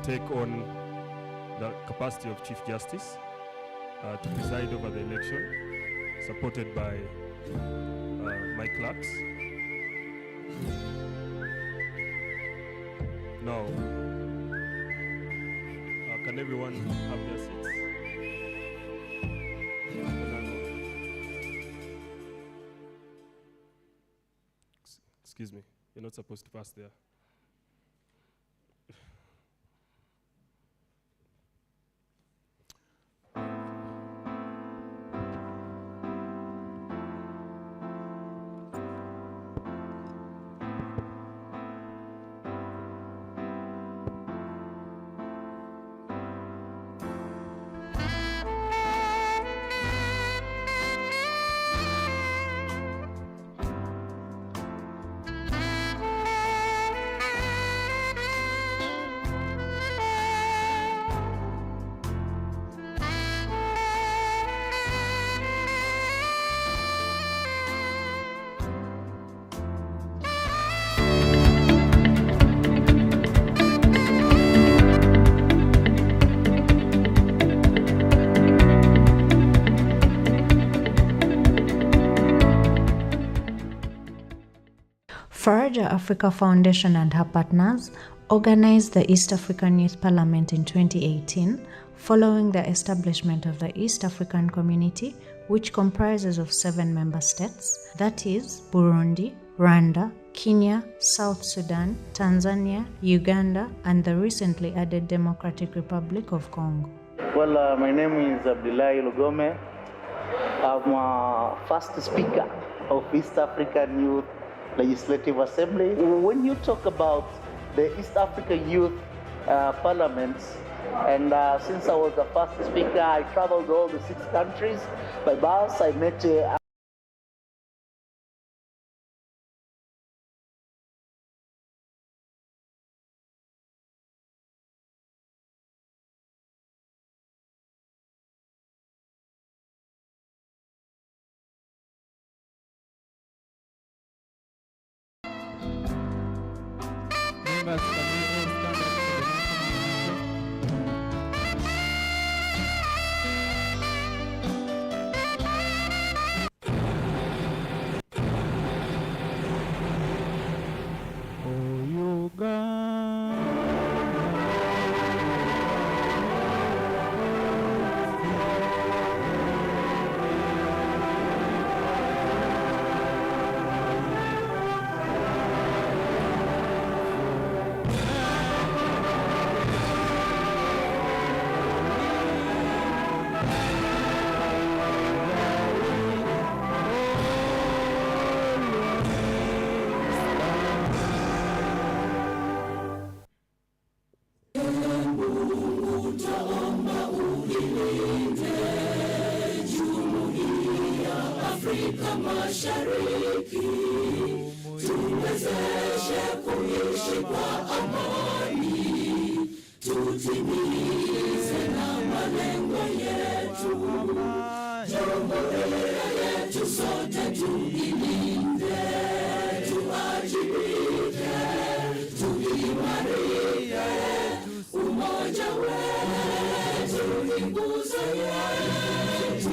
take on the capacity of Chief Justice to preside over the election, supported by my clerks. Now, can everyone have their seats? Excuse me, you're not supposed to pass there. Faraja Africa Foundation and her partners organized the East African Youth Parliament in 2018 following the establishment of the East African Community, which comprises of 7 member states, that is Burundi, Rwanda, Kenya, South Sudan, Tanzania, Uganda, and the recently added Democratic Republic of Congo. Well, my name is Abdullahi Lugome. I'm first speaker of East African Youth Legislative Assembly. When you talk about the East Africa Youth Parliament, and since I was the first speaker, I traveled all the 6 countries. By bus, I met members, can we all stand up for the Afrika Mashariki, tuwezeshe kuishi kwa amani, tutimize na malengo yetu. Jumuiya yetu sote tuilinde, tuajibike, tuimarike, umoja wetu ni nguzo yetu.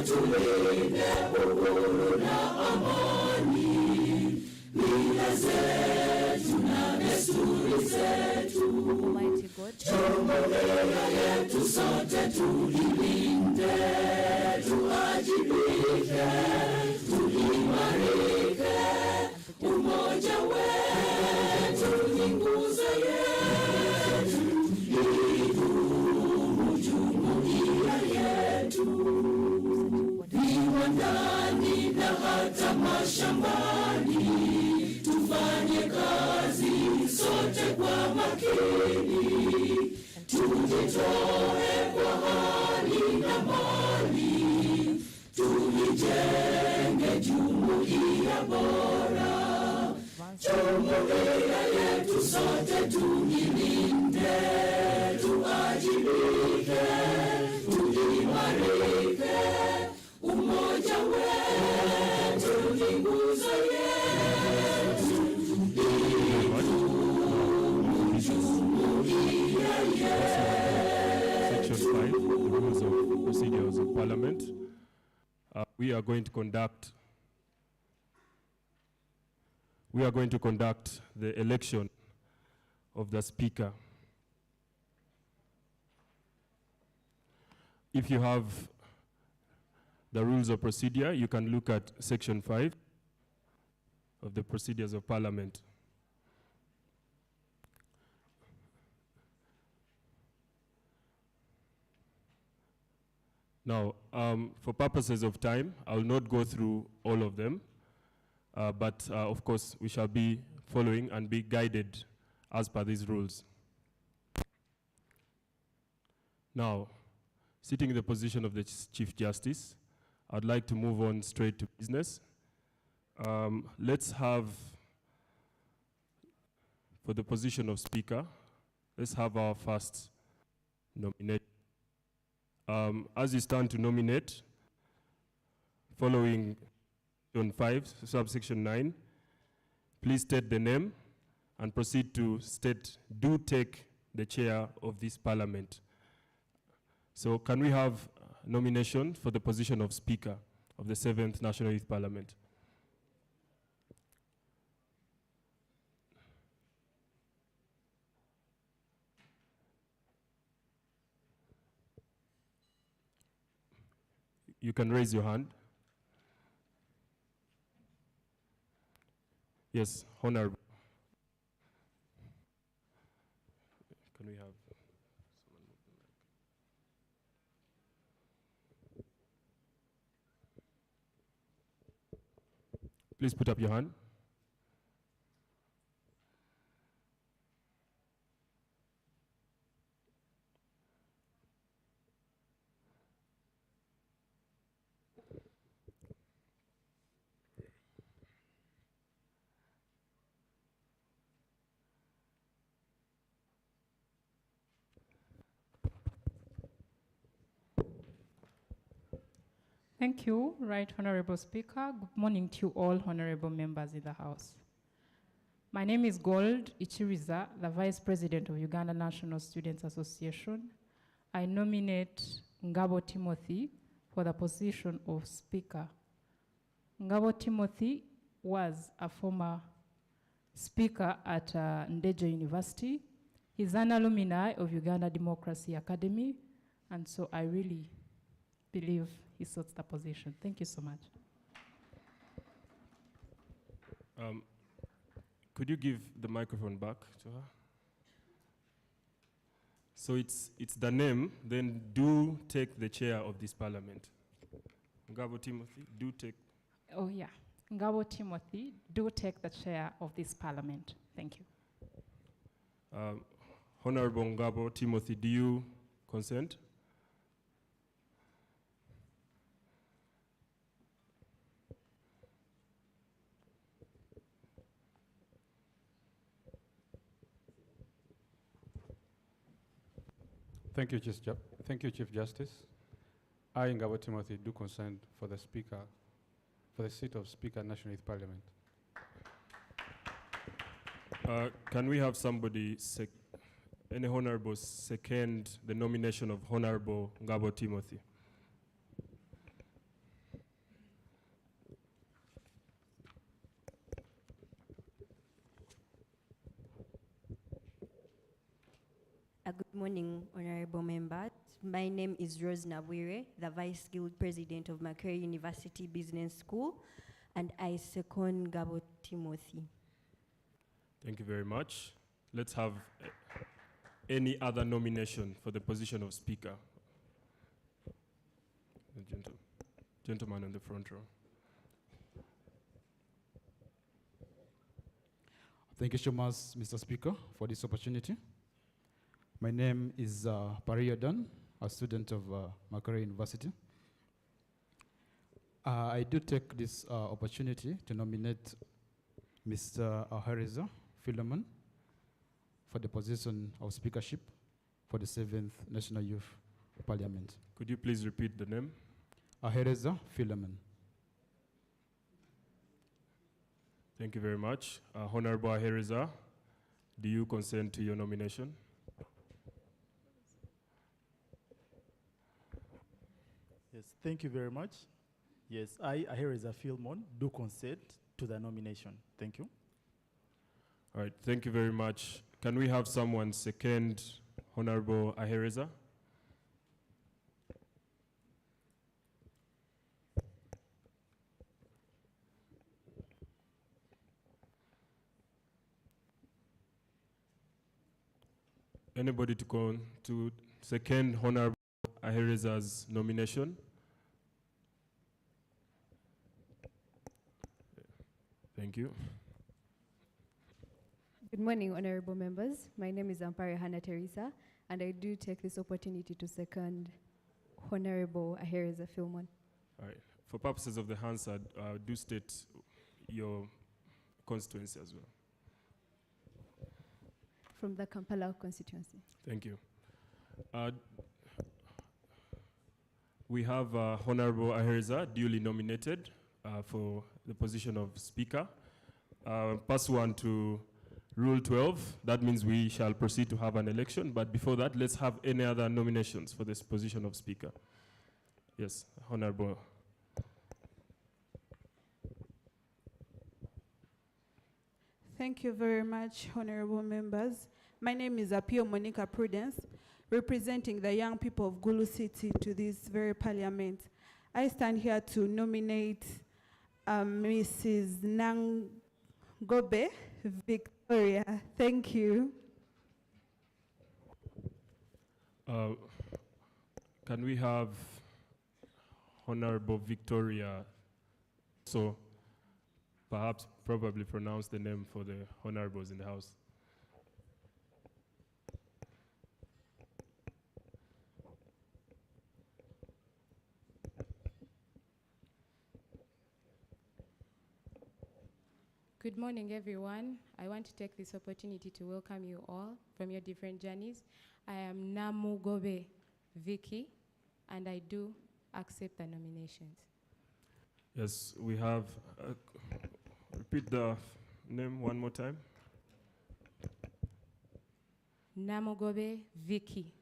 Tulinde uhuru na amani, mila zetu na desturi zetu. Jumuiya yetu sote tuilinde, tuajibike, tuimarike, umoja wetu ni nguzo yetu. Idumu jumuiya yetu, ndani na hata mashambani, tufanye kazi sote kwa makini, tujitoe kwa hali na mali, tuijenge jumuiya bora. Jumuiya yetu sote tuilinde. tuajibike, tuimarike, umoja wetu ni nguzo yetu, Section 5, the rules of procedures of Parliament. We are going to conduct the election of the Speaker. If you have the rules of procedure, you can look at Section 5 of the Procedures of Parliament. Now, for purposes of time, I will not go through all of them, but of course, we shall be following and be guided as per these rules. Now, sitting in the position of the Chief Justice, I'd like to move on straight to business. Let's have, for the position of Speaker, let's have our first nomination. As you stand to nominate, following Section 5, subsection 9, please state the name and proceed to state, do take the chair of this Parliament. So can we have nomination for the position of Speaker of the 7th National Youth Parliament? You can raise your hand. Yes, Honorable. Can we have someone move the mic? Please put up your hand. Thank you, Right Honorable Speaker. Good morning to all honorable members in the House. My name is Gold Ichiriza, the Vice President of Uganda National Students Association. I nominate Ngabo Timothy for the position of Speaker. Ngabo Timothy was a former speaker at Ndeje University. He's an alumni of Uganda Democracy Academy, and so I really believe he suits the position. Thank you so much. Could you give the microphone back to her? So it's the name, then do take the chair of this Parliament. Ngabo Timothy, do take. Oh yeah, Ngabo Timothy, do take the chair of this Parliament. Thank you. Honorable Ngabo Timothy, do you consent? Thank you, Chief Justice. I, Ngabo Timothy, do consent for the Speaker, for the seat of Speaker, National Youth Parliament. Can we have somebody, any honorable, second the nomination of Honorable Ngabo Timothy? Good morning, honorable members. My name is Rose Nabwire, the Vice Guild President of Macquarie University Business School, and I second Ngabo Timothy. Thank you very much. Let's have any other nomination for the position of Speaker. The gentleman in the front row. Thank you so much, Mr. Speaker, for this opportunity. My name is Faraja Dan, a student of Macquarie University. I do take this opportunity to nominate Mr. Faraja Philemon for the position of speakership for the 7th National Youth Parliament. Could you please repeat the name? Ahereza Philemon. Thank you very much. Honorable Ahereza, do you consent to your nomination? Yes, thank you very much. Yes, I, Ahereza Philemon, do consent to the nomination. Thank you. All right, thank you very much. Can we have someone second Honorable Ahereza? Anybody to second Honorable Ahereza's nomination? Thank you. Good morning, honorable members. My name is Ampari Hannah Teresa, and I do take this opportunity to second Honorable Ahereza Philemon. All right. For purposes of the Hansard, do state your constituency as well. From the Kampala constituency. Thank you. We have Honorable Ahereza duly nominated for the position of Speaker. Pursuant to Rule 12, that means we shall proceed to have an election, but before that, let's have any other nominations for this position of Speaker. Yes, Honorable. Thank you very much, honorable members. My name is Apio Monica Prudence, representing the young people of Gulu City to this very parliament. I stand here to nominate Mrs. Nangobe Victoria. Thank you. Can we have Honorable Victoria, so perhaps probably pronounce the name for the honorables in the house? Good morning, everyone. I want to take this opportunity to welcome you all from your different journeys. I am Namugobe Vicky, and I do accept the nominations. Yes, we have, repeat the name one more time. Namugobe Vicky.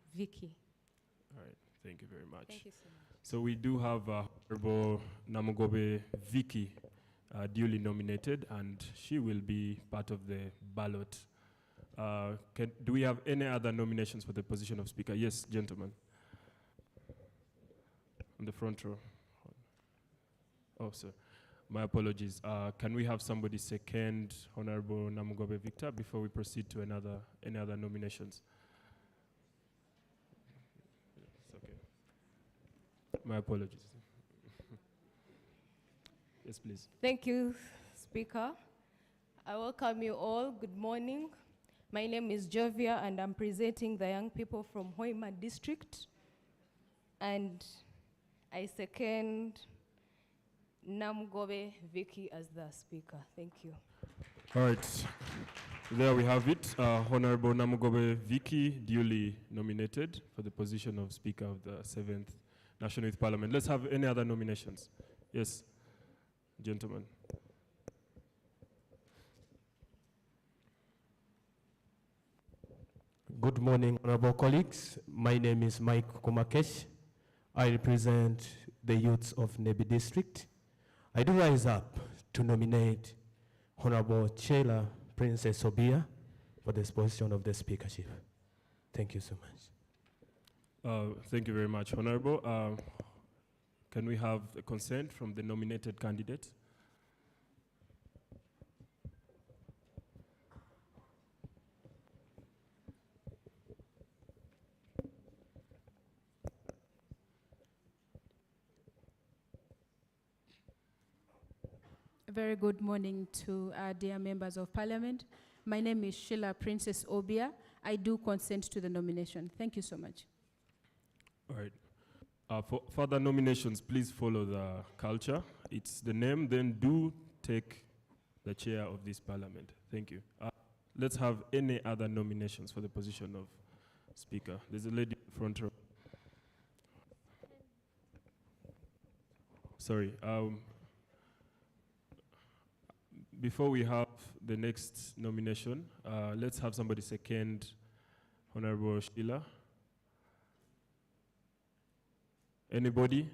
All right, thank you very much. Thank you so much. So we do have Honorable Namugobe Vicky duly nominated, and she will be part of the ballot. Do we have any other nominations for the position of Speaker? Yes, gentlemen. On the front row. Oh, sir. My apologies. Can we have somebody second Honorable Namugobe Victor before we proceed to any other nominations? It's okay. My apologies. Yes, please. Thank you, Speaker. I welcome you all. Good morning. My name is Jovia, and I'm presenting the young people from Hoima District. And I second Namugobe Vicky as the Speaker. Thank you. All right. There we have it. Honorable Namugobe Vicky, duly nominated for the position of Speaker of the 7th National Youth Parliament. Let's have any other nominations. Yes, gentlemen. Good morning, honorable colleagues. My name is Mike Komakesh. I represent the youths of Nebi District. I do rise up to nominate Honorable Chela Princess Obia for this position of the speakership. Thank you so much. Thank you very much, Honorable. Can we have a consent from the nominated candidate? A very good morning to our dear members of parliament. My name is Sheila Princess Obia. I do consent to the nomination. Thank you so much. All right. For further nominations, please follow the culture. It's the name, then do take the chair of this parliament. Thank you. let's have any other nominations for the position of Speaker. There's a lady in front row. Sorry. Before we have the next nomination, let's have somebody second Honorable Sheila. Anybody?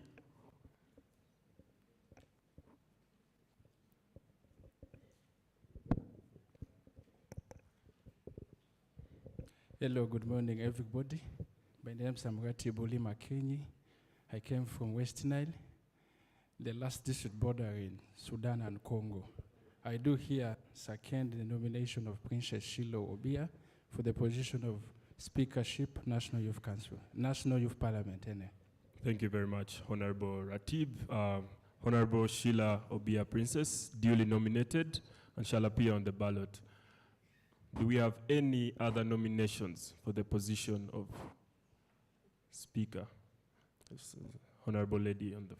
Hello, good morning, everybody. My name is Amrati Boli Makenyi. I came from West Nile, the last district bordering Sudan and Congo. I do here second the nomination of Princess Shilo Obia for the position of Speakership, National Youth Council, National Youth Parliament. Thank you very much, Honorable Ratib. Honorable Sheila Obia Princess, duly nominated and shall appear on the ballot. Do we have any other nominations for the position of Speaker? This Honorable Lady on the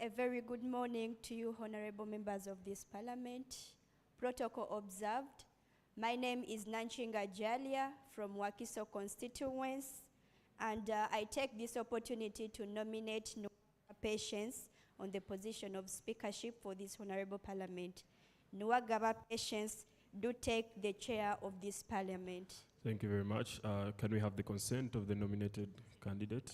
A very good morning to you, honorable members of this parliament. Protocol observed. My name is Nanchinga Jalia from Wakiso constituents, and I take this opportunity to nominate Patience on the position of speakership for this honorable parliament. Nuagaba Patience, do take the chair of this parliament. Thank you very much. Can we have the consent of the nominated candidate?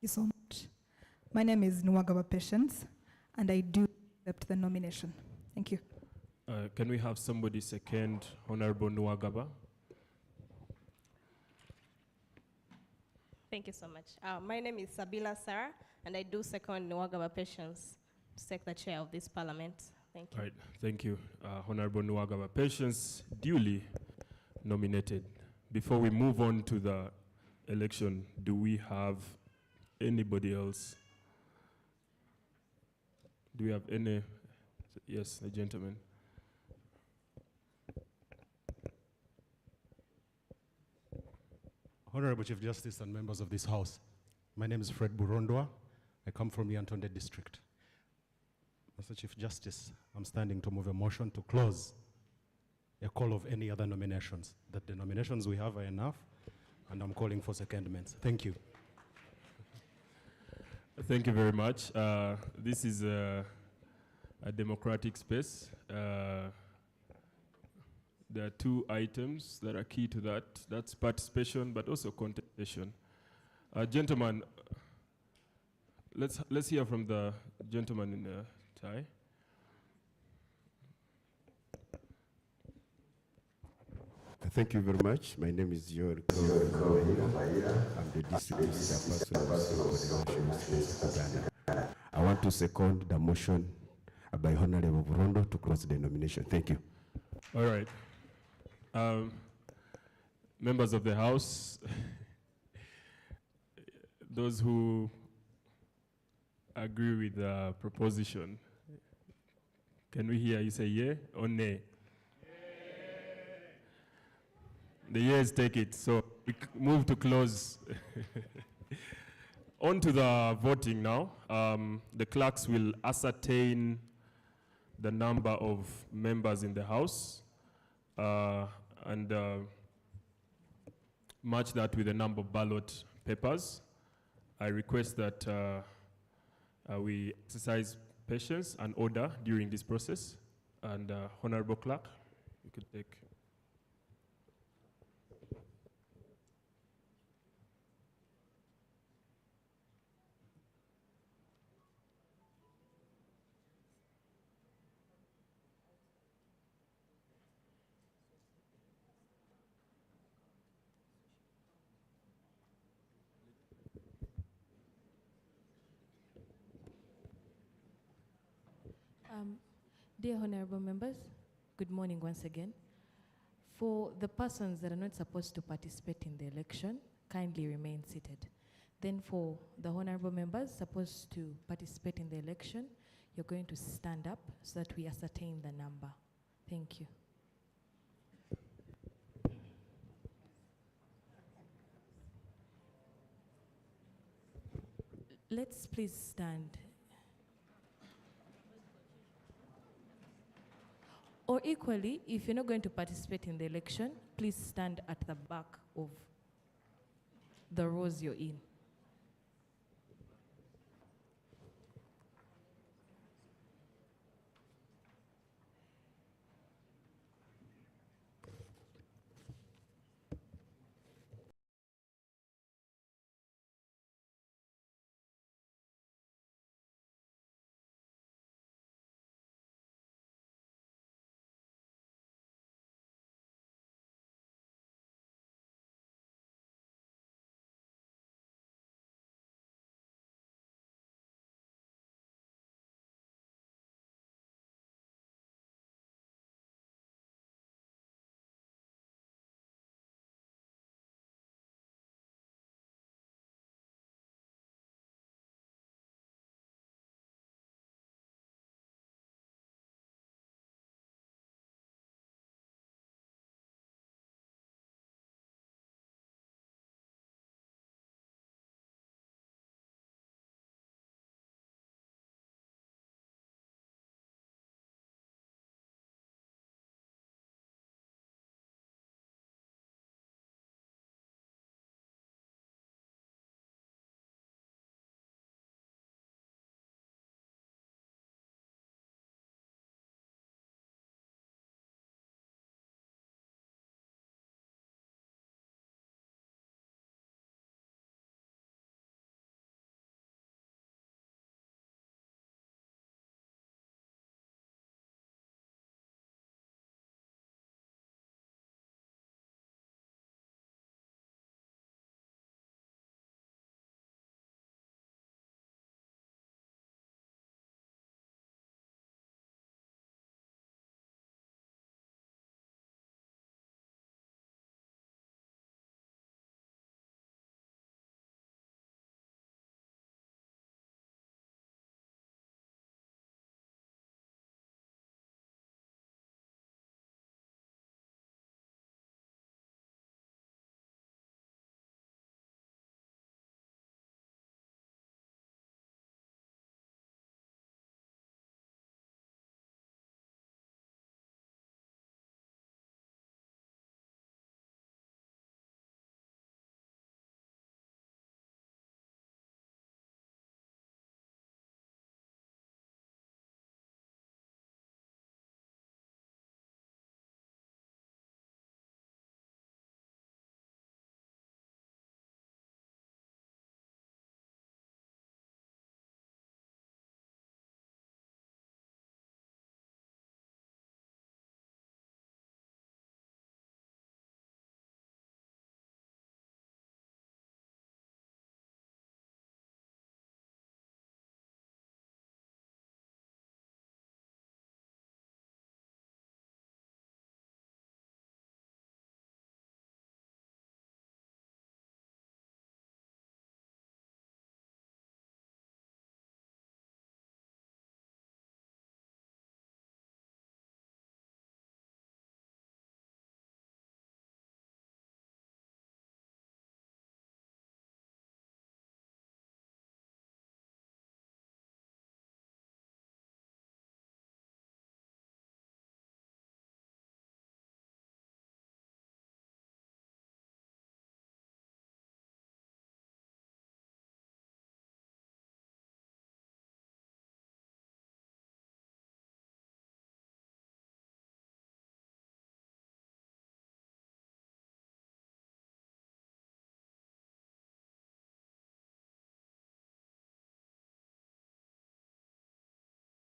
Thank you so much. My name is Nuagaba Patience, and I do accept the nomination. Thank you. Can we have somebody second Honorable Nuagaba? Thank you so much. My name is Sabila Sarah, and I do second Nuagaba Patience to take the chair of this parliament. Thank you. Right, thank you. Honorable Nuagaba Patience, duly nominated. Before we move on to the election, do we have anybody else? Do we have any? Yes, the gentleman. Honorable Chief Justice and members of this House, my name is Fred Burondwa. I come from Yantonde District. Mr. Chief Justice, I'm standing to move a motion to close a call of any other nominations, that the nominations we have are enough, and I'm calling for secondments. Thank you. Thank you very much. This is a democratic space. There are two items that are key to that. That's participation, but also contestation. Gentlemen, let's hear from the gentleman in the tie. Thank you very much. My name is Joel Kawaira. I'm the district chairperson of Uganda. I want to second the motion by Honorable Burondo to close the nomination. Thank you. All right. Members of the House, those who agree with the proposition, can we hear you say yeah or nay? The yeas take it, so we move to close. On to the voting now. The clerks will ascertain the number of members in the House and match that with the number of ballot papers. I request that we exercise patience and order during this process. And Honorable Clerk, you could take. Dear honorable members, good morning once again. For the persons that are not supposed to participate in the election, kindly remain seated. Then for the honorable members supposed to participate in the election, you're going to stand up so that we ascertain the number. Thank you. Let's please stand. Or equally, if you're not going to participate in the election, please stand at the back of the rows you're in.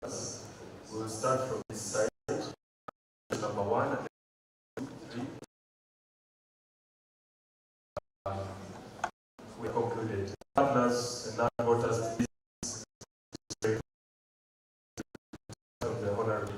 We'll start from this side. Number one. We concluded. Partners and non-voters, please of the honorable.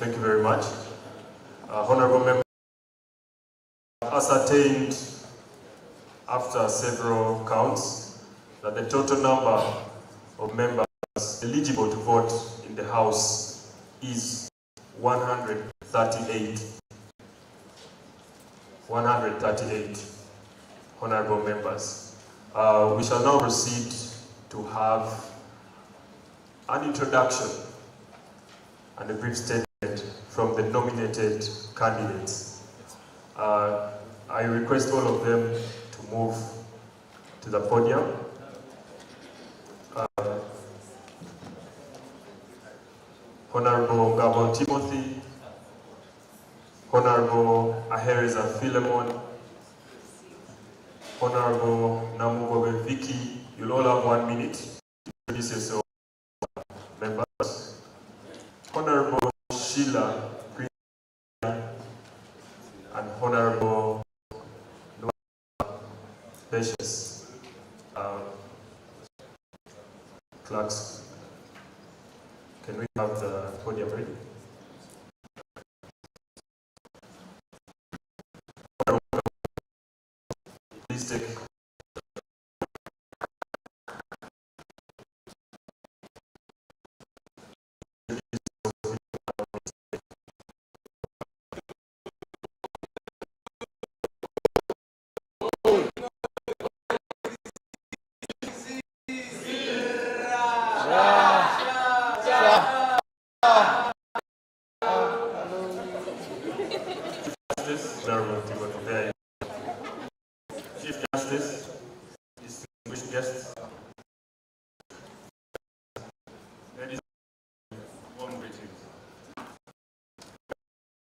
Thank you very much. Honorable Member, ascertained after several counts that the total number of members eligible to vote in the House is 138. 138 honorable members. We shall now proceed to have an introduction and a brief statement from the nominated candidates. I request all of them to move to the podium. Honorable Ngabo Timothy, Honorable Ahereza Philemon, Honorable Namugobe Vicky, you'll all have 1 minute to introduce yourself, members. Honorable Sheila and Honorable Noah Patience, clerks. Can we have the podium ready? Please take. Chief Justice, distinguished guests, ladies and warm greetings.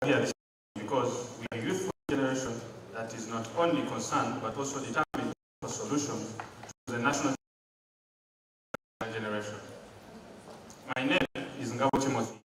We are here because we are a youthful generation that is not only concerned but also determined for solutions to the national generation. My name is Ngabo Timothy.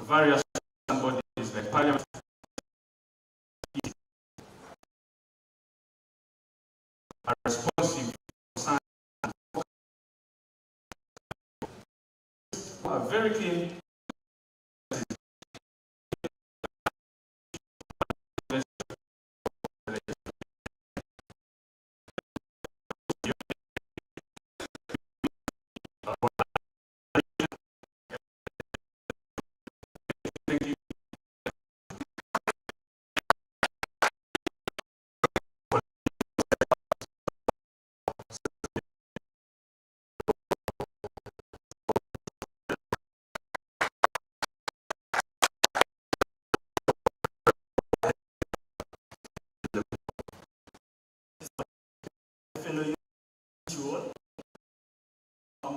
Various bodies like Parliament are responsive are very keen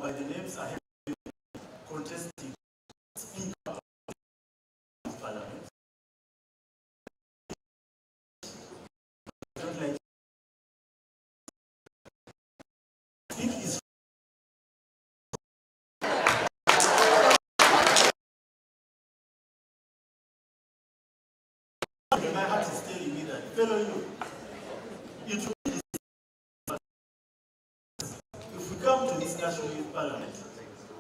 by the names I have contesting Speaker of Parliament. I don't like it is my heart is telling me that fellow you should if we come to this national youth parliament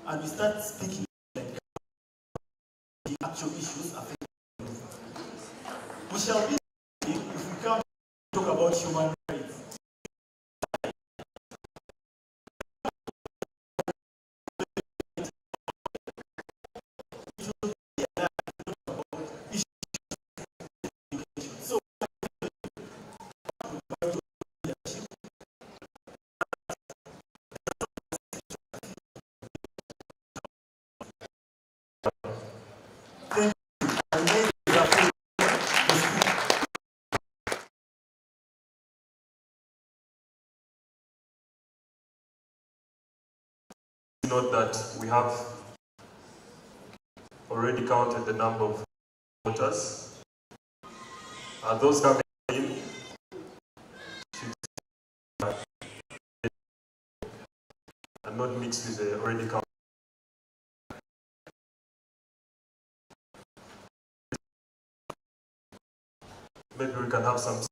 and we start speaking like the actual issues affecting youth, we shall be if we come to talk about human rights. Note that we have already counted the number of voters. Those coming in should and not mixed with the already counted. Maybe we can have some.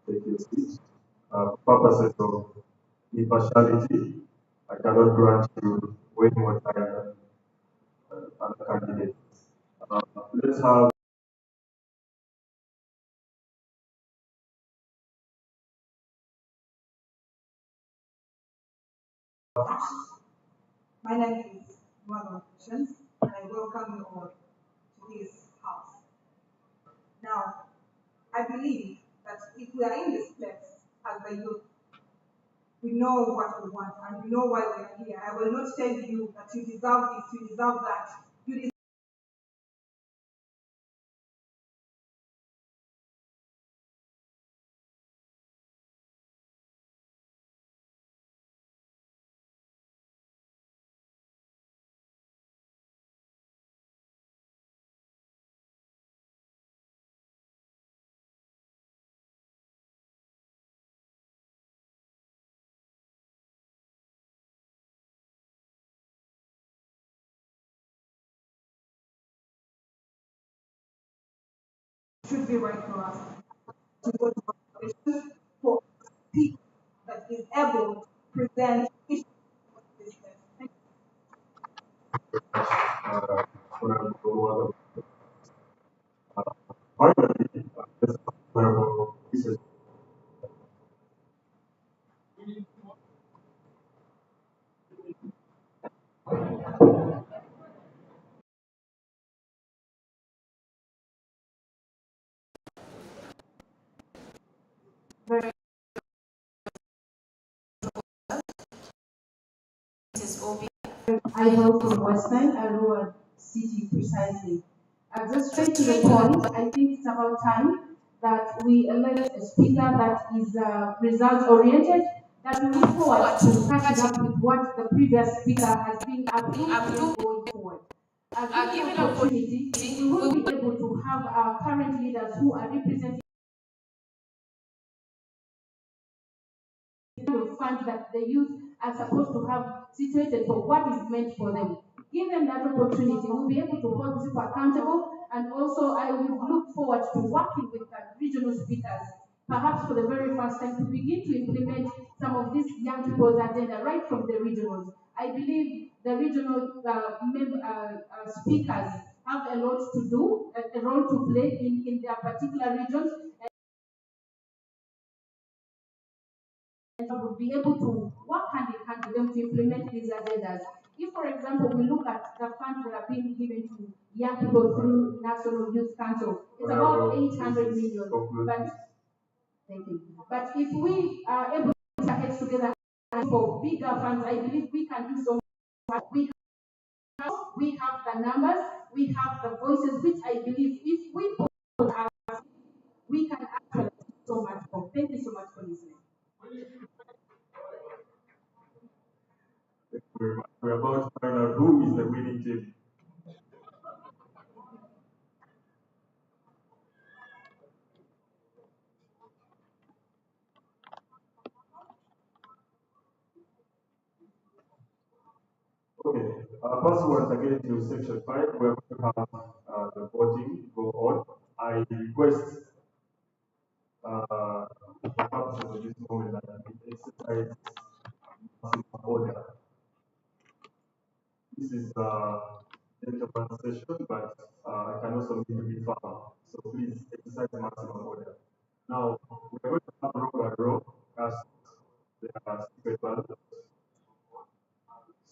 Take your seat. Purposes of impartiality, I cannot grant you way more time than other candidates. Let's have. My name is Mother Patience, and I welcome you all to this house. Now, I believe that if we are in this place as the youth, we know what we want and we know why we are here. I will not tell you that you deserve this, you deserve that. You deserve should be right for us to go to competition for people that is able to present issues of this place. Thank you. I hail from Western Arua City precisely. Just straight to the point, I think it's about time that we elect a speaker that is result-oriented, that we look forward to catching up with what the previous speaker has been up to and going forward. Given an opportunity, we will be able to have our current leaders who are representing funds that the youth are supposed to have situated for what is meant for them. Given that opportunity, we'll be able to hold people accountable, and also I would look forward to working with the regional speakers, perhaps for the very first time, to begin to implement some of these young people's agenda right from the regionals. I believe the regional speakers have a lot to do, a role to play in their particular regions, and would be able to work hand in hand with them to implement these agendas. If, for example, we look at the funds that are being given to young people through National Youth Council, it's about 800 million. But thank you. But if we are able to put our heads together and for bigger funds, I believe we can do so much. We have the numbers, we have the voices, which I believe if we put our, we can actually do so much more. Thank you so much for listening. We're about to find out who is the winning team. Okay, pass once again to section 5, we're going to have the voting go on. I request, for purposes of this moment, that we exercise maximum order. This is a gentleman's session, but I can also need to be firm. So please exercise maximum order. Now, we're going to have row by row as the secret ballot.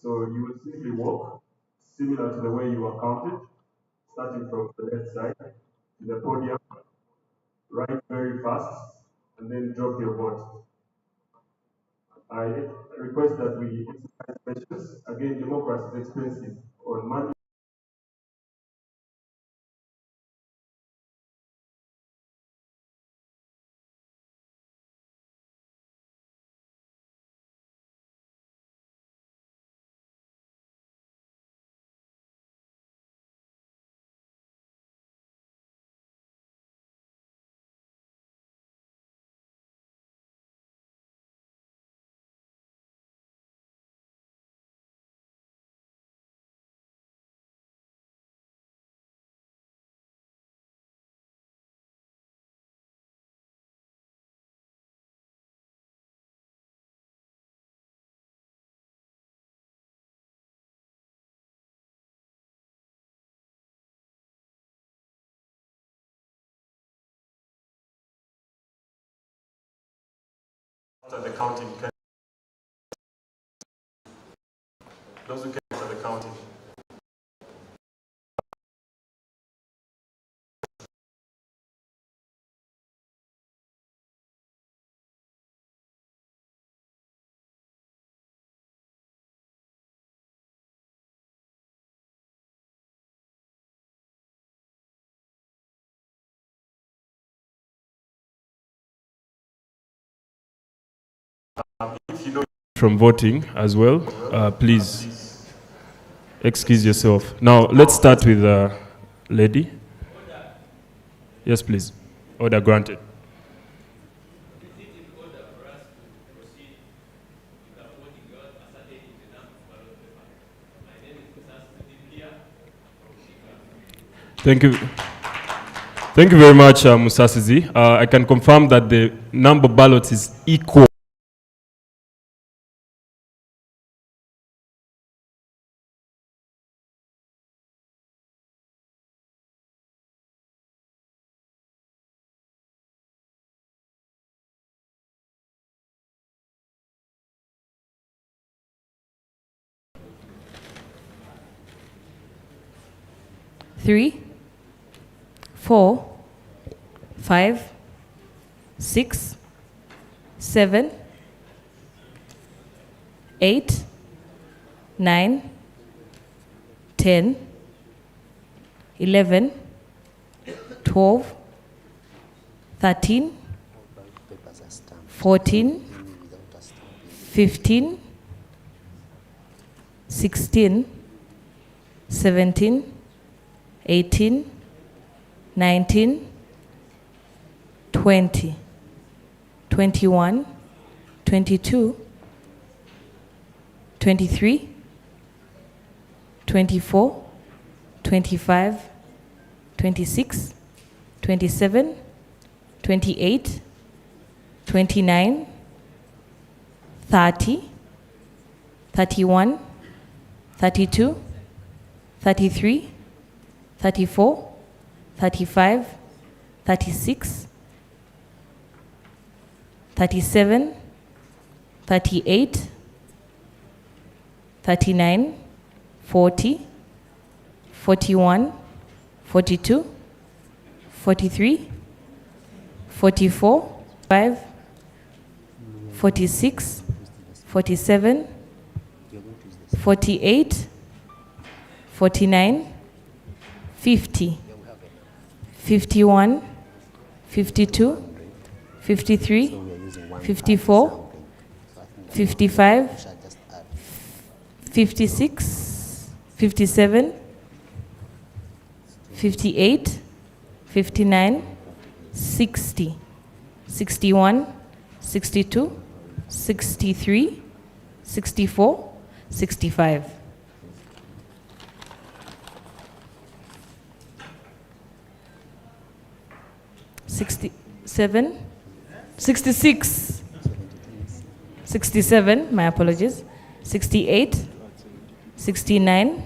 So you will simply walk similar to the way you are counted, starting from the left side to the podium, write very fast, and then drop your vote. I request that we exercise patience. Again, democracy is expensive. On Monday, after the counting, those who came after the counting. If you know from voting as well, please excuse yourself. Now, let's start with lady. Yes, please. Order granted. Thank you. Thank you very much, Musasizi. I can confirm that the number of ballots is equal. Three, 4, 5, 6, 7, 8, 9, 10, 11, 12, 13, 14, 15, 16, 17, 18, 19, 20, 21, 22, 23, 24, 25, 26, 27, 28, 29, 30, 31, 32, 33, 34, 35, 36, 37, 38, 39, 40, 41, 42, 43, 44, 45, 46, 47, 48, 49, 50, 51, 52, 53, 54, 55, 56, 57, 58, 59, 60, 61, 62, 63, 64, 65. 67, 66, 67, my apologies, 68, 69,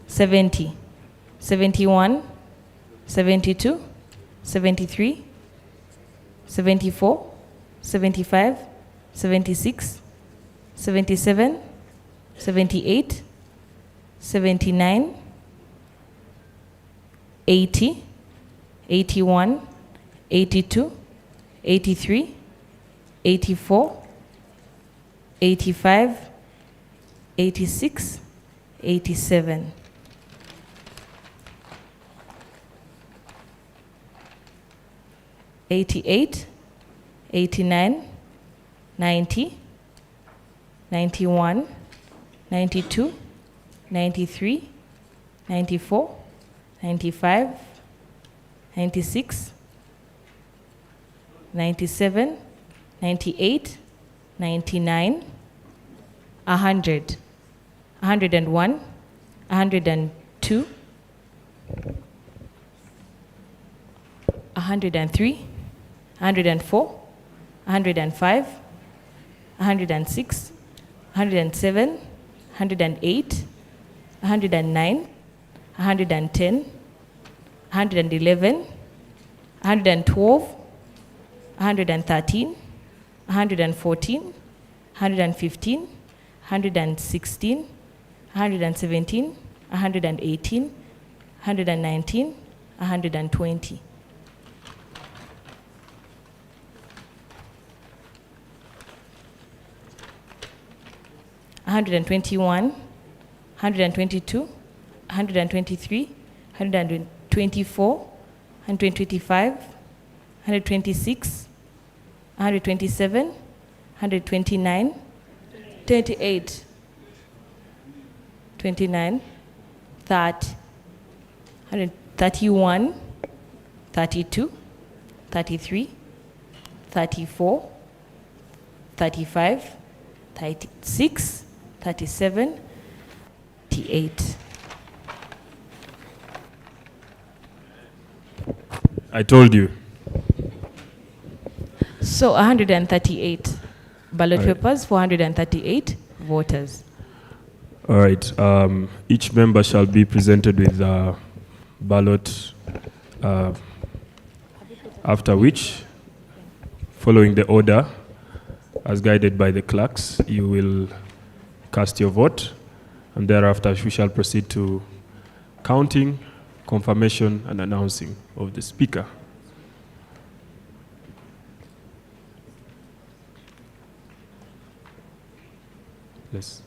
70, 71, 72, 73, 74, 75, 76, 77, 78, 79, 80, 81, 82, 83, 84, 85, 86, 87. 88, 89, 90, 91, 92, 93, 94, 95, 96, 97, 98, 99, 100, 101, 102, 103, 104, 105, 106, 107, 108, 109, 110, 111, 112, 113, 114, 115, 116, 117, 118, 119, 120. 121, 122, 123, 124, 125, 126, 127, 129, 38, 29, 30, 131, 32, 33, 34, 35, 36, 37, 38. I told you. So 138 ballot All right. papers, 438 voters. All right. Each member shall be presented with a ballot, after which, following the order as guided by the clerks, you will cast your vote, and thereafter we shall proceed to counting, confirmation, and announcing of the speaker. Yes.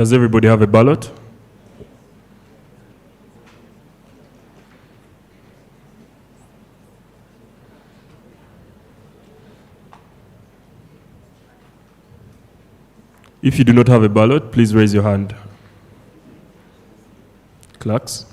Does everybody have a ballot? If you do not have a ballot, please raise your hand. Clerks?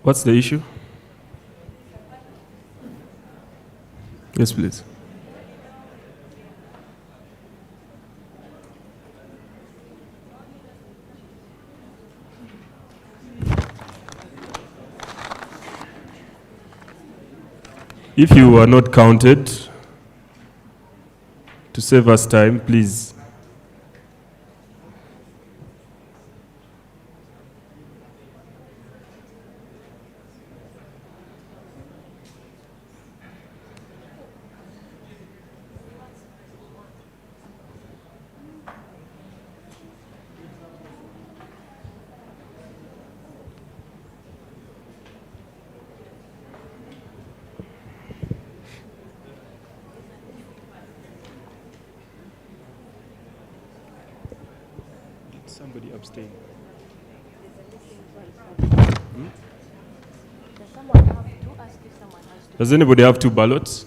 What's the issue? Yes, please. If you are not counted, to save us time, please. Somebody abstain. Does anybody have two ballots?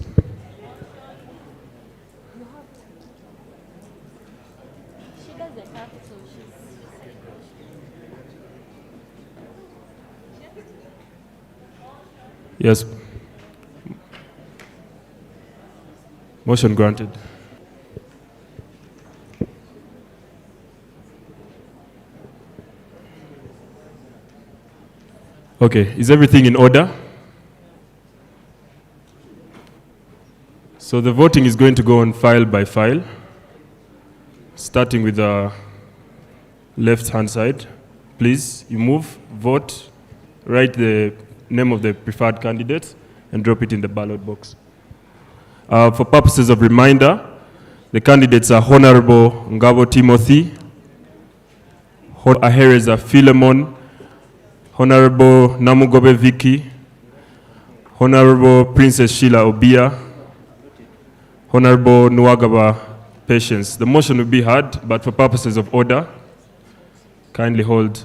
Yes. Motion granted. Okay, is everything in order? So the voting is going to go on file by file, starting with the left-hand side. Please, you move, vote, write the name of the preferred candidate, and drop it in the ballot box. For purposes of reminder, the candidates are Honorable Ngabo Timothy, Ahereza Philemon, Honorable Namugobe Vicky, Honorable Princess Sheila Obia, Honorable Nwagaba Patience. The motion will be heard, but for purposes of order, kindly hold.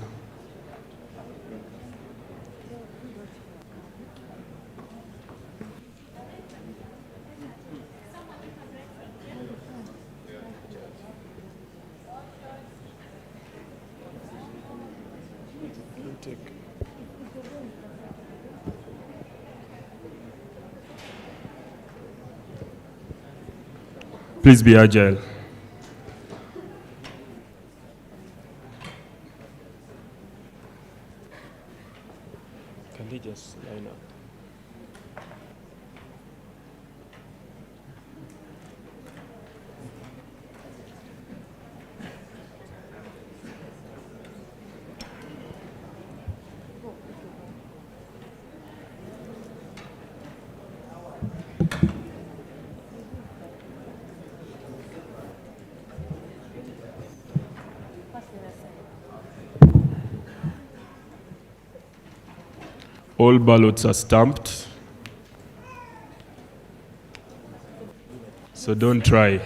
Please be agile. Can they just line up? All ballots are stamped, so don't try.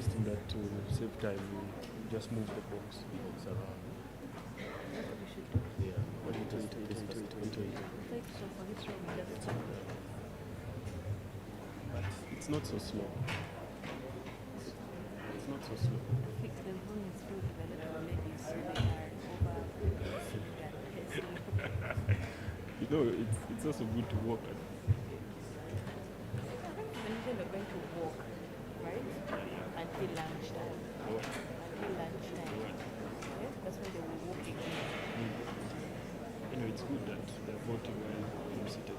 suggesting that to save time, we just move the box around. Yeah, but wait. But it's not so slow. It's not so slow. You know, it's also good to walk. When we're going to walk, right? Until lunchtime. Until lunchtime. Yes, that's when they will walk again. Anyway, it's good that they're voting while I'm seated.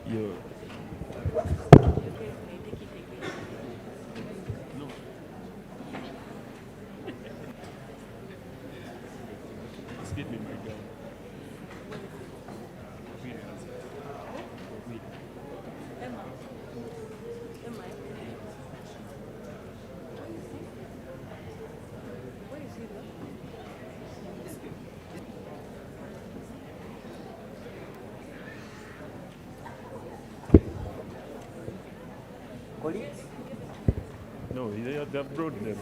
Yo. No. Just give me my gun. Weed has it. Weed. Emma. Where is he though? Colleagues? No, they have brought them.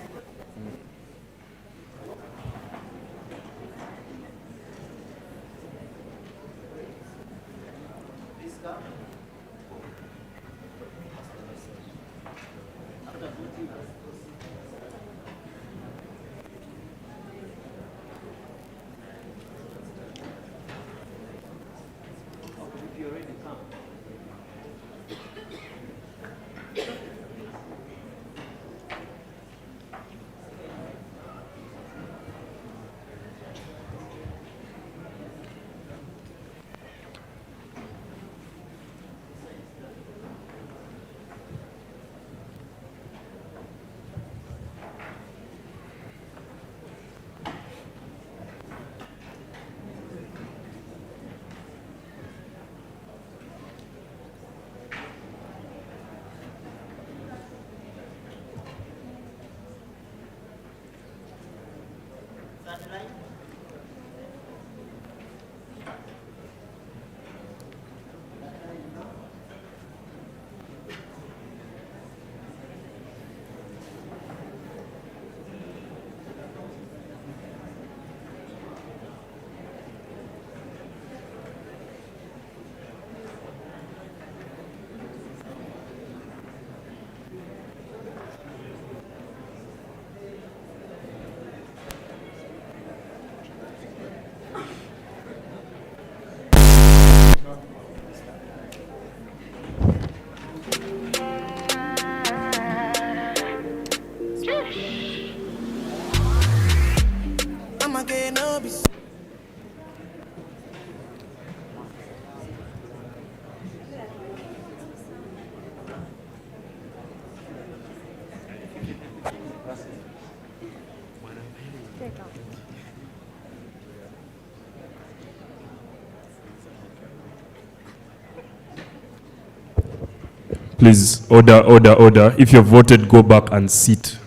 Please, order. If you've voted, go back and sit.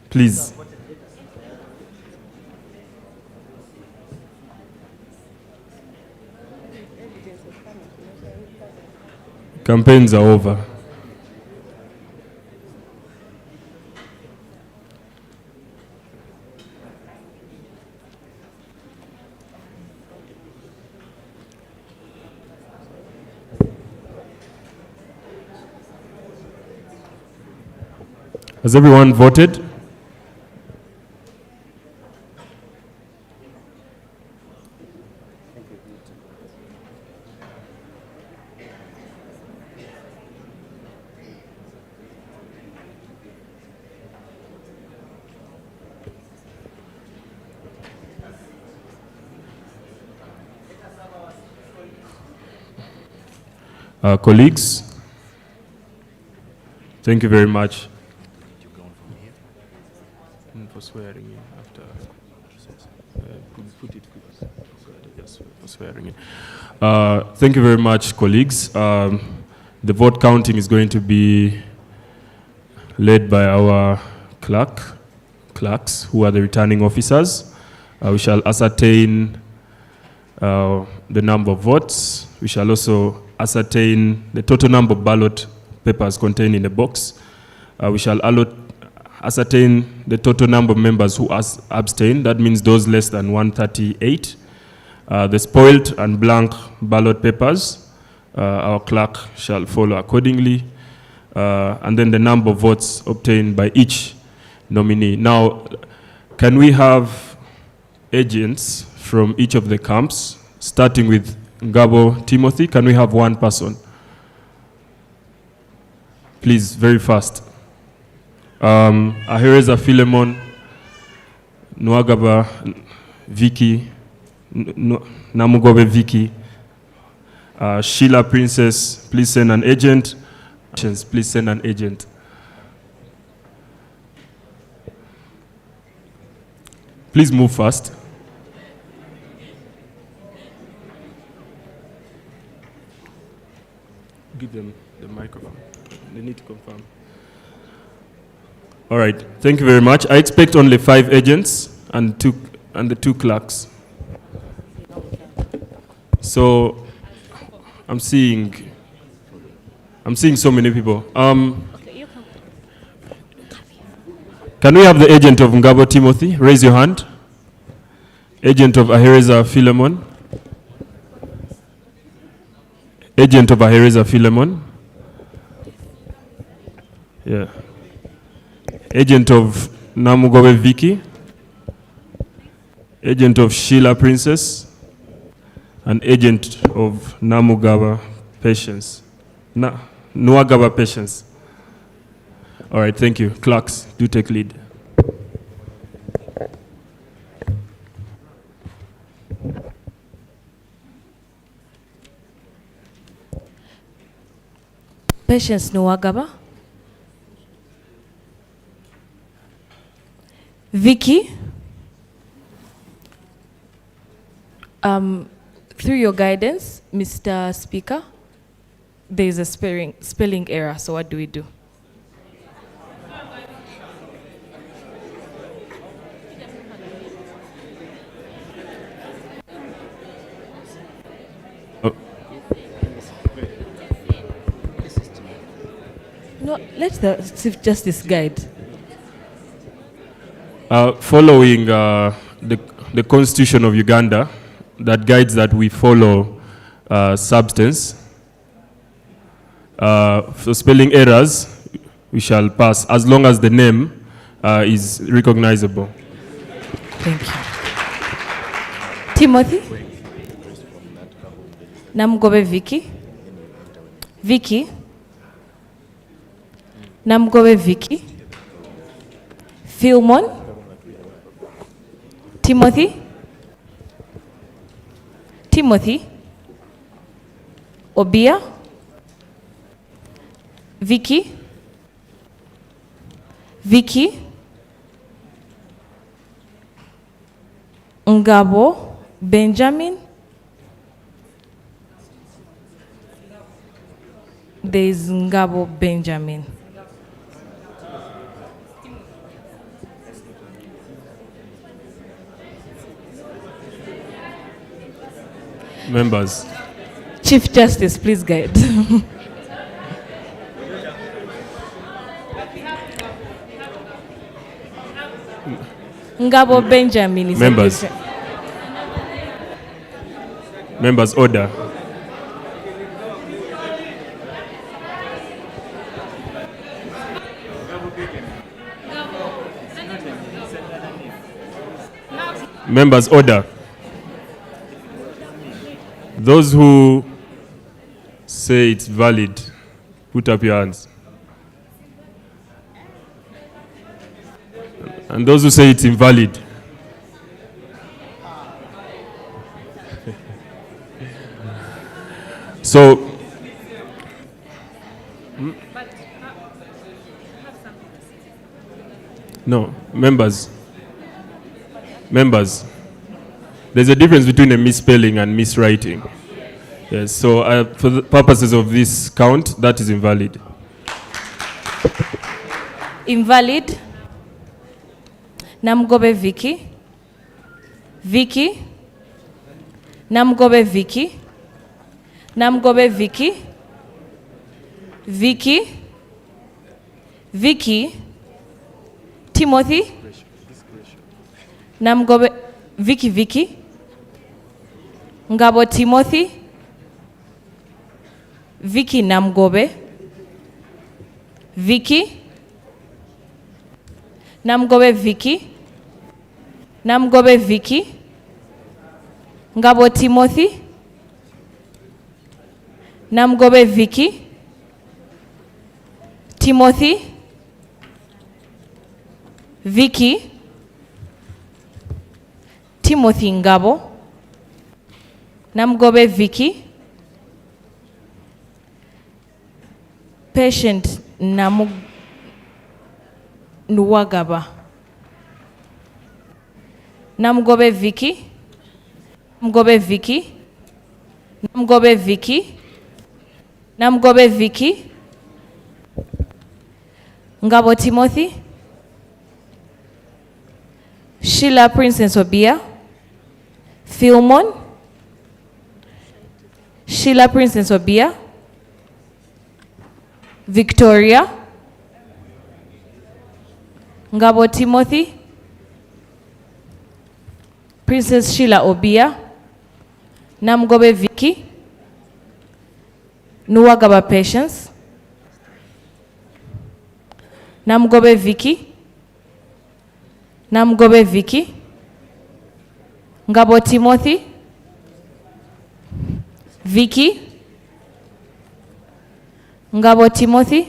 Please. Campaigns are over. Has everyone voted? Colleagues, thank you very much. For swearing in after. Put it just for swearing in. Thank you very much, colleagues. The vote counting is going to be led by our clerk clerks, who are the returning officers. We shall ascertain the number of votes. We shall also ascertain the total number of ballot papers contained in the box. We shall ascertain the total number of members who abstain. That means those less than 138. The spoiled and blank ballot papers, our clerk shall follow accordingly. And then the number of votes obtained by each nominee. Now, can we have agents from each of the camps, starting with Ngabo Timothy? Can we have one person? Please, very fast. Ahereza Philemon, Nwagaba Vicky, Namugobe Vicky, Sheila Princess, please send an agent. Please send an agent. Please move fast. Give them the microphone. They need to confirm. All right, thank you very much. I expect only 5 agents and the 2 clerks. So I'm seeing so many people. Can we have the agent of Ngabo Timothy? Raise your hand. Agent of Ahereza Philemon. Agent of Ahereza Philemon. Yeah. Agent of Namugobe Vicky. Agent of Sheila Princess. And agent of Namugaba Patience. Nwagaba Patience. All right, thank you. Clerks, do take lead. Patience Nwagaba. Vicky. Through your guidance, Mr. Speaker, there is a spelling error, so what do we do? No, let the Chief Justice guide. Following the Constitution of Uganda, that guides that we follow substance. For spelling errors, we shall pass as long as the name is recognizable. Thank you. Timothy? Namugobe Vicky? Vicky? Namugobe Vicky? Philemon? Timothy? Timothy? Obia? Vicky? Vicky? Ngabo? Benjamin? There is Ngabo Benjamin. Members. Chief Justice, please guide. Ngabo Benjamin is Members. Members, order. Members, order. Those who say it's valid, put up your hands. And those who say it's invalid. So, no, members, there's a difference between a misspelling and miswriting. Yes, so for the purposes of this count, that is invalid. Invalid. Namgobe Vicky, Vicky, Namgobe Vicky, Namgobe Vicky, Vicky, Vicky, Timothy, Namgobe Vicky Vicky, Ngabo Timothy, Vicky Namgobe, Vicky, Namgobe Vicky, Namgobe Vicky, Ngabo Timothy, Namgobe Vicky, Timothy, Vicky, Timothy Ngabo, Namgobe Vicky, Patient Nuwagaba, Namgobe Vicky, Namgobe Vicky, Namgobe Vicky, Namgobe Vicky, Ngabo Timothy, Sheila Princess Obia, Philmon, Sheila Princess Obia, Victoria, Ngabo Timothy, Princess Sheila Obia, Namgobe Vicky, Nuwagaba Patience, Namgobe Vicky, Namgobe Vicky, Ngabo Timothy, Vicky, Ngabo Timothy,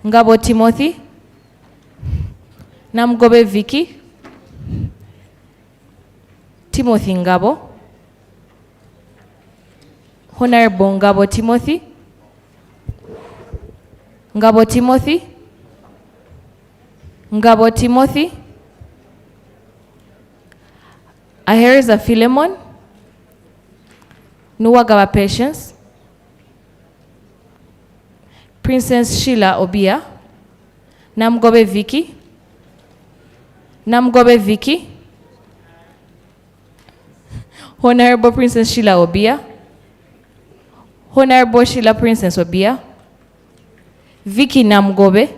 Ngabo Timothy, Namgobe Vicky, Timothy Ngabo, Honorable Ngabo Timothy, Ngabo Timothy, Ngabo Timothy, Aheriza Philemon, Nuwagaba Patience, Princess Sheila Obia, Namgobe Vicky, Namgobe Vicky, Honorable Princess Sheila Obia, Honorable Sheila Princess Obia, Vicky Namgobe,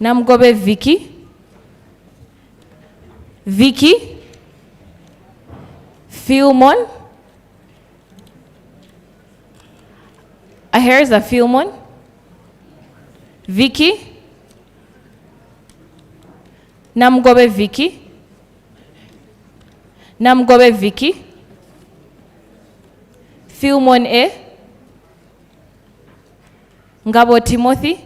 Namgobe Vicky, Vicky, Philmon, Here's a Philmon, Vicky, Namgobe Vicky, Namgobe Vicky, Philmon A, Ngabo Timothy,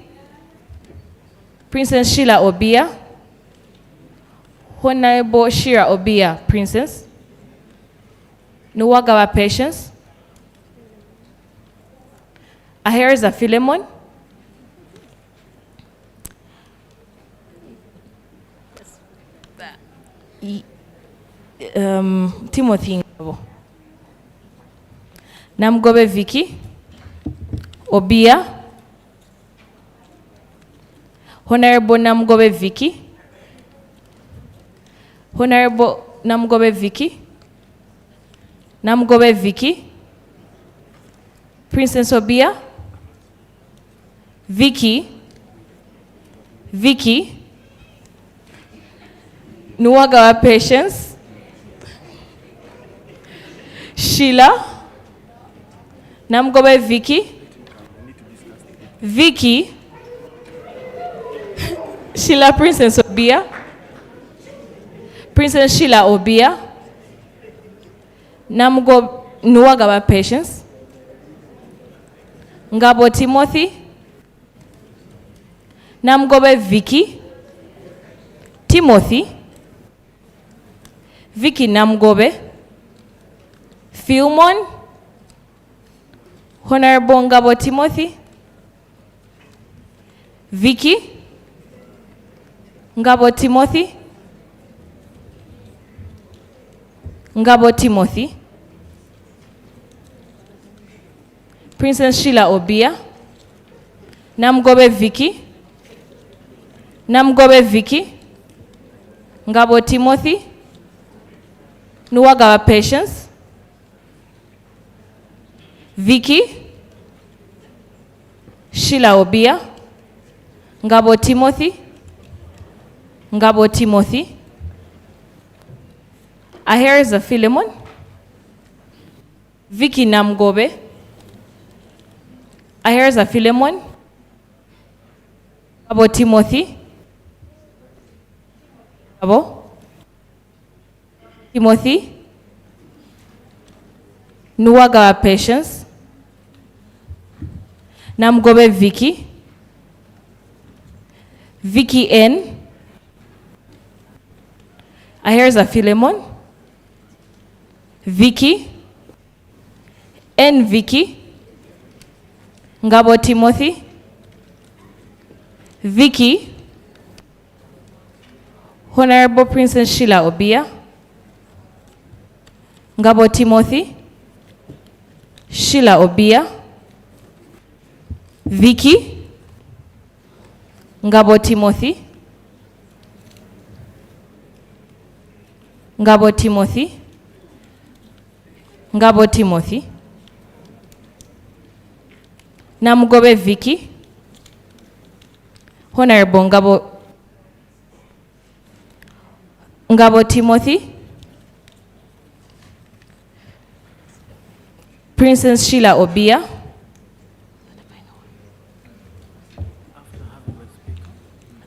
Princess Sheila Obia, Honorable Shira Obia, Princess, Nuwagawa Patience, Aheriza Philemon, Timothy Ngabo, Namgobe Vicky, Obia, Honorable Namgobe Vicky, Honorable Namgobe Vicky, Namgobe Vicky, Princess Obia, Vicky, Vicky, Nuwagawa Patience, Sheila, Namgobe Vicky, Vicky, Sheila Princess Obia, Princess Sheila Obia, Nuwagawa Patience, Ngabo Timothy, Namgobe Vicky, Timothy, Vicky Namgobe, Philmon, Honorable Ngabo Timothy, Vicky, Ngabo Timothy, Ngabo Timothy, Princess Sheila Obia, Namgobe Vicky, Namgobe Vicky, Ngabo Timothy, Nuwagawa Patience, Vicky, Sheila Obia, Ngabo Timothy, Ngabo Timothy, Aheriza Philemon, Vicky Namgobe, Aheriza Philemon, Ngabo Timothy, Ngabo Timothy, Nuwagawa Patience, Namgobe Vicky, Vicky N, Aheriza Philemon, Vicky, N Vicky, Ngabo Timothy, Vicky, Honorable Princess Sheila Obia, Ngabo Timothy, Sheila Obia, Vicky, Ngabo Timothy, Ngabo Timothy, Ngabo Timothy, Namgobe Vicky, Honorable Ngabo Timothy, Princess Sheila Obia,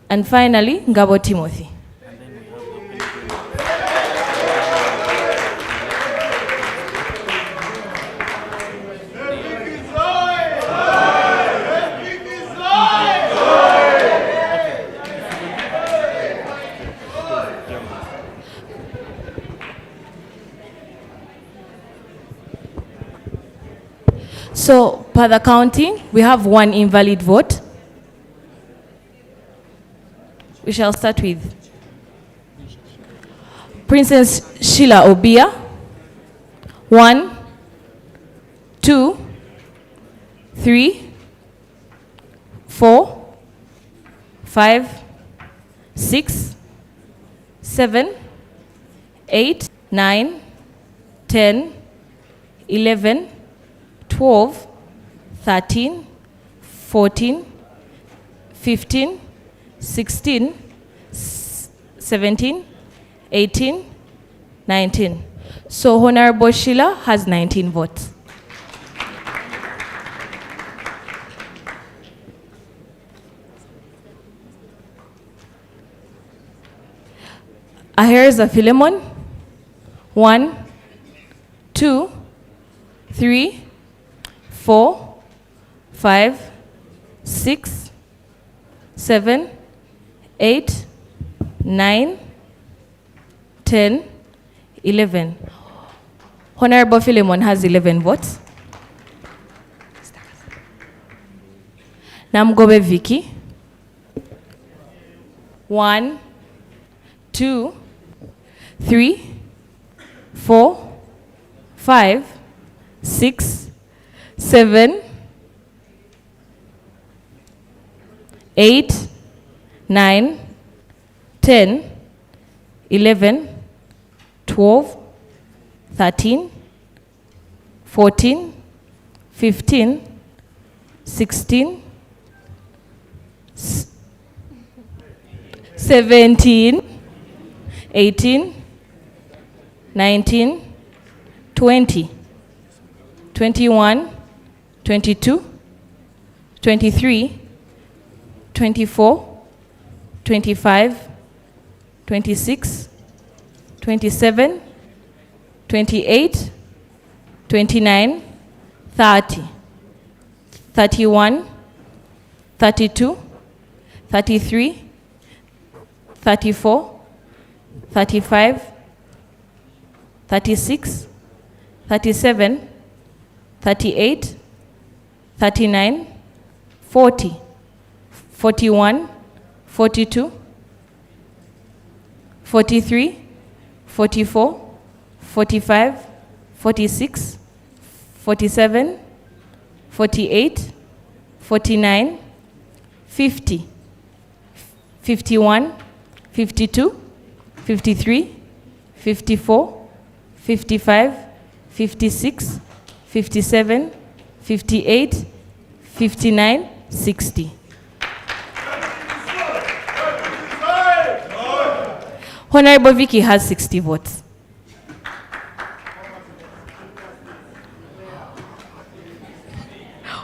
and finally Ngabo Timothy. So, per the counting, we have one invalid vote. We shall start with Princess Sheila Obia. 1, 2, 3, 4, 5, 6, 7, 8, 9, 10, 11, 12, 13, 14, 15, 16, 17, 18, 19. So Honorable Sheila has 19 votes. Aheriza Philemon. 1, 2, 3, 4, 5, 6, 7, 8, 9, 10, 11. Honorable Philemon has 11 votes. Namgobe Vicky. 1, 2, 3, 4, 5, 6, 7, 8, 9, 10, 11, 12, 13, 14, 15, 16, 17, 18, 19, 20, 21, 22, 23, 24, 25, 26, 27, 28, 29, 30, 31, 32, 33, 34, 35, 36, 37, 38, 39, 40, 41, 42, 43, 44, 45, 46, 47, 48, 49, 50, 51, 52, 53, 54, 55, 56, 57, 58, 59, 60. Honorable Vicky has 60 votes.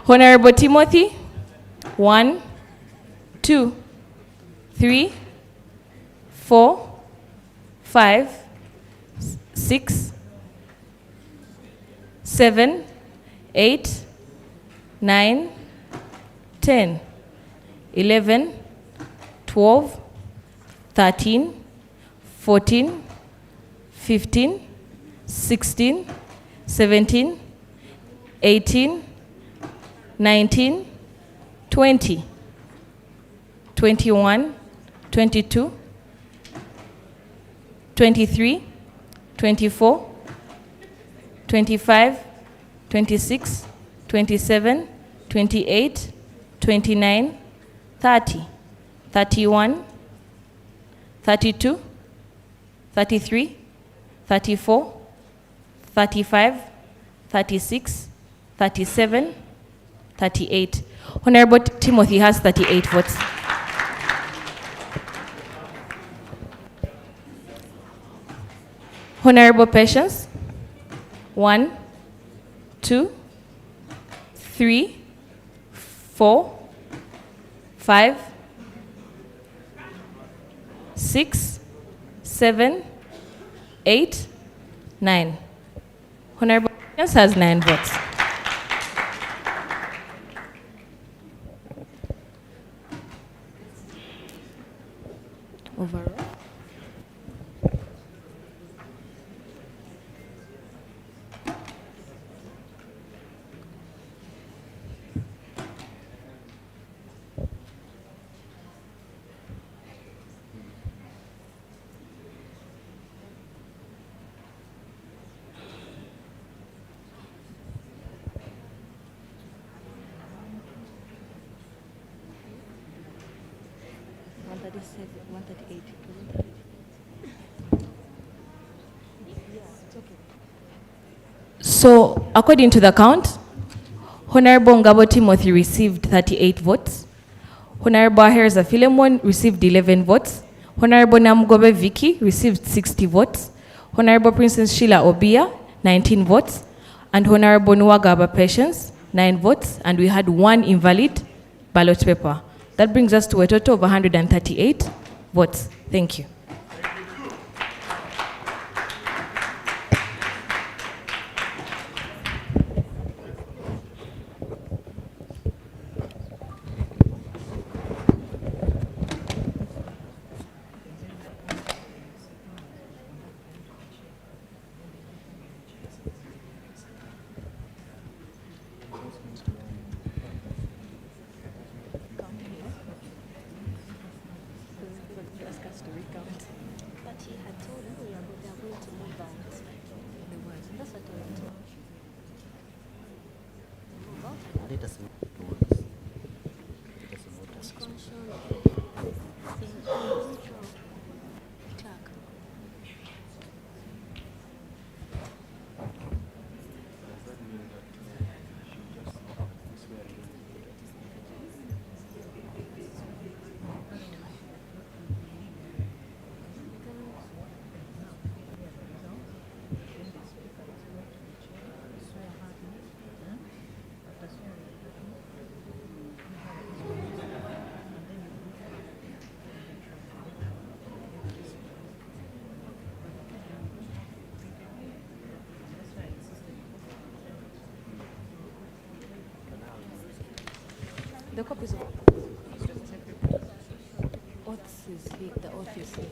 Honorable Timothy, 1, 2, 3, 4, 5, 6, 7, 8, 9, 10, 11, 12, 13, 14, 15, 16, 17, 18, 19, 20, 21, 22, 23, 24, 25, 26, 27, 28, 29, 30, 31, 32, 33, 34, 35, 36, 37, 38. Honorable Timothy has 38 votes. Honorable Patience, 1, 2, 3, 4, 5, 6, 7, 8, 9. Honorable Patience has 9 votes. Overall. So, according to the count, Honorable Ngabo Timothy received 38 votes. Honorable Aherza Philemon received 11 votes. Honorable Namugobe Vicky received 60 votes. Honorable Princess Sheila Obia, 19 votes. And Honorable Nwagaba Patience, 9 votes. And we had 1 invalid ballot paper. That brings us to a total of 138 votes. Thank you. The copies of oaths is here, the oath is here.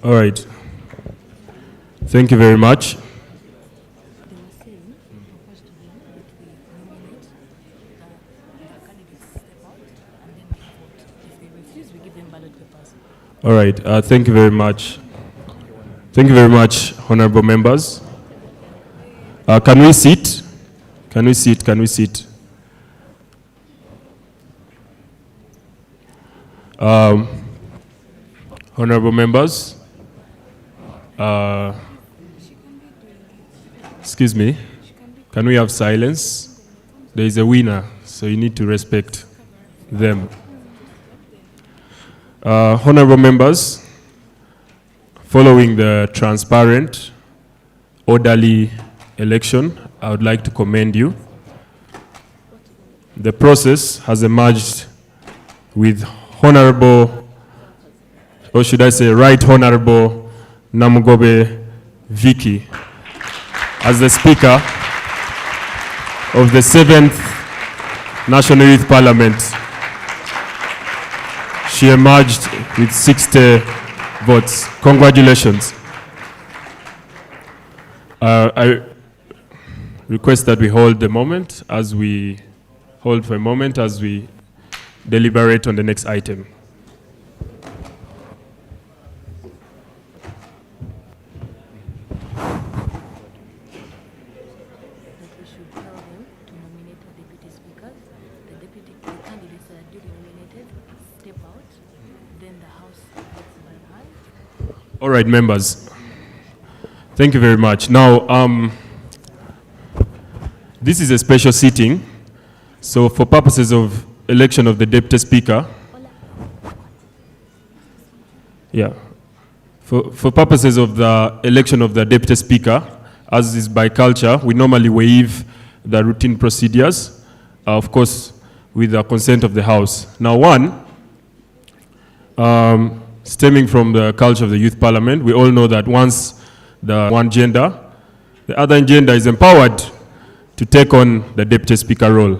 All right. Thank you very much. All right, thank you very much. Thank you very much, honorable members. Can we sit? Can we sit? Can we sit? Honorable members, excuse me, can we have silence? There is a winner, so you need to respect them. Honorable members, following the transparent, orderly election, I would like to commend you. The process has emerged with Honorable, or should I say Right Honorable Namugobe Vicky as the Speaker of the 7th National Youth Parliament. She emerged with 60 votes. Congratulations. I request that we hold for a moment as we deliberate on the next item. All right, members. Thank you very much. Now, this is a special sitting. So for purposes of election of the Deputy Speaker, for purposes of the election of the Deputy Speaker, as is by culture, we normally waive the routine procedures, of course, with the consent of the House. Now, stemming from the culture of the Youth Parliament, we all know that once the one gender, the other gender is empowered to take on the Deputy Speaker role.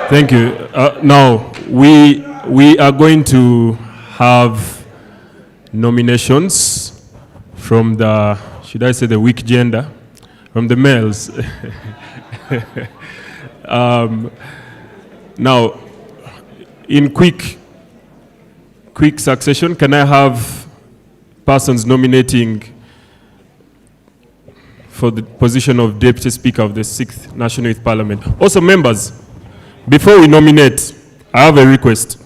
Thank you. Now, we are going to have nominations from the, should I say the weak gender, from the males. Now, in quick succession, can I have persons nominating for the position of Deputy Speaker of the 6th National Youth Parliament? Also, members, before we nominate, I have a request.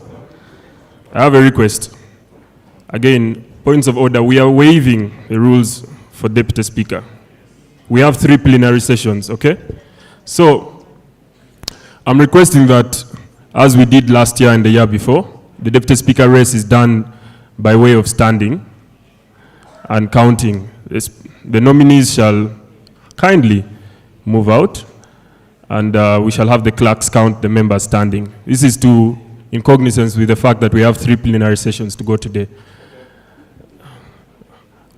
Again, points of order. We are waiving the rules for Deputy Speaker. We have 3 plenary sessions, okay? So, I'm requesting that, as we did last year and the year before, the Deputy Speaker race is done by way of standing and counting. The nominees shall kindly move out, and we shall have the clerks count the members standing. This is in cognizance with the fact that we have 3 plenary sessions to go today.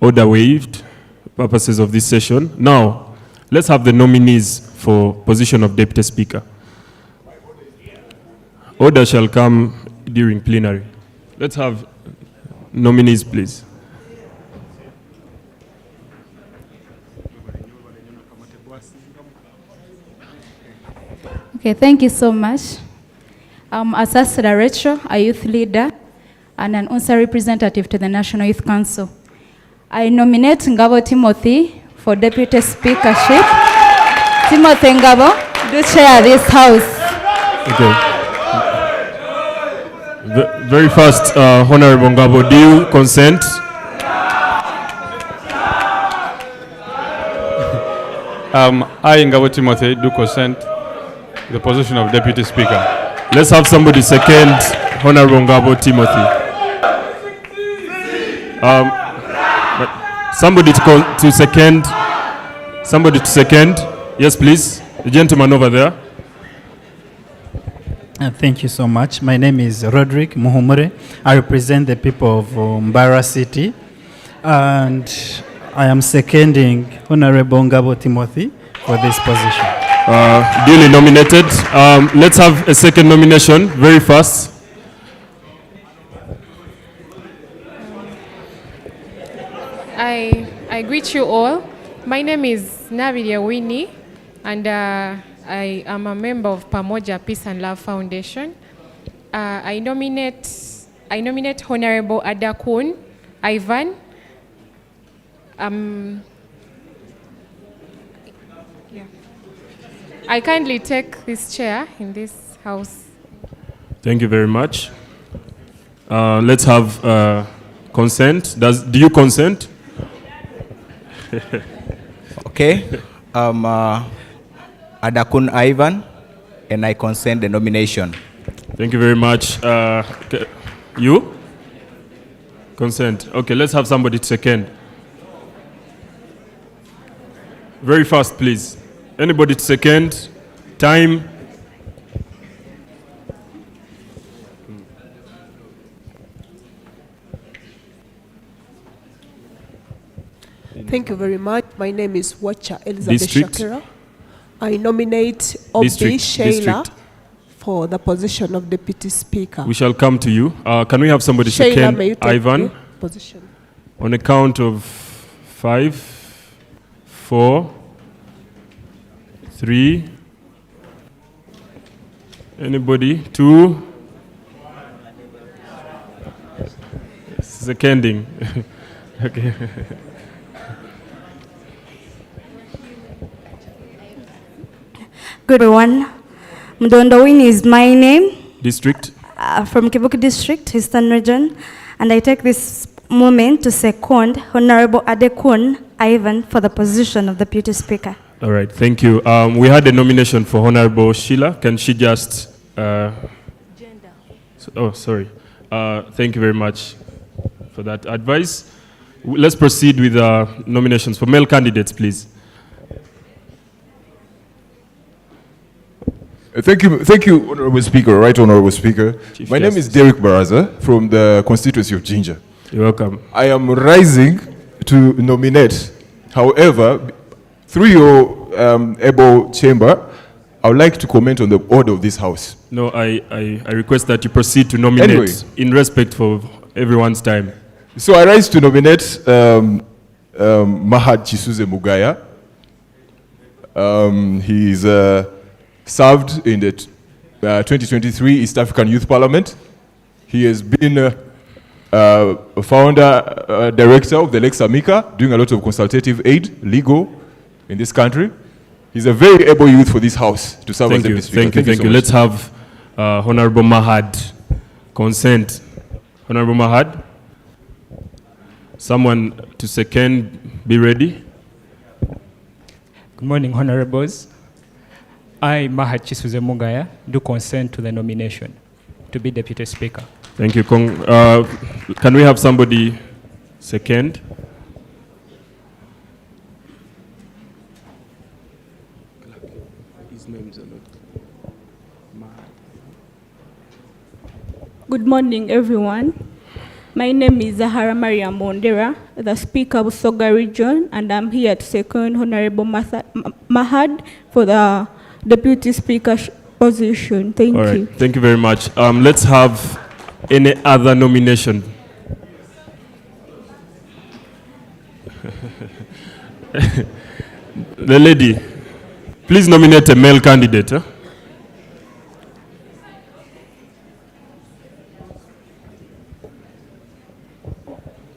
Order waived, purposes of this session. Now, let's have the nominees for position of Deputy Speaker. Order shall come during plenary. Let's have nominees, please. Okay, thank you so much. I'm Asasra Rachel, a youth leader and an UNSA representative to the National Youth Council. I nominate Ngabo Timothy for Deputy Speakership. Timothy Ngabo, do chair this House. Okay. Very fast, Honorable Ngabo, do you consent? I, Ngabo Timothy, do consent to the position of Deputy Speaker. Let's have somebody second Honorable Ngabo Timothy. Somebody to second. Somebody to second. Yes, please. The gentleman over there. Thank you so much. My name is Roderick Muhumure. I represent the people of Mbara City. And I am seconding Honorable Ngabo Timothy for this position. Duly nominated. Let's have a second nomination, very fast. I greet you all. My name is Navidia Winnie, and I am a member of Pamoja Peace and Love Foundation. I nominate Honorable Adakun Ivan. Yeah. I kindly take this chair in this house. Thank you very much. Let's have consent. Do you consent? Okay. Adakun Ivan, and I consent the nomination. Thank you very much. You? Consent. Okay, let's have somebody to second. Very fast, please. Anybody to second? Time. Thank you very much. My name is Wacha Elizabeth District. Shakira. I nominate Obi Shayla District. for the position of Deputy Speaker. We shall come to you. Can we have somebody Shayla, may you second? take Ivan. the position. On a count of 5, 4, 3. Anybody? 2. Seconding. Okay. Good everyone. Mdondowini is my name. District. From Kibuki District, Eastern Region. And I take this moment to second Honorable Adekun Ivan for the position of Deputy Speaker. All right, thank you. We had a nomination for Honorable Sheila. Can she just... Oh, sorry. Thank you very much for that advice. Let's proceed with nominations for male candidates, please. Thank you, Honorable Speaker, Right Honorable Speaker. My name is Derek Baraza from the constituency of Ginger. You're welcome. I am rising to nominate. However, through your able chamber, I would like to comment on the order of this house. No, I request that you proceed to nominate Anyway. in respect for everyone's time. So I rise to nominate Mahad Chisuze Mugaya. He is served in the 2023 East African Youth Parliament. He has been a founder, director of the Lex Amica, doing a lot of consultative aid, legal, in this country. He's a very able youth for this house to serve as Deputy Speaker. Thank you. so much. Let's have Honorable Mahad consent. Honorable Mahad. Someone to second, be ready. Good morning, Honorables. I, Mahad Chisuze Mugaya, do consent to the nomination to be Deputy Speaker. Thank you. Can we have somebody second? Good morning, everyone. My name is Zahara Maria Mondera, the Speaker of Soga Region, and I'm here to second Honorable Mahad for the Deputy Speaker position. Thank All right. you. Thank you very much. Let's have any other nomination. The lady, please nominate a male candidate. Huh?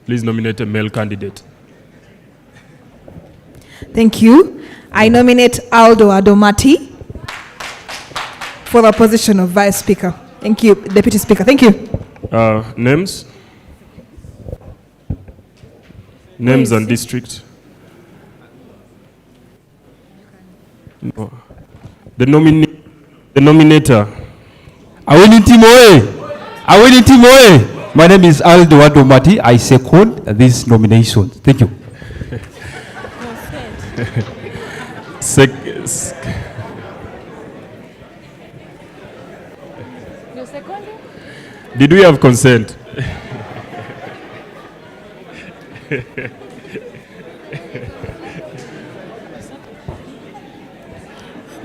Please nominate a male candidate. Thank you. I nominate Aldo Adomati for the position of Vice Speaker. Thank you, Deputy Speaker. Thank you. Names? Names and district. No. The nominator. My name is Aldo Adomati. I second this nomination. Thank you. Did we have consent?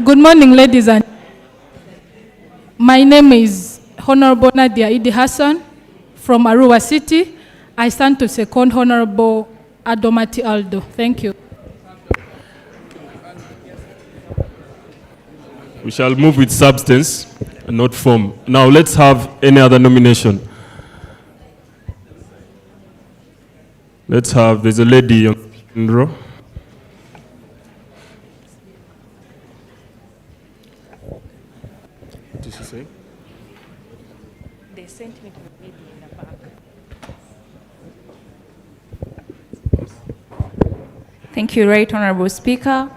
Good morning, ladies and my name is Honorable Nadia Idi Hassan from Arua City. I stand to second Honorable Adomati Aldo. Thank you. We shall move with substance and not form. Now let's have any other nomination. Let's have, there's a lady on the row. What did she say? They sent me to the lady in the back. Thank you, Right Honorable Speaker.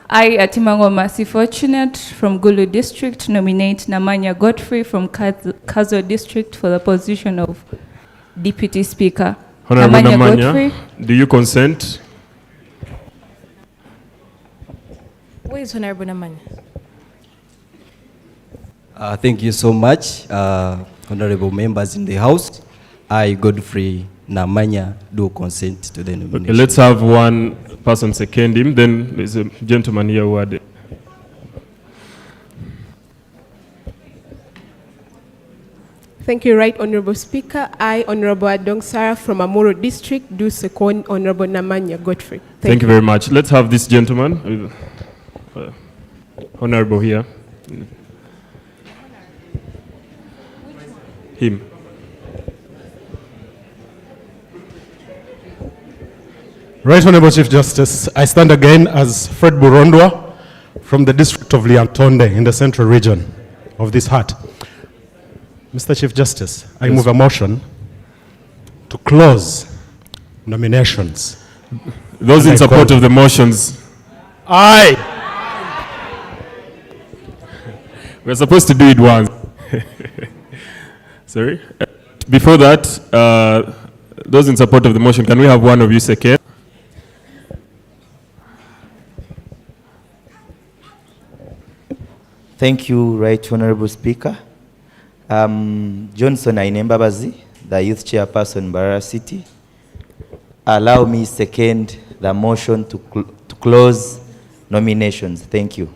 I, Atimango Masi Fortunate from Gulu District, nominate Namanya Godfrey from Kazo District for the position of Deputy Speaker. Honorable Namanya, do you consent? Where is Honorable Namanya? Thank you so much, honorable members in the House. I, Godfrey Namanya, do consent to the nomination. Okay, let's have one person second him. Then there's a gentleman here who had it. Thank you, Right Honorable Speaker. I, Honorable Adong Sarah from Amoro District, do second Honorable Namanya Godfrey. Thank you very much. Let's have this gentleman, honorable here. Him. Right Honorable Chief Justice, I stand again as Fred Burondwa from the district of Liantonde in the central region of this heart. Mr. Chief Justice, I move a motion to close nominations. Those in support of the motions. Aye. We're supposed to do it once. Sorry. Before that, those in support of the motion, can we have one of you second? Thank you, Right Honorable Speaker. Johnson Ainembabazi, the Youth Chairperson, Mbarara City. Allow me second the motion to close nominations. Thank you.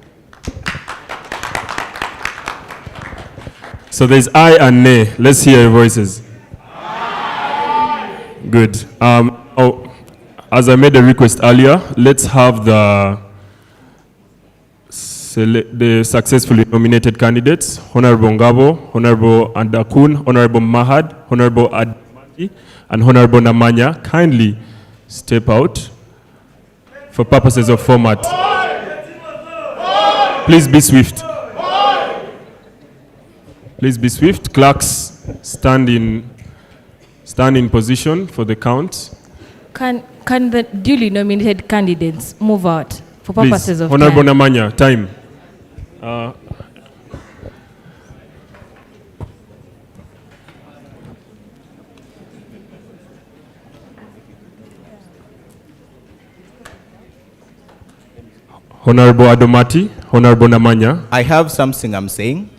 So there's aye and nay. Let's hear your voices. Good. As I made a request earlier, let's have the successfully nominated candidates, Honorable Ngabo, Honorable Andakun, Honorable Mahad, Honorable Adamati, and Honorable Namanya kindly step out for purposes of format. Please be swift. Please be swift. Clerks, stand in position for the count. Can the duly nominated candidates move out for purposes Please. of Honorable time? Namanya, time. Honorable Adomati, Honorable Namanya. I have something I'm saying.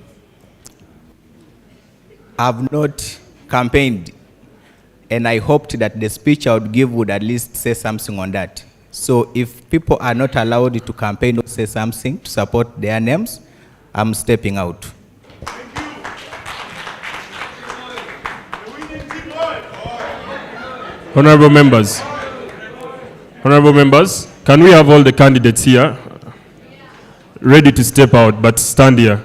I've not campaigned, and I hoped that the speech I would give would at least say something on that. So if people are not allowed to campaign or say something to support their names, I'm stepping out. Honorable members, can we have all the candidates here ready to step out, but stand here?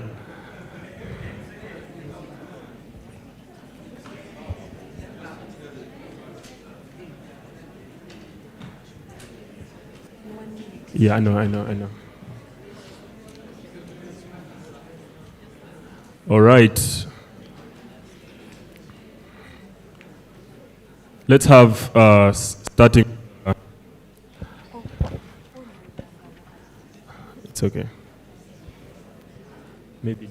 Yeah, I know. All right. Let's have starting. It's okay. Maybe.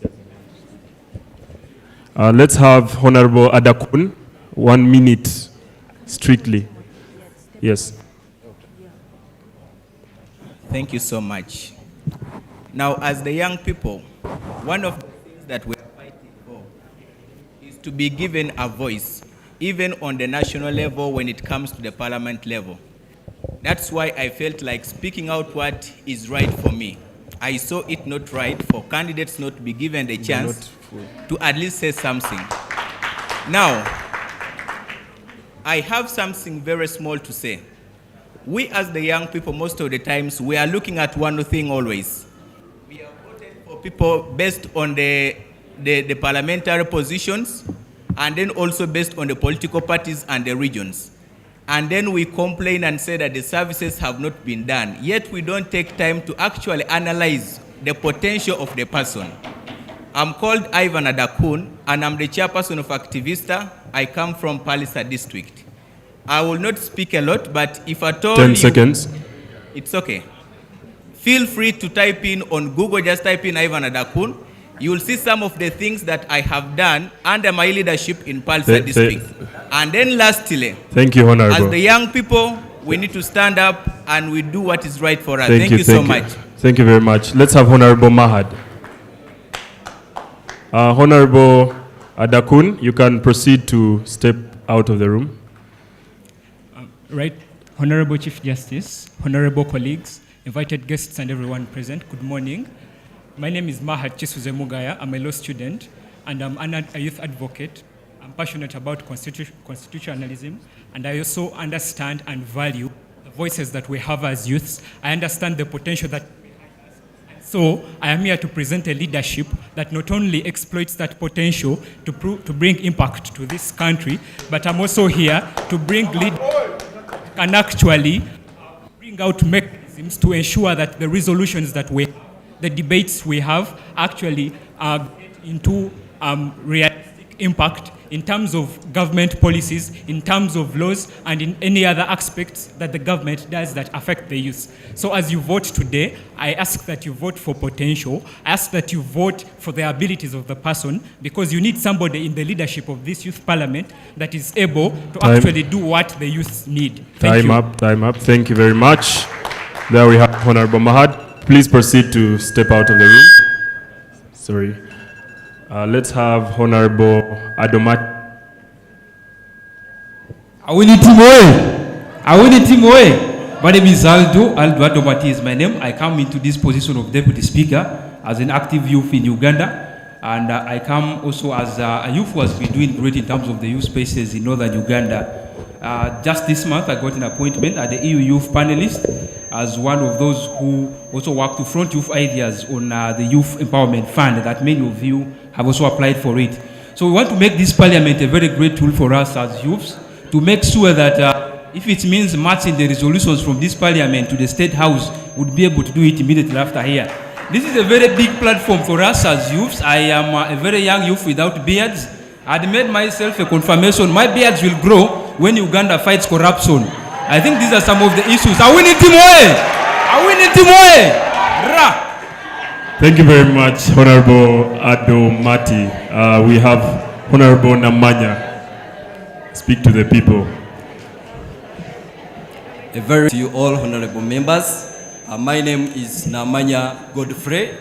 Let's have Honorable Adakun, 1 minute, strictly. Yes. Thank you so much. Now, as the young people, one of the things that we are fighting for is to be given a voice, even on the national level when it comes to the parliament level. That's why I felt like speaking out what is right for me. I saw it not right for candidates not to be given the chance to at least say something. Now, I have something very small to say. We as the young people, most of the times, we are looking at one thing always. We are voted for people based on the parliamentary positions, and then also based on the political parties and the regions. And then we complain and say that the services have not been done. Yet we don't take time to actually analyze the potential of the person. I'm called Ivan Adakun, and I'm the chairperson of Activista. I come from Palisa district. I will not speak a lot, but if I told 10 you, seconds. It's okay. Feel free to type in on Google, just type in Ivan Adakun. You will see some of the things that I have done under my leadership in Palisa district. And then lastly, thank you, Honorable. as the young people, we need to stand up and we do what is right for us. Thank you so much. Thank you very much. Let's have Honorable Mahad. Honorable Adakun, you can proceed to step out of the room. Right. Honorable Chief Justice, honorable colleagues, invited guests and everyone present, good morning. My name is Mahad Chisuze Mugaya. I'm a law student and I'm a youth advocate. I'm passionate about constitutionalism, and I also understand and value the voices that we have as youths. I understand the potential that we have. So I am here to present a leadership that not only exploits that potential to bring impact to this country, but I'm also here to bring leadership and actually bring out mechanisms to ensure that the resolutions that we have, the debates we have, actually get into realistic impact in terms of government policies, in terms of laws, and in any other aspects that the government does that affect the youth. So as you vote today, I ask that you vote for potential. I ask that you vote for the abilities of the person, because you need somebody in the leadership of this youth parliament that is able to actually do what the youth need. Time up. Thank you very much. There we have Honorable Mahad. Please proceed to step out of the room. Sorry. Let's have Honorable Adomat. My name is Aldo Adomati is my name. I come into this position of Deputy Speaker as an active youth in Uganda, and I come also as a youth who has been doing great in terms of the youth spaces in northern Uganda. Just this month, I got an appointment at the EU Youth Panelist as one of those who also work to front youth ideas on the Youth Empowerment Fund that many of you have also applied for it. So we want to make this parliament a very great tool for us as youths to make sure that if it means matching the resolutions from this parliament to the State House, we'll be able to do it immediately after here. This is a very big platform for us as youths. I am a very young youth without beards. I had made myself a confirmation. My beards will grow when Uganda fights corruption. I think these are some of the issues. Are we in Timoe? Are we in Timoe? Ra! Thank you very much, Honorable Adomati. We have Honorable Namanya. Speak to the people. A very to you all, honorable members. My name is Namanya Godfrey.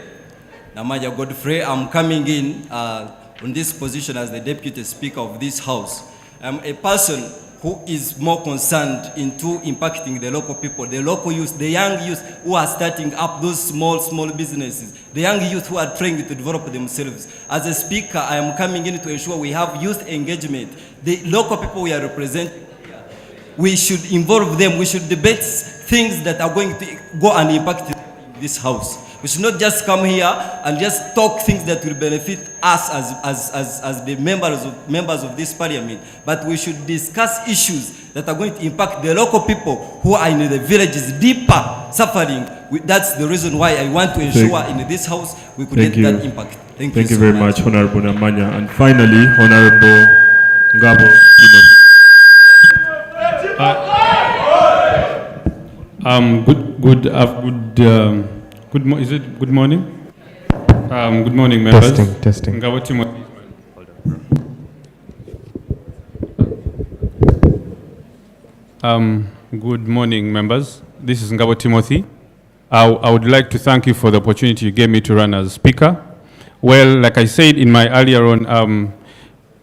Namanya Godfrey. I'm coming in on this position as the Deputy Speaker of this House. I'm a person who is more concerned into impacting the local people, the local youth, the young youth who are starting up those small businesses, the young youth who are trying to develop themselves. As a speaker, I am coming in to ensure we have youth engagement. The local people we are representing, we should involve them. We should debate things that are going to go and impact this house. We should not just come here and just talk things that will benefit us as the members of this parliament, but we should discuss issues that are going to impact the local people who are in the villages deeper suffering. That's the reason why I want to ensure in this house we could get that impact. Thank you so very much, Honorable Namanya. And finally, Honorable Ngabo Timothy. Is it good morning? Good morning, members. Testing. Ngabo Timothy. Good morning, members. This is Ngabo Timothy. I would like to thank you for the opportunity you gave me to run as Speaker. Well, like I said in my earlier on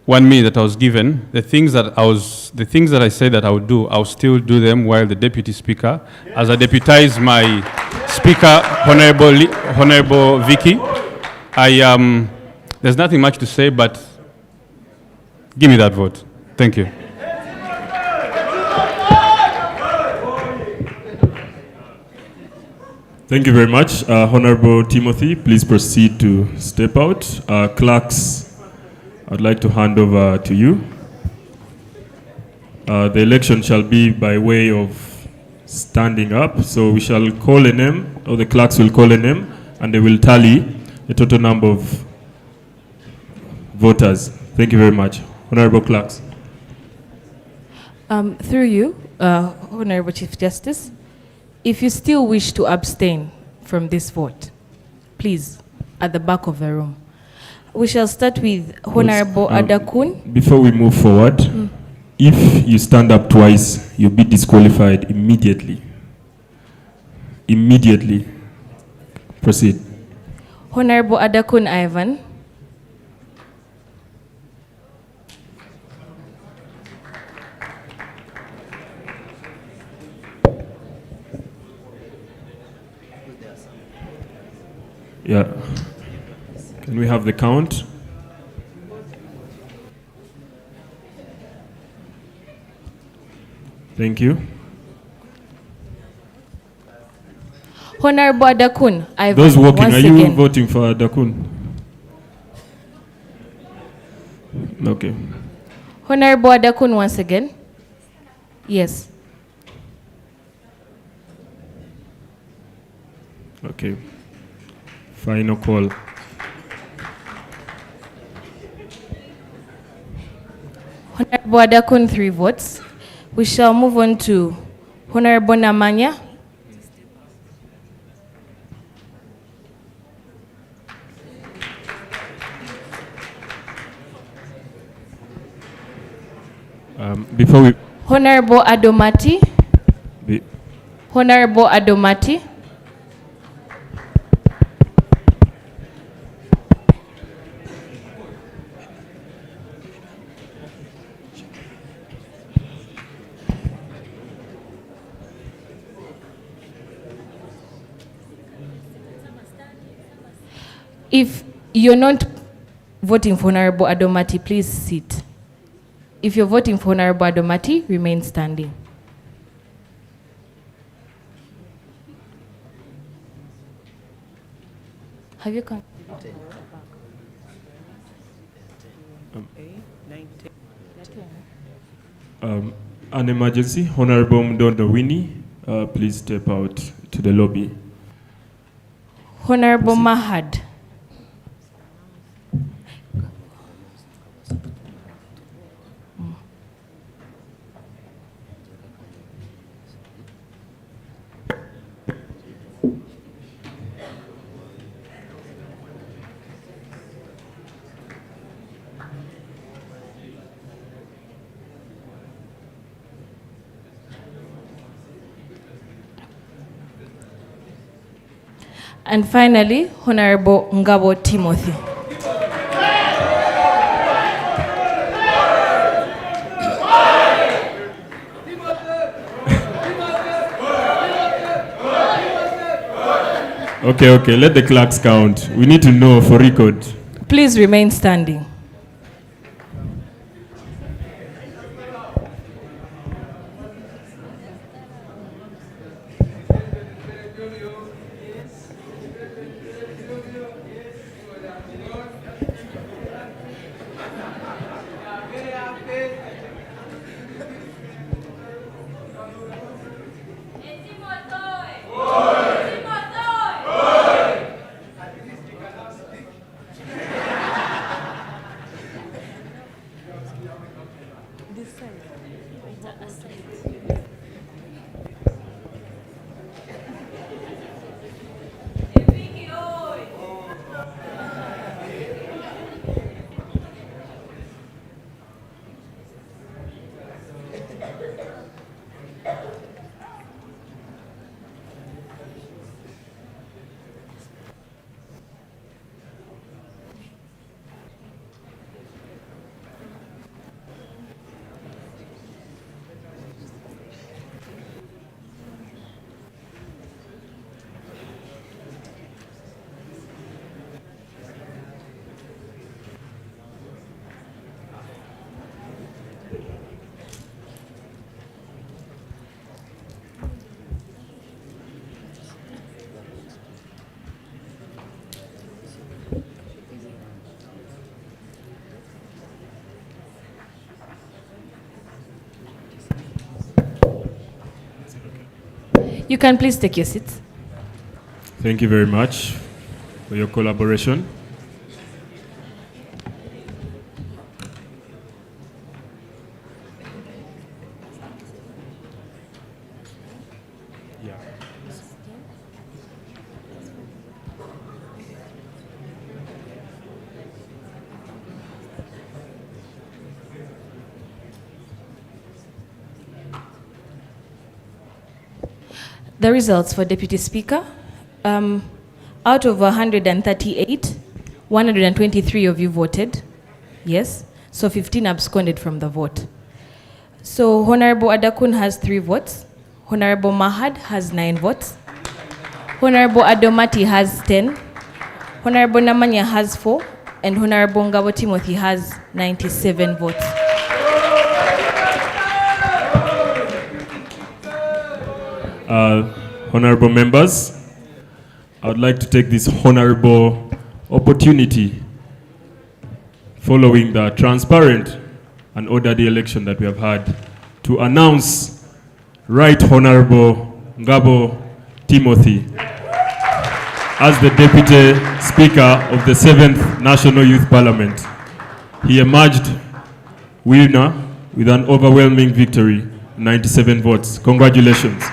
1 minute that I was given, the things that I said that I would do, I'll still do them while the Deputy Speaker, as I deputize my Speaker, Honorable Vicky. There's nothing much to say, but give me that vote. Thank you. Thank you very much. Honorable Timothy, please proceed to step out. Clerks, I'd like to hand over to you. The election shall be by way of standing up. So we shall call a name, or the clerks will call a name, and they will tally the total number of voters. Thank you very much. Honorable clerks. Through you, Honorable Chief Justice, if you still wish to abstain from this vote, please, at the back of the room. We shall start with Honorable Adakun. Before we move forward, if you stand up twice, you'll be disqualified immediately. Immediately. Proceed. Honorable Adakun Ivan. Yeah. Can we have the count? Thank you. Honorable Adakun Ivan. Those walking, once are you again. voting for Adakun? Okay. Honorable Adakun once again. Yes. Okay. Final call. Honorable Adakun, 3 votes. We shall move on to Honorable Namanya. Before we... Honorable Adomati. Be, Honorable Adomati. If you're not voting for Honorable Adomati, please sit. If you're voting for Honorable Adomati, remain standing. Have you come? An emergency. Honorable Mdondo Winnie, please step out to the lobby. Honorable Mahad. And finally, Honorable Ngabo Timothy. Okay, let the clerks count. We need to know for record. Please remain standing. You can please take your seats. Thank you very much for your collaboration. The results for Deputy Speaker. Out of 138, 123 of you voted yes, so 15 absconded from the vote. So Honorable Adakun has 3 votes, Honorable Mahad has 9 votes, Honorable Adomati has 10, Honorable Namanya has 4, and Honorable Ngabo Timothy has 97 votes. Honorable members, I would like to take this honorable opportunity following the transparent and orderly election that we have had to announce Right Honorable Ngabo Timothy as the Deputy Speaker of the 7th National Youth Parliament. He emerged winner with an overwhelming victory, 97 votes. Congratulations.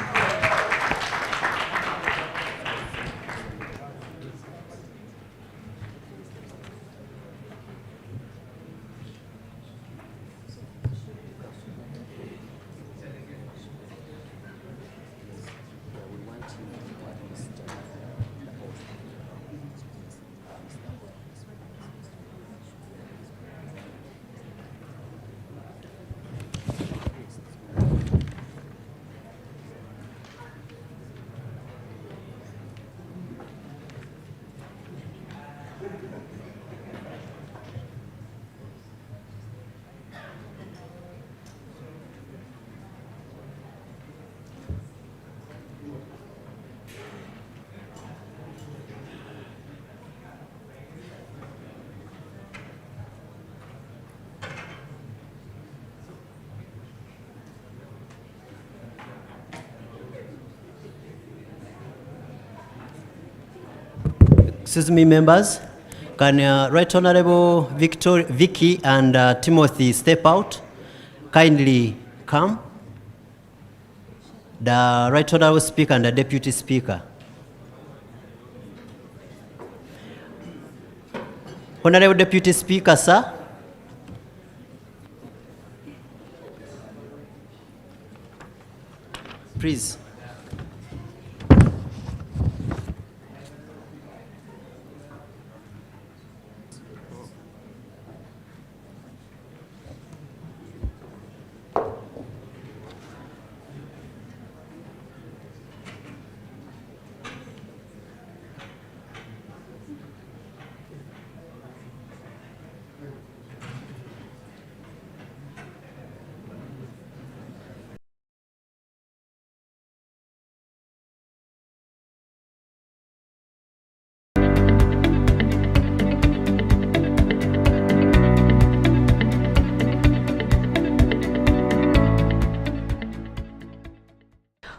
Excuse me, members. Can Right Honorable Vicky and Timothy step out? Kindly come. The Right Honorable Speaker and the Deputy Speaker. Honorable Deputy Speaker, sir. Please.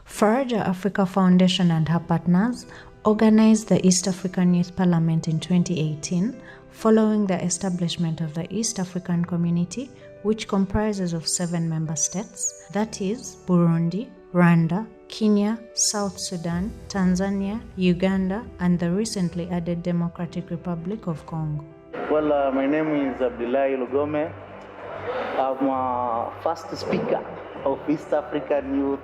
Faraja Africa Foundation and her partners organized the East African Youth Parliament in 2018 following the establishment of the East African Community, which comprises of 7 member states, that is Burundi, Rwanda, Kenya, South Sudan, Tanzania, Uganda, and the recently added Democratic Republic of Congo. Well, my name is Abdullahi Lugome. I'm first speaker of East African Youth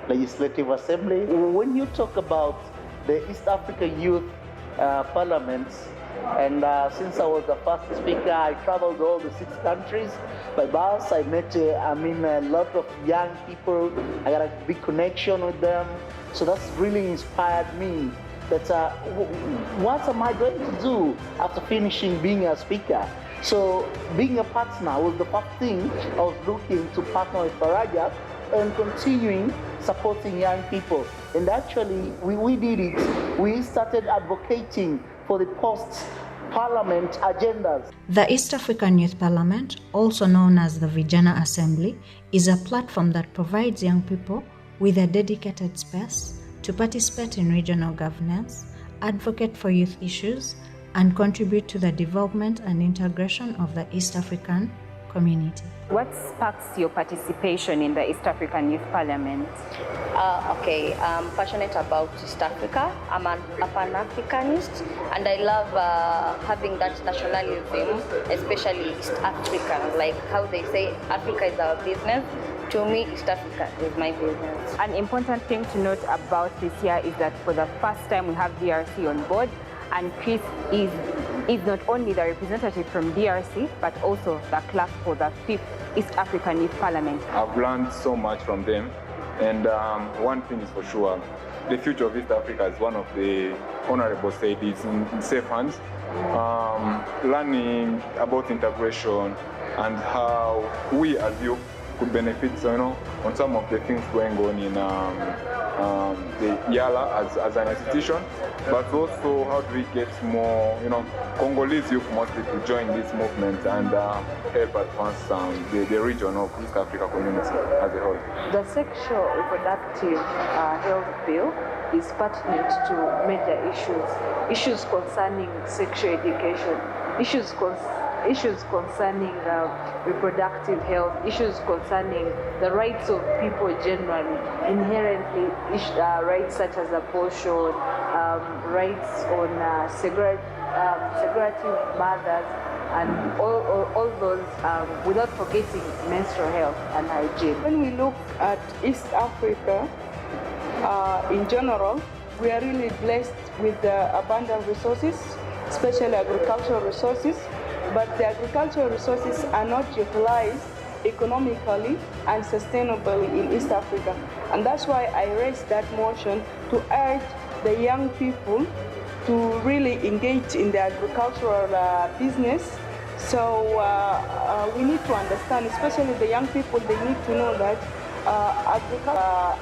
Legislative Assembly. When you talk about the East African Youth Parliament, and since I was the first speaker, I traveled all the 6 countries by bus. I met a lot of young people. I got a big connection with them. So that's really inspired me that what am I going to do after finishing being a speaker? So being a partner was the first thing I was looking to partner with Faraja and continuing supporting young people. And actually, we did it. We started advocating for the post-parliament agendas. The East African Youth Parliament, also known as the Vijana Assembly, is a platform that provides young people with a dedicated space to participate in regional governance, advocate for youth issues, and contribute to the development and integration of the East African community. What sparks your participation in the East African Youth Parliament? I'm passionate about East Africa. I'm a Pan-Africanist, and I love having that nationalism, especially East Africa. Like how they say, Africa is our business. To me, East Africa is my business. An important thing to note about this year is that for the first time we have DRC on board, and Chris is not only the representative from DRC, but also the clerk for the 5th East African Youth Parliament. I've learned so much from them, and one thing is for sure, the future of East Africa, as one of the honorable said, is in safe hands. Learning about integration and how we as youth could benefit, on some of the things going on in the YALA as an institution, but also how do we get more, Congolese youth mostly to join this movement and help advance the region of East Africa community as a whole. The sexual reproductive health bill is pertinent to major issues concerning sexual education, issues concerning reproductive health, issues concerning the rights of people generally, inherently rights such as abortion, rights on segregative mothers, and all those, without forgetting menstrual health and hygiene. When we look at East Africa in general, we are really blessed with abundant resources, especially agricultural resources. But the agricultural resources are not utilized economically and sustainably in East Africa. And that's why I raised that motion to urge the young people to really engage in the agricultural business. So we need to understand, especially the young people, they need to know that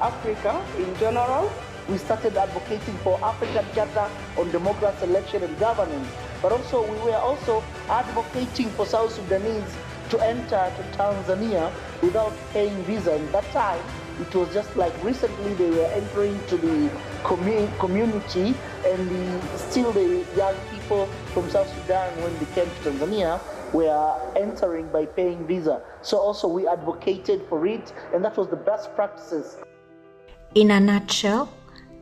Africa in general. We started advocating for African Charter on democracy, election and governance. But also we were also advocating for South Sudanese to enter to Tanzania without paying visa. At that time, it was just like recently they were entering to the community, and still the young people from South Sudan, when they came to Tanzania, were entering by paying visa. So also we advocated for it, and that was the best practices. In a nutshell,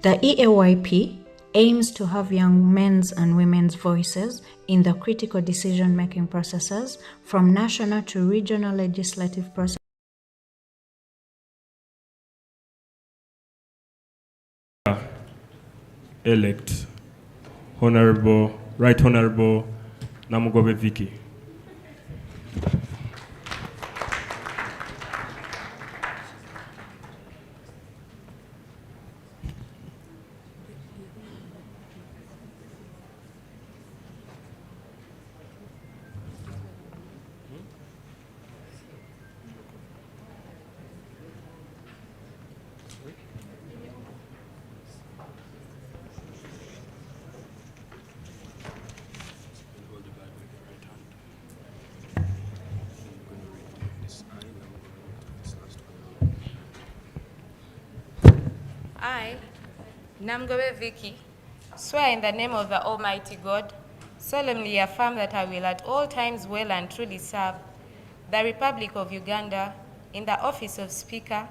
the EAYP aims to have young men's and women's voices in the critical decision-making processes from national to regional legislative processes. Elect Right Honorable Namugobe Vicky. I, Namgobe Vicky, swear in the name of the Almighty God, solemnly affirm that I will at all times well and truly serve the Republic of Uganda in the office of Speaker,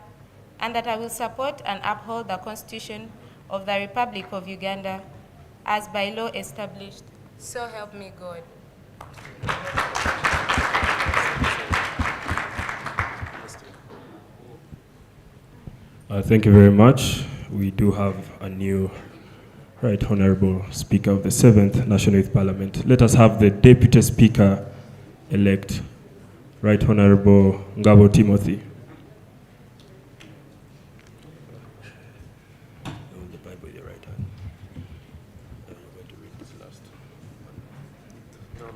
and that I will support and uphold the Constitution of the Republic of Uganda as by law established. So help me God. Thank you very much. We do have a new Right Honorable Speaker of the 7th National Youth Parliament. Let us have the Deputy Speaker-elect, Right Honorable Ngabo Timothy. Hold the Bible in your right hand. You're going to read this last one. No.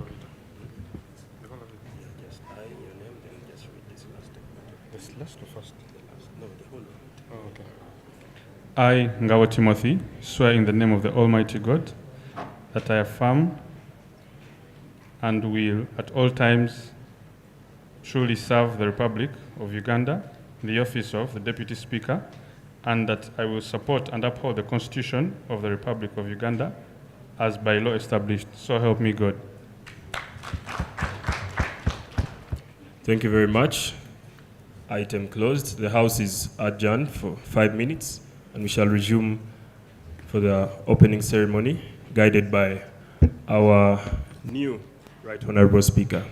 Yeah, just I, your name, then just read this last. This last or first? The last. No, the whole of it. Oh, okay. I, Ngabo Timothy, swear in the name of the Almighty God that I affirm and will at all times truly serve the Republic of Uganda in the office of the Deputy Speaker and that I will support and uphold the Constitution of the Republic of Uganda as by law established. So help me God. Thank you very much. Item closed. The House is adjourned for 5 minutes, and we shall resume for the opening ceremony, guided by our new Right Honorable Speaker.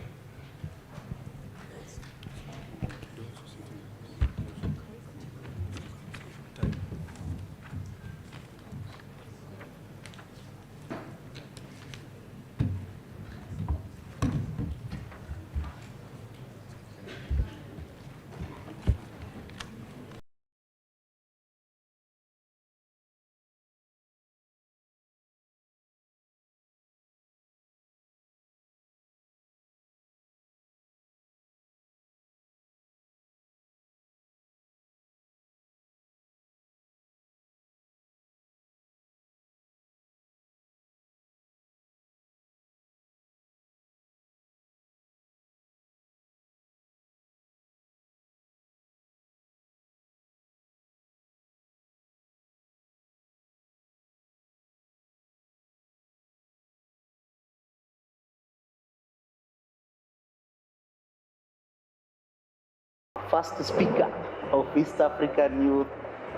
First speaker of East African Youth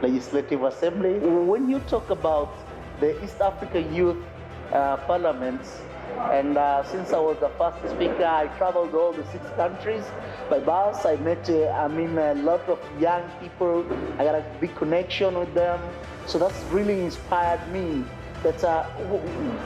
Legislative Assembly. When you talk about the East African Youth Parliaments, and since I was the first speaker, I traveled all the 6 countries by bus. I met, a lot of young people. I got a big connection with them. So that's really inspired me that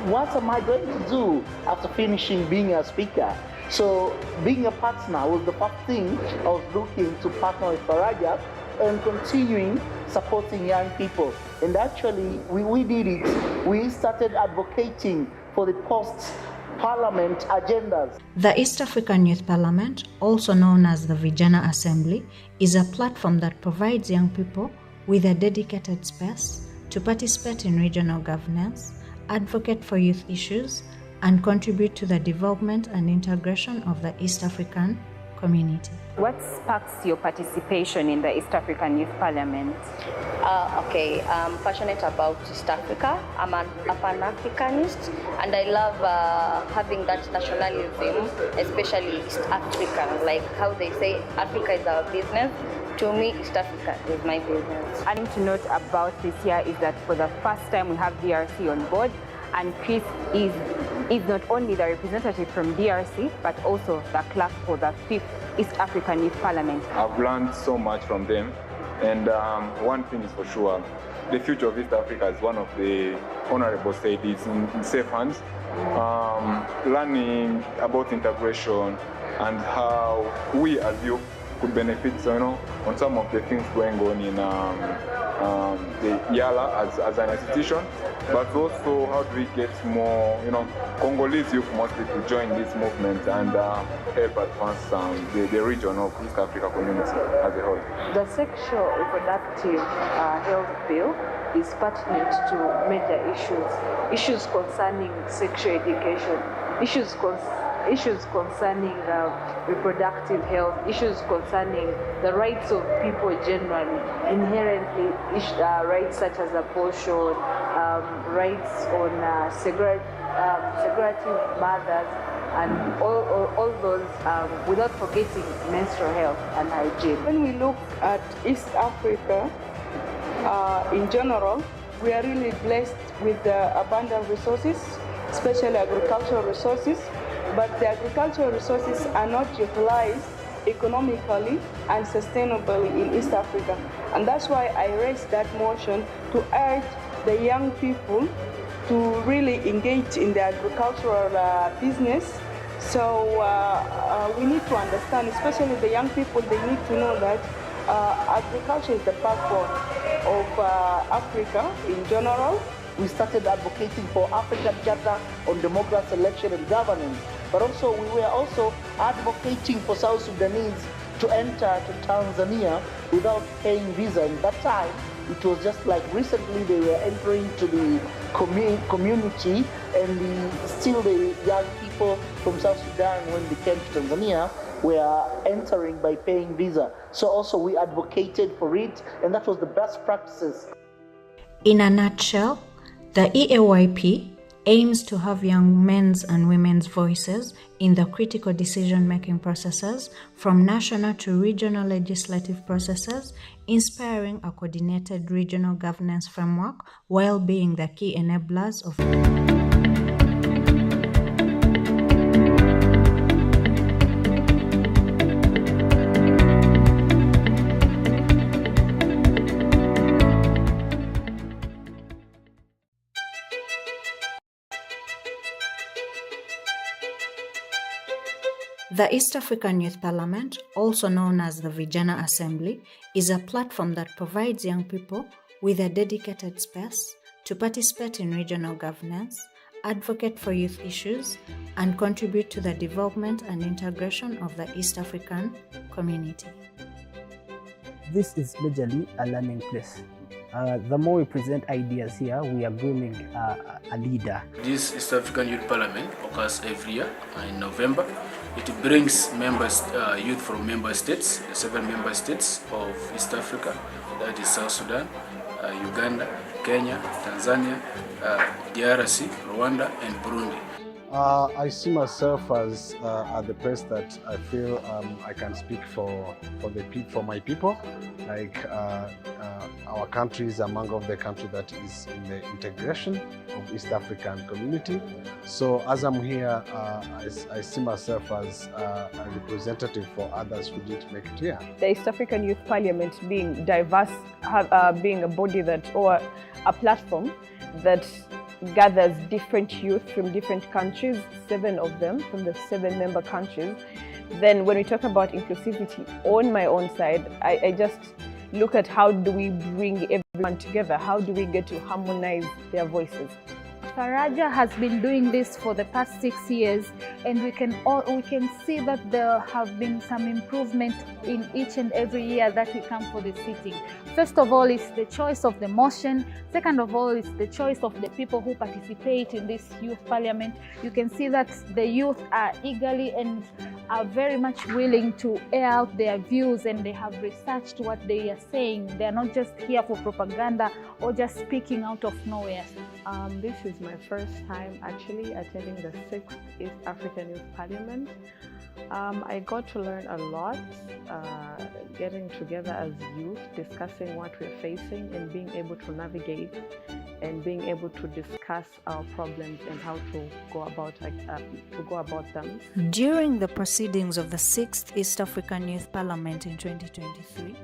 what am I going to do after finishing being a speaker? So being a partner was the first thing I was looking to partner with Faraja and continuing supporting young people. And actually, we did it. We started advocating for the post-parliament agendas. The East African Youth Parliament, also known as the Vijana Assembly, is a platform that provides young people with a dedicated space to participate in regional governance, advocate for youth issues, and contribute to the development and integration of the East African community. What sparks your participation in the East African Youth Parliament? I'm passionate about East Africa. I'm a Pan-Africanist, and I love having that nationalism, especially East African, like how they say Africa is our business. To me, East Africa is my business. And to note about this year is that for the first time we have DRC on board, and Chris is not only the representative from DRC, but also the clerk for the 5th East African Youth Parliament. I've learned so much from them, and one thing is for sure, the future of East Africa, as one of the honorable said, is in safe hands. Learning about integration and how we as youth could benefit, on some of the things going on in the YALA as an institution, but also how do we get more, Congolese youth mostly to join this movement and help advance the region of East Africa community as a whole. The sexual reproductive health bill is pertinent to major issues concerning sexual education, issues concerning reproductive health, issues concerning the rights of people generally, inherently rights such as abortion, rights on segregative mothers, and all those, without forgetting menstrual health and hygiene. When we look at East Africa in general, we are really blessed with the abundant resources, especially agricultural resources. But the agricultural resources are not utilized economically and sustainably in East Africa. And that's why I raised that motion to urge the young people to really engage in the agricultural business. So we need to understand, especially the young people, they need to know that agriculture is the backbone of Africa in general. We started advocating for African Charter on democracy, election, and governance. But also, we were also advocating for South Sudanese to enter to Tanzania without paying visa. In that time, it was just like recently they were entering to the community, and still the young people from South Sudan, when they came to Tanzania, were entering by paying visa. So also we advocated for it, and that was the best practices. In a nutshell, the EAYP aims to have young men's and women's voices in the critical decision-making processes from national to regional legislative processes, inspiring a coordinated regional governance framework while being the key enablers of The East African Youth Parliament, also known as the Vijana Assembly, is a platform that provides young people with a dedicated space to participate in regional governance, advocate for youth issues, and contribute to the development and integration of the East African community. This is majorly a learning place. The more we present ideas here, we are grooming a leader. This East African Youth Parliament occurs every year in November. It brings members, youth from member states, the 7 member states of East Africa, that is South Sudan, Uganda, Kenya, Tanzania, DRC, Rwanda, and Burundi. I see myself as at the place that I feel I can speak for my people. Like our country is among of the country that is in the integration of East African community. So as I'm here, I see myself as a representative for others who didn't make it here. The East African Youth Parliament being diverse, being a body that, or a platform that gathers different youth from different countries, 7 of them from the 7 member countries. Then when we talk about inclusivity on my own side, I just look at how do we bring everyone together? How do we get to harmonize their voices? Faraja has been doing this for the past 6 years, and we can see that there have been some improvement in each and every year that we come for the sitting. First of all, it's the choice of the motion. Second of all, it's the choice of the people who participate in this youth parliament. You can see that the youth are eagerly and are very much willing to air out their views, and they have researched what they are saying. They are not just here for propaganda or just speaking out of nowhere. This is my first time actually attending the 6th East African Youth Parliament. I got to learn a lot, getting together as youth, discussing what we're facing and being able to navigate and being able to discuss our problems and how to go about them. During the proceedings of the 6th East African Youth Parliament in 2023,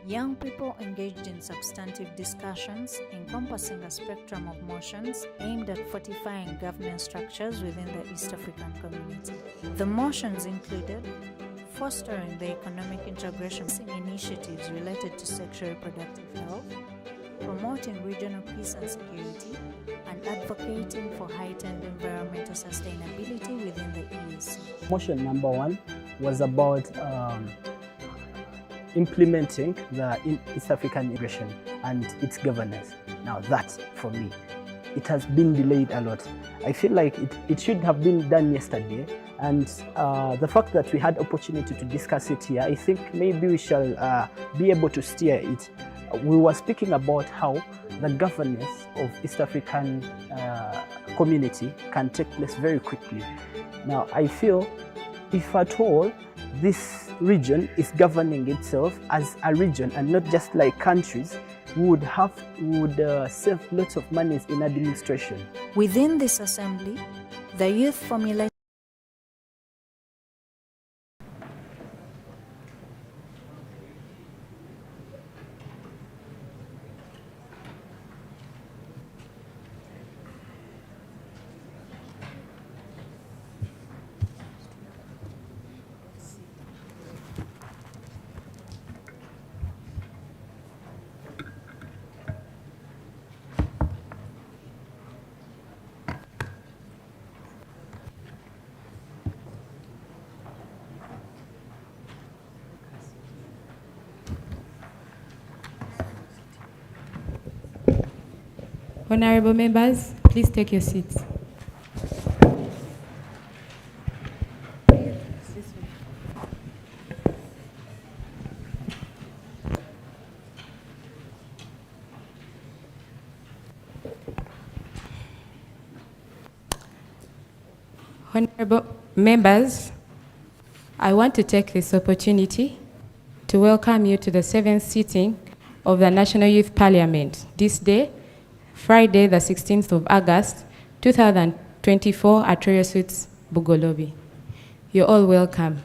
young people engaged in substantive discussions encompassing a spectrum of motions aimed at fortifying governance structures within the East African community. The motions included fostering the economic integration initiatives related to sexual reproductive health, promoting regional peace and security, and advocating for heightened environmental sustainability within the EAC. Motion number 1 was about implementing the East African integration and its governance. Now that, for me, it has been delayed a lot. I feel like it should have been done yesterday, and the fact that we had opportunity to discuss it here, I think maybe we shall be able to steer it. We were speaking about how the governance of East African community can take place very quickly. Now, I feel if at all this region is governing itself as a region and not just like countries, we would save lots of monies in administration. Within this assembly, the youth formulated Honorable members, please take your seats. Honorable members, I want to take this opportunity to welcome you to the 7th sitting of the National Youth Parliament this day, Friday, the 16th of August, 2024 at Royal Suites, Bugolobi. You're all welcome.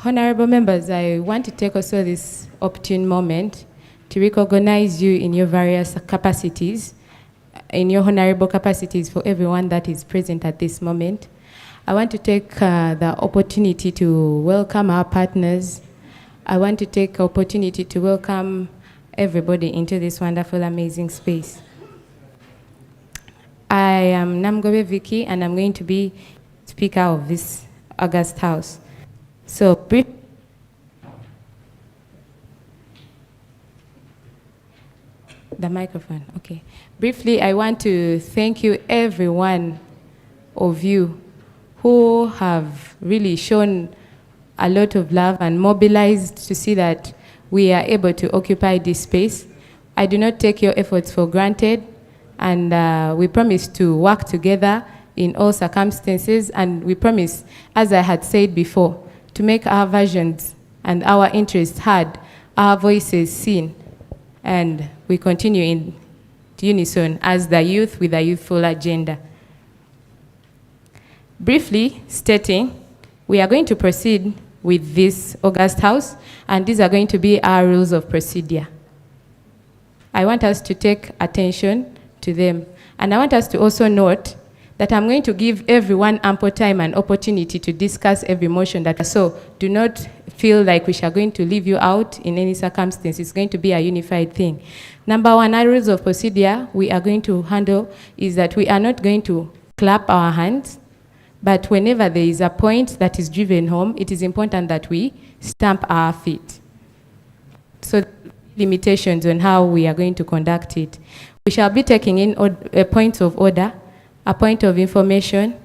Honorable members, I want to take also this opportune moment to recognize you in your various capacities, in your honorable capacities for everyone that is present at this moment. I want to take the opportunity to welcome our partners. I want to take the opportunity to welcome everybody into this wonderful, amazing space. I am Namgobe Vicky, and I'm going to be Speaker of this August House. So, the microphone, okay. Briefly, I want to thank you, every one of you who have really shown a lot of love and mobilized to see that we are able to occupy this space. I do not take your efforts for granted, and we promise to work together in all circumstances, and we promise, as I had said before, to make our visions and our interests heard, our voices seen, and we continue in unison as the youth with a youthful agenda. Briefly stating, we are going to proceed with this August House, and these are going to be our rules of procedure. I want us to take attention to them, and I want us to also note that I'm going to give everyone ample time and opportunity to discuss every motion that, so do not feel like we are going to leave you out in any circumstance. It's going to be a unified thing. Number one, our rules of procedure we are going to handle is that we are not going to clap our hands, but whenever there is a point that is driven home, it is important that we stamp our feet. So limitations on how we are going to conduct it. We shall be taking in a point of order, a point of information,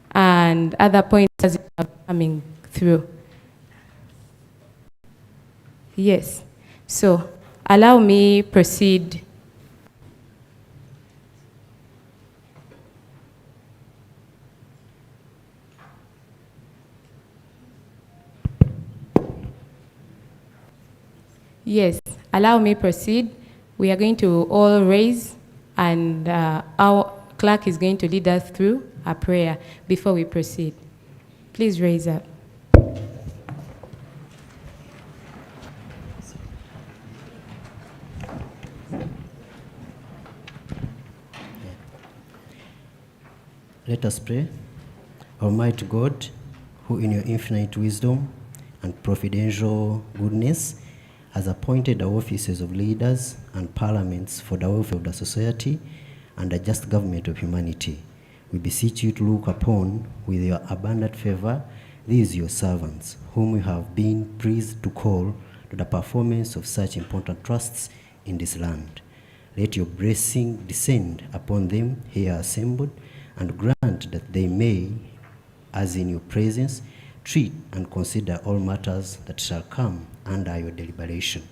and other points as are coming through. Yes. So allow me proceed. Yes, allow me proceed. We are going to all raise, and our clerk is going to lead us through a prayer before we proceed. Please raise up. Let us pray. Almighty God, who in your infinite wisdom and providential goodness has appointed the offices of leaders and parliaments for the welfare of the society and the just government of humanity, we beseech you to look upon with your abundant favor these your servants, whom you have been pleased to call to the performance of such important trusts in this land. Let your blessing descend upon them here assembled, and grant that they may, as in your presence, treat and consider all matters that shall come under your deliberation,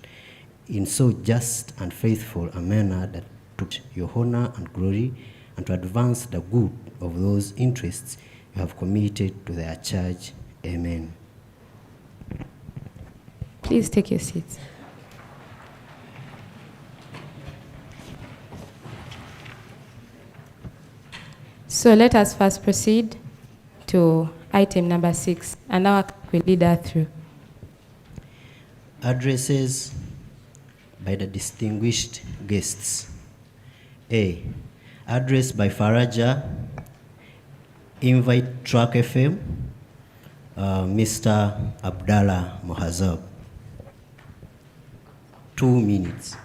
in so just and faithful a manner that to your honor and glory, and to advance the good of those interests you have committed to their charge. Amen. Please take your seats. So let us first proceed to item number 6, and our clerk will lead us through. Addresses by the distinguished guests. A. Address by Faraja, Invite Track FM, Mr. Abdallah Mohazab. 2 minutes.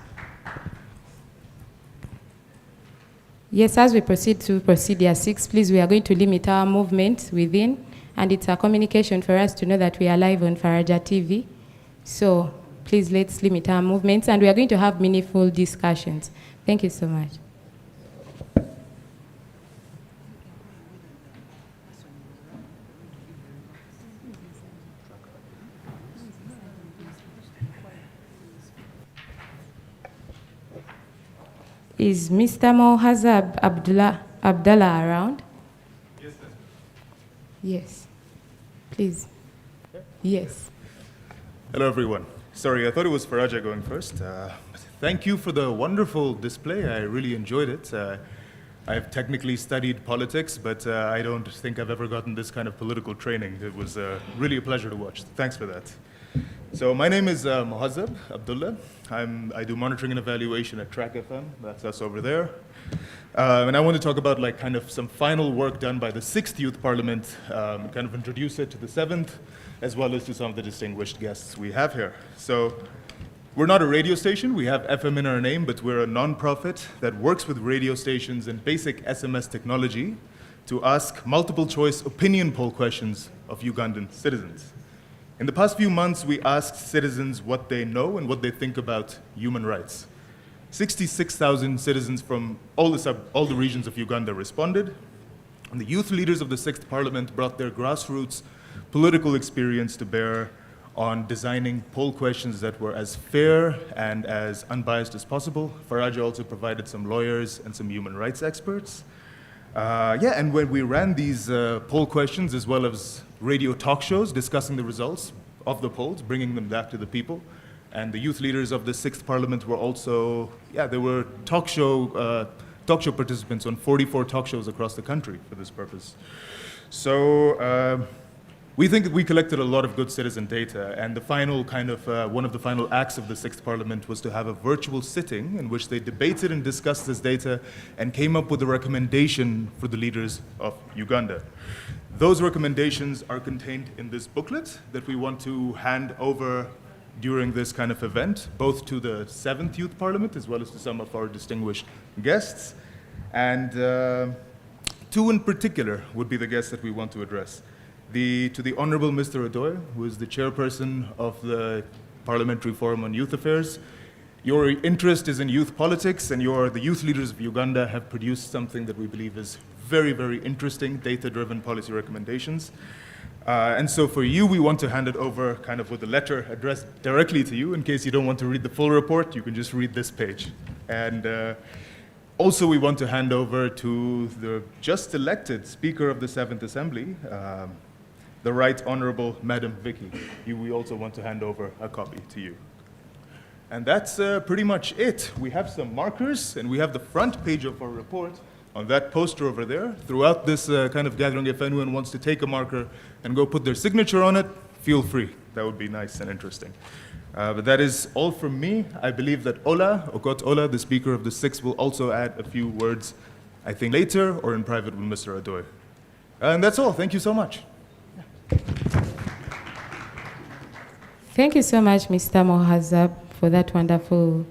Yes, as we proceed to procedure 6, please, we are going to limit our movement within, and it's a communication for us to know that we are live on Faraja TV. So please, let's limit our movements, and we are going to have meaningful discussions. Thank you so much. Is Mr. Mohazab Abdallah around? Yes. Please. Yes. Hello, everyone. Sorry, I thought it was Faraja going first. Thank you for the wonderful display. I really enjoyed it. I've technically studied politics, but I don't think I've ever gotten this kind of political training. It was really a pleasure to watch. Thanks for that. So my name is Muhazzab Abdullah. I do monitoring and evaluation at Track FM. That's us over there. And I want to talk about like kind of some final work done by the 6th Youth Parliament, kind of introduce it to the 7th, as well as to some of the distinguished guests we have here. So we're not a radio station. We have FM in our name, but we're a non-profit that works with radio stations and basic SMS technology to ask multiple choice opinion poll questions of Ugandan citizens. In the past few months, we asked citizens what they know and what they think about human rights. 66,000 citizens from all the regions of Uganda responded, and the youth leaders of the 6th Parliament brought their grassroots political experience to bear on designing poll questions that were as fair and as unbiased as possible. Faraja also provided some lawyers and some human rights experts. And when we ran these poll questions as well as radio talk shows discussing the results of the polls, bringing them back to the people, and the youth leaders of the 6th Parliament were also, they were talk show participants on 44 talk shows across the country for this purpose. So we think that we collected a lot of good citizen data, and the final kind of, one of the final acts of the 6th Parliament was to have a virtual sitting in which they debated and discussed this data and came up with a recommendation for the leaders of Uganda. Those recommendations are contained in this booklet that we want to hand over during this kind of event, both to the 7th Youth Parliament as well as to some of our distinguished guests. And two in particular would be the guests that we want to address. To the Honorable Mr. Odoy, who is the chairperson of the Parliamentary Forum on Youth Affairs. Your interest is in youth politics, and the youth leaders of Uganda have produced something that we believe is very, very interesting, data-driven policy recommendations. And so for you, we want to hand it over kind of with a letter addressed directly to you. In case you don't want to read the full report, you can just read this page. And also we want to hand over to the just elected Speaker of the 7th Assembly, the Right Honorable Madam Vicky. We also want to hand over a copy to you. And that's pretty much it. We have some markers, and we have the front page of our report on that poster over there. Throughout this kind of gathering, if anyone wants to take a marker and go put their signature on it, feel free. That would be nice and interesting. But that is all from me. I believe that Okot Ola, the Speaker of the 6th, will also add a few words, I think later or in private with Mr. Adoy. And that's all. Thank you so much. Thank you so much, Mr. Muhazzab, for that wonderful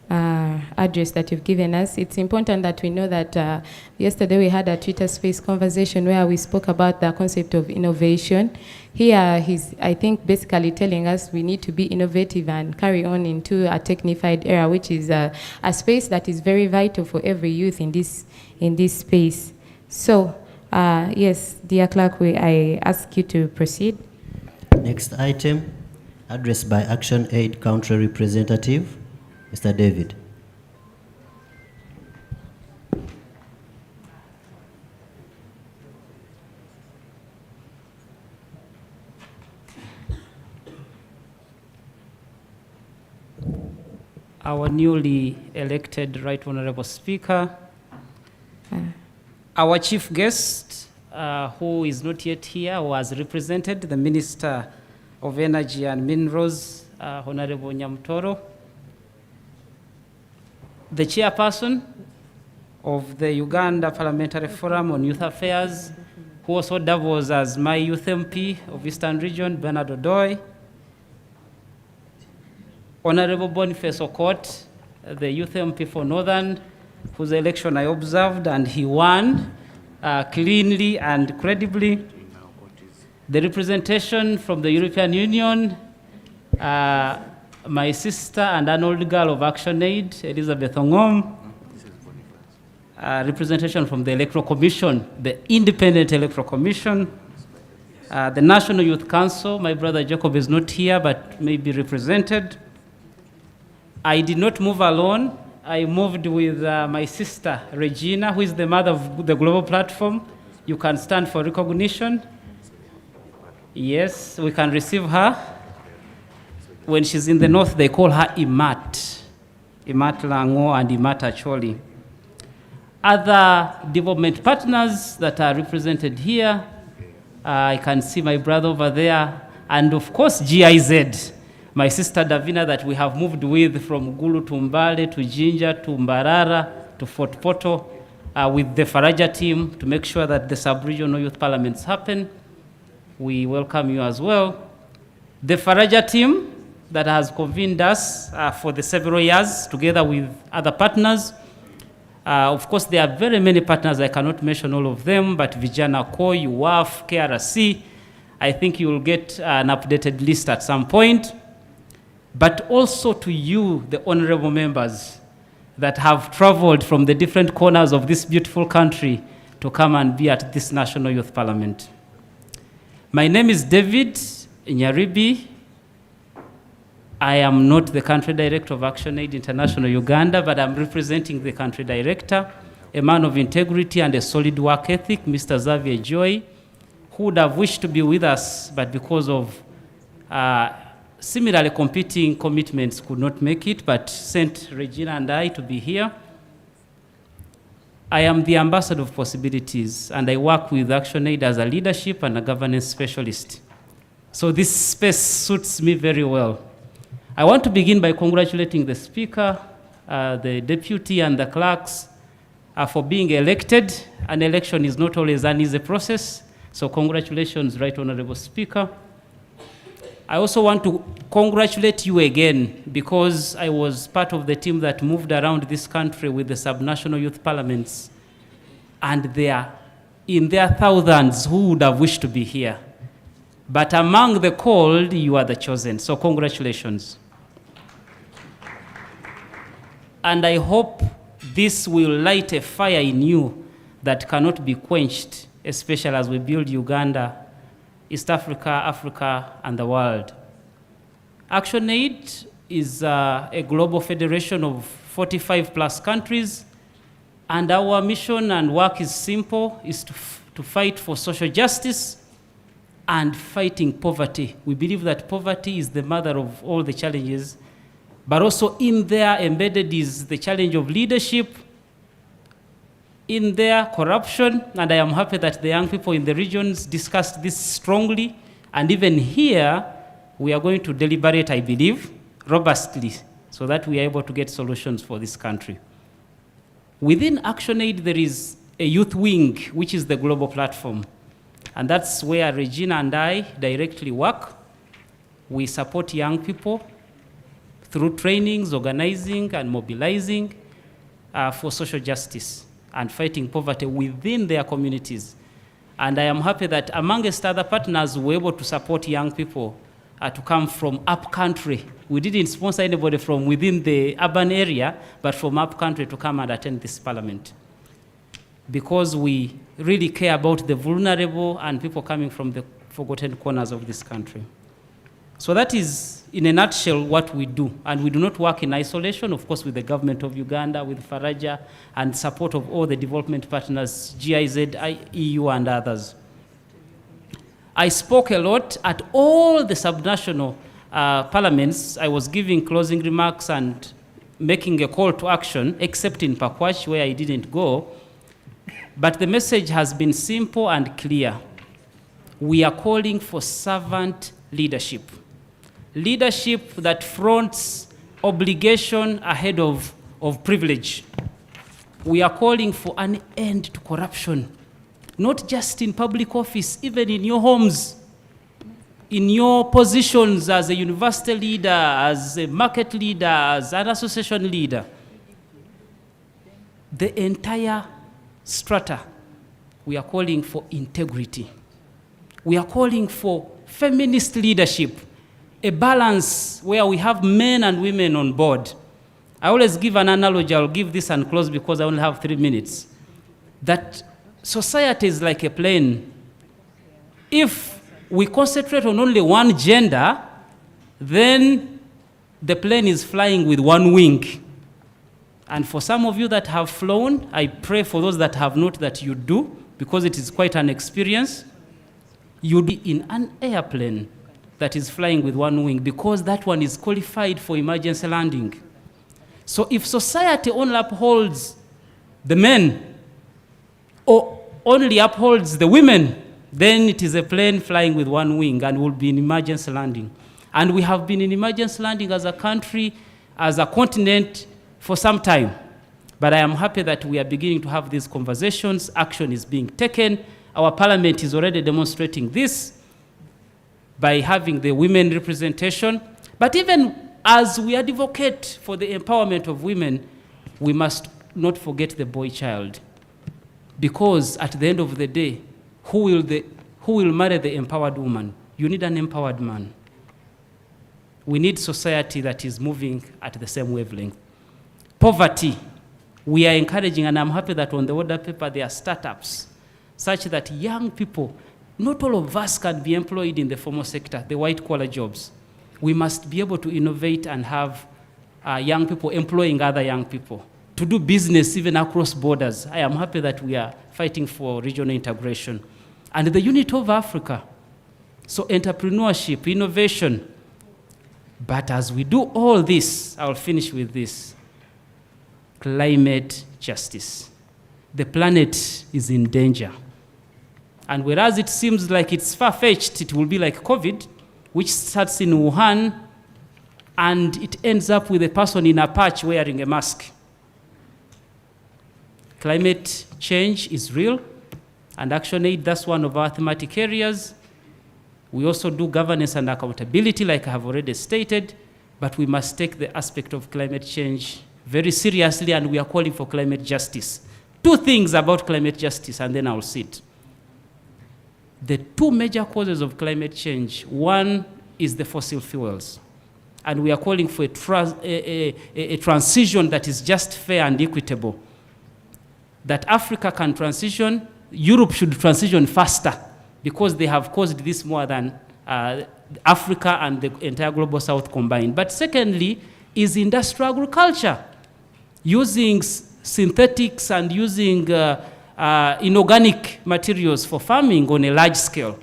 address that you've given us. It's important that we know that yesterday we had a Twitter space conversation where we spoke about the concept of innovation. Here he's, I think, basically telling us we need to be innovative and carry on into a technified era, which is a space that is very vital for every youth in this space. So, yes, dear clerk, I ask you to proceed. Next item, address by Action Aid Country Representative, Mr. David. Our newly elected Right Honorable Speaker, our chief guest, who is not yet here, was represented, the Minister of Energy and Minerals, Honorable Nyamtoro, the chairperson of the Uganda Parliamentary Forum on Youth Affairs, who also doubles as my youth MP of Eastern Region, Bernard Odoy, Honorable Boniface Okot, the youth MP for Northern, whose election I observed, and he won cleanly and credibly. The representation from the European Union, my sister and an old girl of Action Aid, Elizabeth Ongom. Representation from the Electoral Commission, the Independent Electoral Commission. The National Youth Council, my brother Jacob is not here, but may be represented. I did not move alone. I moved with my sister Regina, who is the mother of the Global Platform, You can stand for recognition. Yes, we can receive her. When she's in the north, they call her Imat. Imat Lango and Imat Acholi. Other development partners that are represented here, I can see my brother over there, and of course GIZ, my sister Davina that we have moved with from Gulu to Mbale to Jinja to Mbarara to Fort Poto with the Faraja team to make sure that the sub-regional youth parliaments happen. We welcome you as well. The Faraja team that has convened us for the several years together with other partners. Of course, there are very many partners. I cannot mention all of them, but Vijana Co, UWAF, KRC, I think you will get an updated list at some point. But also to you, the honorable members that have traveled from the different corners of this beautiful country to come and be at this National Youth Parliament. My name is David Nyaribi. I am not the country director of ActionAid International Uganda, but I'm representing the country director, a man of integrity and a solid work ethic, Mr. Xavier Joy, who would have wished to be with us, but because of similarly competing commitments could not make it, but sent Regina and I to be here. I am the ambassador of possibilities, and I work with ActionAid as a leadership and a governance specialist. So this space suits me very well. I want to begin by congratulating the speaker, the deputy and the clerks for being elected. An election is not always an easy process, so congratulations, Right Honorable Speaker. I also want to congratulate you again because I was part of the team that moved around this country with the subnational youth parliaments, and in their thousands who would have wished to be here. But among the called, you are the chosen, so congratulations. And I hope this will light a fire in you that cannot be quenched, especially as we build Uganda, East Africa, Africa, and the world. ActionAid is a global federation of 45 plus countries, and our mission and work is simple, is to fight for social justice and fighting poverty. We believe that poverty is the mother of all the challenges, but also in there embedded is the challenge of leadership, in there corruption, and I am happy that the young people in the regions discussed this strongly, and even here we are going to deliberate, I believe, robustly, so that we are able to get solutions for this country. Within ActionAid, there is a youth wing, which is the global platform, and that's where Regina and I directly work. We support young people through trainings, organizing, and mobilizing for social justice and fighting poverty within their communities. And I am happy that amongst other partners, we were able to support young people to come from up country. We didn't sponsor anybody from within the urban area, but from up country to come and attend this parliament, because we really care about the vulnerable and people coming from the forgotten corners of this country. So that is, in a nutshell, what we do. And we do not work in isolation, of course, with the government of Uganda, with Faraja, and support of all the development partners, GIZ, EU, and others. I spoke a lot at all the subnational parliaments. I was giving closing remarks and making a call to action, except in Pakwach, where I didn't go. But the message has been simple and clear. We are calling for servant leadership. Leadership that fronts obligation ahead of privilege. We are calling for an end to corruption, not just in public office, even in your homes, in your positions as a university leader, as a market leader, as an association leader. The entire strata, we are calling for integrity. We are calling for feminist leadership, a balance where we have men and women on board. I always give an analogy. I'll give this and close because I only have 3 minutes. That society is like a plane. If we concentrate on only one gender, then the plane is flying with one wing. And for some of you that have flown, I pray for those that have not that you do, because it is quite an experience. You'd be in an airplane that is flying with one wing because that one is qualified for emergency landing. So if society only upholds the men or only upholds the women, then it is a plane flying with one wing and will be in emergency landing. And we have been in emergency landing as a country, as a continent for some time. But I am happy that we are beginning to have these conversations. Action is being taken. Our parliament is already demonstrating this by having the women representation. But even as we advocate for the empowerment of women, we must not forget the boy child. Because at the end of the day, who will marry the empowered woman? You need an empowered man. We need society that is moving at the same wavelength. Poverty, we are encouraging, and I'm happy that on the order paper there are startups such that young people, not all of us can be employed in the formal sector, the white-collar jobs. We must be able to innovate and have young people employing other young people to do business even across borders. I am happy that we are fighting for regional integration. And the unity of Africa, so entrepreneurship, innovation. But as we do all this, I'll finish with this, climate justice. The planet is in danger. And whereas it seems like it's far-fetched, it will be like COVID, which starts in Wuhan, and it ends up with a person in a patch wearing a mask. Climate change is real, and ActionAid, that's one of our thematic areas. We also do governance and accountability, like I have already stated, but we must take the aspect of climate change very seriously, and we are calling for climate justice. Two things about climate justice, and then I'll sit. The two major causes of climate change, one is the fossil fuels. And we are calling for a transition that is just, fair, and equitable. That Africa can transition, Europe should transition faster because they have caused this more than Africa and the entire global south combined. But secondly is industrial agriculture, using synthetics and using inorganic materials for farming on a large scale.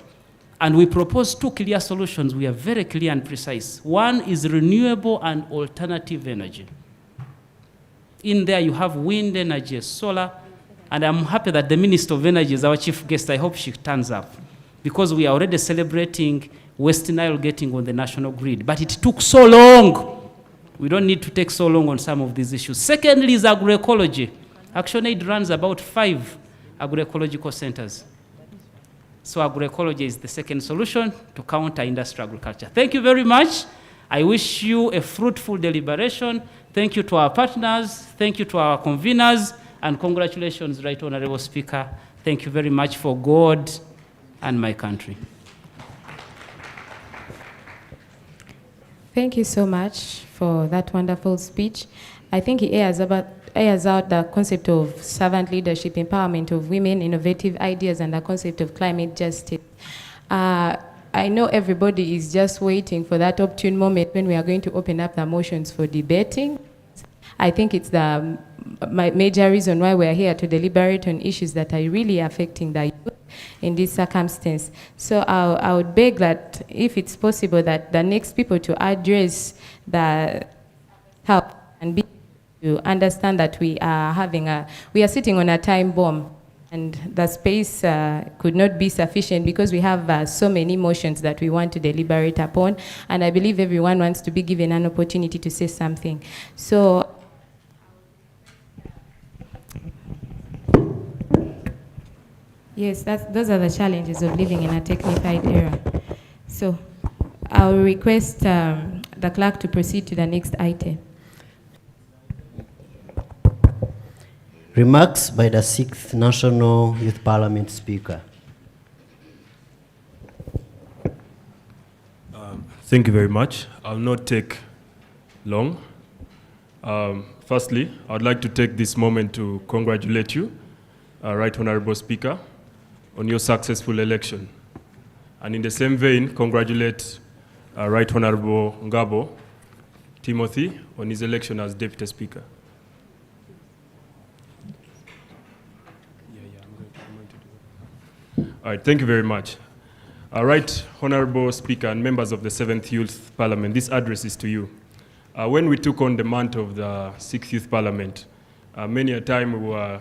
And we propose two clear solutions. We are very clear and precise. One is renewable and alternative energy. In there you have wind energy, solar, and I'm happy that the Minister of Energy is our chief guest. I hope she turns up, because we are already celebrating West Nile getting on the national grid. But it took so long. We don't need to take so long on some of these issues. Secondly is agroecology. ActionAid runs about 5 agroecological centers. So agroecology is the second solution to counter industrial agriculture. Thank you very much. I wish you a fruitful deliberation. Thank you to our partners. Thank you to our conveners. And congratulations, Right Honorable Speaker. Thank you very much for God and my country. Thank you so much for that wonderful speech. I think it airs out the concept of servant leadership, empowerment of women, innovative ideas, and the concept of climate justice. I know everybody is just waiting for that opportune moment when we are going to open up the motions for debating. I think it's the major reason why we're here, to deliberate on issues that are really affecting the youth in this circumstance. So I would beg that, if it's possible, that the next people to address the help and be to understand that we are sitting on a time bomb, and the space could not be sufficient because we have so many motions that we want to deliberate upon, and I believe everyone wants to be given an opportunity to say something. So yes, those are the challenges of living in a technified era. So I'll request the clerk to proceed to the next item. Remarks by the 6th National Youth Parliament Speaker. Thank you very much. I'll not take long. Firstly, I would like to take this moment to congratulate you, Right Honorable Speaker, on your successful election. And in the same vein, congratulate Right Honorable Ngabo Timothy on his election as Deputy Speaker. All right, thank you very much. All right, Honorable Speaker and members of the 7th Youth Parliament, this address is to you. When we took on the mantle of the 6th Youth Parliament, many a time we were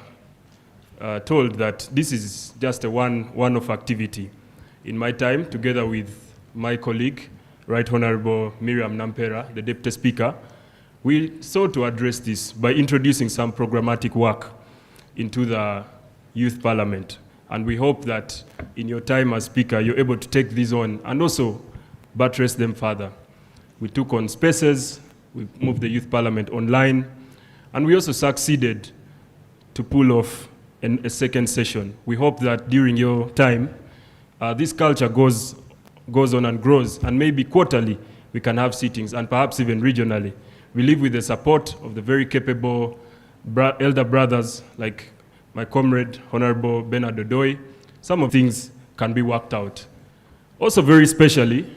told that this is just a one-off activity. In my time, together with my colleague, Right Honorable Miriam Nampera, the Deputy Speaker, we sought to address this by introducing some programmatic work into the Youth Parliament. And we hope that in your time as Speaker, you're able to take these on and also buttress them further. We took on spaces, we moved the Youth Parliament online, and we also succeeded to pull off a second session. We hope that during your time, this culture goes on and grows, and maybe quarterly we can have sittings, and perhaps even regionally. We live with the support of the very capable elder brothers like my comrade, Honorable Bernard Odoi. Some of things can be worked out. Also very specially,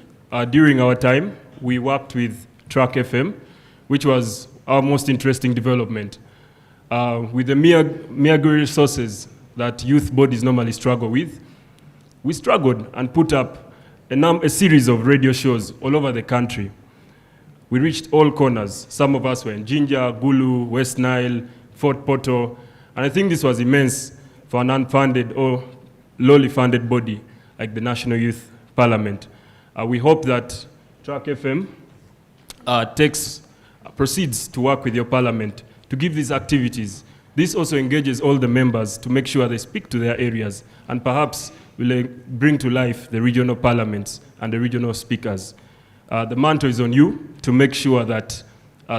during our time, we worked with Track FM, which was our most interesting development. With the meager resources that youth bodies normally struggle with, we struggled and put up a series of radio shows all over the country. We reached all corners. Some of us were in Jinja, Gulu, West Nile, Fort Portal, and I think this was immense for an unfunded or lowly funded body like the National Youth Parliament. We hope that Track FM proceeds to work with your parliament to give these activities. This also engages all the members to make sure they speak to their areas and perhaps will bring to life the regional parliaments and the regional speakers. The mantle is on you to make sure that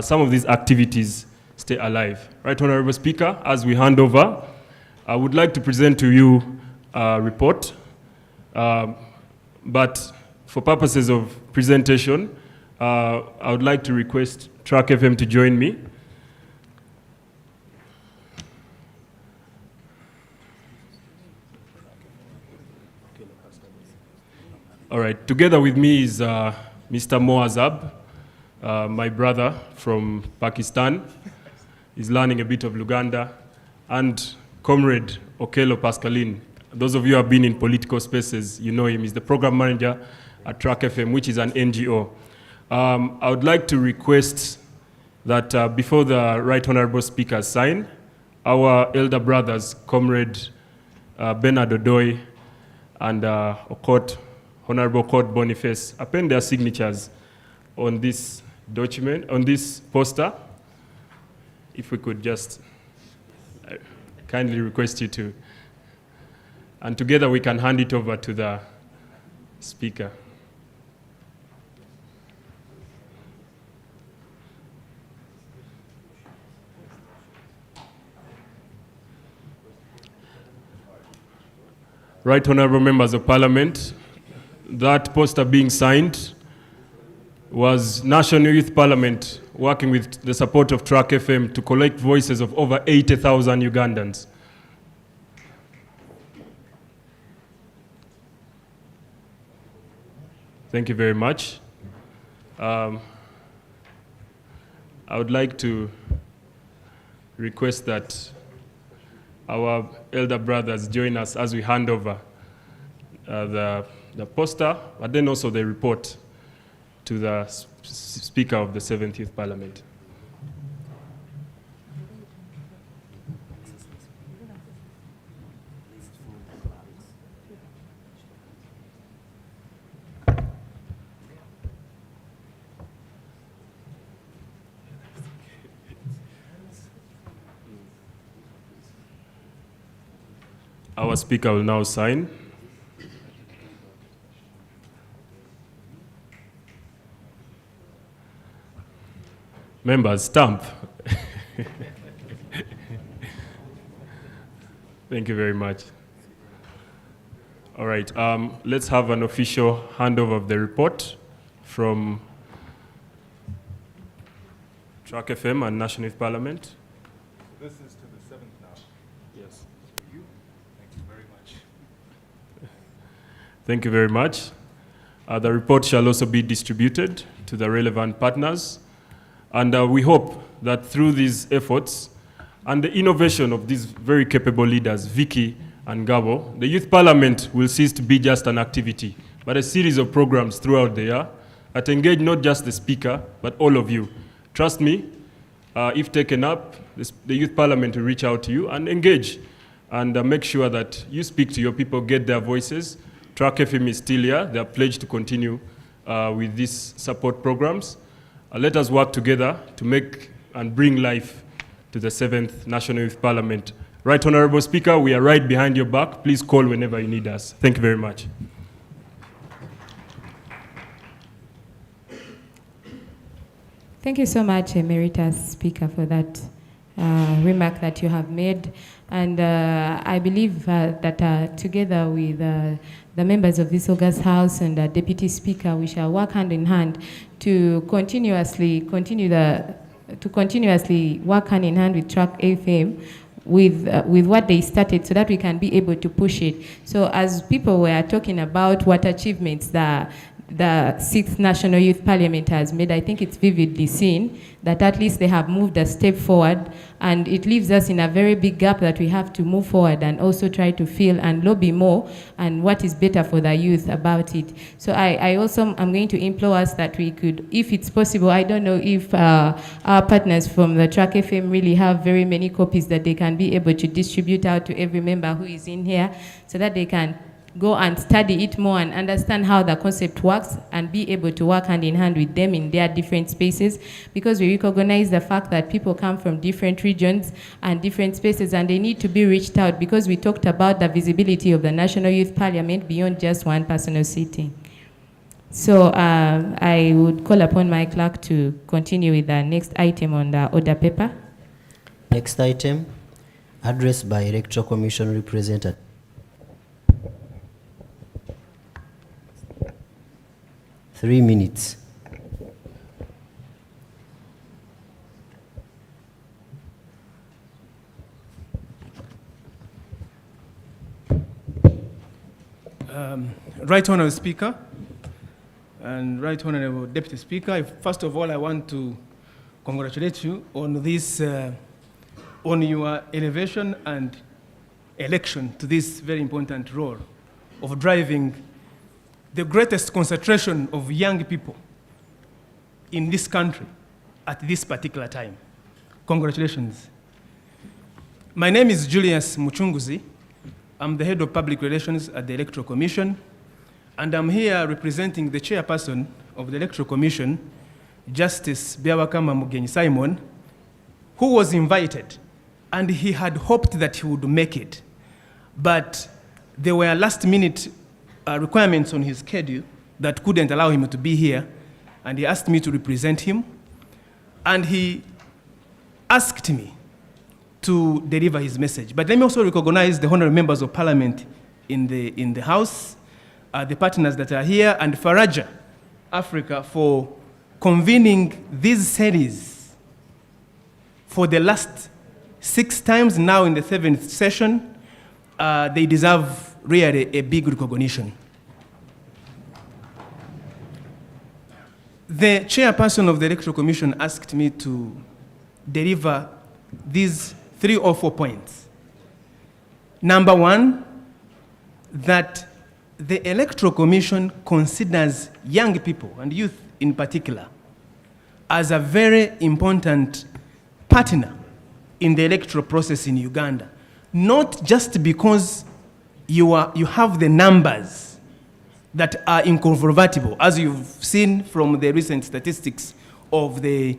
some of these activities stay alive. Right, Honorable Speaker, as we hand over, I would like to present to you a report, but for purposes of presentation, I would like to request Track FM to join me. All right, together with me is Mr. Moazab, my brother from Pakistan. He's learning a bit of Luganda, and Comrade Okello Pascaline. Those of you who have been in political spaces, you know him. He's the program manager at Track FM, which is an NGO. I would like to request that before the Right Honorable Speaker sign, our elder brothers, Comrade Bernard Odoi and Honorable Court Boniface, append their signatures on this document, on this poster. If we could just kindly request you to. And together we can hand it over to the Speaker. Right Honorable Members of Parliament, that poster being signed was National Youth Parliament working with the support of Track FM to collect voices of over 80,000 Ugandans. Thank you very much. I would like to request that our elder brothers join us as we hand over the poster, but then also the report to the Speaker of the 7th Youth Parliament. Our Speaker will now sign. Members, stamp. Thank you very much. All right, let's have an official handover of the report from Track FM and National Youth Parliament. This is to the 7th now. Yes. For you. Thank you very much. Thank you very much. The report shall also be distributed to the relevant partners. And we hope that through these efforts and the innovation of these very capable leaders, Vicky and Gabo, the Youth Parliament will cease to be just an activity, but a series of programs throughout the year that engage not just the speaker, but all of you. Trust me, if taken up, the Youth Parliament will reach out to you and engage and make sure that you speak to your people, get their voices. Track FM is still here. They are pledged to continue with these support programs. Let us work together to make and bring life to the 7th National Youth Parliament. Right Honorable Speaker, we are right behind your back. Please call whenever you need us. Thank you very much. Thank you so much, Emeritus Speaker, for that remark that you have made. And I believe that together with the members of this August House and the Deputy Speaker, we shall work hand in hand to continuously work hand in hand with Track FM with what they started, so that we can be able to push it. So as people were talking about what achievements the 6th National Youth Parliament has made, I think it's vividly seen that at least they have moved a step forward, and it leaves us in a very big gap that we have to move forward and also try to fill and lobby more and what is better for the youth about it. So I also am going to implore us that we could, if it's possible, I don't know if our partners from the Track FM really have very many copies that they can be able to distribute out to every member who is in here, so that they can go and study it more and understand how the concept works and be able to work hand in hand with them in their different spaces, because we recognize the fact that people come from different regions and different spaces and they need to be reached out, because we talked about the visibility of the National Youth Parliament beyond just one personal sitting. So I would call upon my clerk to continue with the next item on the order paper. Next item, address by Electoral Commission representative. Three minutes. Right Honourable Speaker and Right Honourable Deputy Speaker, first of all, I want to congratulate you on this, on your elevation and election to this very important role of driving the greatest concentration of young people in this country at this particular time. Congratulations. My name is Julius Muchunguzi. I'm the head of public relations at the Electoral Commission, and I'm here representing the chairperson of the Electoral Commission, Justice Biawakama Mugenyi Simon, who was invited, and he had hoped that he would make it. But there were last-minute requirements on his schedule that couldn't allow him to be here, and he asked me to represent him, and he asked me to deliver his message. But let me also recognize the honorable members of parliament in the house, the partners that are here, and Faraja Africa for convening this series for the last 6 times, now in the 7th session. They deserve really a big recognition. The chairperson of the Electoral Commission asked me to deliver these 3 or 4 points. Number 1, that the Electoral Commission considers young people, and youth in particular, as a very important partner in the electoral process in Uganda. Not just because you have the numbers that are incontrovertible, as you've seen from the recent statistics of the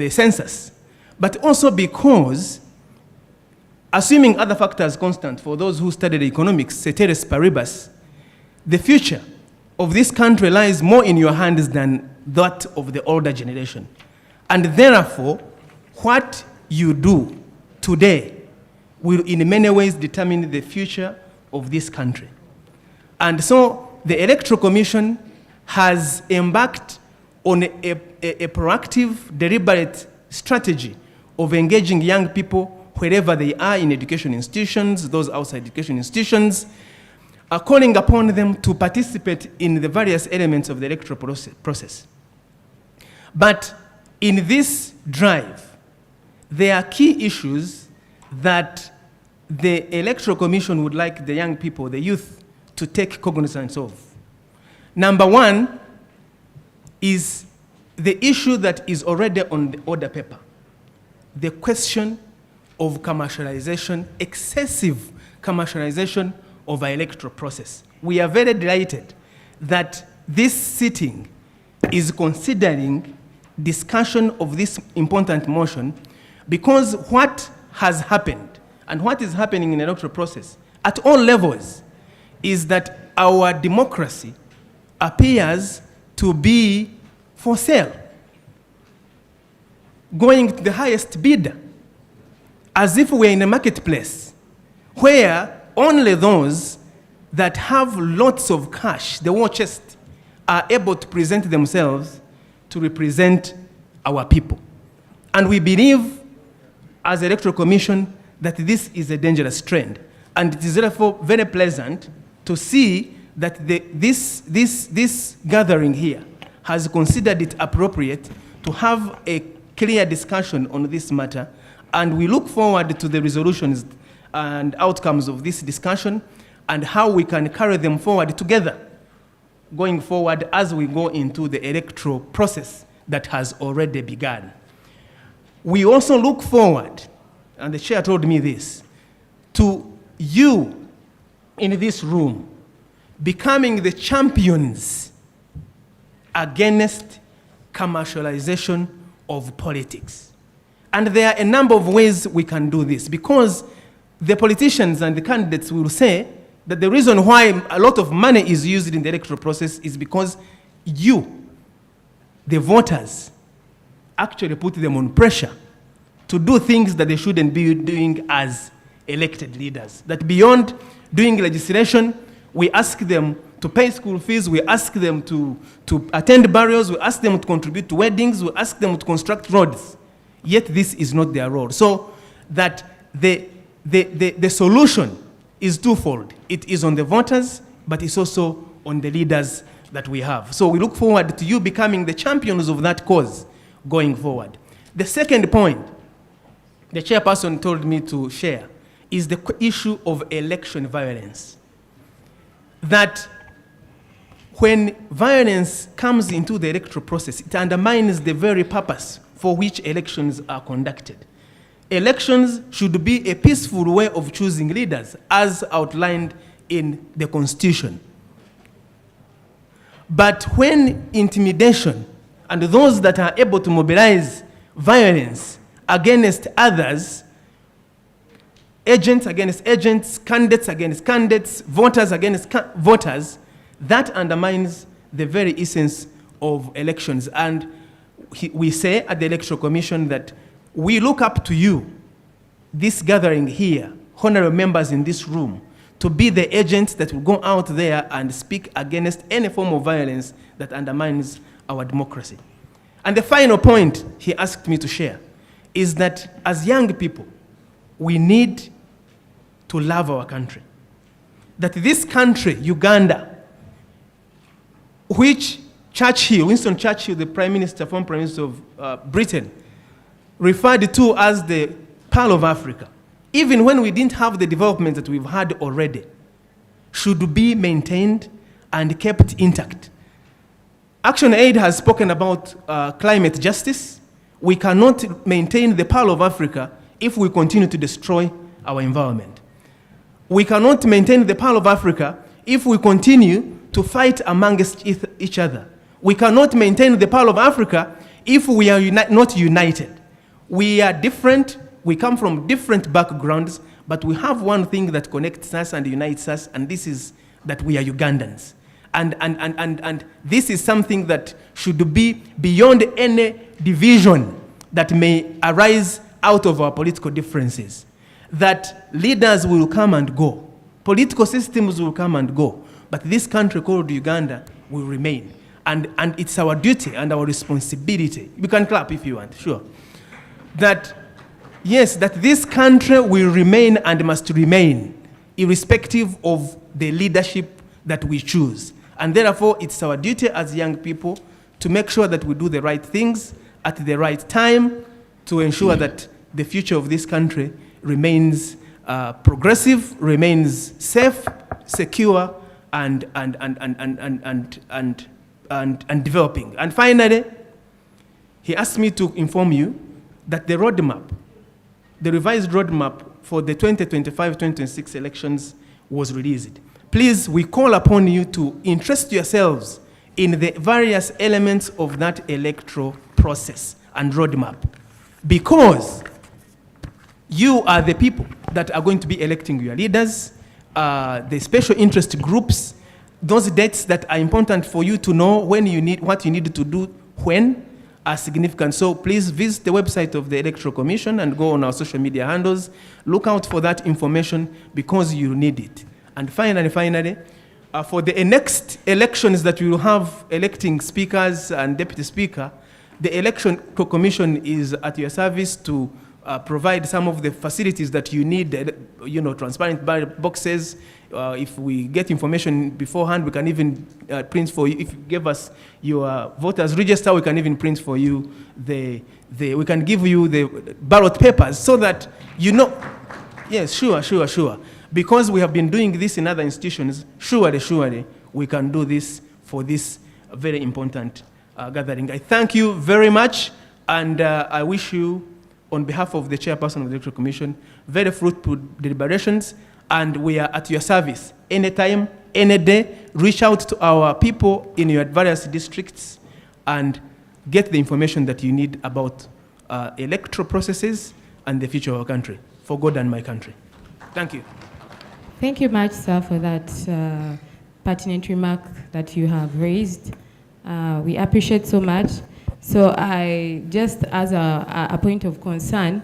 census, but also because, assuming other factors constant for those who studied economics, ceteris paribus, the future of this country lies more in your hands than that of the older generation. And therefore, what you do today will in many ways determine the future of this country. And so the Electoral Commission has embarked on a proactive, deliberate strategy of engaging young people wherever they are in education institutions, those outside education institutions, calling upon them to participate in the various elements of the electoral process. But in this drive, there are key issues that the Electoral Commission would like the young people, the youth, to take cognizance of. Number one is the issue that is already on the order paper, the question of commercialization, excessive commercialization of our electoral process. We are very delighted that this sitting is considering discussion of this important motion, because what has happened and what is happening in the electoral process at all levels is that our democracy appears to be for sale, going to the highest bidder, as if we're in a marketplace where only those that have lots of cash, the war chest, are able to present themselves to represent our people. And we believe, as Electoral Commission, that this is a dangerous trend. And it is therefore very pleasant to see that this gathering here has considered it appropriate to have a clear discussion on this matter. And we look forward to the resolutions and outcomes of this discussion and how we can carry them forward together going forward as we go into the electoral process that has already begun. We also look forward, and the chair told me this, to you in this room becoming the champions against commercialization of politics. And there are a number of ways we can do this, because the politicians and the candidates will say that the reason why a lot of money is used in the electoral process is because you, the voters, actually put them on pressure to do things that they shouldn't be doing as elected leaders. That beyond doing legislation, we ask them to pay school fees, we ask them to attend burials, we ask them to contribute to weddings, we ask them to construct roads. Yet this is not their role. So that the solution is twofold. It is on the voters, but it's also on the leaders that we have. So we look forward to you becoming the champions of that cause going forward. The second point the chairperson told me to share is the issue of election violence. That when violence comes into the electoral process, it undermines the very purpose for which elections are conducted. Elections should be a peaceful way of choosing leaders, as outlined in the Constitution. But when intimidation and those that are able to mobilize violence against others, agents against agents, candidates against candidates, voters against voters, that undermines the very essence of elections. And we say at the Electoral Commission that we look up to you, this gathering here, honorable members in this room, to be the agents that will go out there and speak against any form of violence that undermines our democracy. And the final point he asked me to share is that as young people, we need to love our country. That this country, Uganda, which Winston Churchill, the former Prime Minister of Britain, referred to as the Pearl of Africa, even when we didn't have the development that we've had already, should be maintained and kept intact. Action Aid has spoken about climate justice. We cannot maintain the Pearl of Africa if we continue to destroy our environment. We cannot maintain the Pearl of Africa if we continue to fight amongst each other. We cannot maintain the Pearl of Africa if we are not united. We are different, we come from different backgrounds, but we have one thing that connects us and unites us, and this is that we are Ugandans. And this is something that should be beyond any division that may arise out of our political differences. That leaders will come and go, political systems will come and go, but this country called Uganda will remain. And it's our duty and our responsibility. You can clap if you want, sure. That, yes, that this country will remain and must remain, irrespective of the leadership that we choose. And therefore, it's our duty as young people to make sure that we do the right things at the right time to ensure that the future of this country remains progressive, remains safe, secure, and developing. And finally, he asked me to inform you that the roadmap, the revised roadmap for the 2025-2026 elections was released. Please, we call upon you to interest yourselves in the various elements of that electoral process and roadmap, because you are the people that are going to be electing your leaders, the special interest groups, those dates that are important for you to know when you need, what you need to do when, are significant. So please visit the website of the Electoral Commission and go on our social media handles. Look out for that information because you need it. And finally, for the next elections that we will have electing speakers and deputy speaker, the Election Commission is at your service to provide some of the facilities that you need, transparent ballot boxes. If we get information beforehand, we can even print for you. If you give us your voters register, we can even print for you we can give you the ballot papers so that you know. Yes, sure. Because we have been doing this in other institutions, surely we can do this for this very important gathering. I thank you very much, and I wish you, on behalf of the chairperson of the Electoral Commission, very fruitful deliberations, and we are at your service anytime, any day. Reach out to our people in your various districts and get the information that you need about electoral processes and the future of our country, for God and my country. Thank you. Thank you much, sir, for that pertinent remark that you have raised. We appreciate so much. So I, just as a point of concern,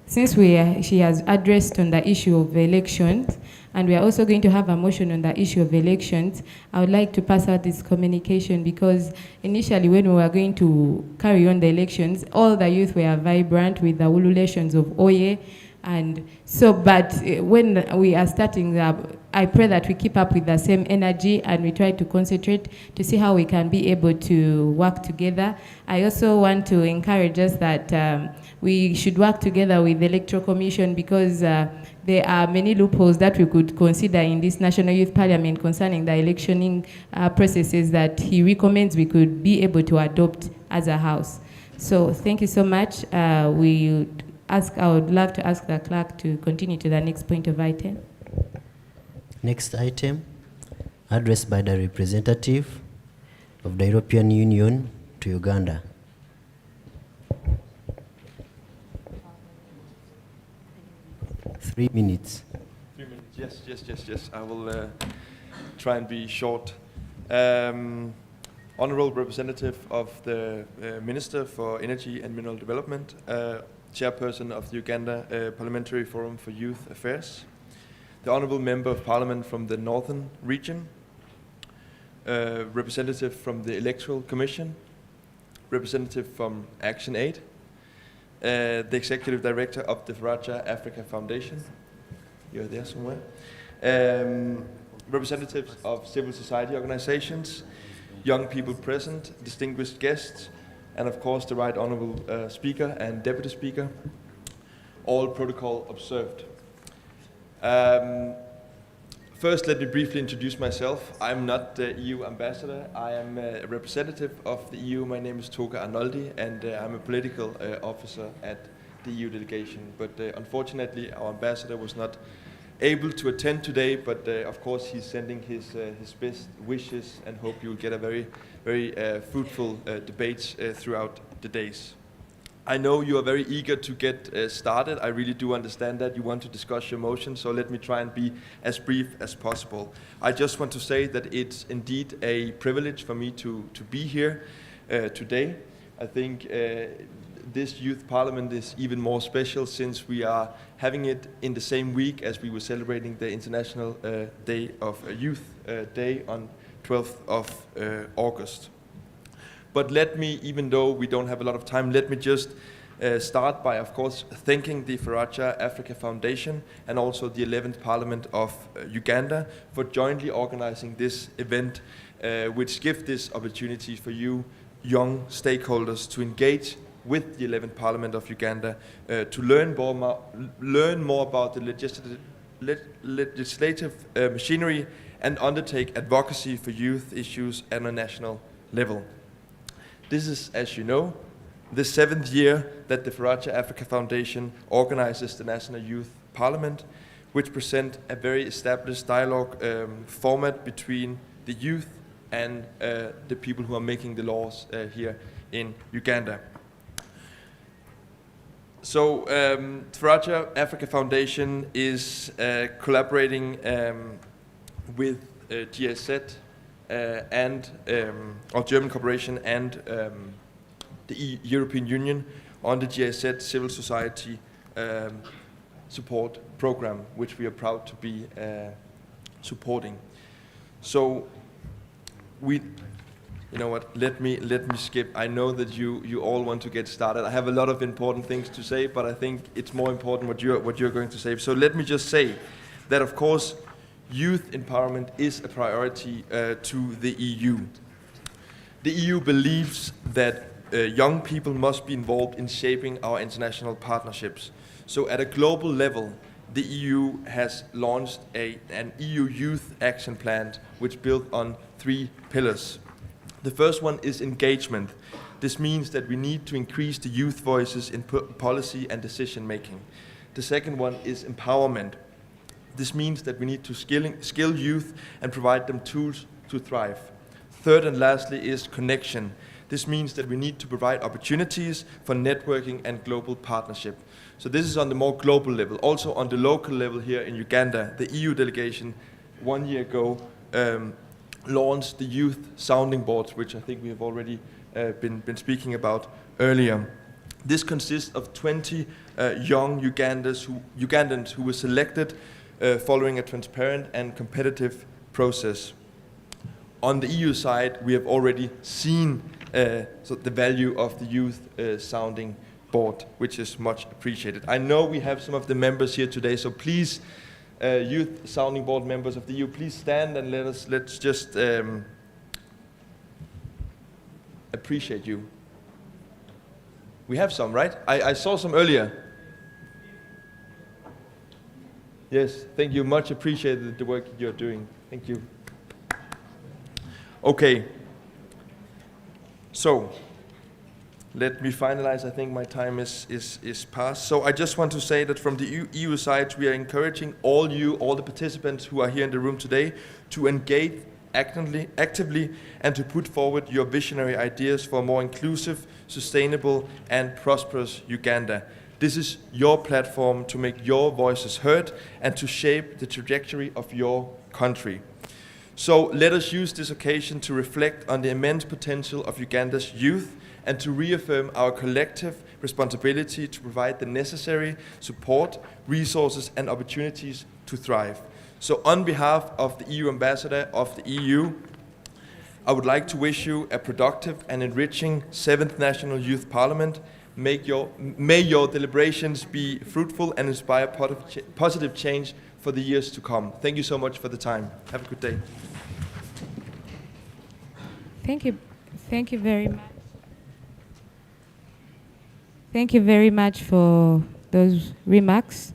since she has addressed on the issue of elections, and we are also going to have a motion on the issue of elections, I would like to pass out this communication, because initially when we were going to carry on the elections, all the youth were vibrant with the ululations of Oye. And so, but when we are starting, I pray that we keep up with the same energy and we try to concentrate to see how we can be able to work together. I also want to encourage us that we should work together with the Electoral Commission, because there are many loopholes that we could consider in this National Youth Parliament concerning the electioning processes that he recommends we could be able to adopt as a House. So thank you so much. I would love to ask the clerk to continue to the next point of item. Next item, address by the representative of the European Union to Uganda. Three minutes. 3 minutes, yes. I will try and be short. Honorable representative of the Minister for Energy and Mineral Development, chairperson of the Uganda Parliamentary Forum for Youth Affairs, the honorable member of parliament from the Northern region, representative from the Electoral Commission, representative from Action Aid, the executive director of the Faraja Africa Foundation, you're there somewhere, representatives of civil society organizations, young people present, distinguished guests, and of course the right honorable speaker and deputy speaker, all protocol observed. First, let me briefly introduce myself. I'm not the EU ambassador. I am a representative of the EU. My name is Toga Arnoldi, and I'm a political officer at the EU delegation. But unfortunately, our ambassador was not able to attend today, but of course he's sending his best wishes, and hope you will get a very fruitful debates throughout the days. I know you are very eager to get started. I really do understand that. You want to discuss your motion, so let me try and be as brief as possible. I just want to say that it's indeed a privilege for me to be here today. I think this youth parliament is even more special since we are having it in the same week as we were celebrating the International Day of Youth Day on 12th of August. But let me, even though we don't have a lot of time, let me just start by, of course, thanking the Faraja Africa Foundation and also the 11th Parliament of Uganda for jointly organizing this event, which gives this opportunity for you young stakeholders to engage with the 11th Parliament of Uganda to learn more about the legislative machinery and undertake advocacy for youth issues at a national level. This is, as you know, the 7th year that the Faraja Africa Foundation organizes the National Youth Parliament, which present a very established dialogue format between the youth and the people who are making the laws here in Uganda. So Faraja Africa Foundation is collaborating with GIZ and or German Corporation and the European Union on the GIZ Civil Society Support Program, which we are proud to be supporting. So you know what? Let me skip. I know that you all want to get started. I have a lot of important things to say, but I think it's more important what you're going to say. So let me just say that, of course, youth empowerment is a priority to the EU. The EU believes that young people must be involved in shaping our international partnerships. So at a global level, the EU has launched an EU Youth Action Plan, which built on 3 pillars. The first one is engagement. This means that we need to increase the youth voices in policy and decision making. The second one is empowerment. This means that we need to skill youth and provide them tools to thrive. Third and lastly is connection. This means that we need to provide opportunities for networking and global partnership. So this is on the more global level. Also on the local level here in Uganda, the EU delegation 1 year ago launched the youth sounding boards, which I think we have already been speaking about earlier. This consists of 20 young Ugandans who were selected following a transparent and competitive process. On the EU side, we have already seen the value of the youth sounding board, which is much appreciated. I know we have some of the members here today, so please, youth sounding board members of the EU, please stand and let's just appreciate you. We have some, right? I saw some earlier. Yes, thank you. Much appreciated the work you're doing. Thank you. Okay. So, let me finalize. I think my time is past. So I just want to say that from the EU side, we are encouraging all the participants who are here in the room today, to engage actively and to put forward your visionary ideas for a more inclusive, sustainable and prosperous Uganda. This is your platform to make your voices heard and to shape the trajectory of your country. So let us use this occasion to reflect on the immense potential of Uganda's youth and to reaffirm our collective responsibility to provide the necessary support, resources and opportunities to thrive. So on behalf of the EU Ambassador of the EU, I would like to wish you a productive and enriching 7th National Youth Parliament. May your deliberations be fruitful and inspire positive change for the years to come. Thank you so much for the time. Have a good day. Thank you. Thank you very much. Thank you very much for those remarks.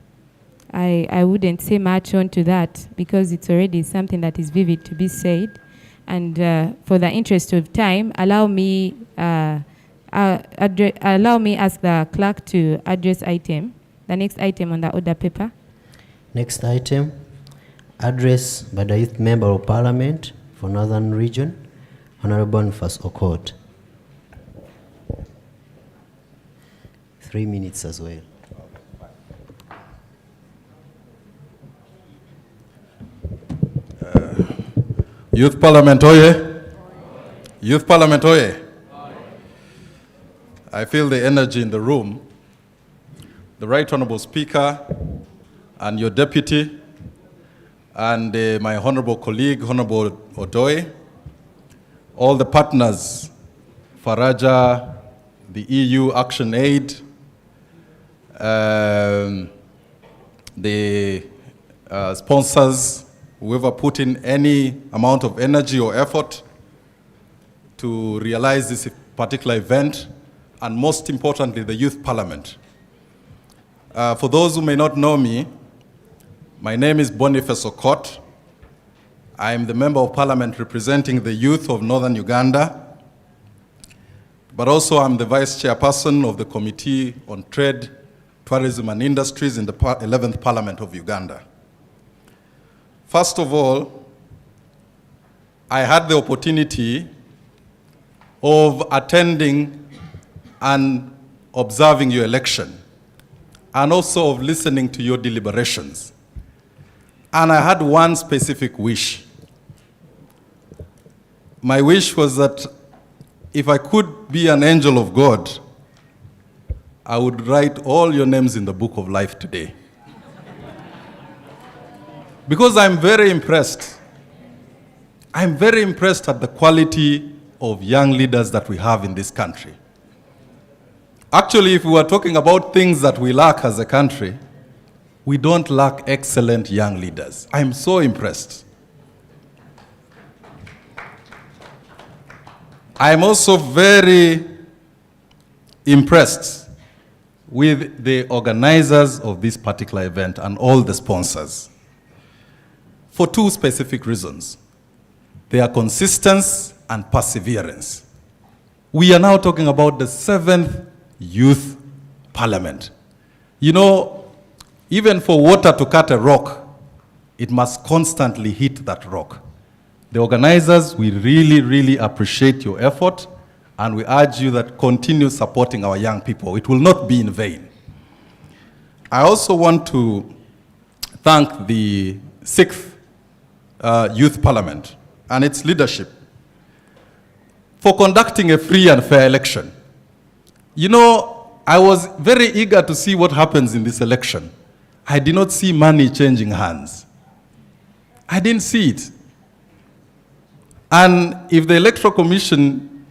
I wouldn't say much on to that because it's already something that is vivid to be said. And for the interest of time, allow me ask the clerk to address the next item on the order paper. Next item, address by the Youth Member of Parliament for Northern Region, Honorable Boniface Okot. 3 minutes as well. Youth Parliament, oye! Youth Parliament, oye! I feel the energy in the room. The Right Honourable Speaker and your Deputy and my Honourable colleague, Honourable Odoye, all the partners, Faraja, the EU Action Aid, the sponsors, whoever put in any amount of energy or effort to realize this particular event, and most importantly, the Youth Parliament. For those who may not know me, my name is Boniface Okot. I am the Member of Parliament representing the youth of Northern Uganda, but also I'm the Vice Chairperson of the Committee on Trade, Tourism and Industries in the 11th Parliament of Uganda. First of all, I had the opportunity of attending and observing your election, and also of listening to your deliberations. And I had one specific wish. My wish was that if I could be an angel of God, I would write all your names in the book of life today. Because I'm very impressed. I'm very impressed at the quality of young leaders that we have in this country. Actually, if we were talking about things that we lack as a country, we don't lack excellent young leaders. I'm so impressed. I'm also very impressed with the organizers of this particular event and all the sponsors for two specific reasons: their consistency and perseverance. We are now talking about the 7th Youth Parliament. You know, even for water to cut a rock, it must constantly hit that rock. The organizers, we really, really appreciate your effort, and we urge you that continue supporting our young people. It will not be in vain. I also want to thank the 6th Youth Parliament and its leadership for conducting a free and fair election. You know, I was very eager to see what happens in this election. I did not see money changing hands. I didn't see it. And if the Electoral Commission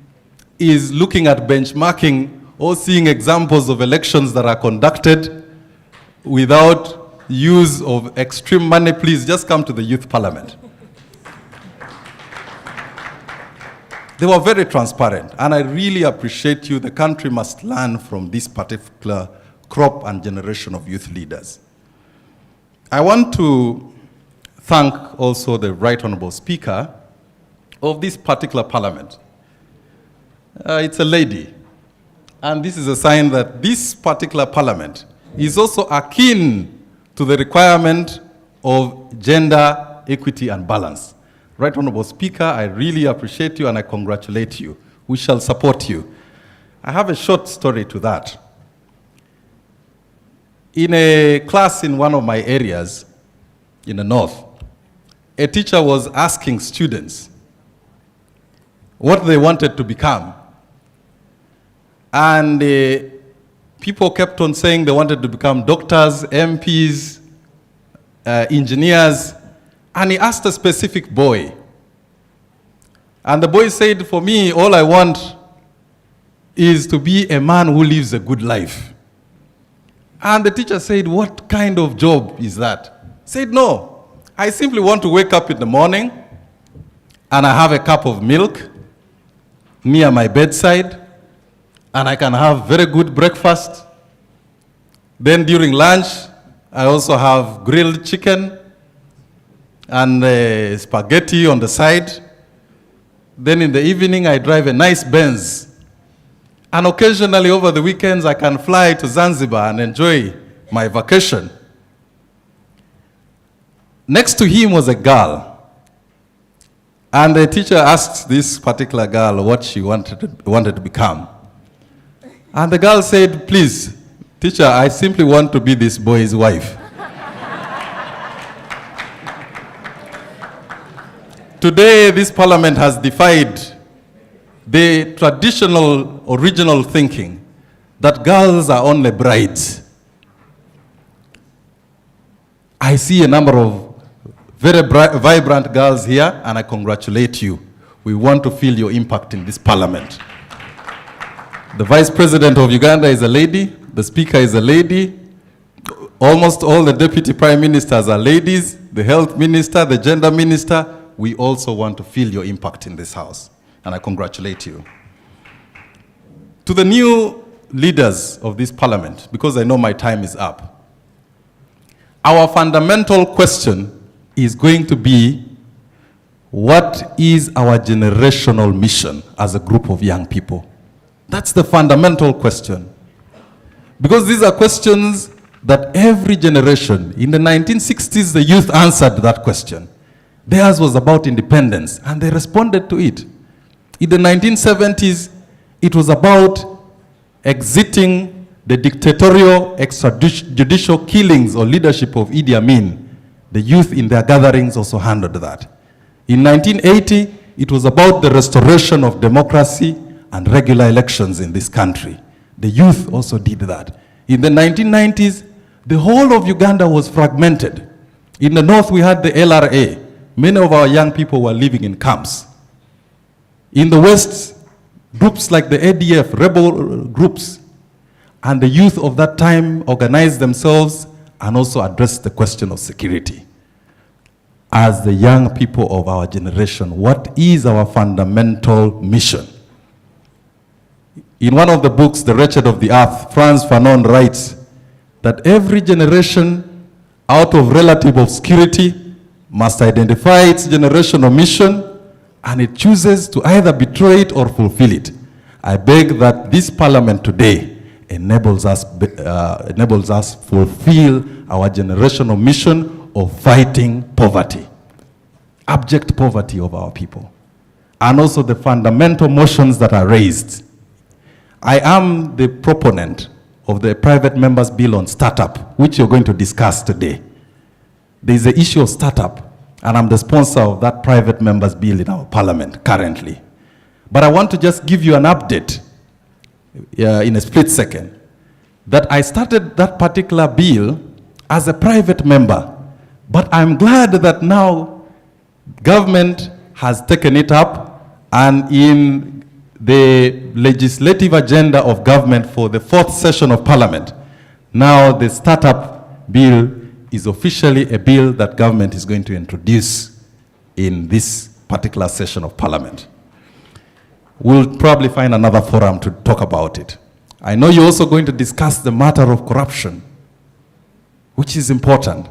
is looking at benchmarking or seeing examples of elections that are conducted without use of extreme money, please just come to the Youth Parliament. They were very transparent, and I really appreciate you. The country must learn from this particular crop and generation of youth leaders. I want to thank also the Right Honourable Speaker of this particular parliament. It's a lady, and this is a sign that this particular parliament is also akin to the requirement of gender equity and balance. Right Honourable Speaker, I really appreciate you and I congratulate you. We shall support you. I have a short story to that. In a class in one of my areas in the north, a teacher was asking students what they wanted to become. And people kept on saying they wanted to become doctors, MPs, engineers. And he asked a specific boy. And the boy said, for me, all I want is to be a man who lives a good life. And the teacher said, what kind of job is that? He said, no, I simply want to wake up in the morning and I have a cup of milk near my bedside and I can have very good breakfast. Then during lunch, I also have grilled chicken and spaghetti on the side. Then in the evening, I drive a nice Benz. And occasionally over the weekends, I can fly to Zanzibar and enjoy my vacation. Next to him was a girl. And the teacher asked this particular girl what she wanted to become. And the girl said, please, teacher, I simply want to be this boy's wife. Today, this parliament has defied the traditional, original thinking that girls are only brides. I see a number of very vibrant girls here, and I congratulate you. We want to feel your impact in this parliament. The Vice President of Uganda is a lady, the Speaker is a lady, almost all the Deputy Prime Ministers are ladies, the Health Minister, the Gender Minister. We also want to feel your impact in this House, and I congratulate you. To the new leaders of this parliament, because I know my time is up, our fundamental question is going to be, what is our generational mission as a group of young people? That's the fundamental question. Because these are questions that every generation, in the 1960s, the youth answered that question. Theirs was about independence, and they responded to it. In the 1970s, it was about exiting the dictatorial extrajudicial killings or leadership of Idi Amin. The youth in their gatherings also handled that. In 1980, it was about the restoration of democracy and regular elections in this country. The youth also did that. In the 1990s, the whole of Uganda was fragmented. In the north, we had the LRA. Many of our young people were living in camps. In the west, groups like the ADF, rebel groups, and the youth of that time organized themselves and also addressed the question of security. As the young people of our generation, what is our fundamental mission? In one of the books, The Wretched of the Earth, Franz Fanon writes that every generation out of relative obscurity must identify its generational mission, and it chooses to either betray it or fulfill it. I beg that this parliament today enables us fulfill our generational mission of fighting poverty, abject poverty of our people, and also the fundamental motions that are raised. I am the proponent of the private members bill on startup, which you're going to discuss today. There is the issue of startup, and I'm the sponsor of that private members bill in our parliament currently. But I want to just give you an update in a split second, that I started that particular bill as a private member, but I'm glad that now government has taken it up, and in the legislative agenda of government for the 4th session of parliament, now the startup bill is officially a bill that government is going to introduce in this particular session of parliament. We'll probably find another forum to talk about it. I know you're also going to discuss the matter of corruption, which is important.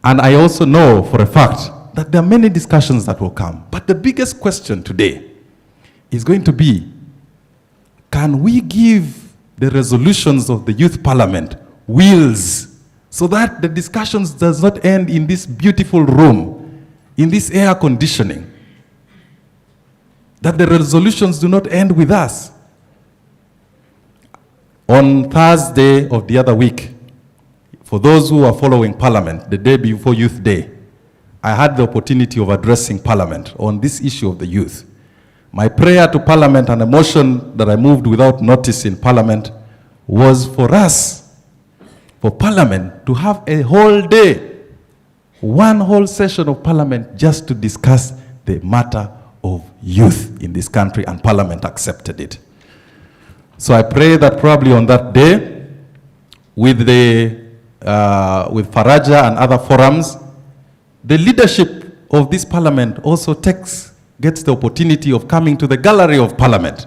And I also know for a fact that there are many discussions that will come. But the biggest question today is going to be, can we give the resolutions of the Youth Parliament wheels so that the discussions does not end in this beautiful room, in this air conditioning? That the resolutions do not end with us. On Thursday of the other week, for those who are following Parliament, the day before Youth Day, I had the opportunity of addressing Parliament on this issue of the youth. My prayer to Parliament and a motion that I moved without notice in Parliament was for us, for Parliament to have a whole day, one whole session of Parliament just to discuss the matter of youth in this country, and Parliament accepted it. So I pray that probably on that day, with Faraja and other forums, the leadership of this Parliament also gets the opportunity of coming to the gallery of Parliament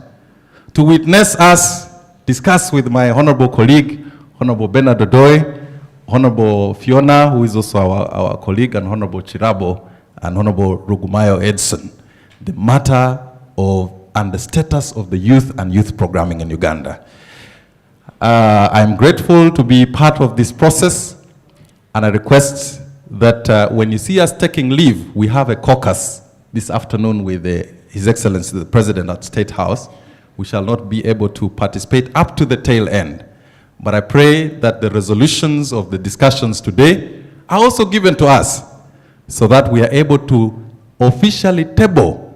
to witness us discuss with my honorable colleague, Honorable Bernard Odoi, Honorable Fiona, who is also our colleague, and Honorable Chirabo, and Honorable Rugumayo Edson, the matter of and the status of the youth and youth programming in Uganda. I'm grateful to be part of this process, and I request that when you see us taking leave, we have a caucus this afternoon with His Excellency the President at State House. We shall not be able to participate up to the tail end. But I pray that the resolutions of the discussions today are also given to us so that we are able to officially table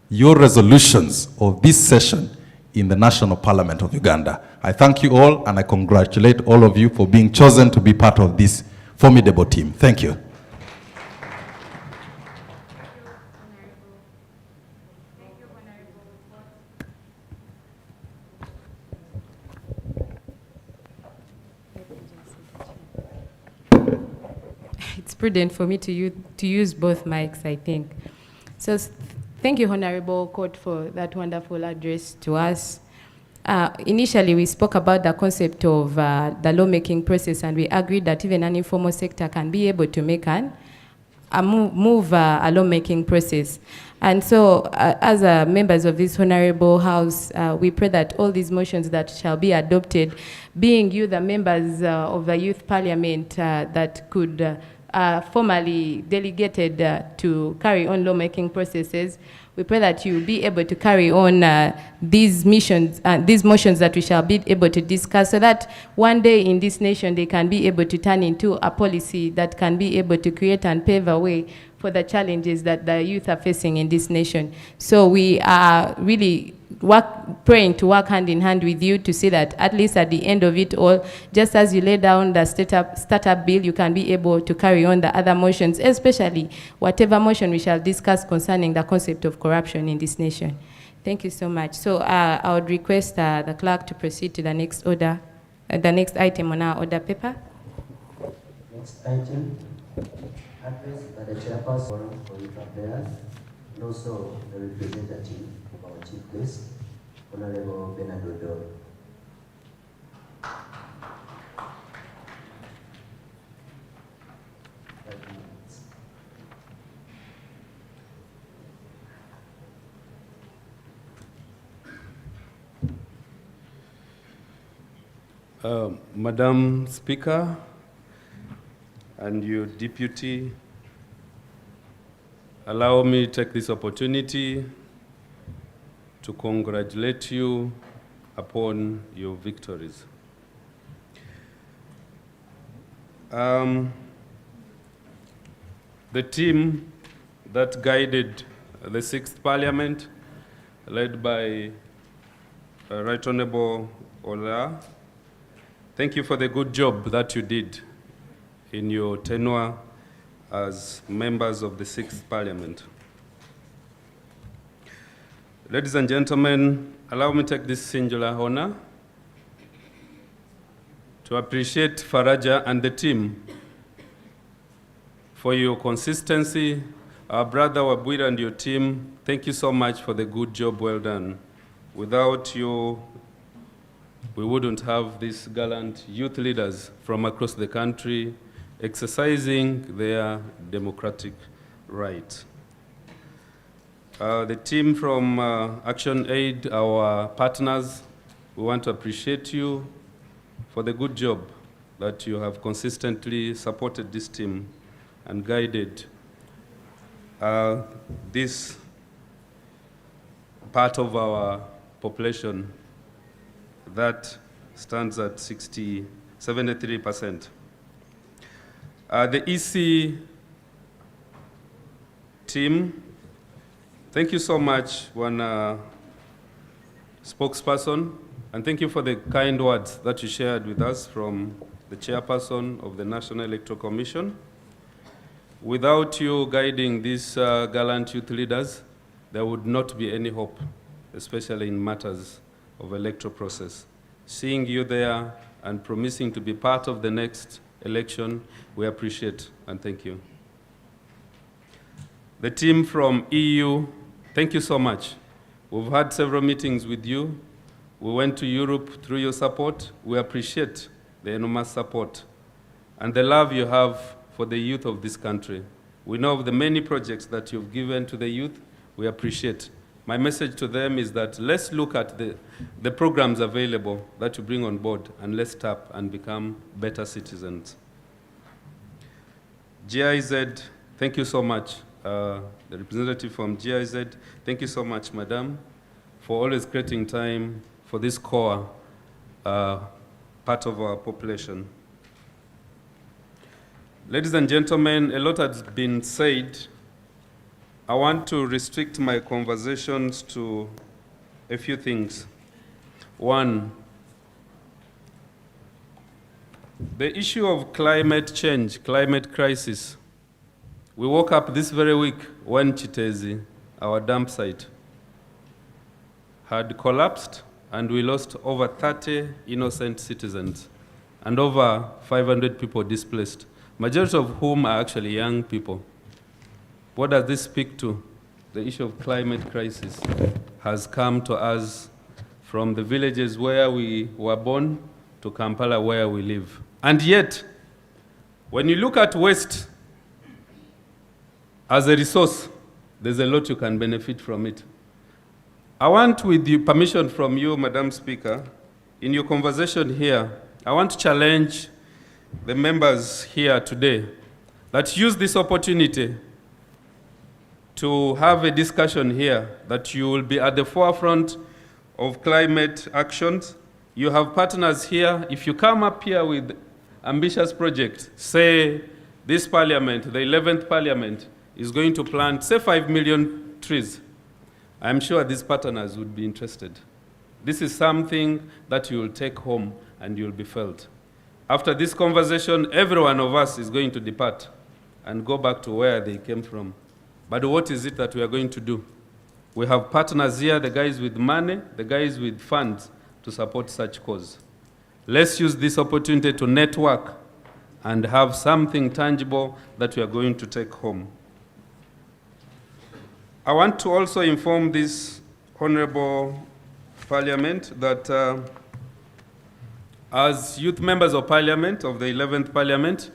your resolutions of this session in the National Parliament of Uganda. I thank you all, and I congratulate all of you for being chosen to be part of this formidable team. Thank you. It's prudent for me to use both mics, I think. So thank you, Honorable Court, for that wonderful address to us. Initially, we spoke about the concept of the lawmaking process, and we agreed that even an informal sector can be able to make a lawmaking process. And so, as members of this honorable house, we pray that all these motions that shall be adopted, being you the members of the youth parliament that could formally delegated to carry on lawmaking processes, we pray that you will be able to carry on these motions that we shall be able to discuss, so that one day in this nation they can be able to turn into a policy that can be able to create and pave a way for the challenges that the youth are facing in this nation. So we are really praying to work hand in hand with you to see that at least at the end of it all, just as you lay down the startup bill, you can be able to carry on the other motions, especially whatever motion we shall discuss concerning the concept of corruption in this nation. Thank you so much. So I would request the clerk to proceed to the next order, the next item on our order paper. Next item, address by the chairperson for youth affairs and also the representative of our chief guest, Honorable Bernard Odor. Madam Speaker and your deputy, allow me to take this opportunity to congratulate you upon your victories. The team that guided the 6th Parliament, led by Right Honorable Ola, thank you for the good job that you did in your tenure as members of the 6th Parliament. Ladies and gentlemen, allow me to take this singular honor to appreciate Faraja and the team for your consistency. Our brother Wabwira and your team, thank you so much for the good job well done. Without you, we wouldn't have these gallant youth leaders from across the country exercising their democratic right. The team from Action Aid, our partners, we want to appreciate you for the good job that you have consistently supported this team and guided this part of our population that stands at 73%. The EC team, thank you so much, one spokesperson, and thank you for the kind words that you shared with us from the chairperson of the National Electoral Commission. Without you guiding these gallant youth leaders, there would not be any hope, especially in matters of electoral process. Seeing you there and promising to be part of the next election, we appreciate and thank you. The team from EU, thank you so much. We've had several meetings with you. We went to Europe through your support. We appreciate the enormous support and the love you have for the youth of this country. We know of the many projects that you've given to the youth. We appreciate. My message to them is that let's look at the programs available that you bring on board and let's tap and become better citizens. GIZ, thank you so much. The representative from GIZ, thank you so much, madam, for always creating time for this core part of our population. Ladies and gentlemen, a lot has been said. I want to restrict my conversations to a few things. One, the issue of climate change, climate crisis. We woke up this very week when Chitezi, our dump site, had collapsed and we lost over 30 innocent citizens and over 500 people displaced, majority of whom are actually young people. What does this speak to? The issue of climate crisis has come to us from the villages where we were born to Kampala where we live. And yet, when you look at waste as a resource, there's a lot you can benefit from it. I want, with the permission from you, Madam Speaker, in your conversation here, I want to challenge the members here today that use this opportunity to have a discussion here, that you will be at the forefront of climate actions. You have partners here. If you come up here with ambitious projects, say this parliament, the 11th parliament, is going to plant, say, 5 million trees, I'm sure these partners would be interested. This is something that you will take home and you'll be felt. After this conversation, every one of us is going to depart and go back to where they came from. But what is it that we are going to do? We have partners here, the guys with money, the guys with funds to support such cause. Let's use this opportunity to network and have something tangible that we are going to take home. I want to also inform this Honorable Parliament that as youth members of Parliament, of the 11th Parliament,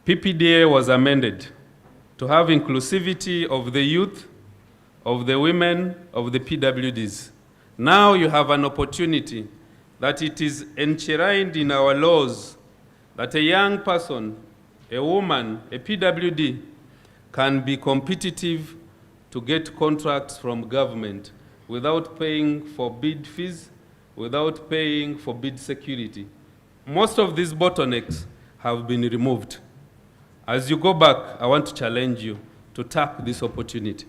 PPDA was amended to have inclusivity of the youth, of the women, of the PWDs. Now you have an opportunity that it is enshrined in our laws that a young person, a woman, a PWD, can be competitive to get contracts from government without paying for bid fees, without paying for bid security. Most of these bottlenecks have been removed. As you go back, I want to challenge you to tap this opportunity.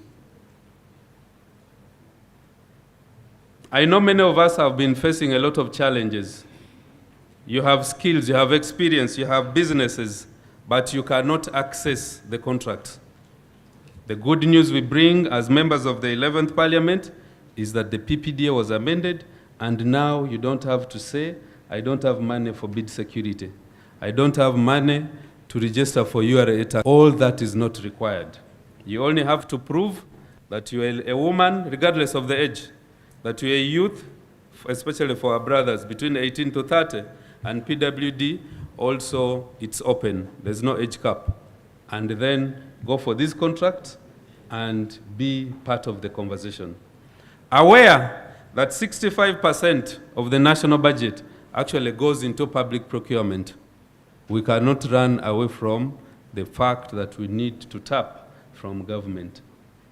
I know many of us have been facing a lot of challenges. You have skills, you have experience, you have businesses, but you cannot access the contracts. The good news we bring as members of the 11th Parliament is that the PPDA was amended, and now you don't have to say, I don't have money for bid security. I don't have money to register for URA. All that is not required. You only have to prove that you are a woman, regardless of the age, that you are a youth, especially for our brothers between 18 to 30, and PWD, also it's open. There's no age cap. And then go for this contract and be part of the conversation. Aware that 65% of the national budget actually goes into public procurement. We cannot run away from the fact that we need to tap from government.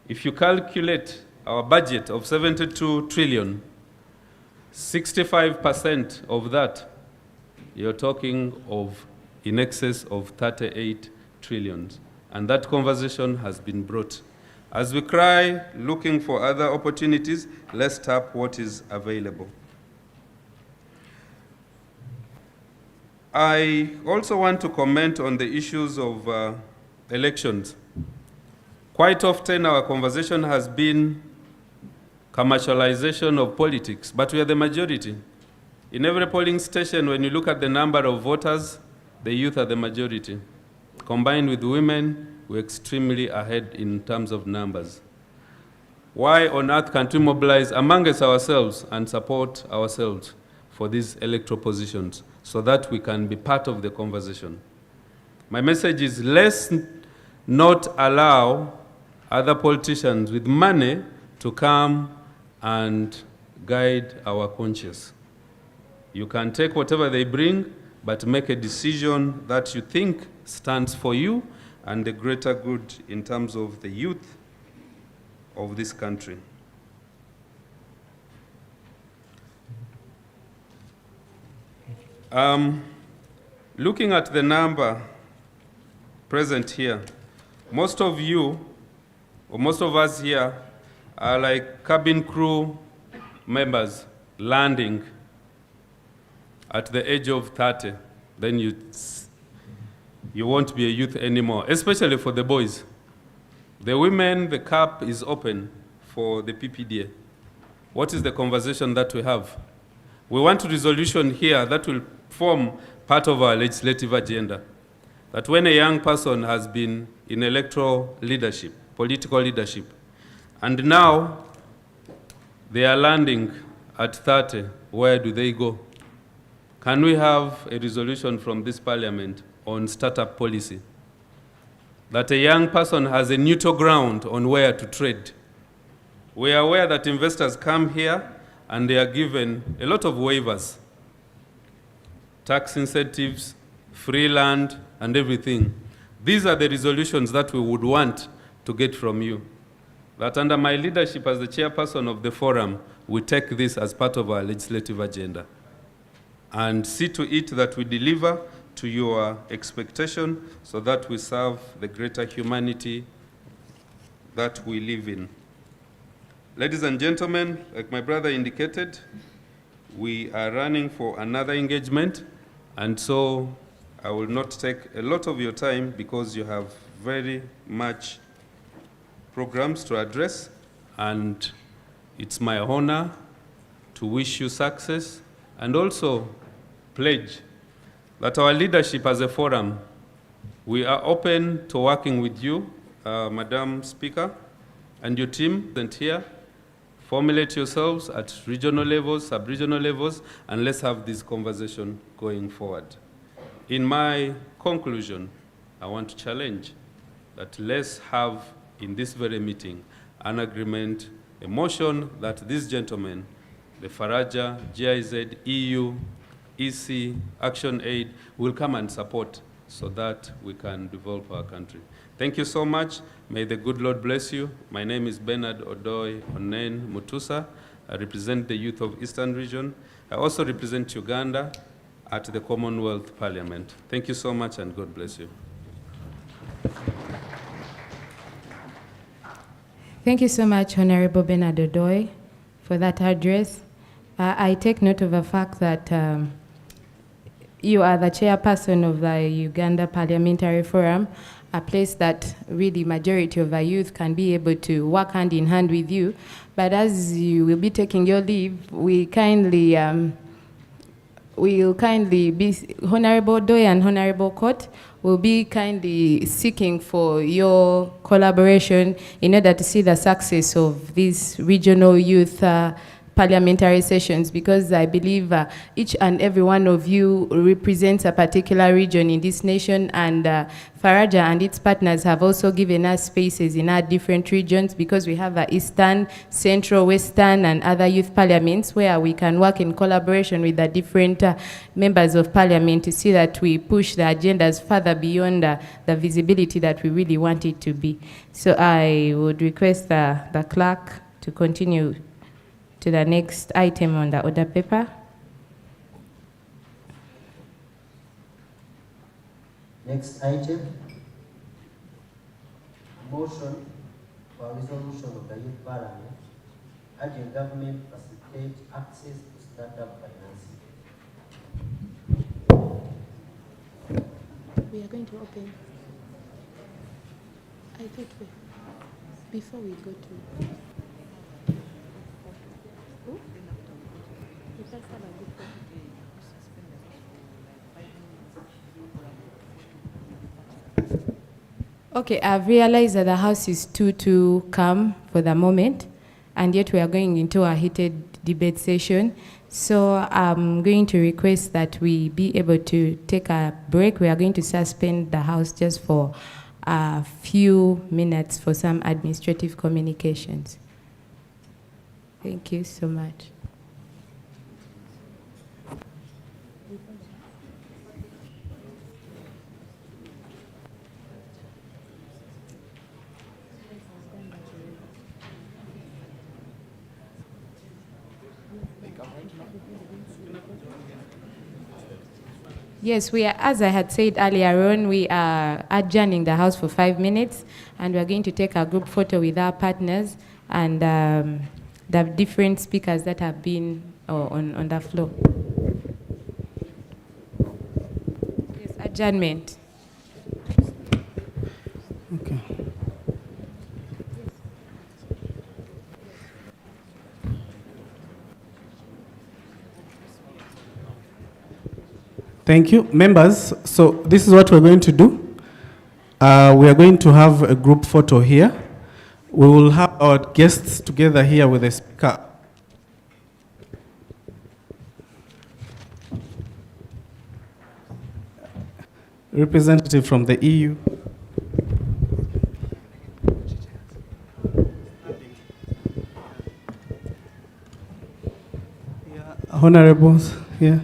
If you calculate our budget of 72 trillion, 65% of that, you're talking of in excess of 38 trillion. And that conversation has been brought. As we cry, looking for other opportunities, let's tap what is available. I also want to comment on the issues of elections. Quite often our conversation has been commercialization of politics, but we are the majority. In every polling station, when you look at the number of voters, the youth are the majority. Combined with women, we're extremely ahead in terms of numbers. Why on earth can't we mobilize amongst ourselves and support ourselves for these electoral positions so that we can be part of the conversation? My message is, let's not allow other politicians with money to come and guide our conscience. You can take whatever they bring, but make a decision that you think stands for you and the greater good in terms of the youth of this country. Looking at the number present here, most of you, or most of us here, are like cabin crew members landing at the age of 30. Then you won't be a youth anymore, especially for the boys. The women, the cap is open for the PPDA. What is the conversation that we have? We want a resolution here that will form part of our legislative agenda. That when a young person has been in electoral leadership, political leadership, and now They are landing at 30. Where do they go? Can we have a resolution from this parliament on startup policy? That a young person has a neutral ground on where to trade. We are aware that investors come here and they are given a lot of waivers, tax incentives, free land, and everything. These are the resolutions that we would want to get from you. That under my leadership as the chairperson of the forum, we take this as part of our legislative agenda and see to it that we deliver to your expectation so that we serve the greater humanity that we live in. Ladies and gentlemen, like my brother indicated, we are running for another engagement, and so I will not take a lot of your time because you have very much programs to address, and it's my honor to wish you success and also pledge that our leadership as a forum, we are open to working with you, Madam Speaker, and your team and here. Formulate yourselves at regional levels, sub-regional levels, and let's have this conversation going forward. In my conclusion, I want to challenge that let's have in this very meeting an agreement, a motion that these gentlemen, the Faraja, GIZ, EU, EC, Action Aid, will come and support so that we can develop our country. Thank you so much. May the good Lord bless you. My name is Bernard Odoi Onen Mutusa. I represent the youth of Eastern Region. I also represent Uganda at the Commonwealth Parliament. Thank you so much and God bless you. Thank you so much, Honorable Bernard Odoi, for that address. I take note of the fact that you are the chairperson of the Uganda Parliamentary Forum, a place that really majority of the youth can be able to work hand in hand with you. But as you will be taking your leave, we will kindly be, Honorable Odoi and Honorable Court will be kindly seeking for your collaboration in order to see the success of these regional youth parliamentary sessions, because I believe each and every one of you represents a particular region in this nation, and Faraja and its partners have also given us spaces in our different regions, because we have Eastern, Central, Western, and other youth parliaments where we can work in collaboration with the different members of parliament to see that we push the agendas further beyond the visibility that we really want it to be. So I would request the clerk to continue to the next item on the order paper. Next item, motion for resolution of the Youth Parliament urging government to facilitate access to startup financing. We are going to open. I thought before we go to. Okay, I've realized that the house is too calm for the moment, and yet we are going into a heated debate session. So I'm going to request that we be able to take a break. We are going to suspend the house just for a few minutes for some administrative communications. Thank you so much. Yes, we are, as I had said earlier on, we are adjourning the house for 5 minutes, and we are going to take a group photo with our partners and the different speakers that have been on the floor. Yes, adjournment. Okay. Thank you, members. So this is what we're going to do. We are going to have a group photo here. We will have our guests together here with the speaker Representative from the EU. Honorables here.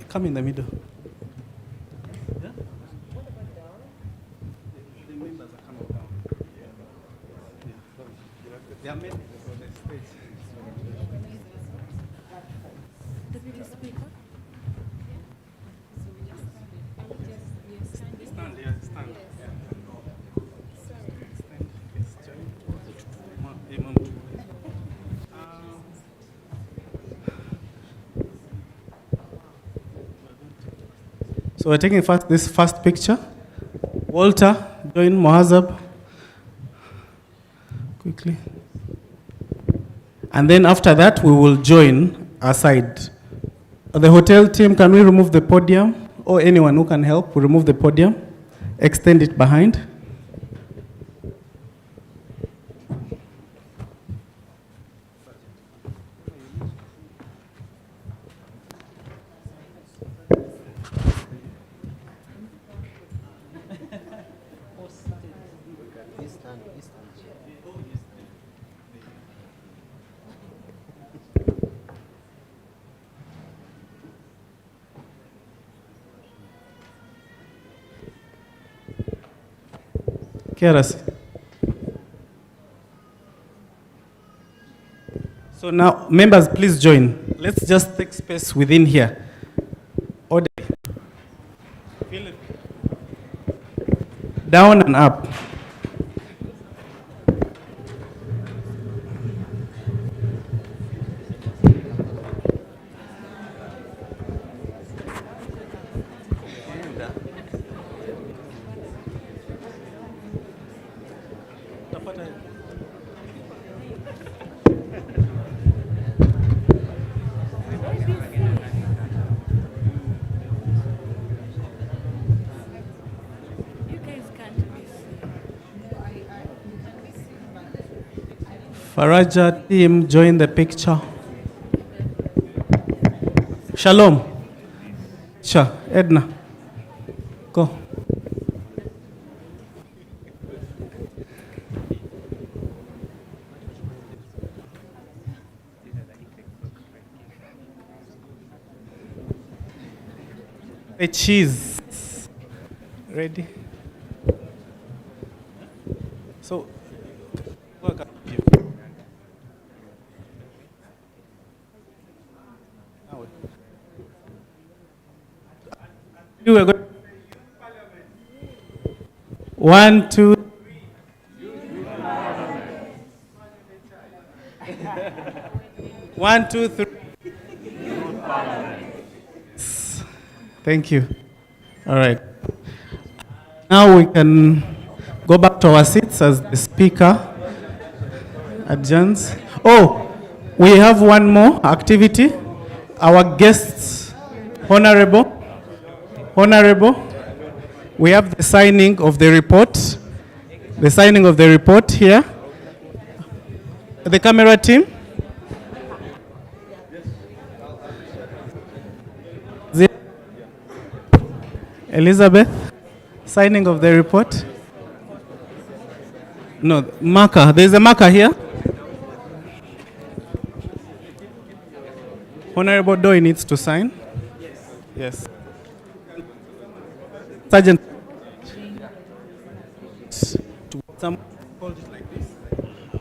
Come in the middle. So we're taking this first picture. Walter, join Mohazab. Quickly. And then after that, we will join our side. The hotel team, can we remove the podium? Or anyone who can help, we remove the podium. Extend it behind. Keras. So now, members, please join. Let's just take space within here. Order. Down and up. Faraja team, join the picture. Shalom. Sure, Edna. Go. The cheese. Ready? So, welcome. You are good. 1, 2. 1, 2, 3. Thank you. All right. Now we can go back to our seats as the speaker adjourns. Oh, we have one more activity. Our guests, Honorable, we have the signing of the report. The signing of the report here. The camera team. Elizabeth, signing of the report. No, marker. There's a marker here. Honorable Doi needs to sign. Yes. Sergeant. To some hold it like this.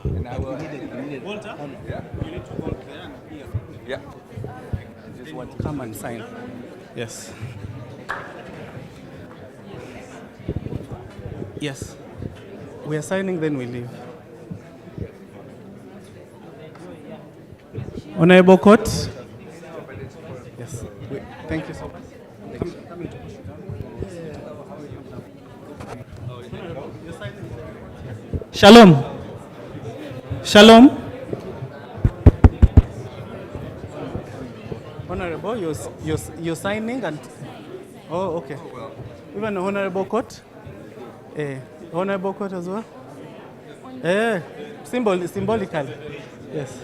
And I will Walter, you need to hold there and here. Yeah. I just want to come and sign. Yes. Yes. We are signing, then we leave. Honorable Court. Yes. Thank you so much. Shalom. Shalom. Honorable, you're signing and... Oh, okay. Even the Honorable Court? Honorable Court as well? Symbolically. Yes.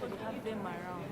actually have them around.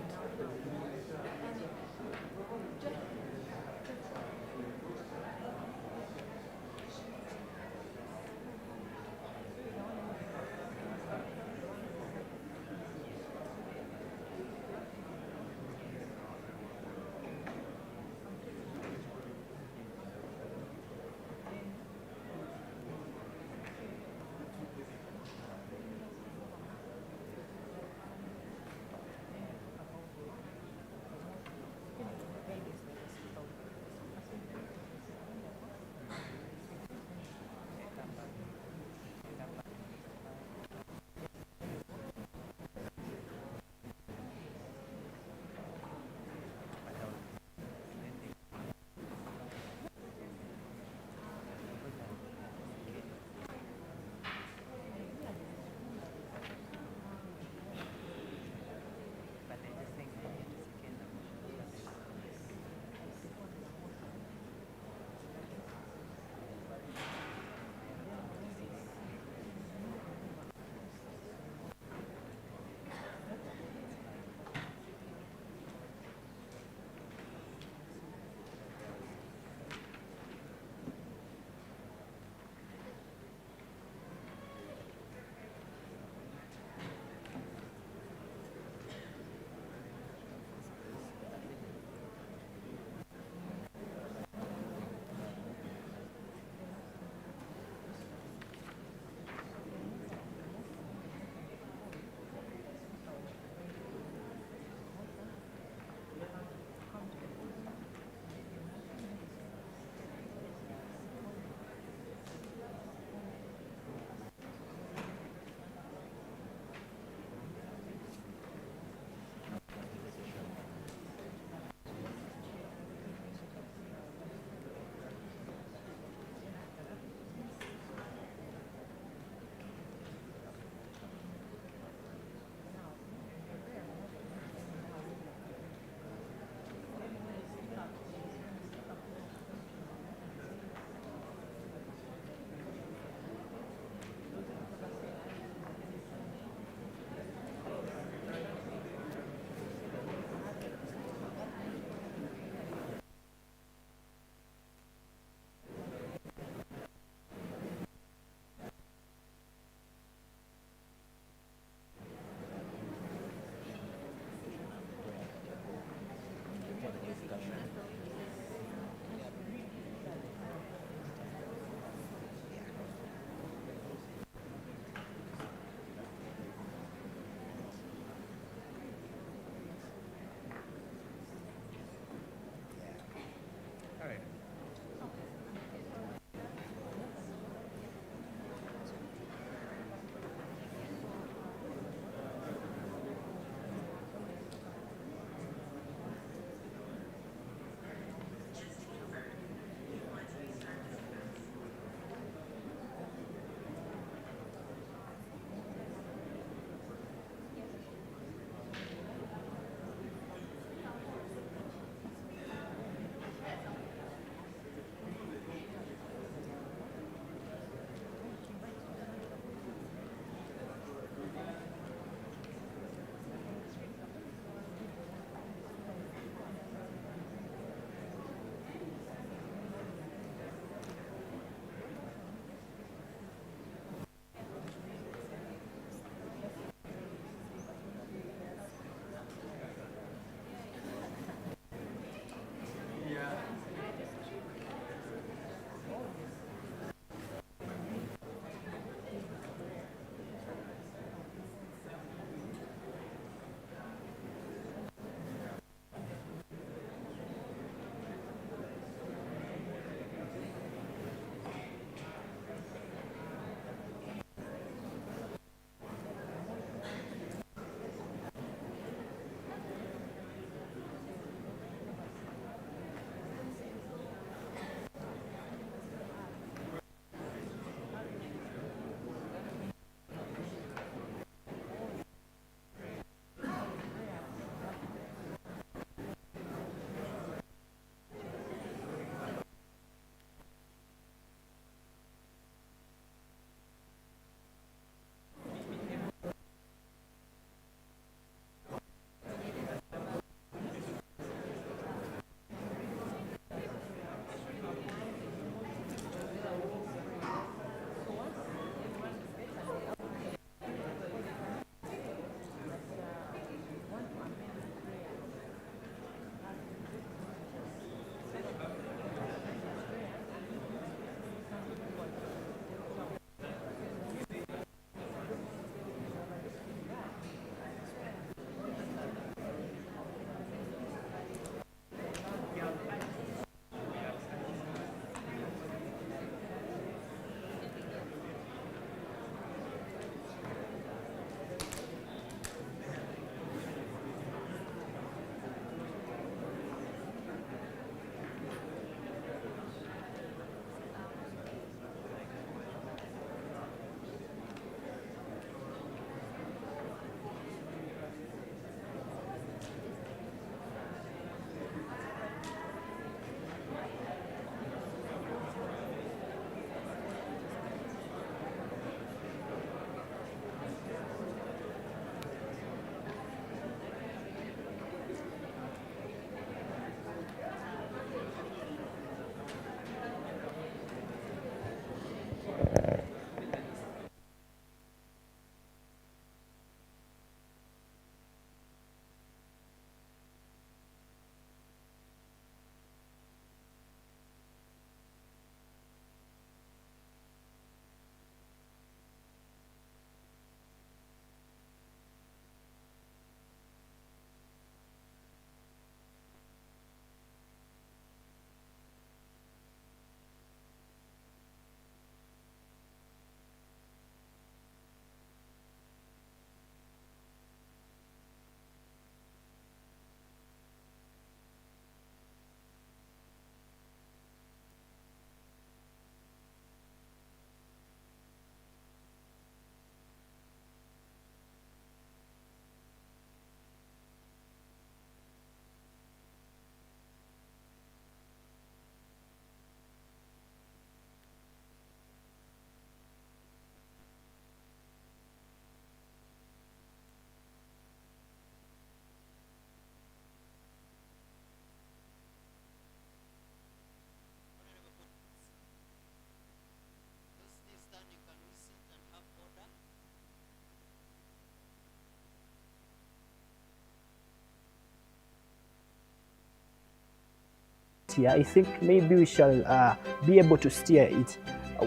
here, I think maybe we shall be able to steer it.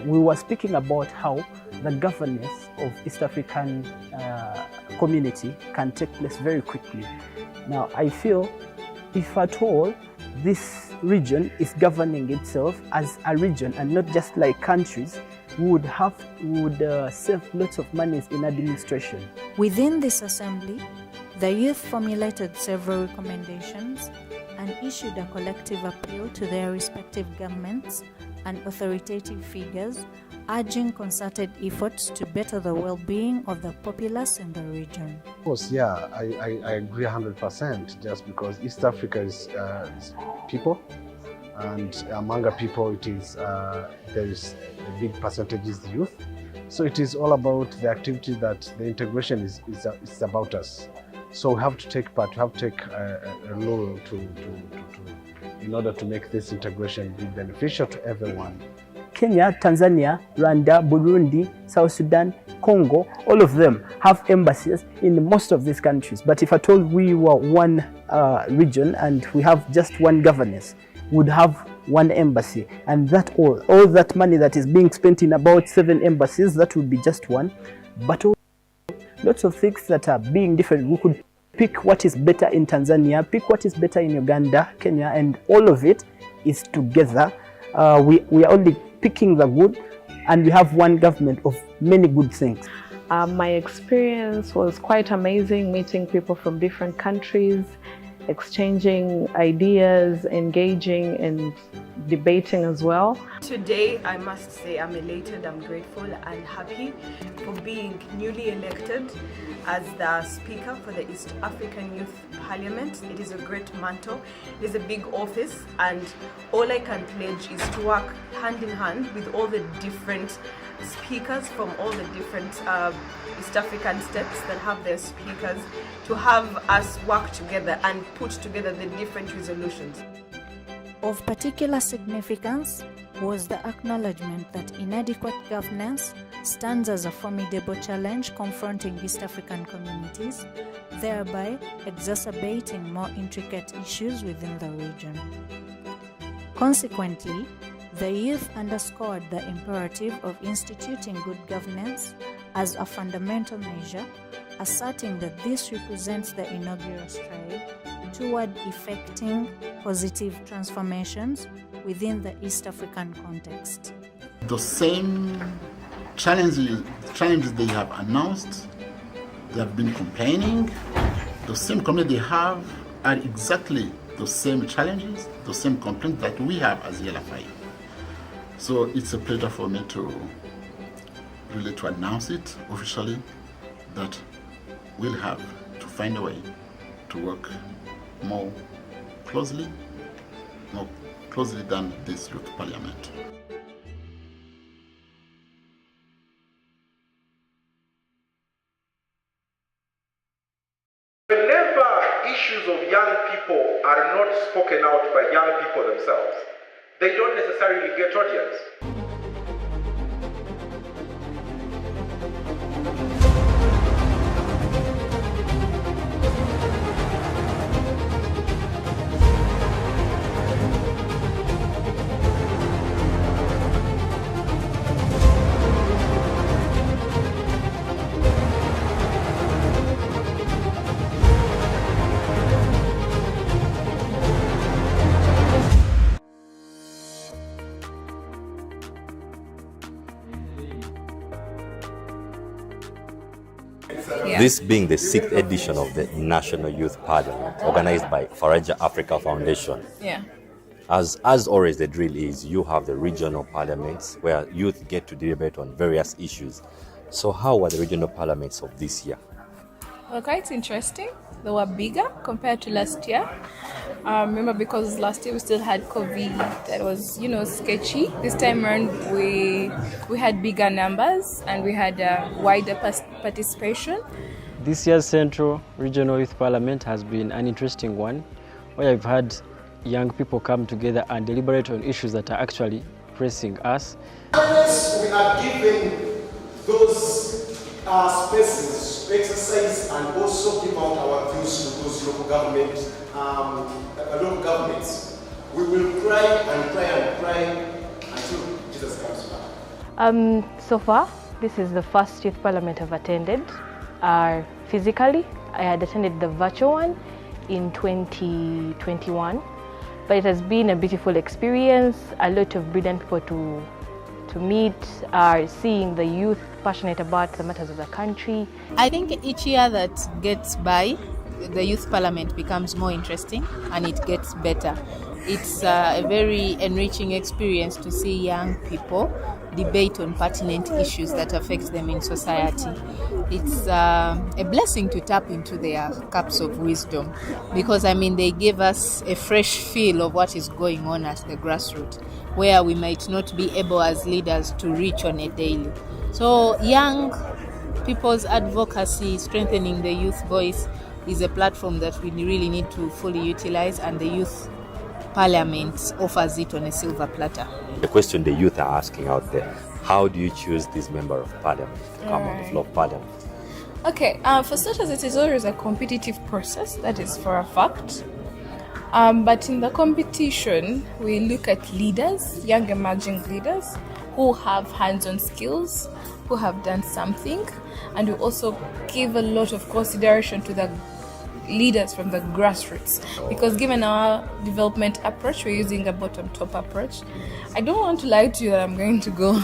We were speaking about how the governance of East African community can take place very quickly. Now, I feel if at all this region is governing itself as a region and not just like countries, we would save lots of monies in administration. Within this assembly, the youth formulated several recommendations and issued a collective appeal to their respective governments and authoritative figures, urging concerted efforts to better the well-being of the populace in the region. Of course, yeah, I agree 100%, just because East Africa is people, and among our people it is, there is a big percentage is youth. So it is all about the activity that the integration is about us. So we have to take part, we have to take a role in order to make this integration be beneficial to everyone. Kenya, Tanzania, Rwanda, Burundi, South Sudan, Congo, all of them have embassies in most of these countries. But if at all we were one region and we have just one governance, we would have one embassy, and that all that money that is being spent in about 7 embassies, that would be just one. But lots of things that are being different. We could pick what is better in Tanzania, pick what is better in Uganda, Kenya, and all of it is together. We are only picking the good, and we have one government of many good things. My experience was quite amazing, meeting people from different countries, exchanging ideas, engaging and debating as well. Today, I must say I'm elated, I'm grateful and happy for being newly elected as the Speaker for the East African Youth Parliament. It is a great mantle, it is a big office, and all I can pledge is to work hand in hand with all the different speakers from all the different East African states that have their speakers, to have us work together and put together the different resolutions. Of particular significance was the acknowledgement that inadequate governance stands as a formidable challenge confronting East African communities, thereby exacerbating more intricate issues within the region. Consequently, the youth underscored the imperative of instituting good governance as a fundamental measure, asserting that this represents the inaugural stride toward effecting positive transformations within the East African context. The same challenges they have announced, they have been complaining, the same complaints they have are exactly the same challenges, the same complaints that we have as ELFI. So it's a pleasure for me to announce it officially that we'll have to find a way to work more closely than this youth parliament. Whenever issues of young people are not spoken out by young people themselves, they don't necessarily get audience. This being the 6th edition of the National Youth Parliament, organized by Faraja Africa Foundation. Yeah. As always, the drill is you have the regional parliaments where youth get to debate on various issues. So how were the regional parliaments of this year? Well, quite interesting. They were bigger compared to last year. Remember, because last year we still had COVID, that was, sketchy. This time around, we had bigger numbers and we had wider participation. This year's Central Regional Youth Parliament has been an interesting one, where I've had young people come together and deliberate on issues that are actually pressing us. We are giving those spaces to exercise and also give out our views to those local governments. We will cry and cry and cry until Jesus comes back. So far, this is the first youth parliament I've attended. Physically, I had attended the virtual one in 2021, but it has been a beautiful experience. A lot of brilliant people to meet, seeing the youth passionate about the matters of the country. I think each year that gets by, the youth parliament becomes more interesting and it gets better. It's a very enriching experience to see young people debate on pertinent issues that affect them in society. It's a blessing to tap into their cups of wisdom because, they give us a fresh feel of what is going on at the grassroots, where we might not be able as leaders to reach on a daily. So young people's advocacy, strengthening the youth voice, is a platform that we really need to fully utilize, and the youth parliament offers it on a silver platter. The question the youth are asking out there, how do you choose this member of parliament to come on the floor of parliament? Okay, for starters, it is always a competitive process, that is for a fact. But in the competition, we look at leaders, young emerging leaders, who have hands-on skills, who have done something, and we also give a lot of consideration to the leaders from the grassroots, because given our development approach, we're using a bottom-top approach. I don't want to lie to you that I'm going to go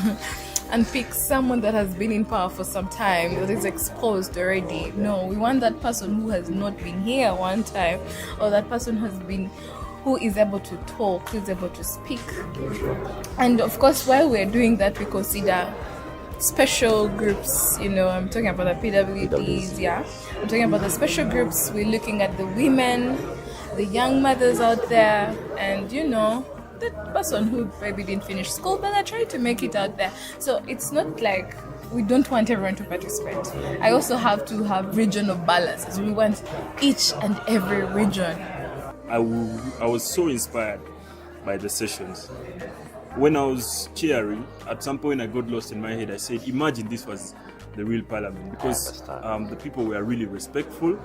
and pick someone that has been in power for some time, that is exposed already. No, we want that person who has not been here one time, or that person who is able to talk, who is able to speak. And of course, while we're doing that, we consider special groups, I'm talking about the PWDs, yeah. I'm talking about the special groups. We're looking at the women, the young mothers out there, and that person who maybe didn't finish school, but I tried to make it out there. So it's not like we don't want everyone to participate. I also have to have regional balances. We want each and every region. I was so inspired by the sessions. When I was cheering, at some point I got lost in my head. I said, imagine this was the real parliament, because the people were really respectful.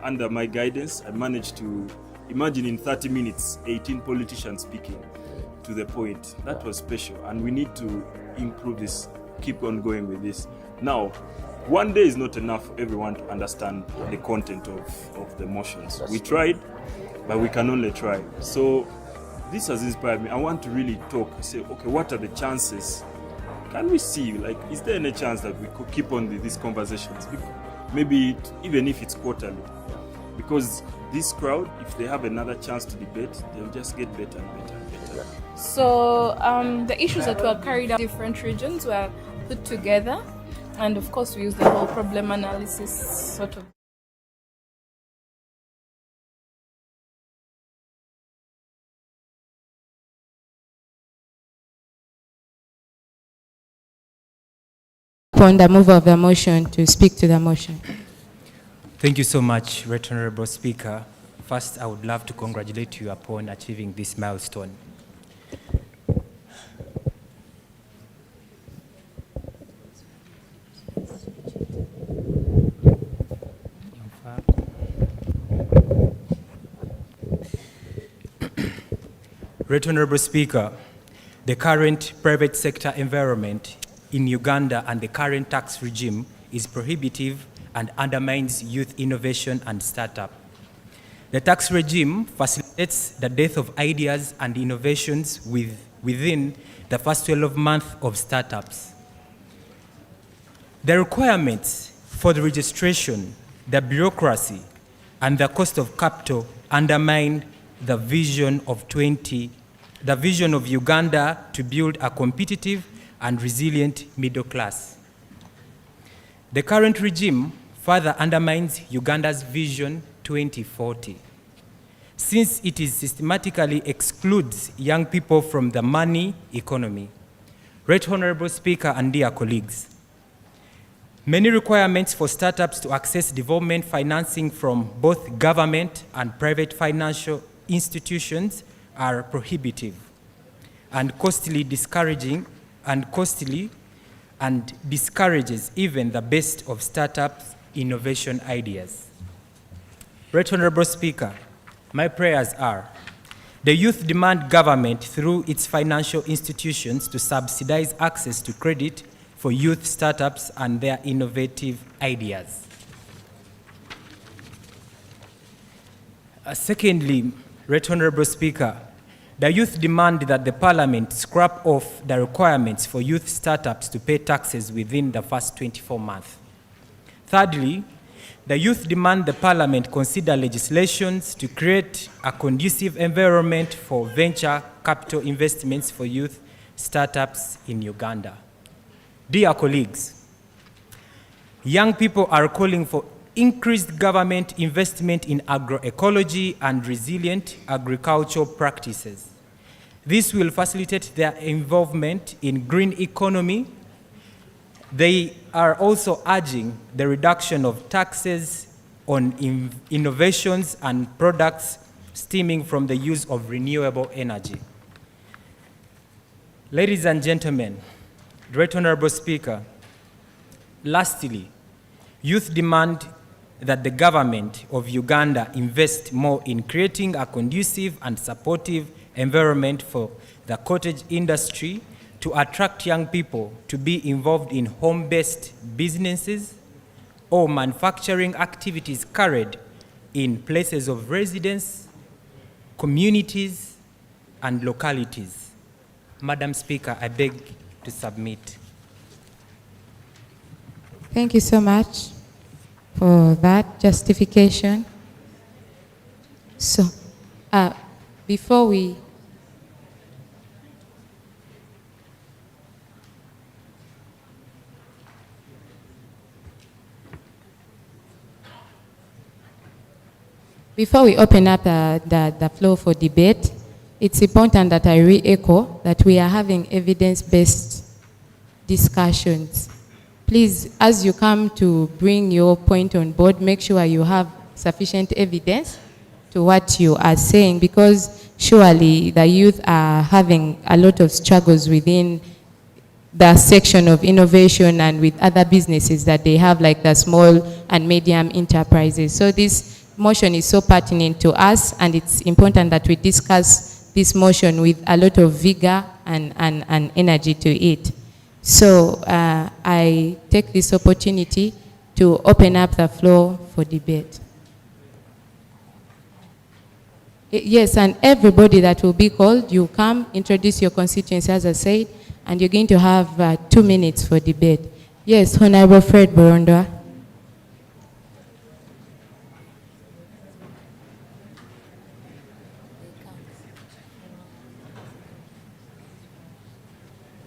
Under my guidance, I managed to imagine in 30 minutes, 18 politicians speaking to the point. That was special, and we need to improve this, keep on going with this. Now, one day is not enough for everyone to understand the content of the motions. We tried, but we can only try. So this has inspired me. I want to really talk, say, okay, what are the chances? Can we see, is there any chance that we could keep on these conversations? Maybe even if it's quarterly. Because this crowd, if they have another chance to debate, they'll just get better and better and better. So the issues that were carried out in different regions were put together. And of course, we use the whole problem analysis sort of. Upon the move of the motion, to speak to the motion. Thank you so much, Right Honorable Speaker. First, I would love to congratulate you upon achieving this milestone. Right Honorable Speaker, the current private sector environment in Uganda and the current tax regime is prohibitive and undermines youth innovation and startup. The tax regime facilitates the death of ideas and innovations within the first 12 months of startups. The requirements for the registration, the bureaucracy, and the cost of capital undermine the vision of Uganda to build a competitive and resilient middle class. The current regime further undermines Uganda's Vision 2040, since it systematically excludes young people from the money economy. Right Honorable Speaker and dear colleagues, many requirements for startups to access development financing from both government and private financial institutions are prohibitive and costly, and discourages even the best of startups' innovation ideas. Right Honorable Speaker, my prayers are The youth demand government through its financial institutions to subsidize access to credit for youth startups and their innovative ideas. Secondly, Right Honorable Speaker, the youth demand that the Parliament scrap off the requirements for youth startups to pay taxes within the first 24 months. Thirdly, the youth demand the Parliament consider legislations to create a conducive environment for venture capital investments for youth startups in Uganda. Dear colleagues, young people are calling for increased government investment in agroecology and resilient agricultural practices. This will facilitate their involvement in green economy. They are also urging the reduction of taxes on innovations and products stemming from the use of renewable energy. Ladies and gentlemen, Right Honorable Speaker, lastly, youth demand that the government of Uganda invest more in creating a conducive and supportive environment for the cottage industry to attract young people to be involved in home-based businesses or manufacturing activities carried in places of residence, communities, and localities. Madam Speaker, I beg to submit. Thank you so much for that justification. So, before we open up the floor for debate, it's important that I re-echo that we are having evidence-based discussions. Please, as you come to bring your point on board, make sure you have sufficient evidence to what you are saying, because surely the youth are having a lot of struggles within the section of innovation and with other businesses that they have, like the small and medium enterprises. So this motion is so pertinent to us, and it's important that we discuss this motion with a lot of vigor and energy to it. So I take this opportunity to open up the floor for debate. Yes, and everybody that will be called, you come, introduce your constituency, as I said, and you're going to have 2 minutes for debate. Yes, Honorable Fred Burundwa.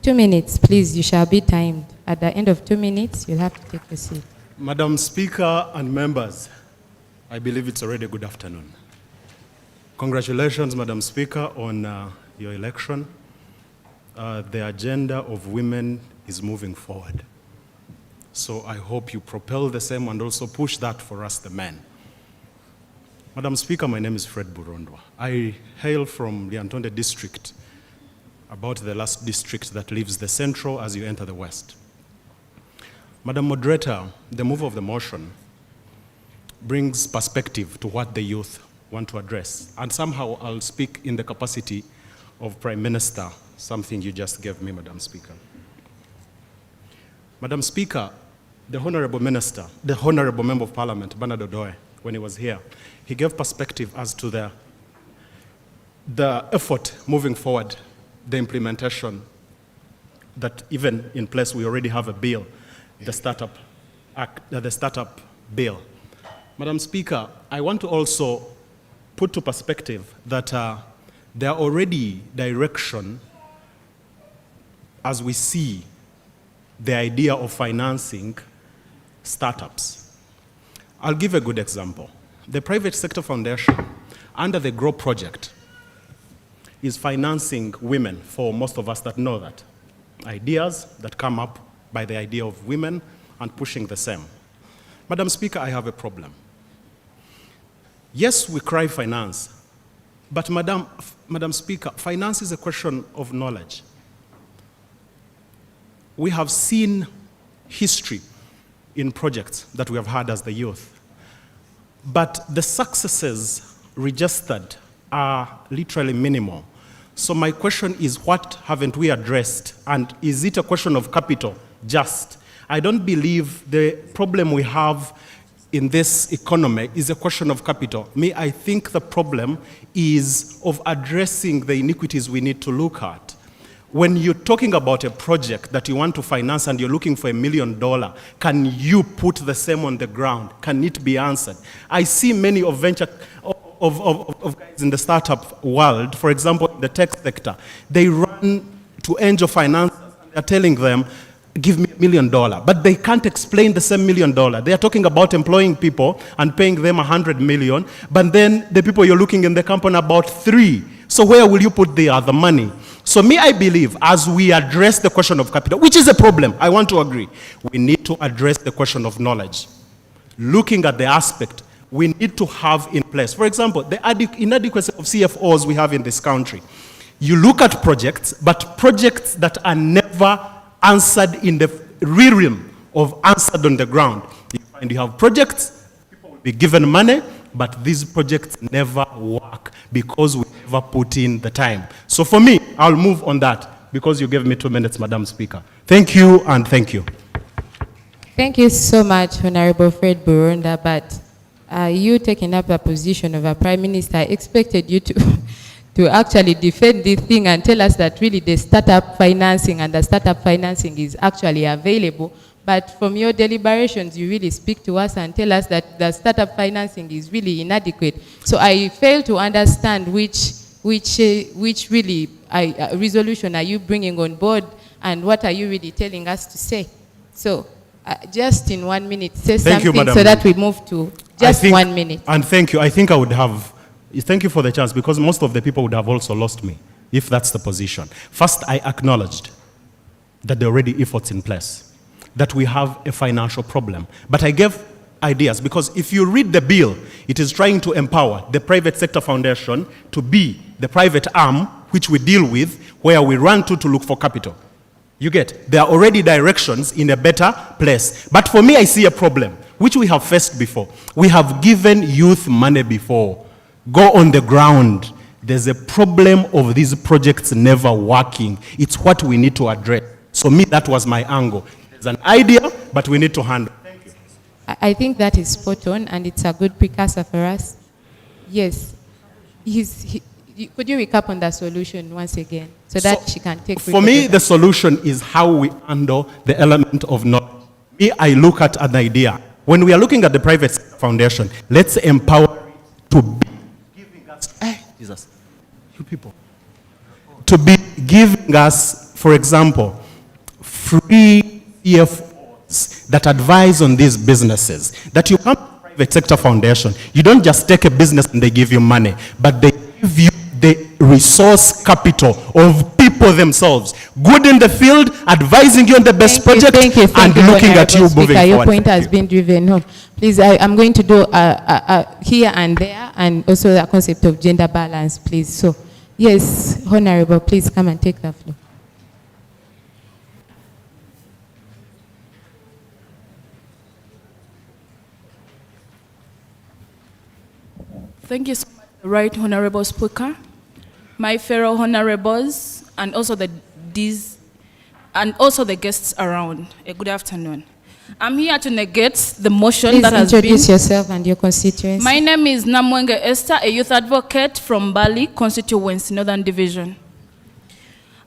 Two minutes, please. You shall be timed. At the end of 2 minutes, you'll have to take a seat. Madam Speaker and members, I believe it's already good afternoon. Congratulations, Madam Speaker, on your election. The agenda of women is moving forward. So I hope you propel the same and also push that for us, the men. Madam Speaker, my name is Fred Burundwa. I hail from the Antonde district, about the last district that leaves the central as you enter the west. Madam Moderator, the move of the motion brings perspective to what the youth want to address. And somehow I'll speak in the capacity of Prime Minister, something you just gave me, Madam Speaker. Madam Speaker, the Honorable Minister, the Honorable Member of Parliament, Bernard Odoe, when he was here, he gave perspective as to the effort moving forward, the implementation that even in place we already have a bill, the Startup Act, the Startup Bill. Madam Speaker, I want to also put to perspective that there are already direction as we see the idea of financing startups. I'll give a good example. The Private Sector Foundation, under the GROW project, is financing women, for most of us that know that. Ideas that come up by the idea of women and pushing the same. Madam Speaker, I have a problem. Yes, we cry finance, but Madam Speaker, finance is a question of knowledge. We have seen history in projects that we have had as the youth, but the successes registered are literally minimal. So my question is, what haven't we addressed? And is it a question of capital? Just. I don't believe the problem we have in this economy is a question of capital. I think the problem is of addressing the iniquities we need to look at. When you're talking about a project that you want to finance and you're looking for $1 million, can you put the same on the ground? Can it be answered? I see many of venture of guys in the startup world, for example, in the tech sector, they run to angel finance and they're telling them, give me $1 million, but they can't explain the same $1 million. They are talking about employing people and paying them $100 million, but then the people you're looking in the company about 3. So where will you put the other money? So I believe as we address the question of capital, which is a problem, I want to agree, we need to address the question of knowledge. Looking at the aspect we need to have in place. For example, the inadequacy of CFOs we have in this country. You look at projects, but projects that are never answered in the real realm of answered on the ground. You find you have projects, people will be given money, but these projects never work because we never put in the time. So for me, I'll move on that because you gave me 2 minutes, Madam Speaker. Thank you and thank you. Thank you so much, Honorable Fred Burunda, but you taking up a position of a Prime Minister, I expected you to actually defend this thing and tell us that really the startup financing and the startup financing is actually available. But from your deliberations, you really speak to us and tell us that the startup financing is really inadequate. So I fail to understand which really resolution are you bringing on board and what are you really telling us to say. So just in 1 minute, say something so that we move to just 1 minute. And thank you. I think I would have, thank you for the chance because most of the people would have also lost me if that's the position. First, I acknowledged that there are already efforts in place, that we have a financial problem. But I gave ideas because if you read the bill, it is trying to empower the private sector foundation to be the private arm which we deal with, where we run to look for capital. You get, there are already directions in a better place. But for me, I see a problem, which we have faced before. We have given youth money before. Go on the ground. There's a problem of these projects never working. It's what we need to address. So that was my angle. There's an idea, but we need to handle. Thank you. I think that is spot on, and it's a good precursor for us. Yes. Could you recap on the solution once again so that she can take... For me, the solution is how we handle the element of knowledge. I look at an idea. When we are looking at the private foundation, let's empower it to be giving us... Jesus, you people. To be giving us, for example, free CFOs that advise on these businesses. That you come to the private sector foundation, you don't just take a business and they give you money, but they give you the resource capital of people themselves, good in the field, advising you on the best project, and looking at you moving forward. Your point has been driven home. Please, I'm going to do here and there, and also the concept of gender balance, please. So, yes, Honorable, please come and take the floor. Thank you so much, Right Honorable Speaker, my fellow honorables, and also the guests around. A good afternoon. I'm here to negate the motion Please that has been... Please introduce yourself and your constituency. My name is Namwenge Esther, a youth advocate from Bali constituency, Northern Division.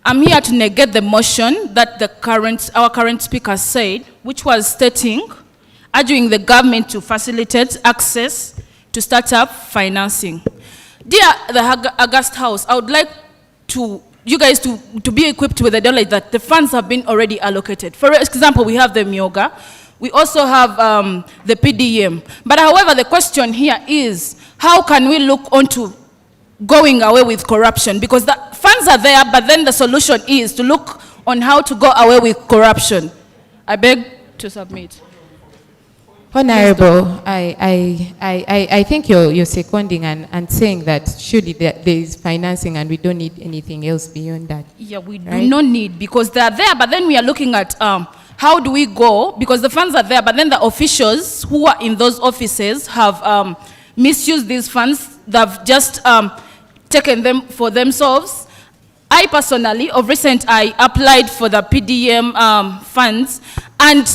I'm here to negate the motion that our current speaker said, which was stating, urging the government to facilitate access to startup financing. Dear the August House, I would like you guys to be equipped with the knowledge that the funds have been already allocated. For example, we have the Myoga. We also have the PDM. But however, the question here is, how can we look onto going away with corruption? Because the funds are there, but then the solution is to look on how to go away with corruption. I beg to submit. Honorable, I think you're seconding and saying that surely there is financing and we don't need anything else beyond that. Yeah, we do not need, because they are there, but then we are looking at how do we go, because the funds are there, but then the officials who are in those offices have misused these funds. They've just taken them for themselves. I personally, of recent, I applied for the PDM funds, and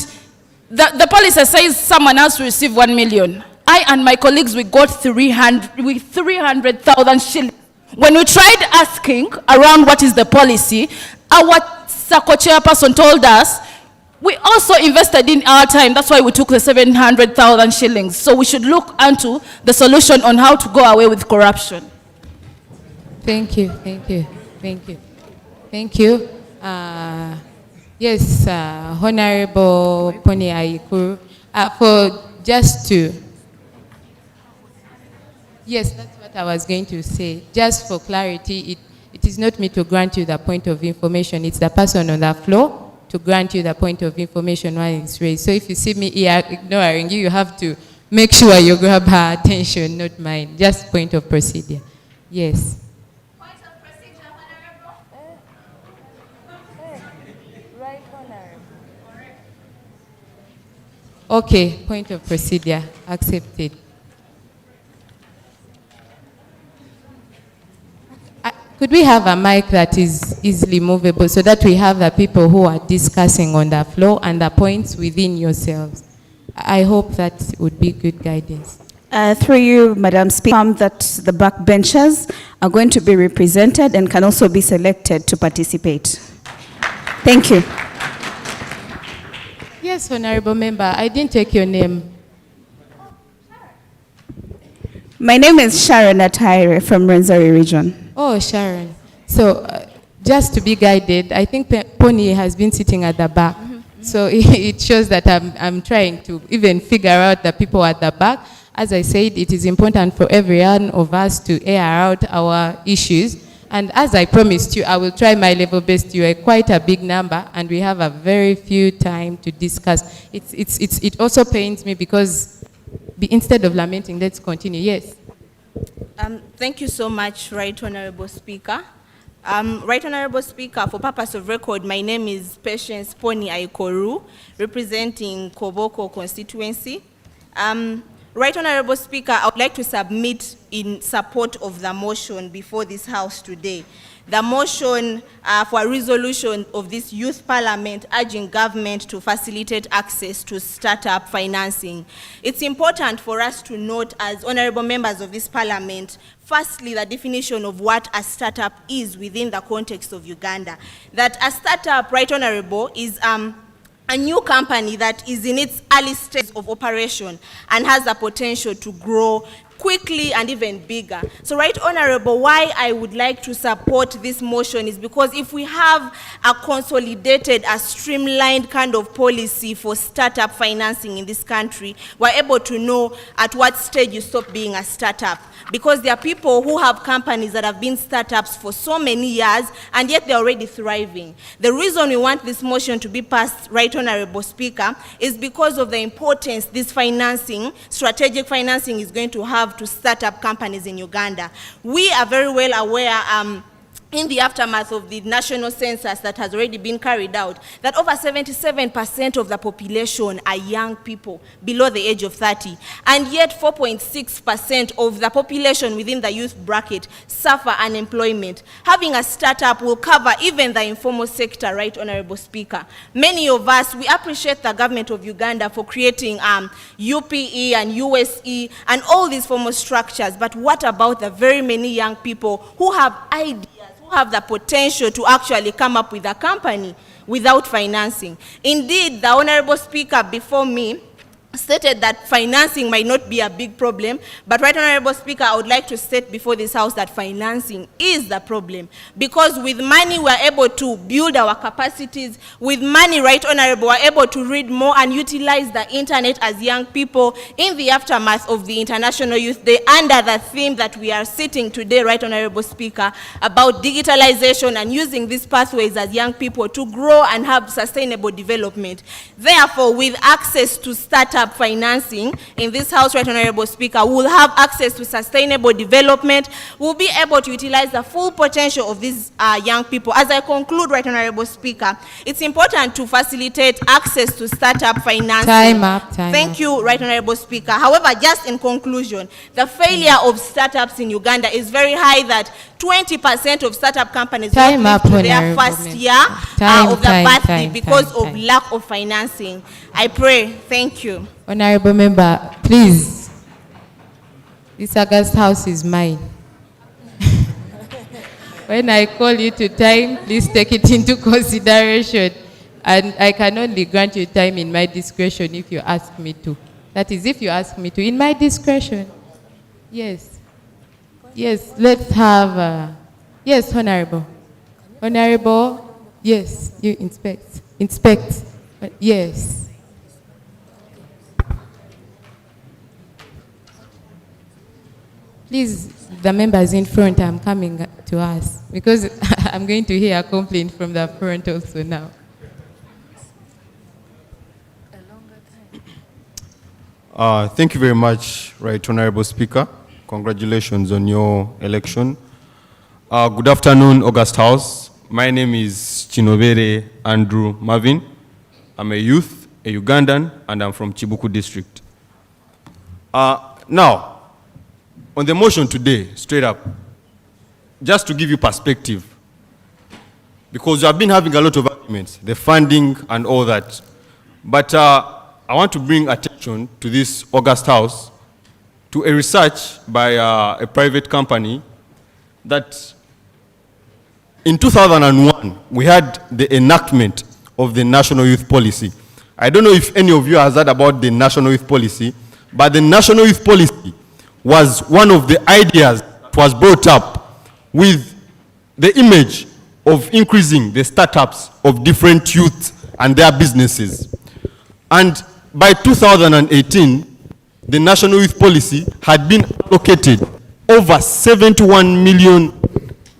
the policy says someone else will receive 1 million. I and my colleagues, we got 300,000 shillings. When we tried asking around what is the policy, our SACCO chairperson told us, we also invested in our time. That's why we took the 700,000 shillings. So we should look into the solution on how to go away with corruption. Thank you, thank you, thank you. Thank you. Yes, Honorable Poni Aikuru, for just to, yes, that's what I was going to say. Just for clarity, it is not me to grant you the point of information. It's the person on the floor to grant you the point of information when it's raised. So if you see me here ignoring you, you have to make sure you grab her attention, not mine. Just point of procedure. Yes. Point of procedure, Honorable. Right, Honorable. Okay, point of procedure, accepted. Could we have a mic that is easily movable so that we have the people who are discussing on the floor and the points within yourselves? I hope that would be good guidance. Through you, Madam Speaker, that the backbenchers are going to be represented and can also be selected to participate. Thank you. Yes, Honorable Member, I didn't take your name. My name is Sharon Atire from Rwenzori region. Oh, Sharon. So just to be guided, I think Pony has been sitting at the back. So it shows that I'm trying to even figure out the people at the back. As I said, it is important for every one of us to air out our issues. And as I promised you, I will try my level best. You are quite a big number, and we have a very few time to discuss. It also pains me because instead of lamenting, let's continue. Yes. Thank you so much, Right Honorable Speaker. Right Honorable Speaker, for purpose of record, my name is Patience Poni Aikoru, representing Koboko constituency. Right Honorable Speaker, I would like to submit in support of the motion before this House today. The motion for a resolution of this youth parliament urging government to facilitate access to startup financing. It's important for us to note as honorable members of this parliament, firstly, the definition of what a startup is within the context of Uganda. That a startup, Right Honorable, is a new company that is in its early stage of operation and has the potential to grow quickly and even bigger. So, Right Honorable, why I would like to support this motion is because if we have a consolidated, a streamlined kind of policy for startup financing in this country, we're able to know at what stage you stop being a startup. Because there are people who have companies that have been startups for so many years and yet they're already thriving. The reason we want this motion to be passed, Right Honorable Speaker, is because of the importance this financing, strategic financing, is going to have to startup companies in Uganda. We are very well aware in the aftermath of the national census that has already been carried out, that over 77% of the population are young people below the age of 30, and yet 4.6% of the population within the youth bracket suffer unemployment. Having a startup will cover even the informal sector, Right Honorable Speaker. Many of us, we appreciate the government of Uganda for creating UPE and USE and all these formal structures, but what about the very many young people who have ideas, who have the potential to actually come up with a company without financing? Indeed, the Honorable Speaker before me stated that financing might not be a big problem, but Right Honorable Speaker, I would like to state before this House that financing is the problem, because with money we are able to build our capacities. With money, Right Honorable, we are able to read more and utilize the internet as young people in the aftermath of the International Youth Day under the theme that we are sitting today, Right Honorable Speaker, about digitalization and using these pathways as young people to grow and have sustainable development. Therefore, with access to startup startup financing in this House, Right Honorable Speaker, we will have access to sustainable development. We'll be able to utilize the full potential of these young people. As I conclude, Right Honorable Speaker, it's important to facilitate access to startup financing. Time up. Thank you, Right Honorable Speaker. However, just in conclusion, the failure of startups in Uganda is very high, that 20% of startup companies Time won't live up, to their Honorable first Member. year of the birthday because of lack of financing. I pray. Thank you. Honorable Member, please. This August House is mine. When I call you to time, please take it into consideration. And I can only grant you time in my discretion if you ask me to. That is, if you ask me to, in my discretion. Yes. Yes, let's have, yes, Honorable. Honorable, yes, you inspect. Inspect, yes. Please, the members in front, I'm coming to us because I'm going to hear a complaint from the front also now. Thank you very much, Right Honorable Speaker. Congratulations on your election. Good afternoon, August House. My name is Chinobere Andrew Marvin. I'm a youth, a Ugandan, and I'm from Chibuku district. Now, on the motion today, straight up, just to give you perspective, because you have been having a lot of arguments, the funding and all that, but I want to bring attention to this August House to a research by a private company that in 2001, we had the enactment of the National Youth Policy. I don't know if any of you has heard about the National Youth Policy, but the National Youth Policy was one of the ideas that was brought up with the image of increasing the startups of different youth and their businesses. And by 2018, the National Youth Policy had been allocated over 71 million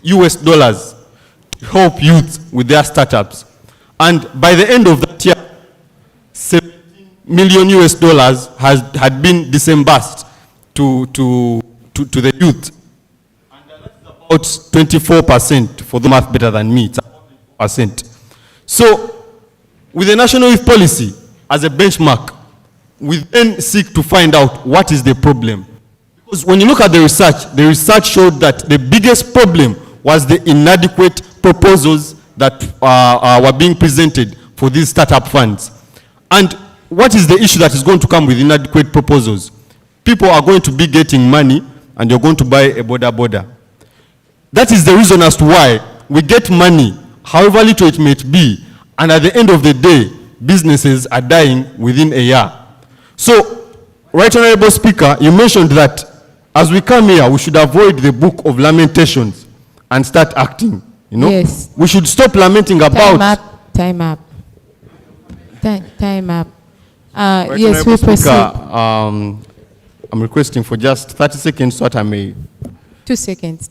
US dollars to help youth with their startups. And by the end of that year, 17 million US dollars had been disbursed to the youth. And that's about 24%, for the math better than me, it's about 24%. So, with the National Youth Policy as a benchmark, we then seek to find out what is the problem. Because when you look at the research showed that the biggest problem was the inadequate proposals that were being presented for these startup funds. And what is the issue that is going to come with inadequate proposals? People are going to be getting money and you're going to buy a border. That is the reason as to why we get money, however little it may be, and at the end of the day, businesses are dying within a year. So, Right Honorable Speaker, you mentioned that as we come here, we should avoid the book of lamentations and start acting. You know? Yes. We should stop lamenting about... Time up. Time up. Right, yes, we proceed. Speaker, I'm requesting for just 30 seconds so that I may... 2 seconds.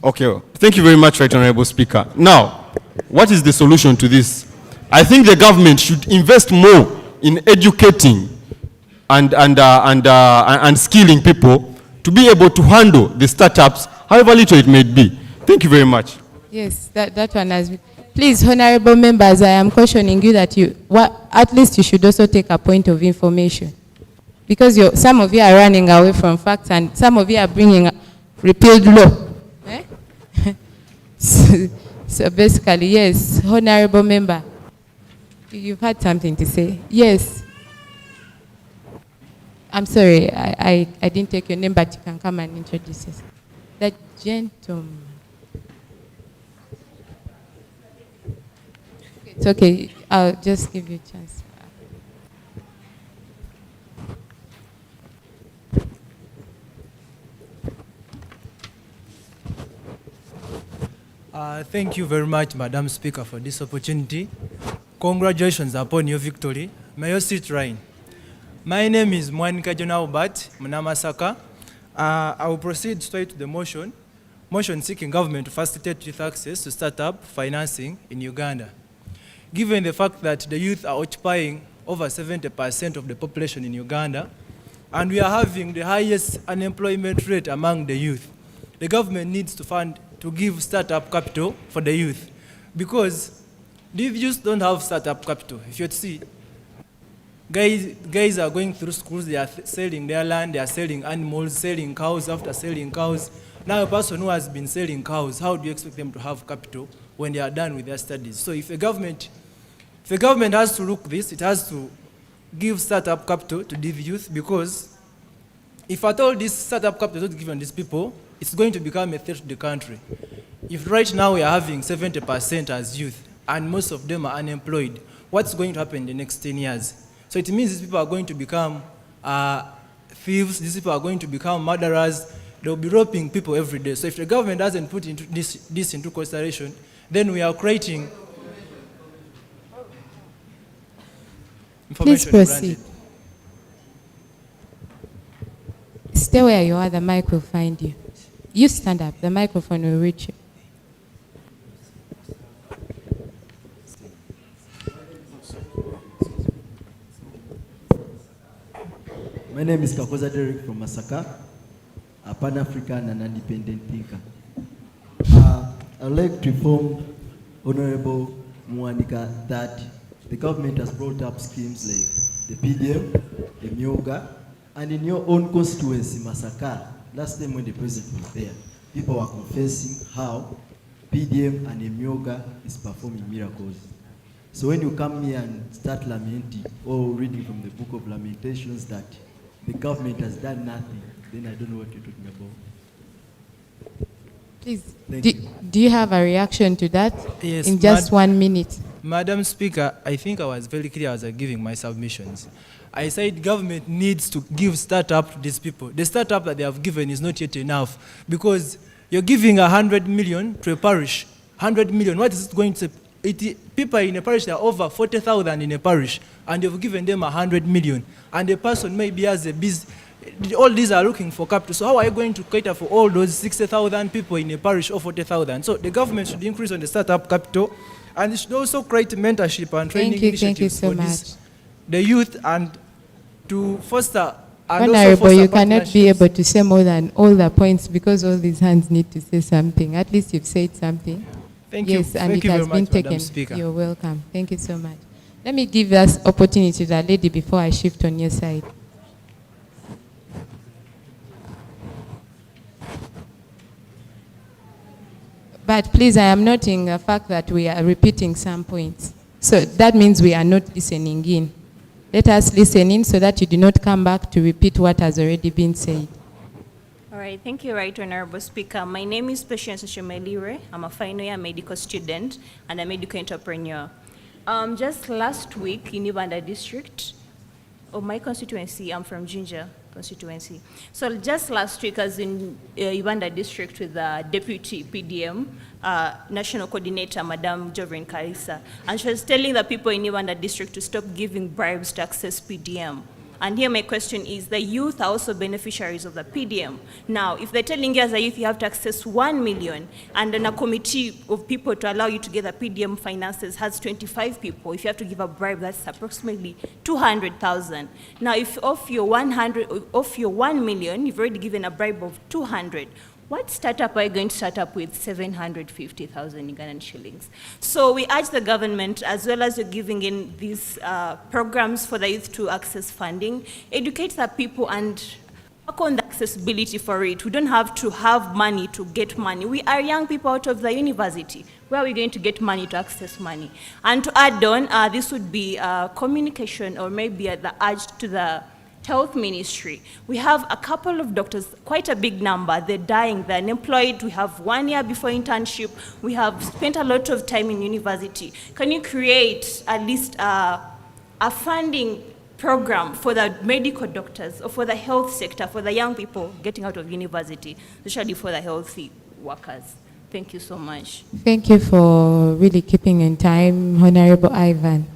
Okay. Thank you very much, Right Honorable Speaker. Now, what is the solution to this? I think the government should invest more in educating and skilling people to be able to handle the startups, however little it may be. Thank you very much. Yes, that one has been. Please, honorable members, I am cautioning you that at least you should also take a point of information. Because some of you are running away from facts and some of you are bringing a repealed law. Eh? So basically, yes, honorable member, you've had something to say. Yes. I'm sorry, I didn't take your name, but you can come and introduce yourself. That gentleman. It's okay, I'll just give you a chance. Thank you very much, Madam Speaker, for this opportunity. Congratulations upon your victory. May you sit right. My name is Mwanika Jonaubat Munamasaka. I will proceed straight to the motion. Motion seeking government to facilitate youth access to startup financing in Uganda. Given the fact that the youth are occupying over 70% of the population in Uganda, and we are having the highest unemployment rate among the youth. The government needs to give startup capital for the youth, because the youth don't have startup capital. If you see, guys are going through schools, they are selling their land, they are selling animals, selling cows after selling cows. Now a person who has been selling cows, how do you expect them to have capital when they are done with their studies? So if the government has to look this, it has to give startup capital to these youth, because if at all this startup capital is not given these people, it's going to become a threat to the country. If right now we are having 70% as youth and most of them are unemployed, what's going to happen in the next 10 years? So it means these people are going to become thieves, these people are going to become murderers, they'll be robbing people every day. So if the government doesn't put this into consideration, then we are creating Please information proceed. granted. Stay where you are, the mic will find you. You stand up, the microphone will reach you. My name is Kakoza Derek from Masaka, a Pan-African and independent thinker. I'd like to inform Honorable Mwanika that the government has brought up schemes like the PDM, the Myoga, and in your own constituency, Masaka, last time when the president was there, people were confessing how PDM and the Myoga is performing miracles. So when you come here and start lamenting or reading from the book of Lamentations that the government has done nothing, then I don't know what you're talking about. Please, Thank do you have a reaction to that? Yes, in just 1 minute? Madam Speaker, I think I was very clear as I was giving my submissions. I said government needs to give startup to these people. The startup that they have given is not yet enough, because you're giving 100 million to a parish. 100 million, what is it going to... people in a parish, there are over 40,000 in a parish, and you've given them 100 million. And the person maybe has a business. All these are looking for capital. So how are you going to cater for all those 60,000 people in a parish or 40,000? So the government should increase on the startup capital, and it should also create mentorship and training initiatives so for much. the youth, and to foster. And Honorable, you cannot be able to say more than all the points, because all these hands need to say something. At least you've said something. Thank you. Yes, and Thank it you has very been much, Madam taken. Speaker. You're welcome. Thank you so much. Let me give this opportunity to the lady before I shift on your side. But please, I am noting the fact that we are repeating some points. So that means we are not listening in. Let us listen in so that you do not come back to repeat what has already been said. All right, thank you, Right Honorable Speaker. My name is Patience Shemelire. I'm a final year medical student and a medical entrepreneur. Just last week in Ibanda district, of my constituency, I'm from Jinja constituency. So just last week, I was in Ibanda district with the deputy PDM, national coordinator, Madam Jovrin Karisa, and she was telling the people in Ibanda district to stop giving bribes to access PDM. And here my question is, the youth are also beneficiaries of the PDM. Now, if they're telling you as a youth you have to access 1 million, and then a committee of people to allow you to get the PDM finances has 25 people, if you have to give a bribe, that's approximately 200,000. Now, if of your 1 million, you've already given a bribe of 200, what startup are you going to start up with 750,000 Ugandan shillings? So we urge the government, as well as you're giving in these programs for the youth to access funding, educate the people and work on the accessibility for it. We don't have to have money to get money. We are young people out of the university. Where are we going to get money to access money? And to add on, this would be communication, or maybe the urge to the Health Ministry. We have a couple of doctors, quite a big number. They're dying, they're unemployed. We have 1 year before internship. We have spent a lot of time in university. Can you create at least a funding program for the medical doctors or for the health sector, for the young people getting out of university, especially for the healthy workers? Thank you so much. Thank you for really keeping in time, Honorable Ivan.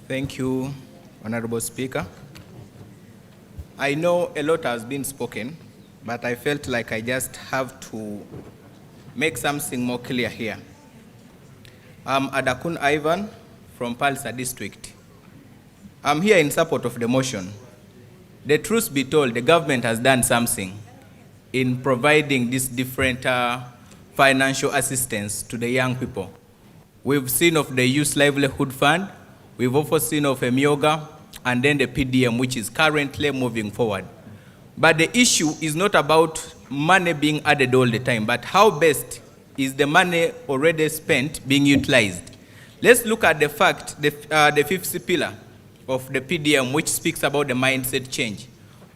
Thank you, Honorable Speaker. I know a lot has been spoken, but I felt like I just have to make something more clear here. I'm Adakun Ivan from Palsa District. I'm here in support of the motion. The truth be told, the government has done something in providing this different financial assistance to the young people. We've seen of the Youth Livelihood Fund, we've also seen of a MIOGA, and then the PDM, which is currently moving forward. But the issue is not about money being added all the time, but how best is the money already spent being utilized. Let's look at the fact, the fifth pillar of the PDM, which speaks about the mindset change.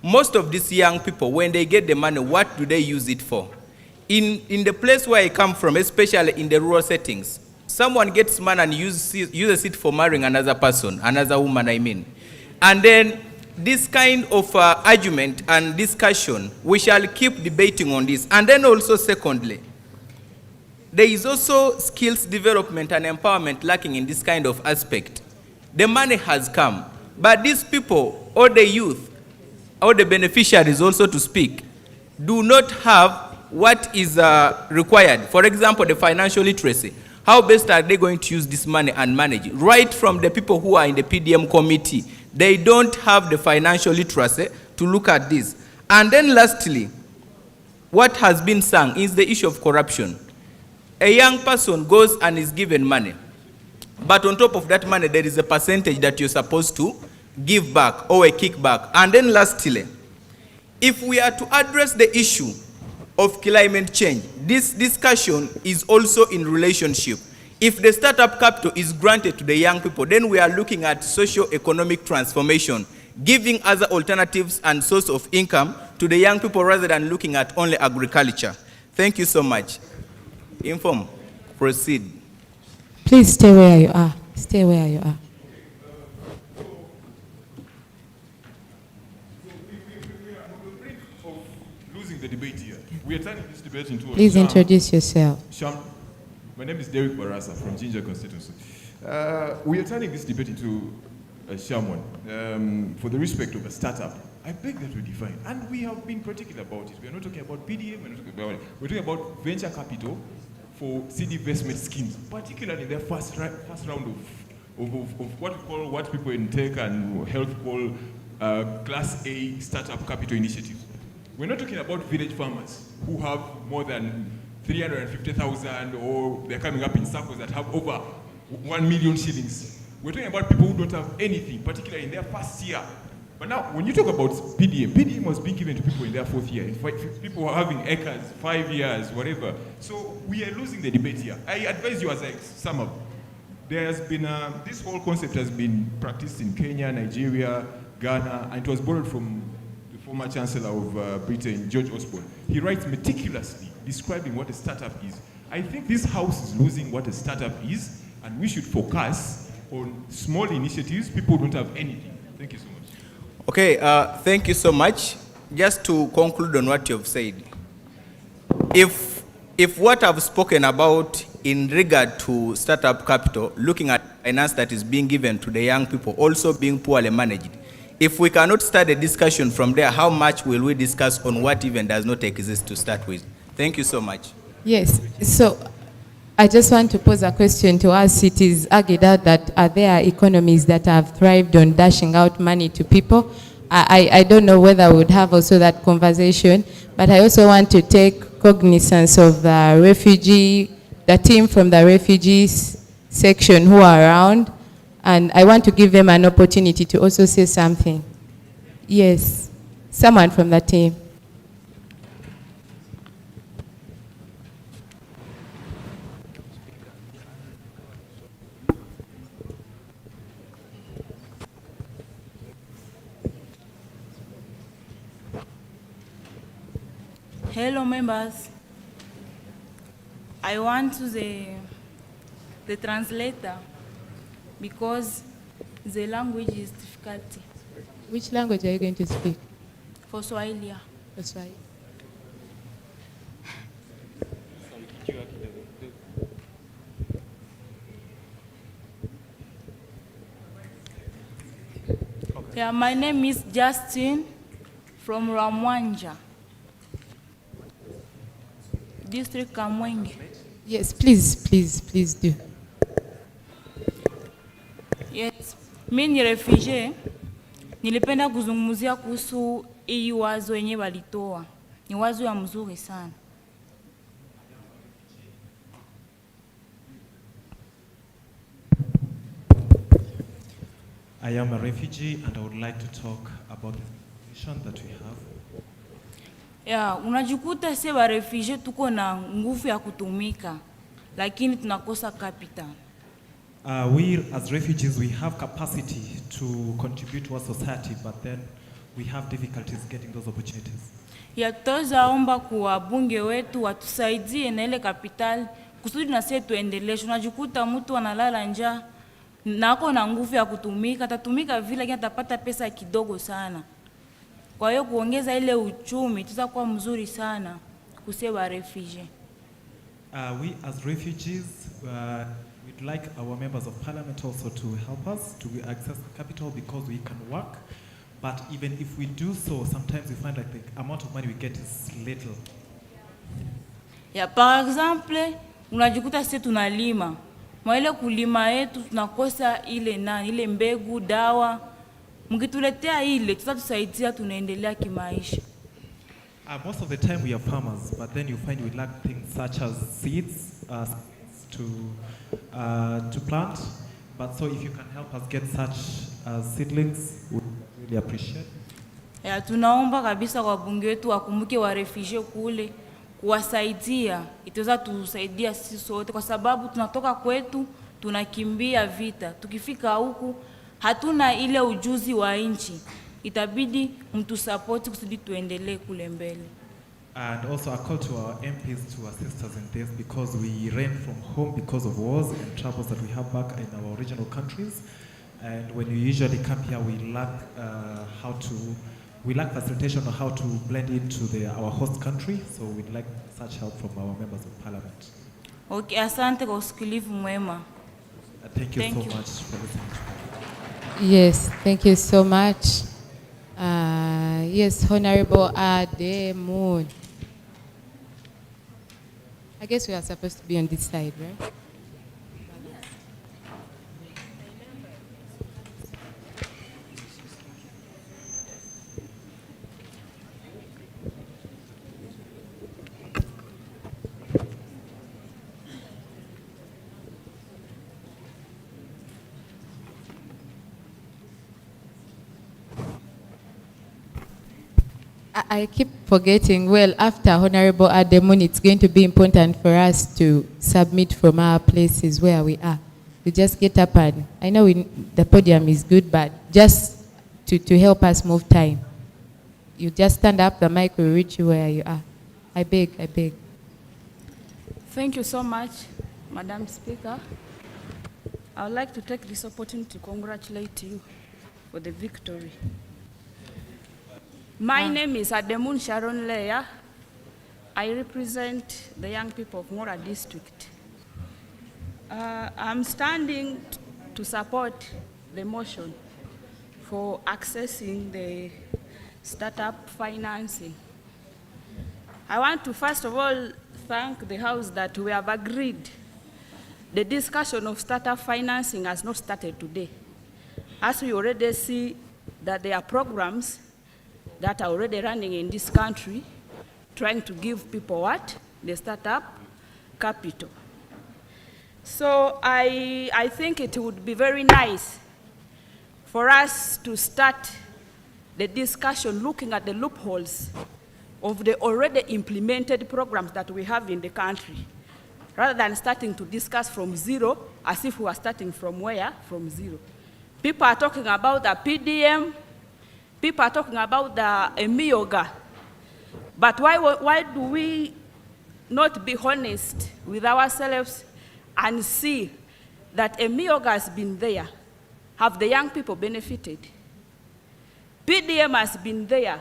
Most of these young people, when they get the money, what do they use it for? In the place where I come from, especially in the rural settings, someone gets money and uses it for marrying another person, another woman, I mean. And then this kind of argument and discussion, we shall keep debating on this. And then also, secondly, there is also skills development and empowerment lacking in this kind of aspect. The money has come, but these people, or the youth, or the beneficiaries also to speak, do not have what is required. For example, the financial literacy. How best are they going to use this money and manage it? Right from the people who are in the PDM committee, they don't have the financial literacy to look at this. And then lastly, what has been sung is the issue of corruption. A young person goes and is given money, but on top of that money, there is a percentage that you're supposed to give back or a kickback. And then lastly, if we are to address the issue of climate change, this discussion is also in relationship. If the startup capital is granted to the young people, then we are looking at socio-economic transformation, giving other alternatives and source of income to the young people rather than looking at only agriculture. Thank you so much. Inform. Proceed. Please stay where you are. Stay where you are. Losing the debate here. We are turning this debate into a Please introduce yourself. My name is Derek Barasa from Ginger constituency. We are turning this debate into a sham one for the respect of a startup. I beg that we define, and we have been particular about it. We are not talking about PDM, we're talking about venture capital for seed investment schemes, particularly the first round of what people in tech and health call Class A startup capital initiative. We're not talking about village farmers who have more than 350,000 or they're coming up in circles that have over 1 million shillings. We're talking about people who don't have anything, particularly in their first year. But now, when you talk about PDM was being given to people in their fourth year. In fact, people are having acres, 5 years, whatever. So we are losing the debate here. I advise you as I sum up. There has been, this whole concept has been practiced in Kenya, Nigeria, Ghana, and it was borrowed from the former Chancellor of Britain, George Osborne. He writes meticulously describing what a startup is. I think this house is losing what a startup is, and we should focus on small initiatives. People don't have anything. Thank you so much. Okay, thank you so much. Just to conclude on what you've said, if what I've spoken about in regard to startup capital, looking at finance that is being given to the young people, also being poorly managed, if we cannot start a discussion from there, how much will we discuss on what even does not exist to start with? Thank you so much. Yes, so I just want to pose a question to us. It is argued out that are there economies that have thrived on dashing out money to people? I don't know whether we would have also that conversation, but I also want to take cognizance of the team from the refugees section who are around, and I want to give them an opportunity to also say something. Yes, someone from the team. Hello, members. I want to the translator because the language is difficult. Which language are you going to speak? For Swahili. For Swahili. Yeah, my name is Justin from Ramwanja, District Kamwenge. Yes, please do. Yes, mimi ni refugee. Nilipenda kuzungumzia kuhusu hii wazo yenye walitoa. Ni wazo ya mzuri sana. I am a refugee and I would like to talk about the situation that we have. Unajikuta sisi wa refugee tuko na nguvu ya kutumika, lakini tunakosa capital. We as refugees, we have capacity to contribute to our society, but then we have difficulties getting those opportunities. Toza omba kwa bunge wetu watusaidie na ile capital kusudi na sisi tuendeleshe. Unajikuta mtu analala njaa na ako na nguvu ya kutumika, atatumika vile lakini atapata pesa kidogo sana. Kwa hiyo kuongeza ile uchumi tutakuwa mzuri sana kusema refugee. We as refugees, we'd like our members of parliament also to help us to access capital because we can work. But even if we do so, sometimes we find like the amount of money we get is little. Par exemple, unajikuta sisi tunalima. Mwaile kulima yetu tunakosa ile mbegu, dawa. Mkituletea ile tutatusaidia tunaendelea kimaisha. Most of the time we are farmers, but then you find we lack things such as seeds to plant. But so if you can help us get such seedlings, we really appreciate. Tunaomba kabisa kwa bunge wetu wakumbuke wa refugee kule kuwasaidia. Itaweza tusaidia sisi sote kwa sababu tunatoka kwetu tunakimbia vita. Tukifika huku hatuna ile ujuzi wa nchi. Itabidi mtu support kusudi tuendelee kule mbele. And also a call to our MPs to assist us in this because we ran from home because of wars and troubles that we have back in our original countries. And when we usually come here, we lack facilitation on how to blend into our host country. So we'd like such help from our members of parliament. Okay, asante kwa usikilivu mwema. Thank you so much for listening to me. Yes, thank you so much. Yes, Honorable Ademun. I guess we are supposed to be on this side, right? I keep forgetting, well, after Honorable Ademun, it's going to be important for us to submit from our places where we are. We just get up and, I know the podium is good, but just to help us move time. You just stand up, the mic will reach you where you are. I beg. Thank you so much, Madam Speaker. I would like to take this opportunity to congratulate you for the victory. My name is Ademun Sharon Leah. I represent the young people of Mora District. I'm standing to support the motion for accessing the startup financing. I want to first of all thank the House that we have agreed the discussion of startup financing has not started today. As we already see that there are programs that are already running in this country, trying to give people what? The startup capital. So I think it would be very nice for us to start the discussion looking at the loopholes of the already implemented programs that we have in the country, rather than starting to discuss from zero as if we are starting from where? From zero. People are talking about the PDM, people are talking about the EMIOGA, but why do we not be honest with ourselves and see that EMIOGA has been there? Have the young people benefited? PDM has been there,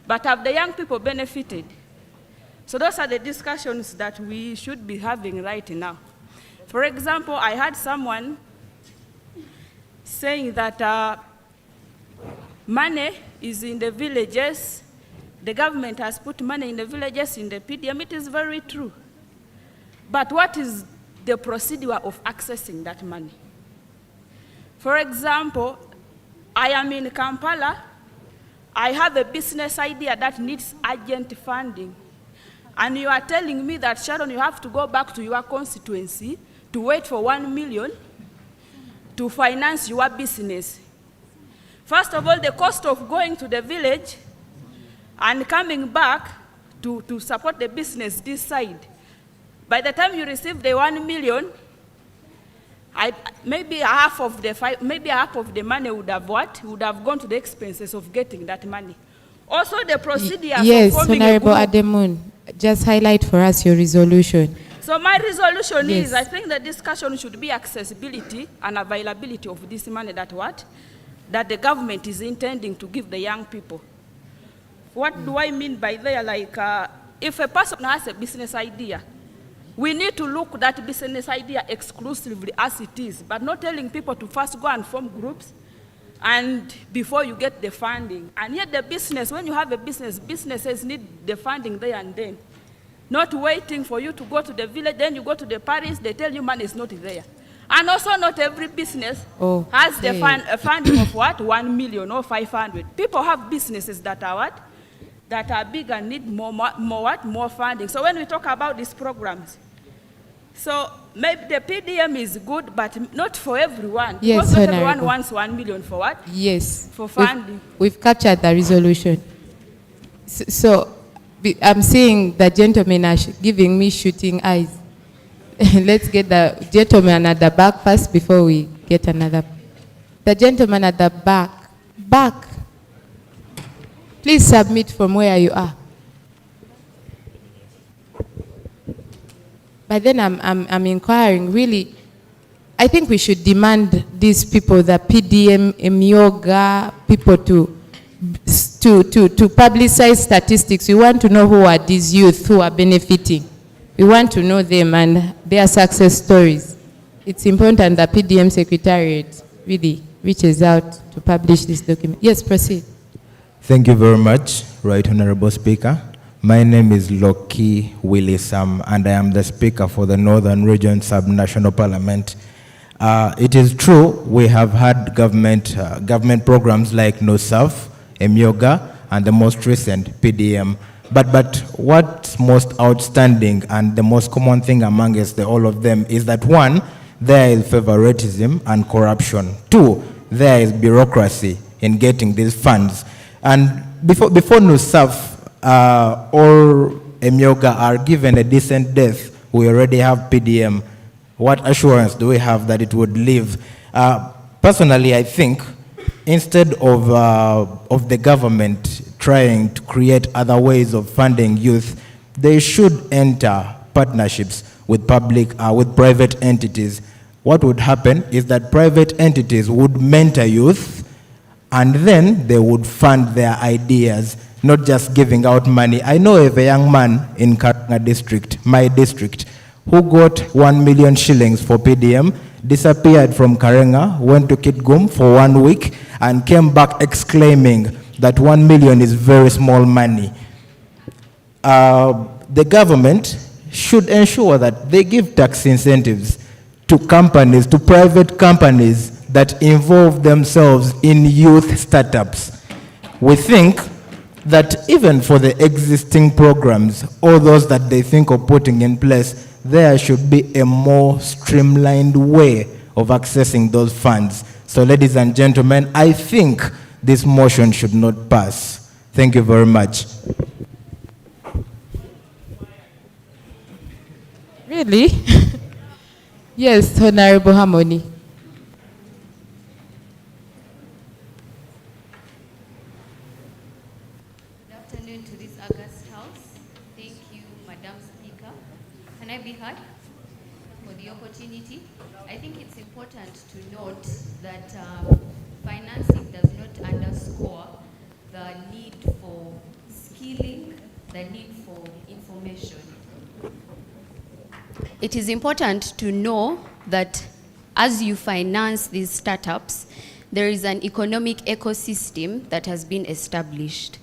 but have the young people benefited? So those are the discussions that we should be having right now. For example, I had someone saying that money is in the villages the government has put money in the villages, in the PDM. It is very true. But what is the procedure of accessing that money? For example, I am in Kampala. I have a business idea that needs urgent funding. And you are telling me that, Sharon, you have to go back to your constituency to wait for 1 million to finance your business. First of all, the cost of going to the village and coming back to support the business this side. By the time you receive the 1 million, maybe half of the money would have Would have gone to the expenses of getting that money. Also, the procedure Yes, for forming Honorable a group. Ademun, just highlight for us your resolution. So my resolution Yes. is, I think the discussion should be accessibility and availability of this money that the government is intending to give the young people. What do I mean by there? Like, if a person has a business idea, we need to look at that business idea exclusively as it is, but not telling people to first go and form groups and before you get the funding. And yet the business, when you have a business, businesses need the funding there and then. Not waiting for you to go to the village, then you go to the parish, they tell you money is not there. And also not every business has the funding of 1 million or 500. People have businesses that are that are big and need more funding. So when we talk about these programs, so maybe the PDM is good, but not for everyone. Yes, because not everyone Honorable. wants 1 million for what? Yes. For funding. We've captured the resolution. I'm seeing the gentlemen are giving me shooting eyes. Let's get the gentleman at the back first before we get another. The gentleman at the back. Back. Please submit from where you are. But then I'm inquiring, really, I think we should demand these people, the PDM, Yoga people to publicize statistics. We want to know who are these youth who are benefiting. We want to know them and their success stories. It's important that PDM Secretariat really reaches out to publish this document. Yes, proceed. Thank you very much, Right Honorable Speaker. My name is Loki Willisam, and I am the Speaker for the Northern Region Subnational Parliament. It is true we have had government programs like NOSAF, Emyoga, and the most recent PDM. But what's most outstanding and the most common thing amongst all of them is that, one, there is favoritism and corruption. Two, there is bureaucracy in getting these funds. And before NOSAF or Emyoga are given a decent death, we already have PDM. What assurance do we have that it would live? Personally, I think instead of the government trying to create other ways of funding youth, they should enter partnerships with private entities. What would happen is that private entities would mentor youth, and then they would fund their ideas, not just giving out money. I know of a young man in Karanga district, my district, who got 1 million shillings for PDM, disappeared from Karenga, went to Kitgum for 1 week, and came back exclaiming that 1 million is very small money. The government should ensure that they give tax incentives to companies, to private companies that involve themselves in youth startups. We think that even for the existing programs, or those that they think of putting in place, there should be a more streamlined way of accessing those funds. So, ladies and gentlemen, I think this motion should not pass. Thank you very much. Really? Yes, Honorable Harmony. Good afternoon to this August House. Thank you, Madam Speaker. Can I be heard for the opportunity? I think it's important to note that financing does not underscore the need for skilling, the need for information. It is important to know that as you finance these startups, there is an economic ecosystem that has been established.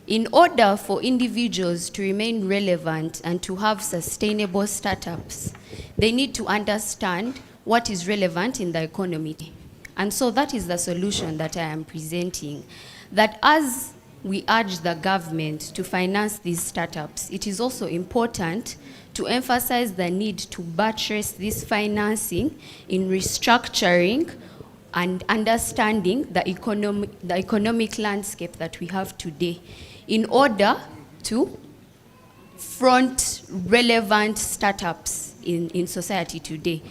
In order for individuals to remain relevant and to have sustainable startups, they need to understand what is relevant in the economy. And so that is the solution that I am presenting, that as we urge the government to finance these startups, it is also important to emphasize the need to buttress this financing in restructuring and understanding the economic landscape that we have today in order to front relevant startups in society today.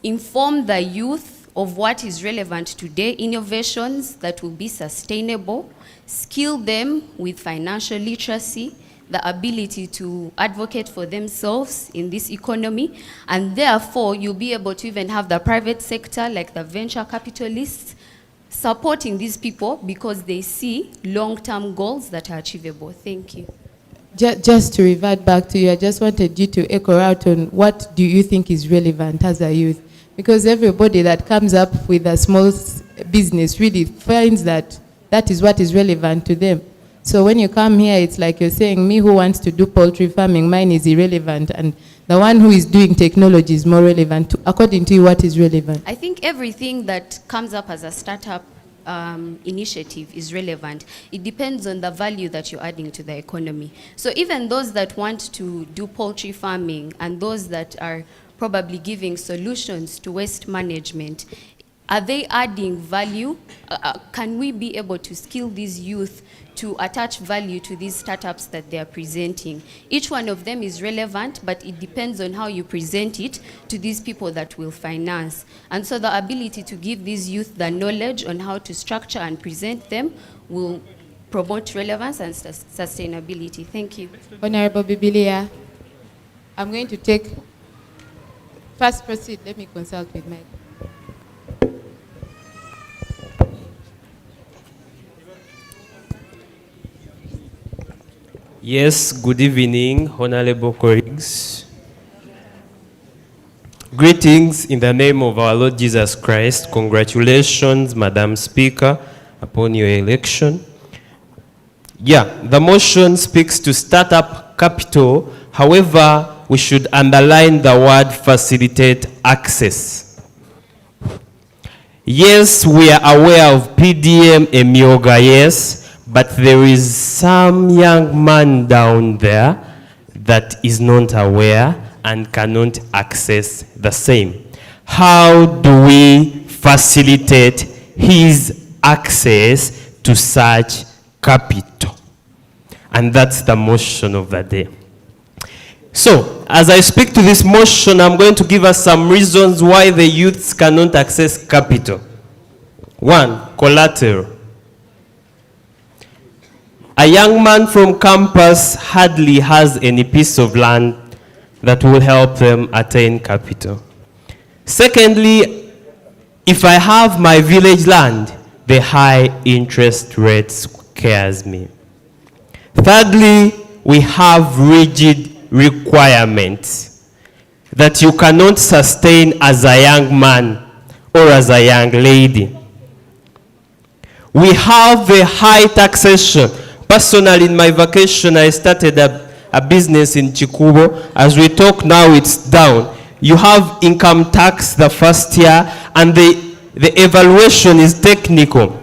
Inform the youth of what is relevant today, innovations that will be sustainable, skill them with financial literacy, the ability to advocate for themselves in this economy, and therefore you'll be able to even have the private sector, like the venture capitalists, supporting these people because they see long-term goals that are achievable. Thank you. Just to revert back to you, I just wanted you to echo out on what do you think is relevant as a youth? Because everybody that comes up with a small business really finds that that is what is relevant to them. So when you come here, it's like you're saying, me who wants to do poultry farming, mine is irrelevant, and the one who is doing technology is more relevant. According to you, what is relevant? I think everything that comes up as a startup initiative is relevant. It depends on the value that you're adding to the economy. So even those that want to do poultry farming and those that are probably giving solutions to waste management, are they adding value? Can we be able to skill these youth to attach value to these startups that they are presenting? Each one of them is relevant, but it depends on how you present it to these people that will finance. And so the ability to give these youth the knowledge on how to structure and present them will promote relevance and sustainability. Thank you. Honorable Bibilia, I'm going to take, first proceed, let me consult with Mike. Yes, good evening, honorable colleagues. Greetings in the name of our Lord Jesus Christ. Congratulations, Madam Speaker, upon your election. Yeah, the motion speaks to startup capital. However, we should underline the word facilitate access. Yes, we are aware of PDM Emioga, yes. But there is some young man down there that is not aware and cannot access the same. How do we facilitate his access to such capital? And that's the motion of the day. So, as I speak to this motion, I'm going to give us some reasons why the youths cannot access capital. One, collateral. A young man from campus hardly has any piece of land that will help them attain capital. Secondly, if I have my village land, the high interest rate scares me. Thirdly, we have rigid requirements that you cannot sustain as a young man or as a young lady. We have a high taxation. Personally, in my vacation, I started a business in Chikubo. As we talk now, it's down. You have income tax the first year, and the evaluation is technical.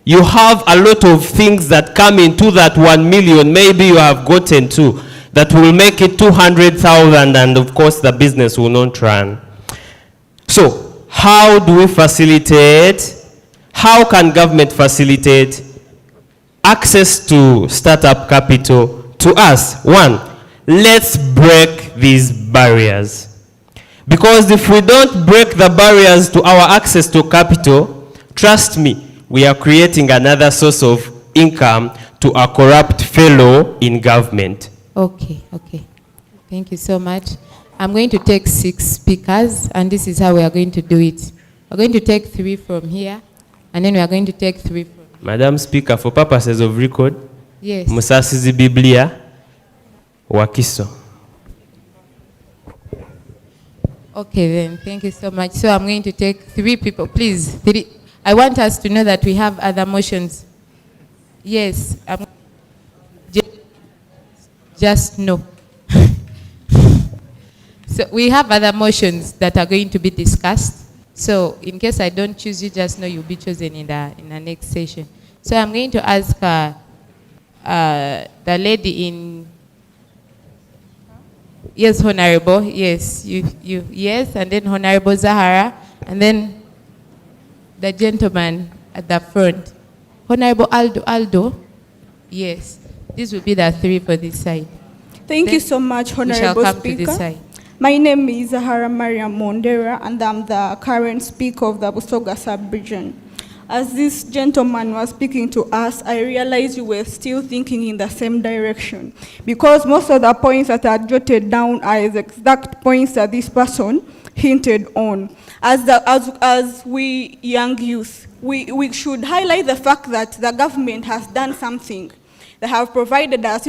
You have a lot of things that come into that 1 million, maybe you have gotten two, that will make it 200,000, and of course the business will not run. So, how do we facilitate? How can government facilitate access to startup capital to us? One, let's break these barriers. Because if we don't break the barriers to our access to capital, trust me, we are creating another source of income to a corrupt fellow in government. Okay. Thank you so much. I'm going to take 6 speakers, and this is how we are going to do it. We're going to take 3 from here, and then we are going to take 3 from Madam Speaker, for purposes of record, yes. Musasizi Biblia, Wakiso. Okay then, thank you so much. So I'm going to take 3 people, please. 3. I want us to know that we have other motions. Yes, just no. So we have other motions that are going to be discussed. So in case I don't choose you, just know you'll be chosen in the next session. So I'm going to ask the lady in, yes, Honorable, yes, yes, and then Honorable Zahara, and then the gentleman at the front. Honorable Aldo, yes. This will be the three for this side. Thank Then you so much, we shall Honorable come to this Speaker. side. My name is Zahara Mariam Mondera, and I'm the current Speaker of the Busoga Sub-Region. As this gentleman was speaking to us, I realized you were still thinking in the same direction, because most of the points that are jotted down are the exact points that this person hinted on. As we young youth, we should highlight the fact that the government has done something. They have provided us,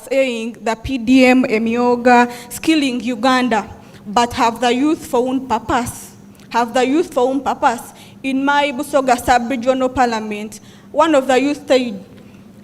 saying the PDM, Emioga, skilling Uganda, but have the youth found purpose? Have the youth found purpose? In my Busoga sub-regional parliament, one of the youth said,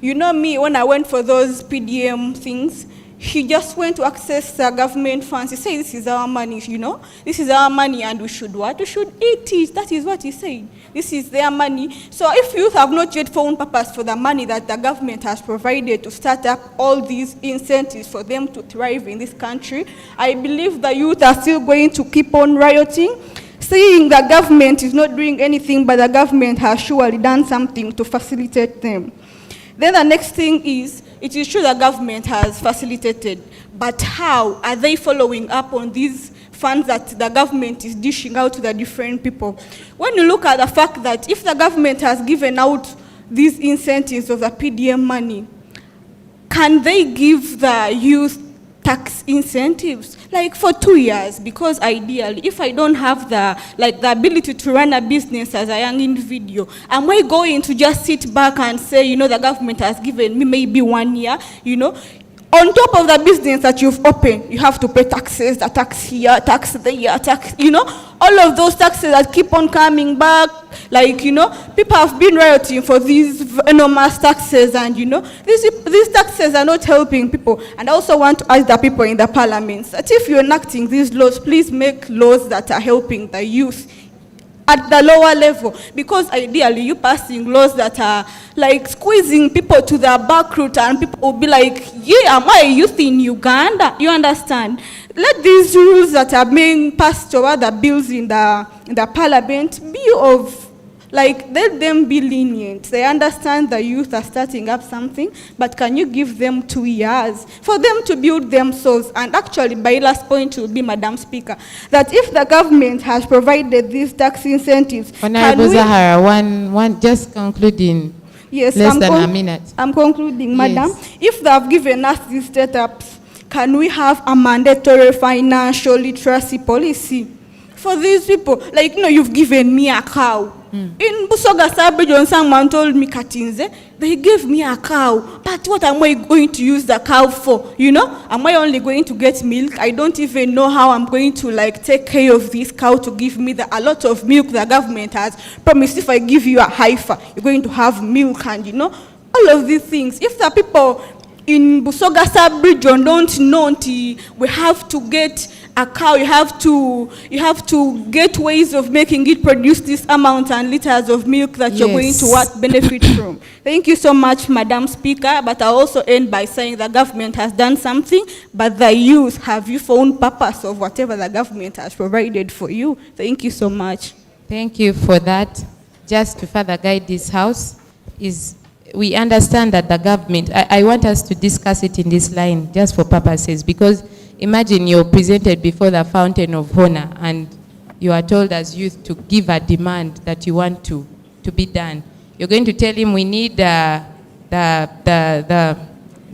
you know me, when I went for those PDM things, he just went to access the government funds. He said, this is our money, you know? This is our money and we should what? We should eat it. That is what he said. This is their money. So if youth have not yet found purpose for the money that the government has provided to start up all these incentives for them to thrive in this country, I believe the youth are still going to keep on rioting, saying the government is not doing anything, but the government has surely done something to facilitate them. Then the next thing is, it is true the government has facilitated, but how are they following up on these funds that the government is dishing out to the different people? When you look at the fact that if the government has given out these incentives of the PDM money, can they give the youth tax incentives like for 2 years? Because ideally, if I don't have the ability to run a business as a young individual, am I going to just sit back and say, you know, the government has given me maybe 1 year, you know? On top of the business that you've opened, you have to pay taxes, the tax here, tax there, tax, you know, all of those taxes that keep on coming back. Like, you know, people have been rioting for these enormous taxes, and, you know, these taxes are not helping people. And I also want to ask the people in the parliament that if you're enacting these laws, please make laws that are helping the youth at the lower level, because ideally you passing laws that are like squeezing people to the back route, and people will be like, yeah, am I a youth in Uganda? You understand? Let these rules that are being passed over the bills in the parliament be of, like, let them be lenient. They understand the youth are starting up something, but can you give them 2 years for them to build themselves? And actually, my last point will be, Madam Speaker, that if the government has provided these tax incentives, Honorable Zahara, one just concluding. Yes, less than a minute. I'm concluding, Madam. Yes. If they have given us these setups, can we have a mandatory financial literacy policy for these people? Like, you know, you've given me a cow. In Busoga sub-region, someone told me, Katinze, they gave me a cow, but what am I going to use the cow for? You know, am I only going to get milk? I don't even know how I'm going to, like, take care of this cow to give me a lot of milk the government has promised. If I give you a heifer, you're going to have milk, and, you know, all of these things. If the people in Busoga sub-region don't know until we have to get a cow, you have to get ways of making it produce this amount and liters of milk that you're going to what benefit from. Thank you so much, Madam Speaker, but I also end by saying the government has done something, but the youth, have you found purpose of whatever the government has provided for you? Thank you so much. Thank you for that. Just to further guide this house, we understand that the government, I want us to discuss it in this line just for purposes, because imagine you're presented before the fountain of honor and you are told as youth to give a demand that you want to be done. You're going to tell him we need the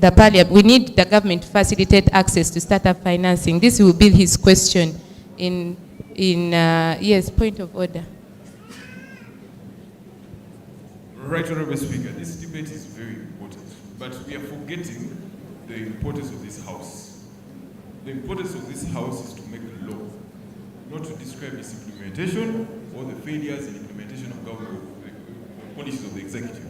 parliament, we need the government to facilitate access to startup financing. This will be his question yes, point of order. Right, Honorable Speaker, this debate is very important, but we are forgetting the importance of this House. The importance of this House is to make a law, not to describe its implementation or the failures in implementation of government policies of the executive.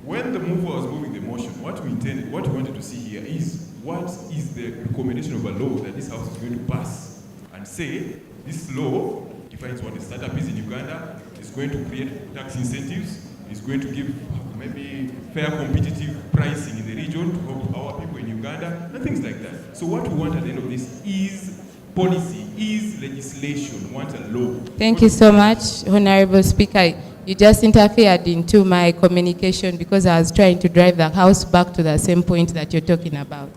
when the mover was moving the motion, what we wanted to see here is what is the recommendation of a law that this House is going to pass and say this law defines what a startup is in Uganda, is going to create tax incentives, is going to give maybe fair competitive pricing in the region to help our people in Uganda, and things like that. So what we want at the end of this is policy, is legislation, we want a law. Thank you so much, Honorable Speaker. You just interfered into my communication because I was trying to drive the House back to the same point that you're talking about.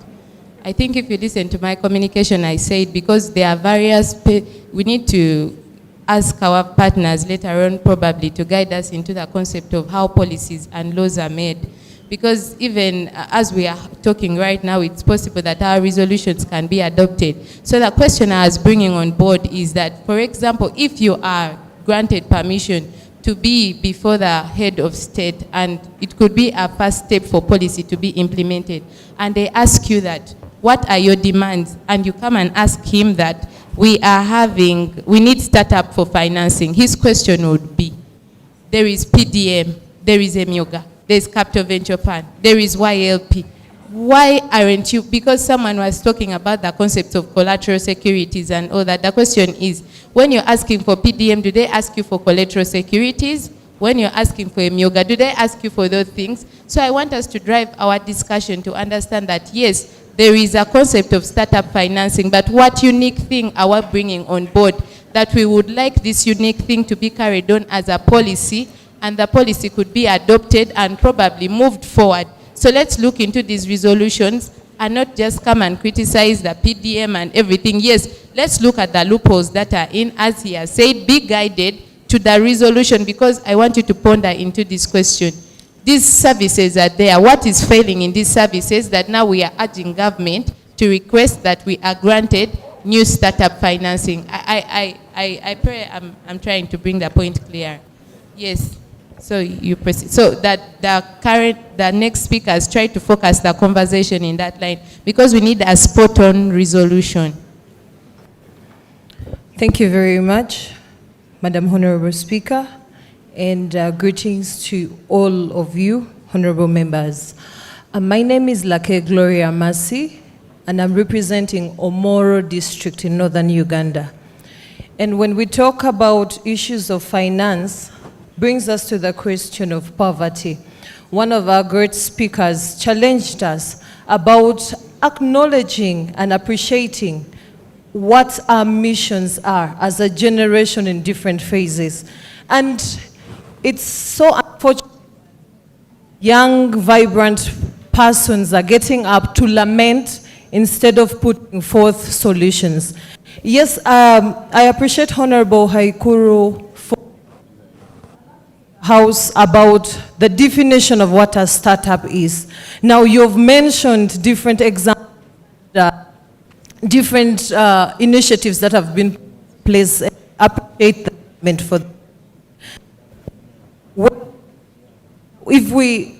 I think if you listen to my communication, I said because there are various, we need to ask our partners later on probably to guide us into the concept of how policies and laws are made. Because even as we are talking right now, it's possible that our resolutions can be adopted. So the question I was bringing on board is that, for example, if you are granted permission to be before the head of state, and it could be a first step for policy to be implemented, and they ask you that, what are your demands? And you come and ask him that, we need startup for financing. His question would be, there is PDM, there is EMIOGA, there is Capital Venture Fund, there is YLP. Why aren't you, because someone was talking about the concept of collateral securities and all that, the question is, when you're asking for PDM, do they ask you for collateral securities? When you're asking for EMIOGA, do they ask you for those things? So I want us to drive our discussion to understand that, yes, there is a concept of startup financing, but what unique thing are we bringing on board that we would like this unique thing to be carried on as a policy, and the policy could be adopted and probably moved forward. So let's look into these resolutions and not just come and criticize the PDM and everything. Yes, let's look at the loopholes that are in, as he has said, be guided to the resolution, because I want you to ponder into this question. These services are there. What is failing in these services that now we are urging government to request that we are granted new startup financing? I pray I'm trying to bring the point clear. Yes. So you proceed. So that the next speakers try to focus the conversation in that line, because we need a spot-on resolution. Thank you very much, Madam Honorable Speaker, and greetings to all of you, honorable members. My name is Lake Gloria Masi, and I'm representing Omoro district in northern Uganda. And when we talk about issues of finance, brings us to the question of poverty. One of our great speakers challenged us about acknowledging and appreciating what our missions are as a generation in different phases. And it's so unfortunate young, vibrant persons are getting up to lament instead of putting forth solutions. Yes, I appreciate Honorable Haikuru House about the definition of what a startup is. Now, you've mentioned different examples, different initiatives that have been placed. I appreciate the movement for them. If we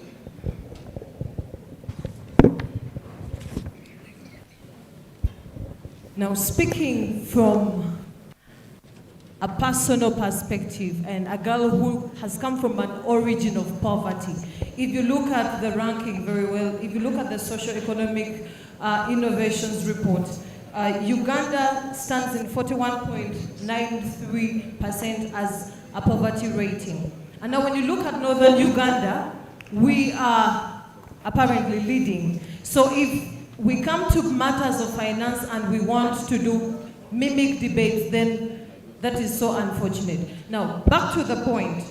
now speaking from a personal perspective, and a girl who has come from an origin of poverty. If you look at the ranking very well, if you look at the socio-economic innovations report, Uganda stands in 41.93% as a poverty rating. And now when you look at northern Uganda, we are apparently leading. So if we come to matters of finance and we want to do mimic debates, then that is so unfortunate. Now, back to the point.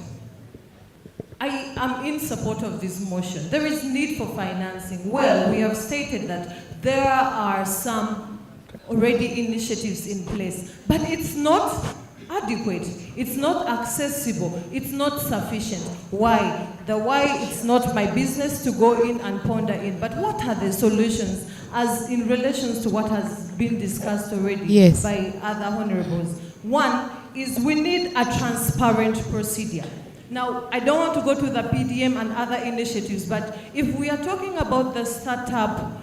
I am in support of this motion. There is need for financing. Well, we have stated that there are some already initiatives in place, but it's not adequate. It's not accessible. It's not sufficient. Why? The why, it's not my business to go in and ponder in. But what are the solutions as in relation to what has been discussed already by other honorables? One is we need a transparent procedure. Now, I don't want to go to the PDM and other initiatives, but if we are talking about the startup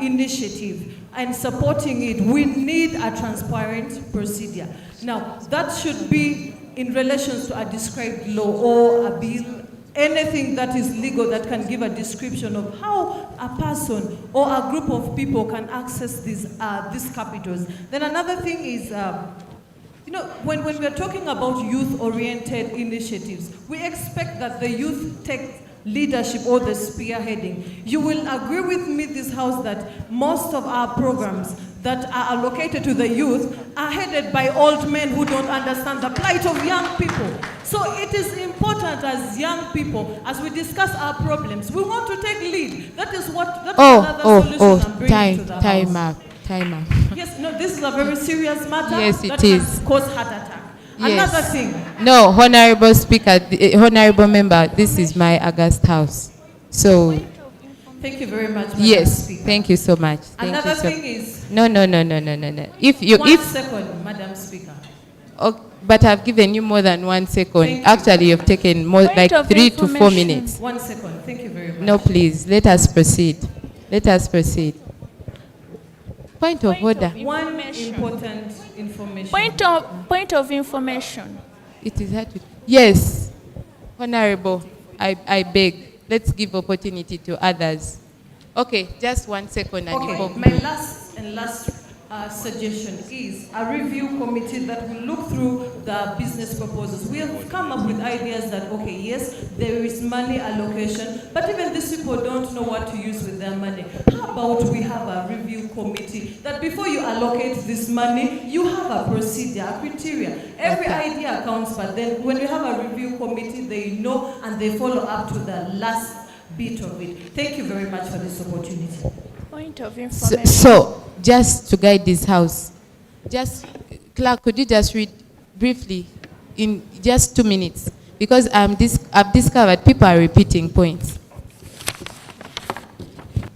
initiative and supporting it, we need a transparent procedure. Now, that should be in relation to a described law or a bill, anything that is legal that can give a description of how a person or a group of people can access these capitals. Then another thing is, you know, when we're talking about youth-oriented initiatives, we expect that the youth take leadership or the spearheading. You will agree with me, this house, that most of our programs that are allocated to the youth are headed by old men who don't understand the plight of young people. So it is important as young people, as we discuss our problems, we want to take lead. That is another solution I'm bringing to the house. Time up. Yes, no, this is a very serious matter. Yes, it that is. Can cause heart attack. Yes. Another thing. No, Honorable Speaker, Honorable Member, this is my August house. So. Thank you very much, Madam Yes, Speaker. thank you so much. Thank Another you so thing is. No. If One second, Madam Speaker. Oh, but I've given you more than 1 second. Actually, you've taken more like 3 to 4 minutes. 1 second. Thank you very much. No, please. Let us proceed. Let us proceed. Point of order. One important information. Point of information. It is hard to. Yes, Honorable, I beg. Let's give opportunity to others. Okay, just 1 second. And Okay, my last suggestion is a review committee that will look through the business proposals. We have come up with ideas that, okay, yes, there is money allocation, but even these people don't know what to use with their money. How about we have a review committee that before you allocate this money, you have a procedure, a criteria. Every idea counts, but then when you have a review committee, they know and they follow up to the last bit of it. Thank you very much for this opportunity. Point of information. So, just to guide this house, Clerk, could you just read briefly in just 2 minutes? Because I've discovered people are repeating points.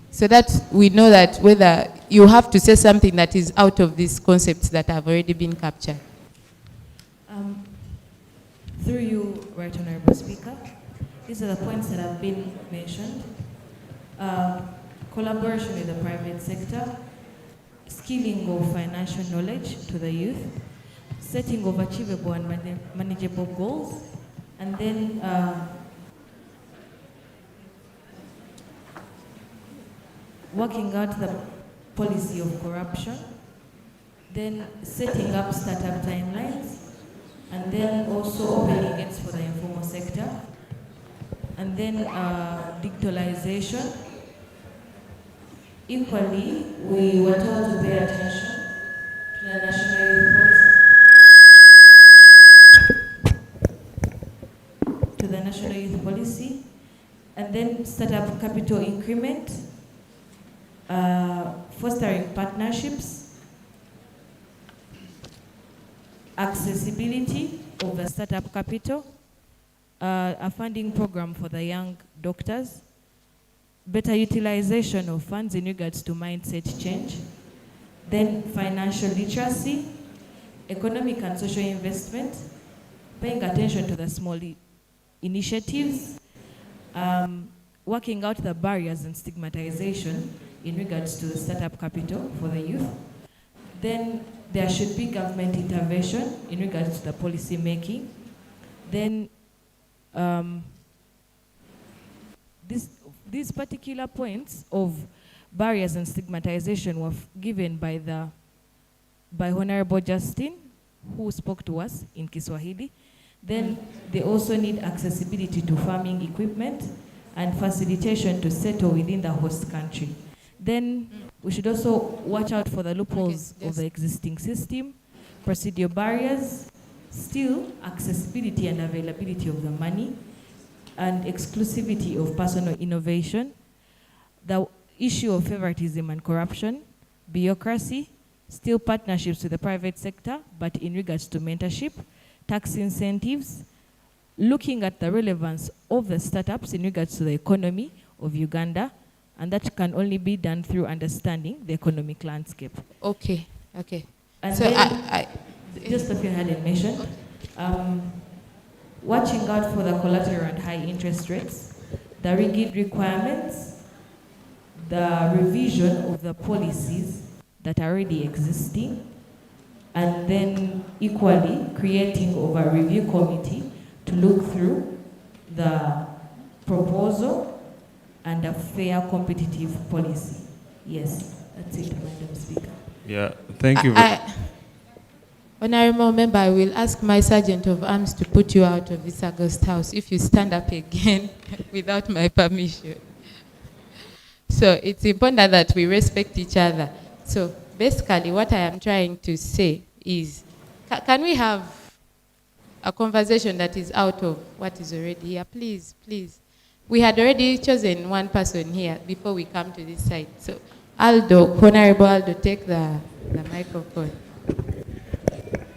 So that we know that whether you have to say something that is out of these concepts that have already been captured. Through you, Right Honorable Speaker, these are the points that have been mentioned. Collaboration with the private sector, skilling of financial knowledge to the youth, setting of achievable and manageable goals, and then working out the policy of corruption, then setting up startup timelines, and then also opening gates for the informal sector, and then digitalization. Equally, we were told to pay attention to the national youth policy, and then set up capital increment, fostering partnerships, accessibility of the startup capital, a funding program for the young doctors, better utilization of funds in regards to mindset change, then financial literacy, economic and social investment, paying attention to the small initiatives, working out the barriers and stigmatization in regards to the startup capital for the youth. Then there should be government intervention in regards to the policy making. Then these particular points of barriers and stigmatization were given by Honorable Justin, who spoke to us in Kiswahili. Then they also need accessibility to farming equipment and facilitation to settle within the host country. Then we should also watch out for the loopholes of the existing system, procedural barriers, still accessibility and availability of the money, and exclusivity of personal innovation, the issue of favoritism and corruption, bureaucracy, still partnerships with the private sector, but in regards to mentorship, tax incentives, looking at the relevance of the startups in regards to the economy of Uganda, and that can only be done through understanding the economic landscape. Okay. And So then, just a few I hadn't mentioned, watching out for the collateral and high interest rates, the rigid requirements, the revision of the policies that are already existing, and then equally creating of a review committee to look through the proposal and a fair competitive policy. Yes, that's it, Madam Speaker. Yeah, thank you. Honorable Member, I will ask my Sergeant of Arms to put you out of this August House if you stand up again without my permission. So it's important that we respect each other. So basically what I am trying to say is, can we have a conversation that is out of what is already here? Please, please. We had already chosen one person here before we come to this side. So Aldo, Honorable Aldo, take the microphone.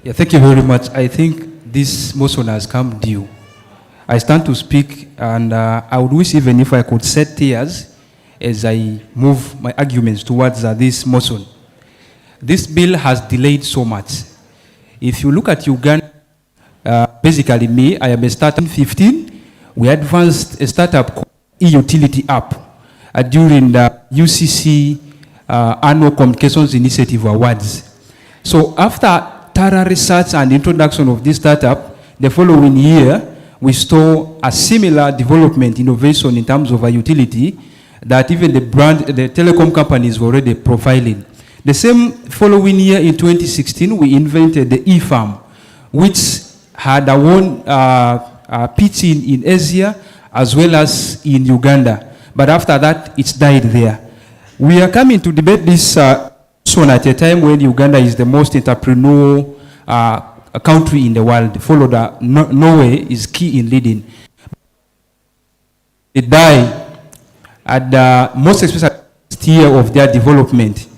Yeah, thank you very much. I think this motion has come due. I stand to speak, and I would wish even if I could shed tears as I move my arguments towards this motion. This bill has delayed so much. If you look at Uganda, basically me, I am a startup in 2015. We advanced a startup called e-utility app during the UCC Annual Communications Initiative Awards. So after thorough research and introduction of this startup, the following year, we saw a similar development innovation in terms of a utility that even the telecom companies were already profiling. The same following year in 2016, we invented the e-farm, which had a one pitch in Asia as well as in Uganda. But after that, it's died there. We are coming to debate this one at a time when Uganda is the most entrepreneurial country in the world, followed Norway is key in leading. They die at the most expensive year of their development.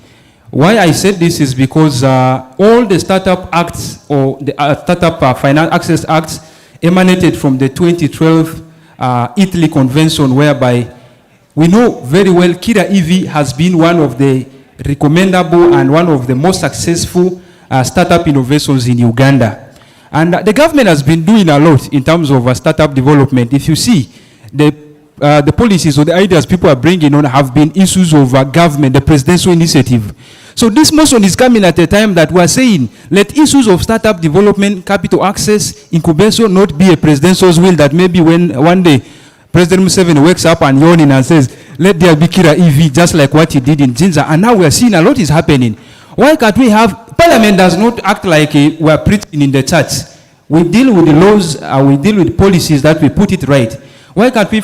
Why I said this is because all the startup acts or the startup finance access acts emanated from the 2012 Italy Convention, whereby we know very well Kira EV has been one of the recommendable and one of the most successful startup innovations in Uganda. And the government has been doing a lot in terms of startup development. If you see, the policies or the ideas people are bringing on have been issues of government, the presidential initiative. So this motion is coming at a time that we are saying, let issues of startup development, capital access, incubation not be a presidential's will that maybe when one day President Museveni wakes up and yawning and says, let there be Kira EV, just like what he did in Jinja. And now we are seeing a lot is happening. Why can't we have, Parliament does not act like we are preaching in the church. We deal with the laws, we deal with policies that we put it right. Why can't we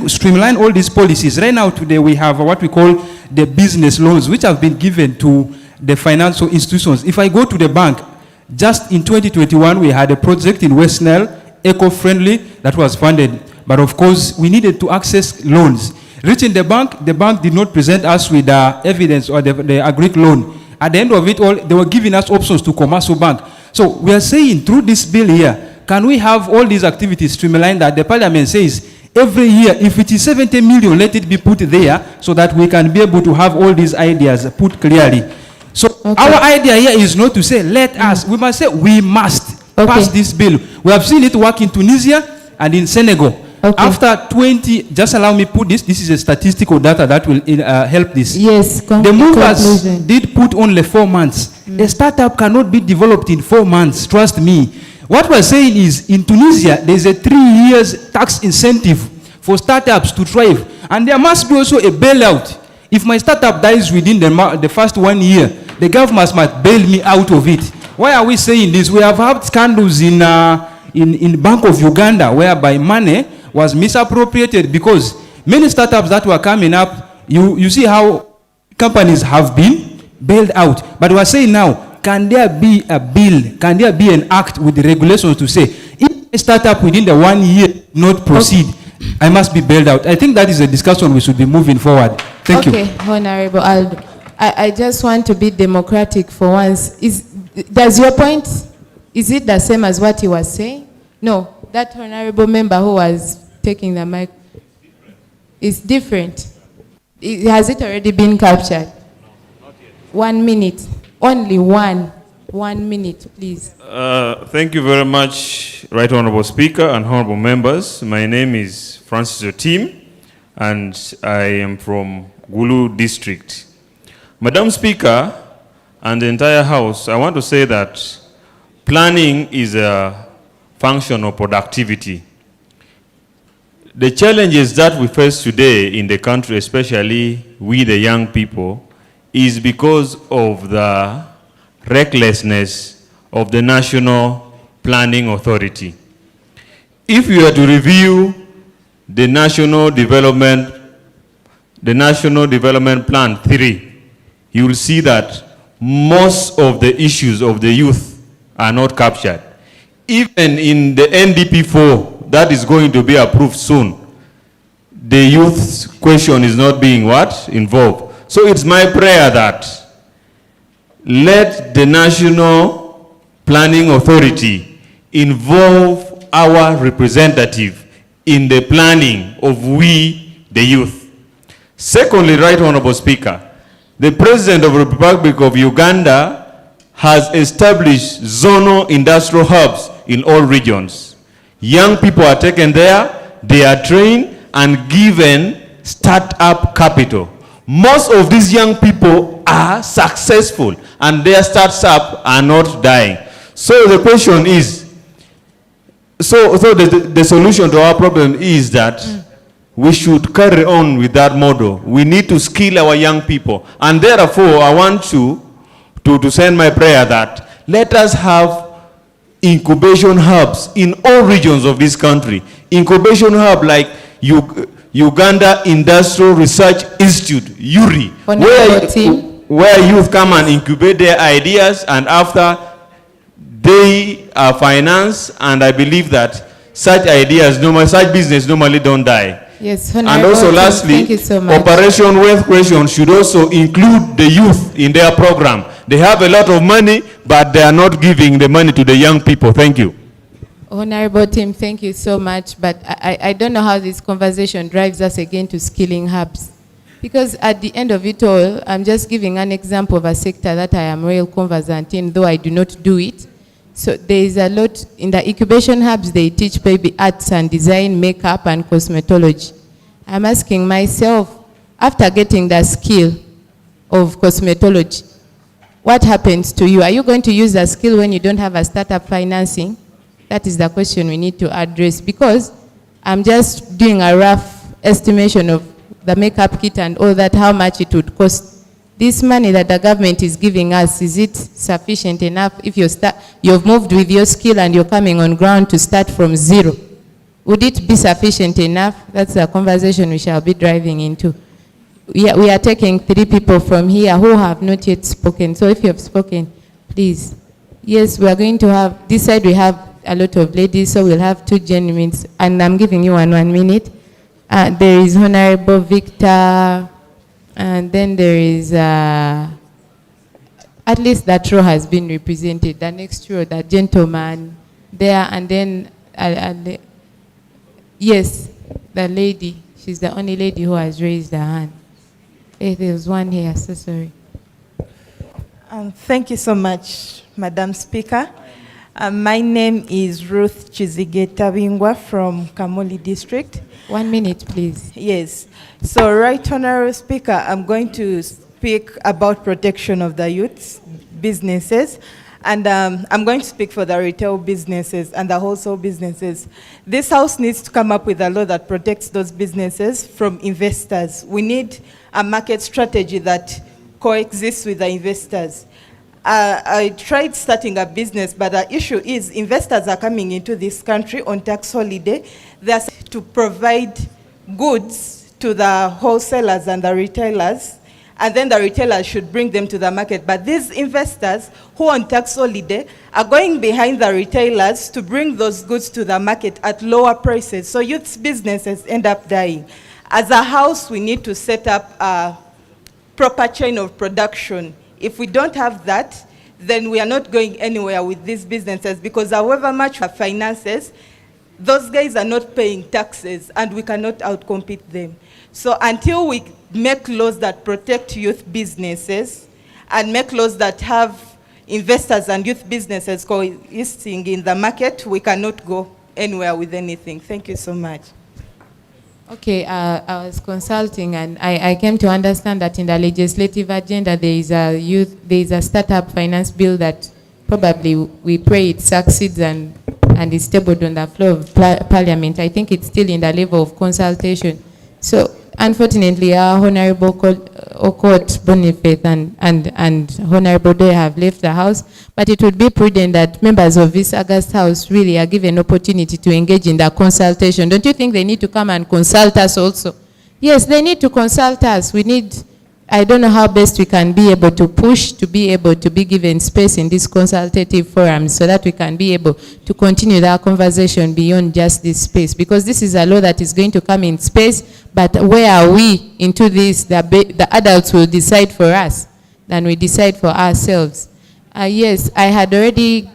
streamline all these policies? Right now today we have what we call the business loans, which have been given to the financial institutions. If I go to the bank, just in 2021 we had a project in West Nile, eco-friendly, that was funded. But of course, we needed to access loans. Reaching the bank did not present us with evidence or the agreed loan. At the end of it all, they were giving us options to commercial bank. So we are saying through this bill here, can we have all these activities streamlined that the Parliament says every year, if it is 70 million, let it be put there so that we can be able to have all these ideas put clearly. So our idea here is not to say, let us, we must say, we must pass this bill. We have seen it work in Tunisia and in Senegal. After 20, just allow me put this is a statistical data that will help this. Yes, the movers did put only 4 months. A startup cannot be developed in 4 months, trust me. What we're saying is, in Tunisia, there's a 3 years tax incentive for startups to thrive. And there must be also a bailout. If my startup dies within the first 1 year, the government must bail me out of it. Why are we saying this? We have had scandals in Bank of Uganda, whereby money was misappropriated because many startups that were coming up, you see how companies have been bailed out. But we're saying now, can there be a bill, can there be an act with the regulations to say, if a startup within the 1 year not proceed, I must be bailed out? I think that is a discussion we should be moving forward. Thank you. Okay, Honorable Aldo. I just want to be democratic for once. Does your point, is it the same as what you were saying? No, that honorable member who was taking the mic is different. Has it already been captured? No, not yet. 1 minute. Only 1 minute, please. Thank you very much, Right Honorable Speaker and honorable members. My name is Francis Otim, and I am from Gulu District. Madam Speaker and the entire House, I want to say that planning is a function of productivity. The challenges that we face today in the country, especially we the young people, is because of the recklessness of the National Planning Authority. If you are to review the National Development Plan 3, you will see that most of the issues of the youth are not captured. Even in the NDP 4 that is going to be approved soon, the youth's question is not being involved. So it's my prayer that let the National Planning Authority involve our representative in the planning of we, the youth. Secondly, Right Honorable Speaker, the President of the Republic of Uganda has established zonal industrial hubs in all regions. Young people are taken there, they are trained and given start-up capital. Most of these young people are successful and their startups are not dying. So the question is, the solution to our problem is that we should carry on with that model. We need to skill our young people. And therefore, I want to send my prayer that let us have incubation hubs in all regions of this country. Incubation hub like Uganda Industrial Research Institute, URI, where youth come and incubate their ideas, and after they are financed, and I believe that such ideas, such business normally don't die. Yes, and also lastly, thank you so much. Operation Wealth Creation should also include the youth in their program. They have a lot of money, but they are not giving the money to the young people. Thank you. Honorable Tim, thank you so much, but I don't know how this conversation drives us again to skilling hubs. Because at the end of it all, I'm just giving an example of a sector that I am real conversant in, though I do not do it. So there is a lot, in the incubation hubs, they teach baby arts and design, makeup and cosmetology. I'm asking myself, after getting the skill of cosmetology, what happens to you? Are you going to use the skill when you don't have a startup financing? That is the question we need to address, because I'm just doing a rough estimation of the makeup kit and all that, how much it would cost. This money that the government is giving us, is it sufficient enough if you've moved with your skill and you're coming on ground to start from zero? Would it be sufficient enough? That's the conversation we shall be driving into. We are taking 3 people from here who have not yet spoken. So if you have spoken, please. Yes, we are going to have, this side we have a lot of ladies, so we'll have 2 genuine, and I'm giving you 1 minute. There is Honorable Victor, and then there is, at least that row has been represented. The next row, that gentleman there, and then, yes, the lady. She's the only lady who has raised her hand. Hey, there's one here, so sorry. Thank you so much, Madam Speaker. My name is Ruth Chizigeta Bingwa from Kamuli District. 1 minute, please. Yes. So, Right Honorable Speaker, I'm going to speak about protection of the youth's businesses. And I'm going to speak for the retail businesses and the wholesale businesses. This House needs to come up with a law that protects those businesses from investors. We need a market strategy that coexists with the investors. I tried starting a business, but the issue is investors are coming into this country on tax holiday. They're to provide goods to the wholesalers and the retailers, and then the retailers should bring them to the market. But these investors who on tax holiday are going behind the retailers to bring those goods to the market at lower prices. So youth businesses end up dying. As a house, we need to set up a proper chain of production. If we don't have that, then we are not going anywhere with these businesses, because however much we have finances, those guys are not paying taxes and we cannot outcompete them. So until we make laws that protect youth businesses and make laws that have investors and youth businesses coexisting in the market, we cannot go anywhere with anything. Thank you so much. Okay, I was consulting and I came to understand that in the legislative agenda there is a startup finance bill that probably we pray it succeeds and and is tabled on the floor of Parliament, I think it's still in the level of consultation. So unfortunately, our Honorable Okot Boniface and Honorable Doyle have left the House, but it would be prudent that members of this August House really are given opportunity to engage in the consultation. Don't you think they need to come and consult us also? Yes, they need to consult us. We need, I don't know how best we can be able to push to be able to be given space in this consultative forum so that we can be able to continue that conversation beyond just this space, because this is a law that is going to come in space, but where are we into this? The adults will decide for us than we decide for ourselves. Yes, I had already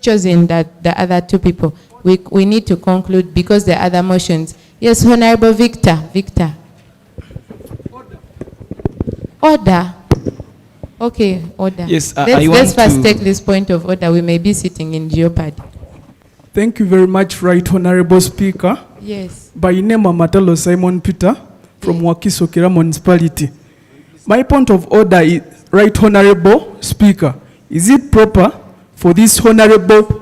chosen that the other two people. We need to conclude because there are other motions. Yes, Honorable Victor. Order. Okay, order. Yes, let's first take this point of order. We may be sitting in jeopardy. Thank you very much, Right Honorable Speaker. Yes. By name, Amatalo Simon Peter from Wakisokira Municipality. My point of order is, Right Honorable Speaker, is it proper for this honorable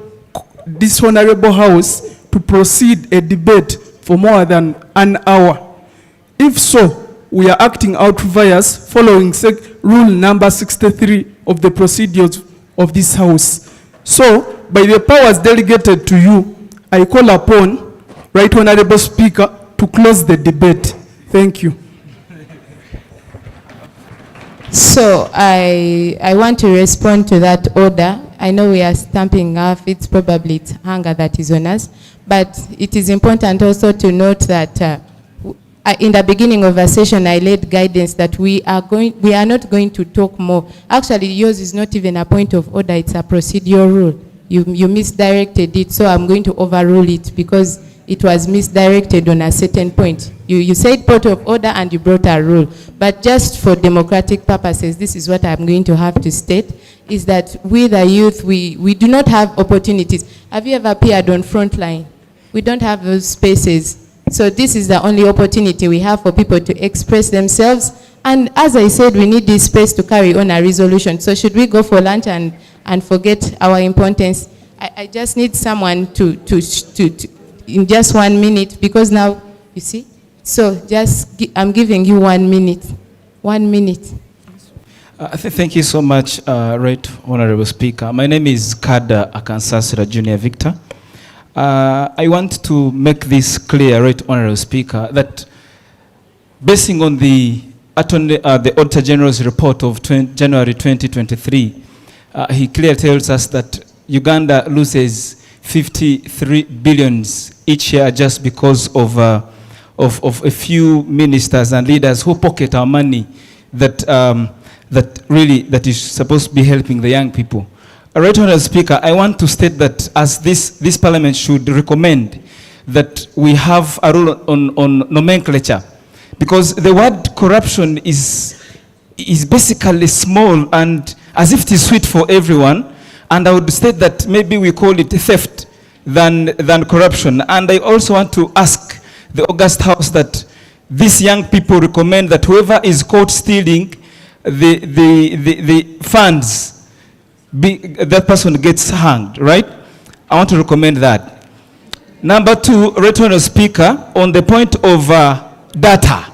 House to proceed a debate for more than an hour? If so, we are acting out bias following rule number 63 of the procedures of this House. So, by the powers delegated to you, I call upon Right Honorable Speaker to close the debate. Thank you. So, I want to respond to that order. I know we are stamping off, it's probably it's hunger that is on us, but it is important also to note that in the beginning of a session, I laid guidance that we are not going to talk more. Actually, yours is not even a point of order, it's a procedural rule. You misdirected it, so I'm going to overrule it because it was misdirected on a certain point. You said point of order and you brought a rule. But just for democratic purposes, this is what I'm going to have to state, is that we the youth, we do not have opportunities. Have you ever appeared on Frontline? We don't have those spaces. So this is the only opportunity we have for people to express themselves. And as I said, we need this space to carry on a resolution. So should we go for lunch and forget our importance? I just need someone to in just 1 minute, because now, you see? So I'm giving you 1 minute. 1 minute. Thank you so much, Right Honorable Speaker. My name is Kada Akansasira Junior Victor. I want to make this clear, Right Honorable Speaker, that basing on the Auditor General's report of January 2023, he clearly tells us that Uganda loses 53 billions each year just because of a few ministers and leaders who pocket our money that is supposed to be helping the young people. Right Honorable Speaker, I want to state that as this Parliament should recommend that we have a rule on nomenclature, because the word corruption is basically small and as if it is sweet for everyone, and I would state that maybe we call it theft than corruption. And I also want to ask the August House that these young people recommend that whoever is caught stealing the funds, that person gets hanged, right? I want to recommend that. Number two, Right Honorable Speaker, on the point of data,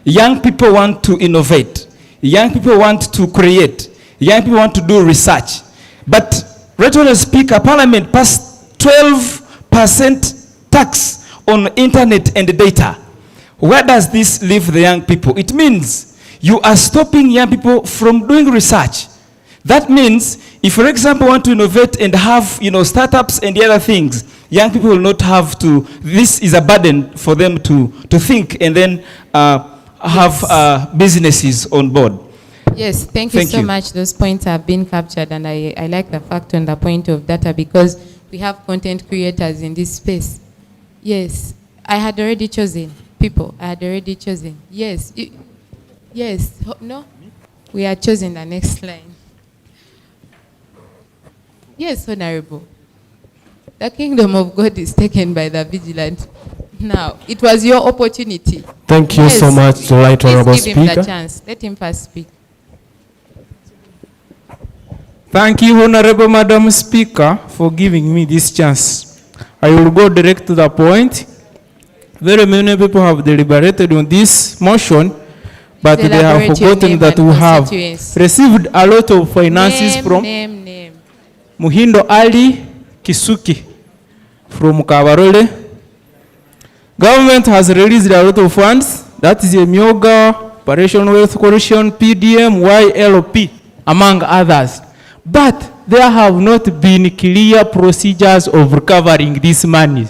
young people want to innovate. Young people want to create. Young people want to do research. But, Right Honorable Speaker, Parliament passed 12% tax on internet and data. Where does this leave the young people? It means you are stopping young people from doing research. That means, if, for example, want to innovate and have, startups and the other things, young people will not have to. This is a burden for them to think and then have businesses on board. Yes, thank you so much. Those points have been captured, and I like the fact on the point of data, because we have content creators in this space. Yes, I had already chosen people. I had already chosen. Yes, yes. No, we are choosing the next line. Yes, Honorable. The kingdom of God is taken by the vigilant. Now, it was your opportunity. Thank you so much, the Right Honorable Please give him Speaker. the chance. Let him first speak. Thank you, Honorable Madam Speaker, for giving me this chance. I will go direct to the point. Very many people have deliberated on this motion, but they have forgotten that we have received a lot of finances from Muhindo Ali Kisuki from Kabarole. Government has released a lot of funds. That is a Myoga, Operation Wealth Coalition, PDM, YLP, among others. But there have not been clear procedures of recovering this money.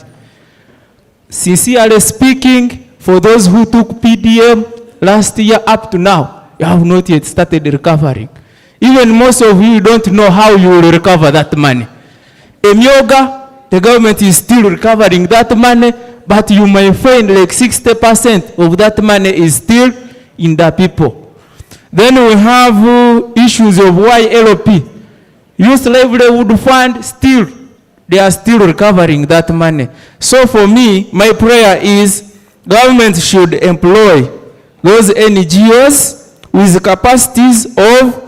Sincerely speaking, for those who took PDM last year up to now, you have not yet started recovering. Even most of you don't know how you will recover that money. In Myoga, the government is still recovering that money, but you may find like 60% of that money is still in the people. Then we have issues of YLP. Youth Livelihood Fund, still, they are still recovering that money. So for me, my prayer is government should employ those NGOs with capacities of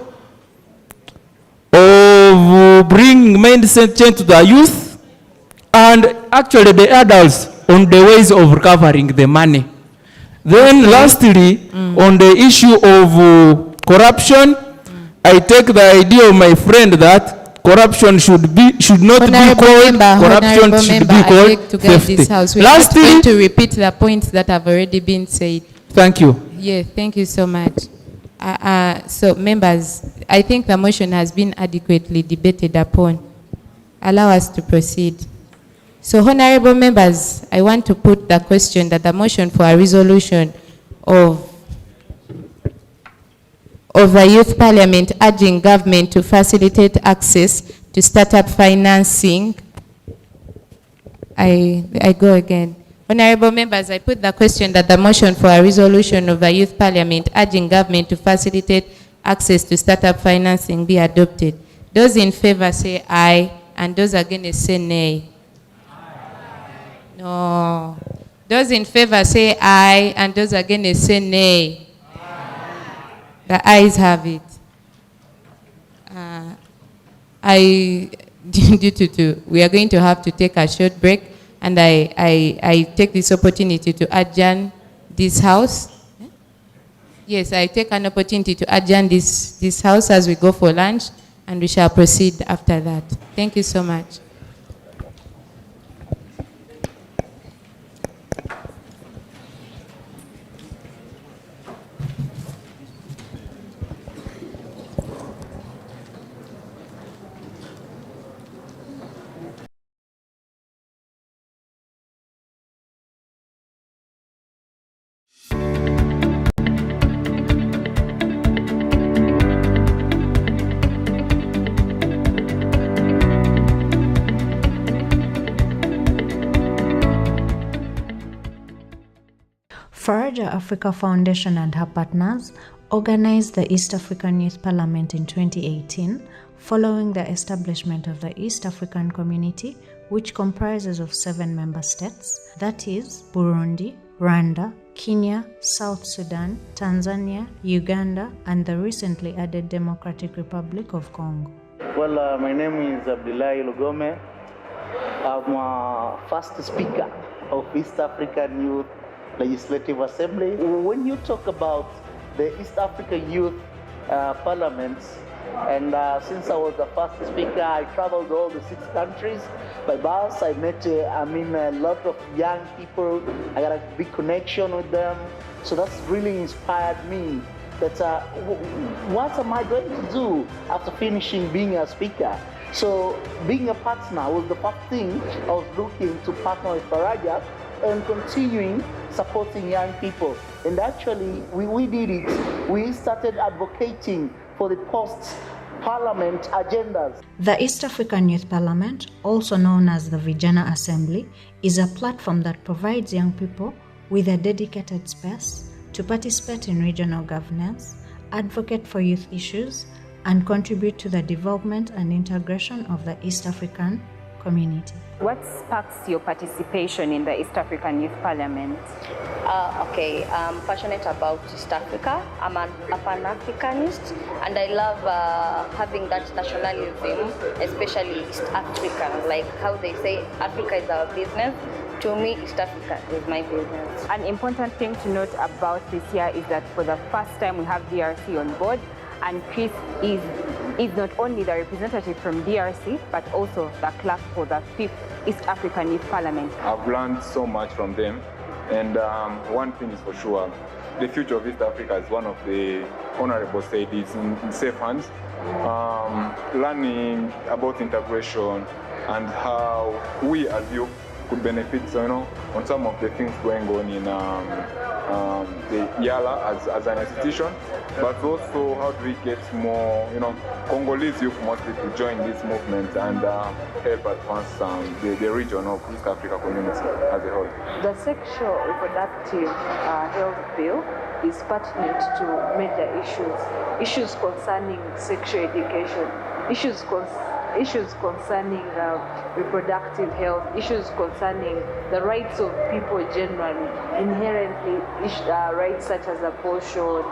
bringing mindset change to the youth and actually the adults on the ways of recovering the money. Then lastly, on the issue of corruption, I take the idea of my friend that corruption should not be called corruption, should be called theft. Lastly, going to repeat the points that have already been said. Thank you. Yeah, thank you so much. So members, I think the motion has been adequately debated upon. Allow us to proceed. So honorable members, I want to put the question that the motion for a resolution of the Youth Parliament urging government to facilitate access to startup financing. I go again. Honorable members, I put the question that the motion for a resolution of the Youth Parliament urging government to facilitate access to startup financing be adopted. Those in favor say aye, and those against say nay. No. Those in favor say aye, and those against say nay. The ayes have it. We are going to have to take a short break, and I take this opportunity to adjourn this house. Yes, I take an opportunity to adjourn this house as we go for lunch, and we shall proceed after that. Thank you so much. Faraja Africa Foundation and her partners organized the East African Youth Parliament in 2018 following the establishment of the East African Community, which comprises of 7 member states, that is Burundi, Rwanda, Kenya, South Sudan, Tanzania, Uganda, and the recently added Democratic Republic of Congo. Well, my name is Abdullahi Lugome. I'm first speaker of East African Youth Legislative Assembly. When you talk about the East Africa Youth Parliament, and since I was the first speaker, I traveled all the 6 countries by bus. I met a lot of young people. I got a big connection with them. So that's really inspired me that what am I going to do after finishing being a speaker? So being a partner was the first thing I was looking to partner with Faraja and continuing supporting young people. And actually, we did it. We started advocating for the post-parliament agendas. The East African Youth Parliament, also known as the Vijana Assembly, is a platform that provides young people with a dedicated space to participate in regional governance, advocate for youth issues, and contribute to the development and integration of the East African community. What sparks your participation in the East African Youth Parliament? Okay, I'm passionate about East Africa. I'm a Pan-Africanist, and I love having that nationalism, especially East African, like how they say Africa is our business. To me, East Africa is my business. An important thing to note about this year is that for the first time we have DRC on board, and Chris is not only the representative from DRC, but also the clerk for the 5th East African Youth Parliament. I've learned so much from them, and one thing is for sure, the future of East Africa, is one of the Honorable said, is in safe hands. Learning about integration and how we as youth could benefit, on some of the things going on in the YALA as an institution, but also how do we get more, Congolese youth mostly to join this movement and help advance the region of East Africa community as a whole. The sexual reproductive health bill is pertinent to major issues concerning sexual education, issues concerning reproductive health, issues concerning the rights of people generally, inherently rights such as abortion,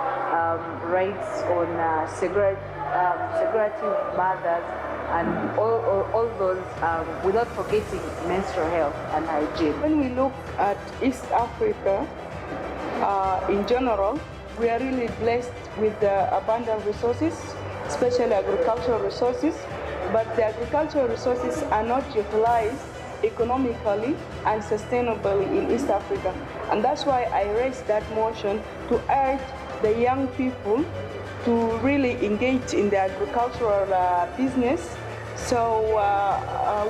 rights on segregative mothers, and all those, without forgetting menstrual health and hygiene. When we look at East Africa in general, we are really blessed with the abundant resources, especially agricultural resources. But the agricultural resources are not utilized economically and sustainably in East Africa. And that's why I raised that motion to urge the young people to really engage in the agricultural business. So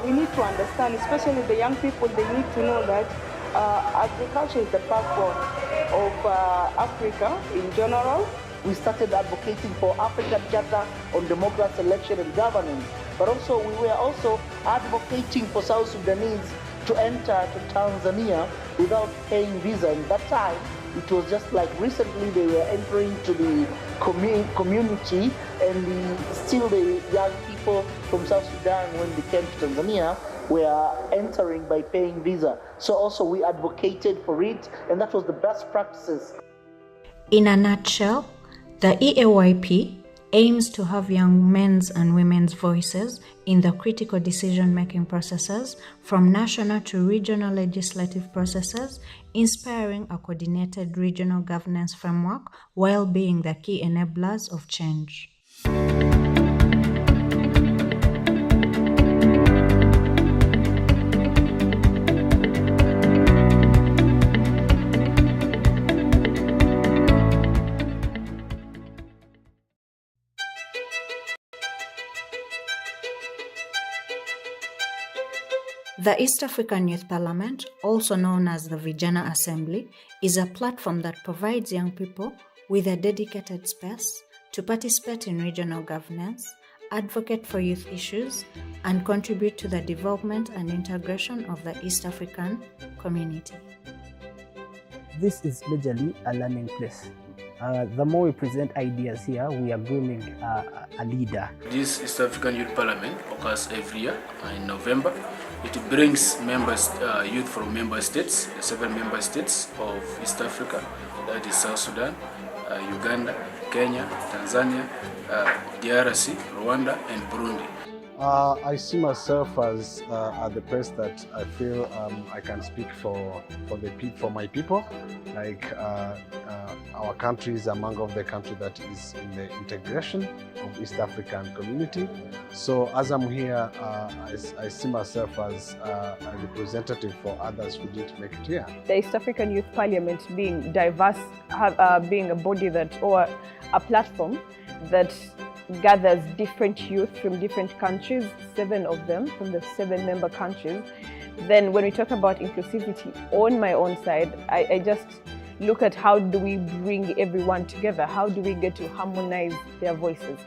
we need to understand, especially the young people, they need to know that agriculture is the backbone of Africa in general. We started advocating for African Charter on Democracy, Election and Governance, but also we were also advocating for South Sudanese to enter to Tanzania without paying visa. In that time, it was just like recently they were entering to the community, and still the young people from South Sudan, when they came to Tanzania, were entering by paying visa. So also we advocated for it, and that was the best practices. In a nutshell, the EAYP aims to have young men's and women's voices in the critical decision-making processes from national to regional legislative processes, inspiring a coordinated regional governance framework while being the key enablers of change. The East African Youth Parliament, also known as the Vijana Assembly, is a platform that provides young people with a dedicated space to participate in regional governance, advocate for youth issues, and contribute to the development and integration of the East African community. This is majorly a learning place. The more we present ideas here, we are grooming a leader. This East African Youth Parliament occurs every year in November. It brings members, youth from member states, the 7 member states of East Africa, that is South Sudan, Uganda, Kenya, Tanzania, DRC, Rwanda, and Burundi. I see myself as at the place that I feel I can speak for my people. Like our country is among of the country that is in the integration of East African community. So as I'm here, I see myself as a representative for others who didn't make it here. The East African Youth Parliament being diverse, being a body that, or a platform that gathers different youth from different countries, 7 of them from the 7 member countries. Then when we talk about inclusivity, on my own side, I just look at how do we bring everyone together? How do we get to harmonize their voices?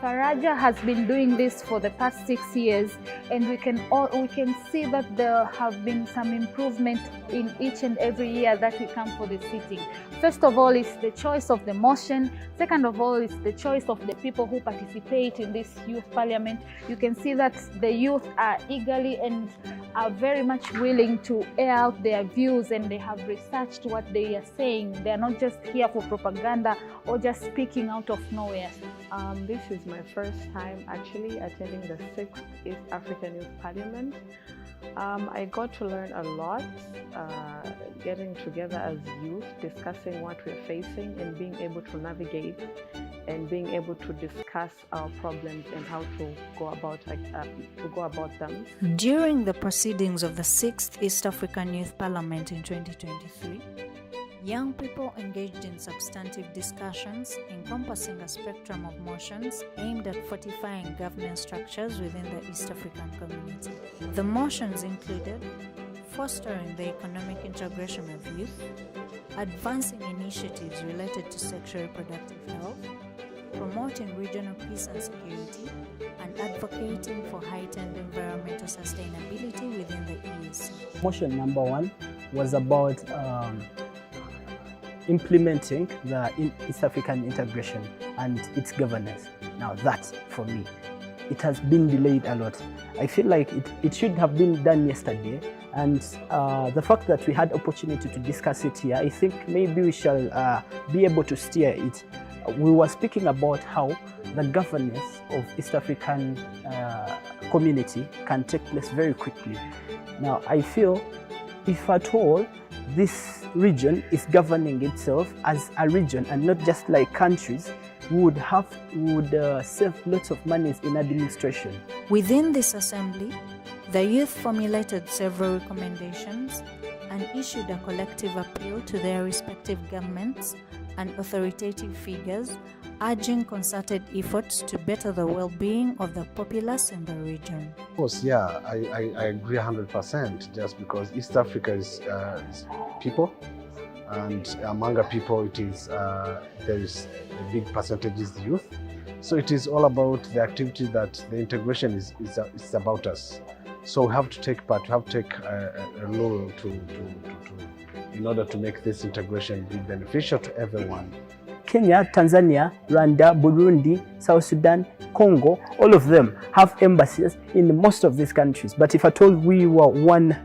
Faraja has been doing this for the past 6 years, and we can see that there have been some improvement in each and every year that we come for the sitting. First of all, it's the choice of the motion. Second of all, it's the choice of the people who participate in this youth parliament. You can see that the youth are eagerly and are very much willing to air out their views, and they have researched what they are saying. They are not just here for propaganda or just speaking out of nowhere. This is my first time actually attending the 6th East African Youth Parliament. I got to learn a lot, getting together as youth, discussing what we're facing and being able to navigate and being able to discuss our problems and how to go about them. During the proceedings of the 6th East African Youth Parliament in 2023, young people engaged in substantive discussions encompassing a spectrum of motions aimed at fortifying governance structures within the East African community. The motions included fostering the economic integration of youth, advancing initiatives related to sexual reproductive health, promoting regional peace and security, and advocating for heightened environmental sustainability within the EAC. Motion number 1 was about implementing the East African integration and its governance. Now that, for me, it has been delayed a lot. I feel like it should have been done yesterday, and the fact that we had opportunity to discuss it here, I think maybe we shall be able to steer it. We were speaking about how the governance of East African community can take place very quickly. Now I feel if at all this region is governing itself as a region and not just like countries, we would save lots of monies in administration. Within this assembly, the youth formulated several recommendations and issued a collective appeal to their respective governments and authoritative figures, urging concerted efforts to better the well-being of the populace in the region. Of course, yeah, I agree 100%, just because East Africa is people, and among our people it is there is a big percentage is youth. So it is all about the activity that the integration is about us. So we have to take part, we have to take a role in order to make this integration be beneficial to everyone. Kenya, Tanzania, Rwanda, Burundi, South Sudan, Congo, all of them have embassies in most of these countries. But if at all we were one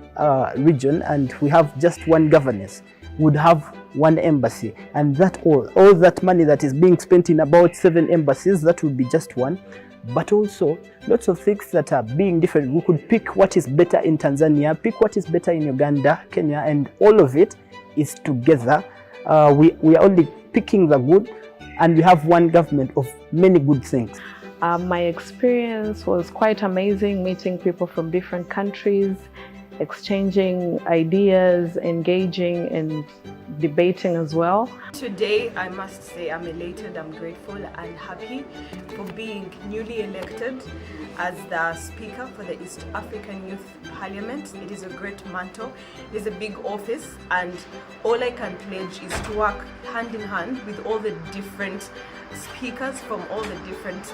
region and we have just one governance, we would have one embassy, and that all that money that is being spent in about 7 embassies, that would be just one. But also lots of things that are being different. We could pick what is better in Tanzania, pick what is better in Uganda, Kenya, and all of it is together. We are only picking the good, and we have one government of many good things. My experience was quite amazing, meeting people from different countries, exchanging ideas, engaging and debating as well. Today, I must say I'm elated, I'm grateful and happy for being newly elected as the Speaker for the East African Youth Parliament. It is a great mantle, it is a big office, and all I can pledge is to work hand in hand with all the different speakers from all the different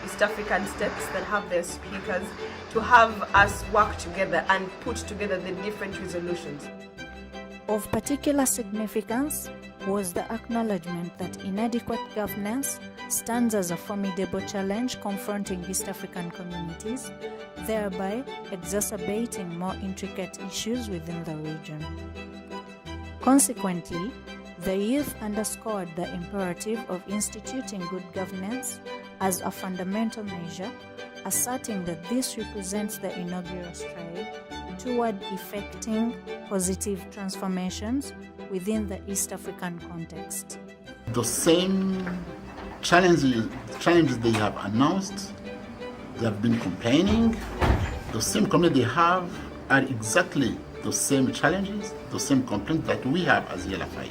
East African states that have their speakers, to have us work together and put together the different resolutions. Of particular significance was the acknowledgement that inadequate governance stands as a formidable challenge confronting East African communities, thereby exacerbating more intricate issues within the region. Consequently, the youth underscored the imperative of instituting good governance as a fundamental measure, asserting that this represents the inaugural stride toward effecting positive transformations within the East African context. The same challenges they have announced, they have been complaining, the same complaints they have are exactly the same challenges, the same complaints that we have as ELFI.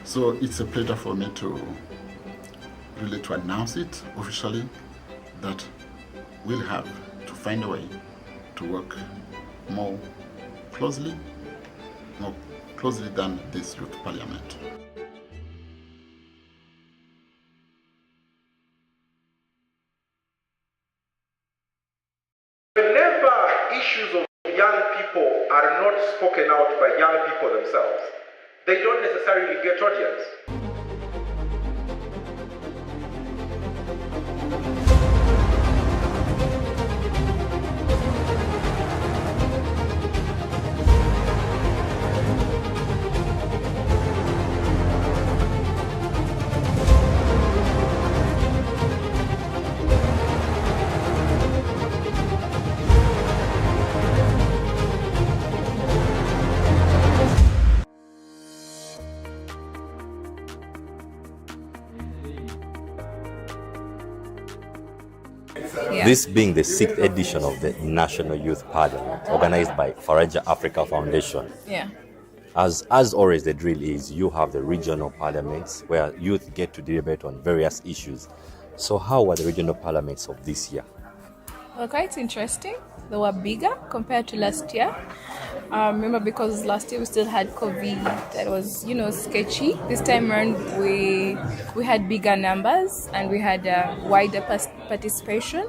So it's a pleasure for me to really to announce it officially that we'll have to find a way to work more closely than this youth parliament. young people themselves. They don't necessarily get audience. This being the 6th edition of the National Youth Parliament, organized by Faraja Africa Foundation. Yeah. As always, the drill is you have the regional parliaments where youth get to debate on various issues. So how were the regional parliaments of this year? Well, quite interesting. They were bigger compared to last year. Remember, because last year we still had COVID, that was, sketchy. This time around, we had bigger numbers and we had wider participation.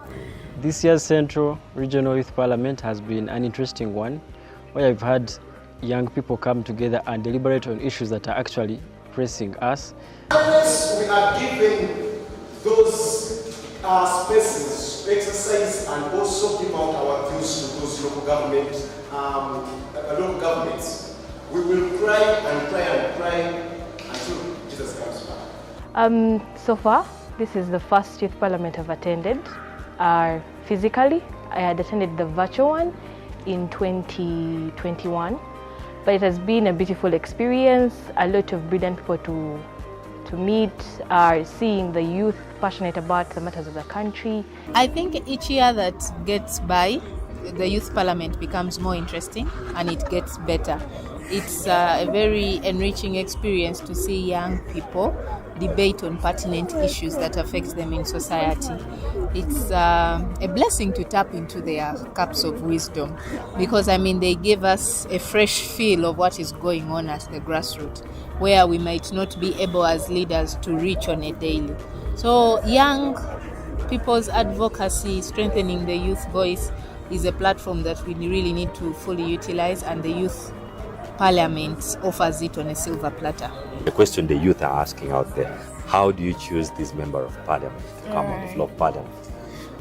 This year's Central Regional Youth Parliament has been an interesting one, where I've had young people come together and deliberate on issues that are actually pressing us. We are giving those spaces to exercise and also give out our views to those local governments. We will try until Jesus comes back. So far, this is the first youth parliament I've attended. Physically, I had attended the virtual one in 2021, but it has been a beautiful experience. A lot of brilliant people to meet, seeing the youth passionate about the matters of the country. I think each year that gets by, the youth parliament becomes more interesting and it gets better. It's a very enriching experience to see young people debate on pertinent issues that affect them in society. It's a blessing to tap into their cups of wisdom because, they give us a fresh feel of what is going on at the grassroots, where we might not be able as leaders to reach on a daily. So young people's advocacy, strengthening the youth voice, is a platform that we really need to fully utilize, and the youth parliament offers it on a silver platter. The question the youth are asking out there, how do you choose this member of parliament to come on the floor of parliament?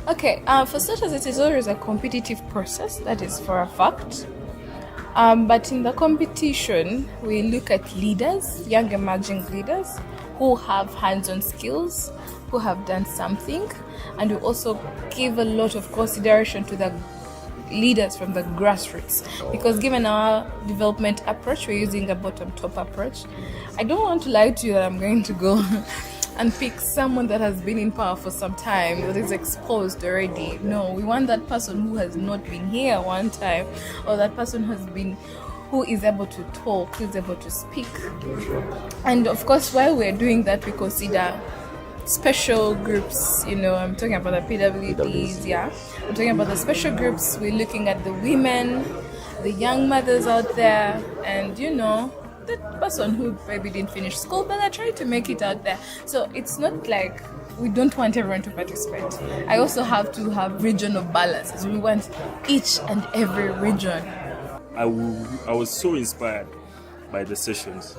Okay, for starters, it is always a competitive process, that is for a fact. But in the competition, we look at leaders, young emerging leaders, who have hands-on skills, who have done something, and we also give a lot of consideration to the leaders from the grassroots, because given our development approach, we're using a bottom-top approach. I don't want to lie to you that I'm going to go and pick someone that has been in power for some time, that is exposed already. No, we want that person who has not been here one time, or that person who is able to talk, who is able to speak. And of course, while we're doing that, we consider special groups, I'm talking about the PWDs, yeah. I'm talking about the special groups. We're looking at the women, the young mothers out there, and that person who maybe didn't finish school, but I tried to make it out there. So it's not like we don't want everyone to participate. I also have to have regional balances. We want each and every region. I was so inspired by the sessions.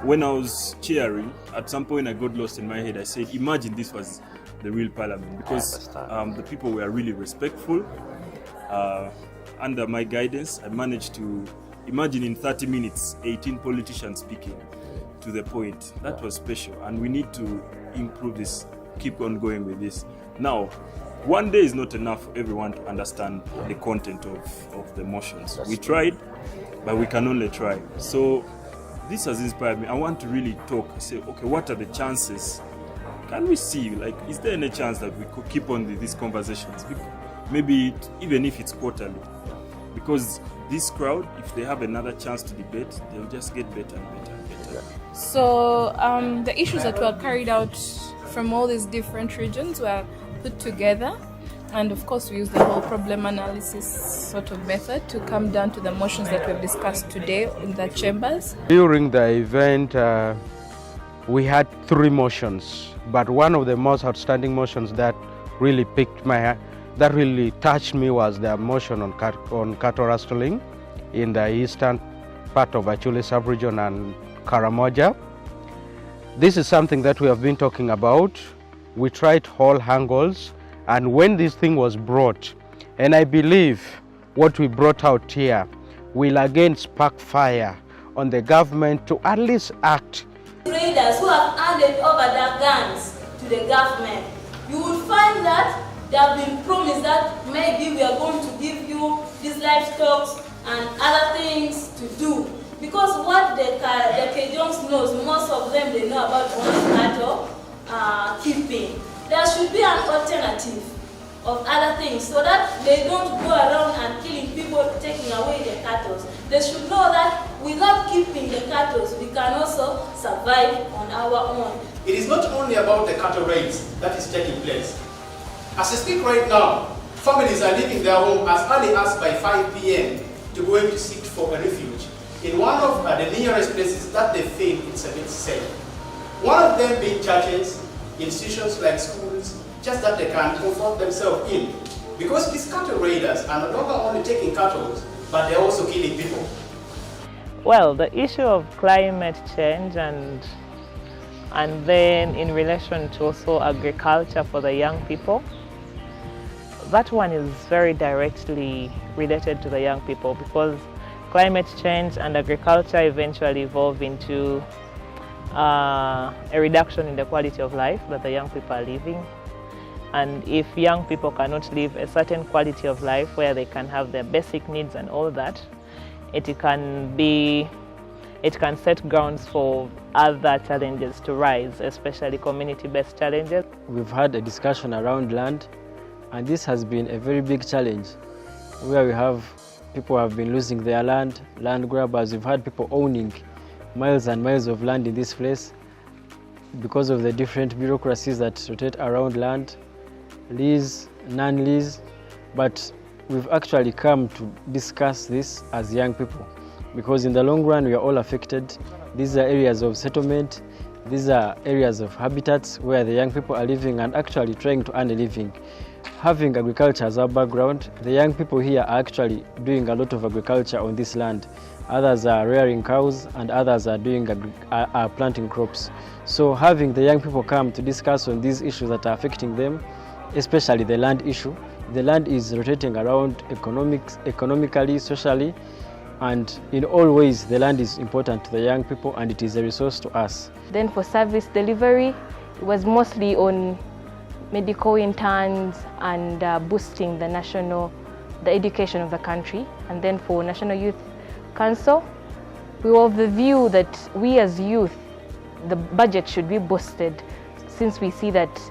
When I was cheering, at some point I got lost in my head. I said, imagine this was the real parliament, because the people were really respectful. Under my guidance, I managed to imagine in 30 minutes, 18 politicians speaking to the point. That was special, and we need to improve this, keep on going with this. Now, one day is not enough for everyone to understand the content of the motions. We tried, but we can only try. So this has inspired me. I want to really talk, say, okay, what are the chances? Can we see, is there any chance that we could keep on these conversations? Maybe even if it's quarterly. Because this crowd, if they have another chance to debate, they'll just get better and better and better. So the issues that were carried out from all these different regions were put together. And of course, we use the whole problem analysis sort of method to come down to the motions that we've discussed today in the chambers. During the event, we had 3 motions, but one of the most outstanding motions that really that really touched me was the motion on cattle rustling in the eastern part of Achule sub-region and Karamoja. This is something that we have been talking about. We tried all angles, and when this thing was brought, and I believe what we brought out here will again spark fire on the government to at least act. Traders who have handed over their guns to the government, you will find that they have been promised that maybe we are going to give you these livestock and other things to do. Because what the Kejongs knows, most of them they know about cattle keeping. There should be an alternative of other things so that they don't go around and killing people, taking away their cattle. They should know that without keeping the cattle, we can also survive on our own. It is not only about the cattle raids that is taking place. As I speak right now, families are leaving their home as early as by 5 p.m. to go to seek for a refuge in one of the nearest places that they feel it's a bit safe. One of them being churches, institutions like schools, just that they can comfort themselves in. Because these cattle raiders are no longer only taking cattle, but they're also killing people. Well, the issue of climate change and then in relation to also agriculture for the young people, that one is very directly related to the young people because climate change and agriculture eventually evolve into a reduction in the quality of life that the young people are living. And if young people cannot live a certain quality of life where they can have their basic needs and all that, it can set grounds for other challenges to rise, especially community-based challenges. We've had a discussion around land, and this has been a very big challenge where we have people have been losing their land grabbers. We've had people owning miles and miles of land in this place because of the different bureaucracies that rotate around land, lease, non-lease, but we've actually come to discuss this as young people because in the long run we are all affected. These are areas of settlement, these are areas of habitats where the young people are living and actually trying to earn a living. Having agriculture as our background, the young people here are actually doing a lot of agriculture on this land. Others are rearing cows and others are planting crops. So having the young people come to discuss on these issues that are affecting them, especially the land issue. The land is rotating around economically, socially, and in all ways the land is important to the young people and it is a resource to us. Then for service delivery, it was mostly on medical interns and boosting the education of the country. And then for National Youth Council, we were of the view that we as youth, the budget should be boosted since we see that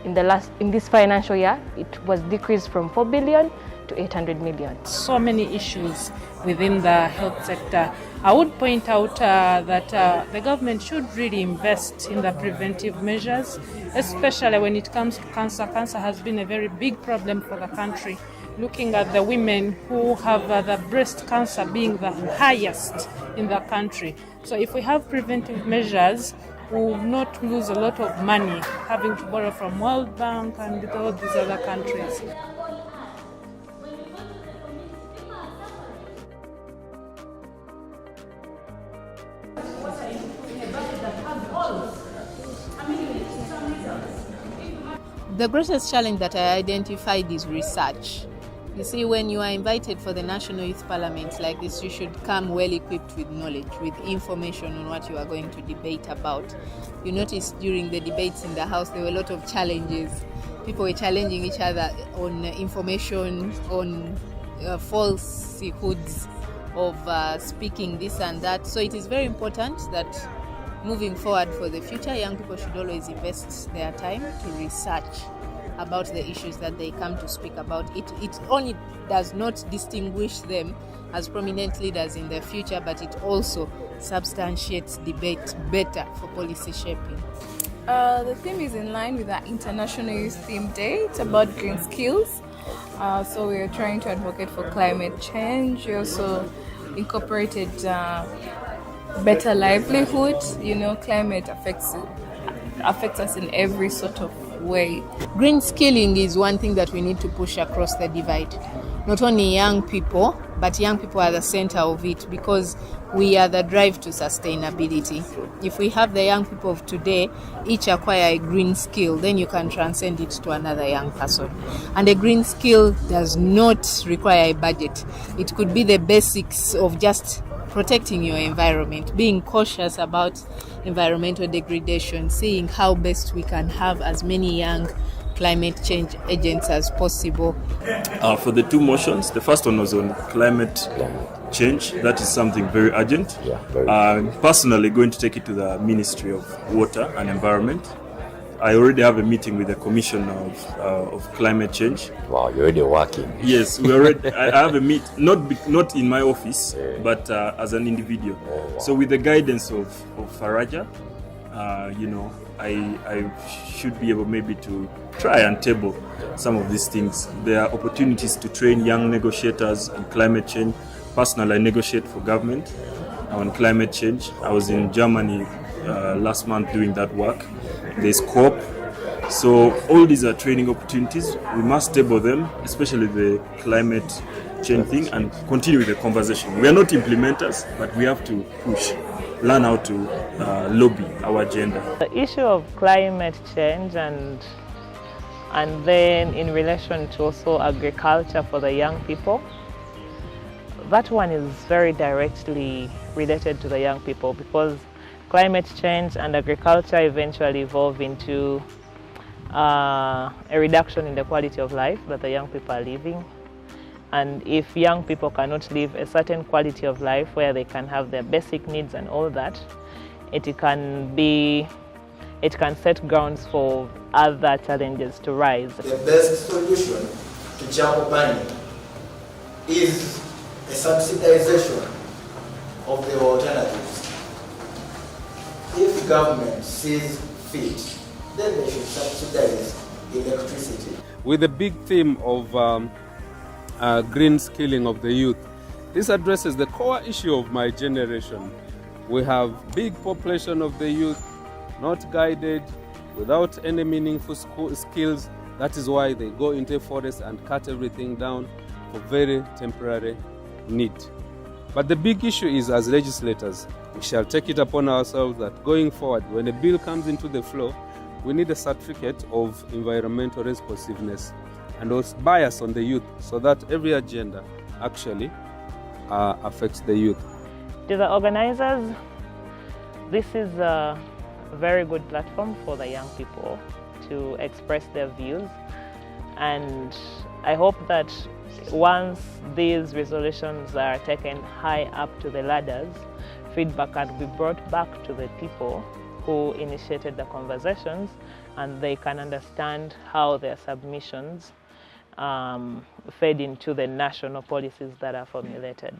in this financial year, it was decreased from 4 billion to 800 million. So many issues within the health sector. I would point out that the government should really invest in the preventive measures, especially when it comes to cancer. Cancer has been a very big problem for the country. Looking at the women who have the breast cancer being the highest in the country. So if we have preventive measures, we will not lose a lot of money having to borrow from World Bank and all these other countries. The greatest challenge that I identified is research. You see, when you are invited for the National Youth Parliament like this, you should come well equipped with knowledge, with information on what you are going to debate about. You notice during the debates in the House, there were a lot of challenges. People were challenging each other on information, on falsehoods of speaking this and that. So it is very important that moving forward for the future, young people should always invest their time to research about the issues that they come to speak about. It only does not distinguish them as prominent leaders in the future, but it also substantiates debate better for policy shaping. The theme is in line with our International Youth Theme Day. It's about green skills. So we are trying to advocate for climate change. We also incorporated better livelihood. You know, climate affects us in every sort of way. Green skilling is one thing that we need to push across the divide. Not only young people, but young people are the center of it because we are the drive to sustainability. If we have the young people of today each acquire a green skill, then you can transcend it to another young person. And a green skill does not require a budget. It could be the basics of just protecting your environment, being cautious about environmental degradation, seeing how best we can have as many young climate change agents as possible. For the two motions, the first one was on climate change. That is something very urgent. I'm personally going to take it to the Ministry of Water and Environment. I already have a meeting with the Commission of Climate Change. Wow, you're already working. Yes, we already. I have a meet, not in my office, but as an individual. Wow. So with the guidance of Faraja, I should be able maybe to try and table some of these things. There are opportunities to train young negotiators on climate change. Personally, I negotiate for government on climate change. I was in Germany last month doing that work. There's COP. So all these are training opportunities. We must table them, especially the climate change thing, and continue with the conversation. We are not implementers, but we have to push, learn how to lobby our agenda. The issue of climate change and then in relation to also agriculture for the young people, that one is very directly related to the young people because climate change and agriculture eventually evolve into a reduction in the quality of life that the young people are living. And if young people cannot live a certain quality of life where they can have their basic needs and all that, it can set grounds for other challenges to rise. The best solution to child burning is a subsidization of the alternatives. If government sees fit, then they should subsidize electricity. With the big theme of green skilling of the youth, this addresses the core issue of my generation. We have big population of the youth, not guided, without any meaningful skills. That is why they go into forest and cut everything down for very temporary need. But the big issue is, as legislators, we shall take it upon ourselves that going forward, when a bill comes into the floor, we need a certificate of environmental responsiveness and also bias on the youth so that every agenda actually affects the youth. To the organizers, this is a very good platform for the young people to express their views, and I hope that once these resolutions are taken high up to the ladders, feedback can be brought back to the people who initiated the conversations, and they can understand how their submissions fed into the national policies that are formulated.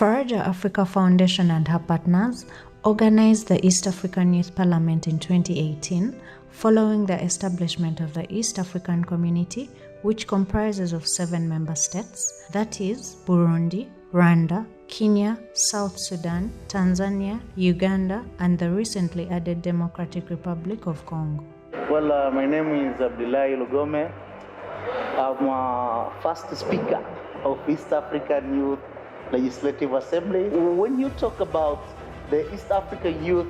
Faraja Africa Foundation and her partners organized the East African Youth Parliament in 2018 following the establishment of the East African Community, which comprises of 7 member states, that is Burundi, Rwanda, Kenya, South Sudan, Tanzania, Uganda, and the recently added Democratic Republic of Congo. Well, my name is Abdullahi Lugome. I'm first speaker of East African Youth Legislative Assembly. When you talk about the East African Youth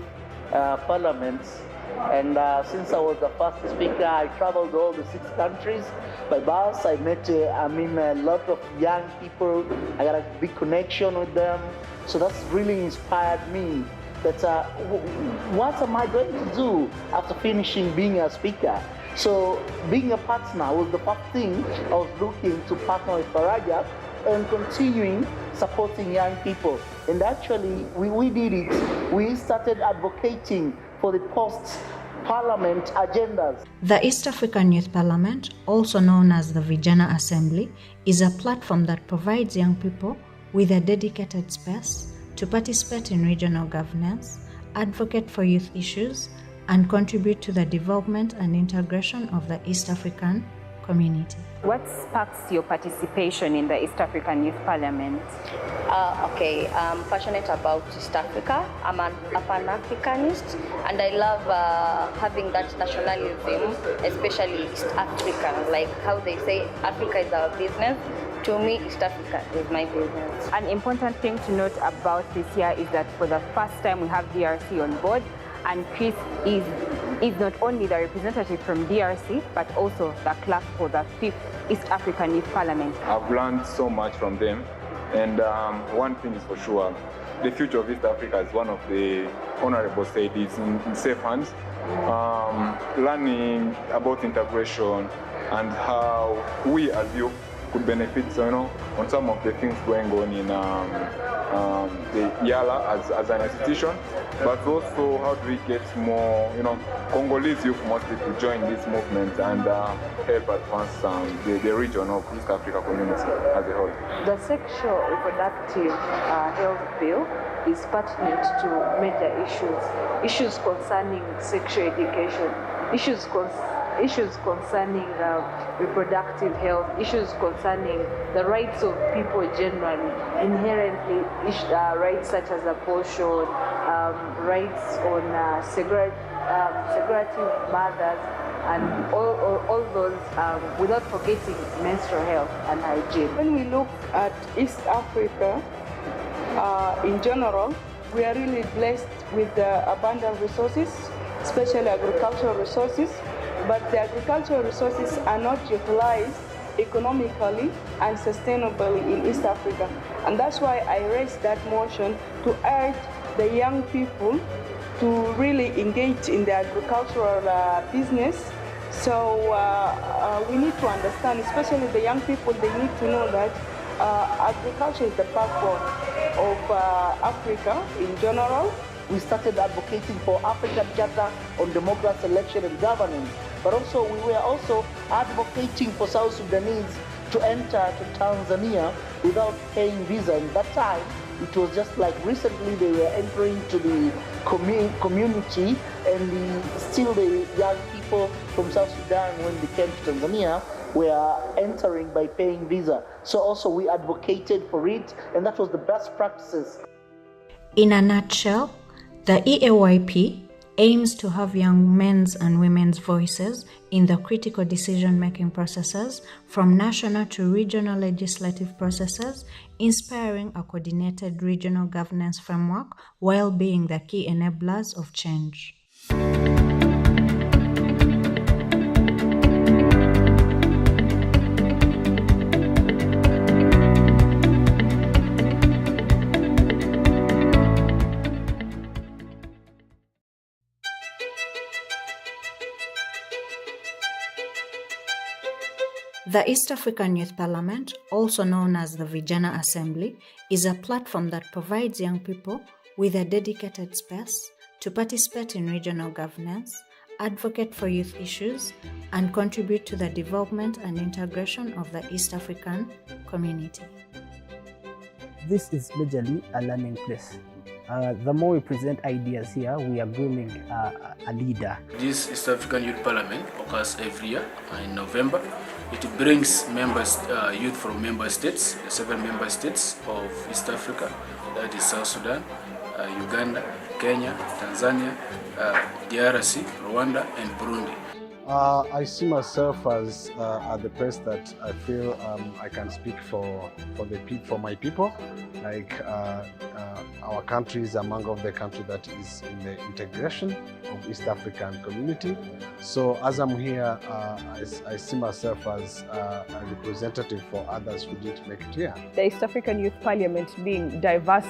Parliament, and since I was the first speaker, I traveled all the 6 countries by bus. I met a lot of young people. I got a big connection with them. So that's really inspired me that what am I going to do after finishing being a speaker? So being a partner was the first thing I was looking to partner with Faraja and continuing supporting young people. And actually, we did it. We started advocating for the post-parliament agendas. The East African Youth Parliament, also known as the Vijana Assembly, is a platform that provides young people with a dedicated space to participate in regional governance, advocate for youth issues, and contribute to the development and integration of the East African community. What sparks your participation in the East African Youth Parliament? Okay, I'm passionate about East Africa. I'm a Pan-Africanist, and I love having that nationalism, especially East Africa. Like how they say Africa is our business. To me, East Africa is my business. An important thing to note about this year is that for the first time we have DRC on board, and Chris is not only the representative from DRC, but also the clerk for the 5th East African Youth Parliament. I've learned so much from them, and one thing is for sure, the future of East Africa, as one of the honorable said, is in safe hands. Learning about integration and how we as youth could benefit, on some of the things going on in the YALA as an institution, but also how do we get more, Congolese youth mostly to join this movement and help advance the region of East Africa community as a whole. The sexual reproductive health bill is pertinent to major issues concerning sexual education, issues concerning reproductive health, issues concerning the rights of people generally, inherently rights such as abortion, rights on segregative mothers, and all those, without forgetting menstrual health and hygiene. When we look at East Africa in general, we are really blessed with abundant resources, especially agricultural resources. But the agricultural resources are not utilized economically and sustainably in East Africa. And that's why I raised that motion to urge the young people to really engage in the agricultural business. So we need to understand, especially the young people, they need to know that agriculture is the backbone of Africa in general. We started advocating for African Charter on Democracy, Election and Governance, but also we were also advocating for South Sudanese to enter to Tanzania without paying visa. In that time, it was just like recently they were entering to the community, and still the young people from South Sudan, when they came to Tanzania, were entering by paying visa. So also we advocated for it, and that was the best practices. In a nutshell, the EAYP aims to have young men's and women's voices in the critical decision-making processes from national to regional legislative processes, inspiring a coordinated regional governance framework while being the key enablers of change. The East African Youth Parliament, also known as the Vijana Assembly, is a platform that provides young people with a dedicated space to participate in regional governance, advocate for youth issues, and contribute to the development and integration of the East African community. This is majorly a learning place. The more we present ideas here, we are grooming a leader. This East African Youth Parliament occurs every year in November. It brings members, youth from member states, the 7 member states of East Africa, that is South Sudan, Uganda, Kenya, Tanzania, DRC, Rwanda, and Burundi. I see myself as at the place that I feel I can speak for my people. Like our country is among of the country that is in the integration of East African community. So as I'm here, I see myself as a representative for others who didn't make it here. The East African Youth Parliament being diverse,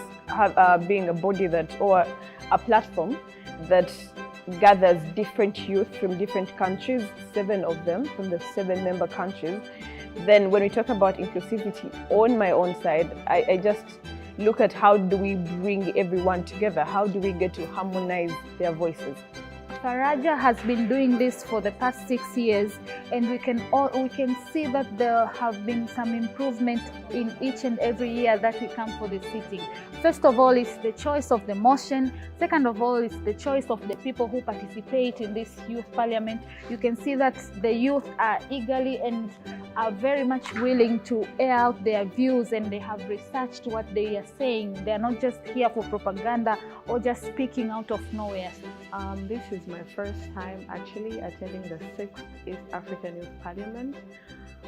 being a body that, or a platform that gathers different youth from different countries, 7 of them from the 7 member countries. Then when we talk about inclusivity on my own side, I just look at how do we bring everyone together? How do we get to harmonize their voices? Faraja has been doing this for the past 6 years, and we can see that there have been some improvement in each and every year that we come for the sitting. First of all, it's the choice of the motion. Second of all, it's the choice of the people who participate in this youth parliament. You can see that the youth are eagerly and are very much willing to air out their views, and they have researched what they are saying. They are not just here for propaganda or just speaking out of nowhere. This is my first time actually attending the 6th East African Youth Parliament.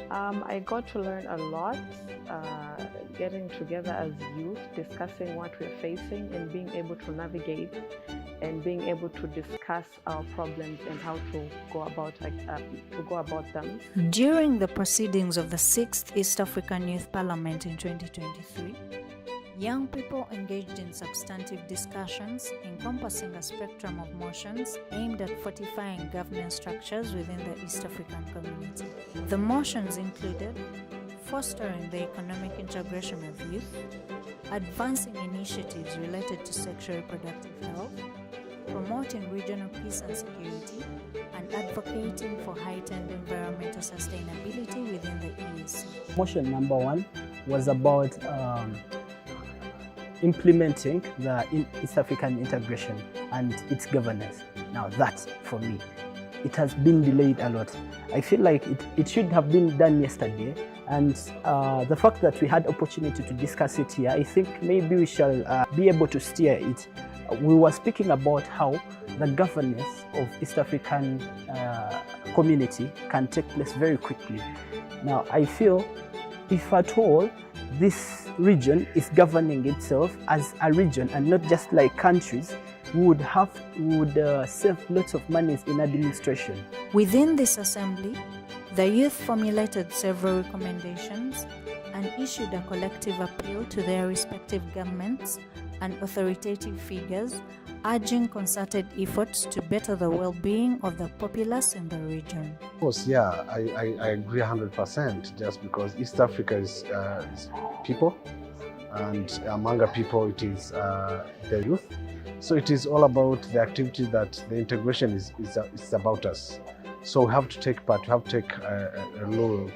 I got to learn a lot, getting together as youth, discussing what we're facing and being able to navigate and being able to discuss our problems and how to go about them. During the proceedings of the 6th East African Youth Parliament in 2023, young people engaged in substantive discussions encompassing a spectrum of motions aimed at fortifying governance structures within the East African community. The motions included fostering the economic integration of youth, advancing initiatives related to sexual reproductive health, promoting regional peace and security, and advocating for heightened environmental sustainability within the EAC. Motion number 1 was about implementing the East African integration and its governance. Now that, for me, it has been delayed a lot. I feel like it should have been done yesterday, and the fact that we had opportunity to discuss it here, I think maybe we shall be able to steer it. We were speaking about how the governance of East African community can take place very quickly. Now, I feel if at all this region is governing itself as a region and not just like countries, we would save lots of money in administration. Within this assembly, the youth formulated several recommendations and issued a collective appeal to their respective governments and authoritative figures, urging concerted efforts to better the well-being of the populace in the region. Of course, yeah, I agree 100%, just because East Africa is people, and among the people it is the youth. So it is all about the activity that the integration is about us. So we have to take part, we have to take a role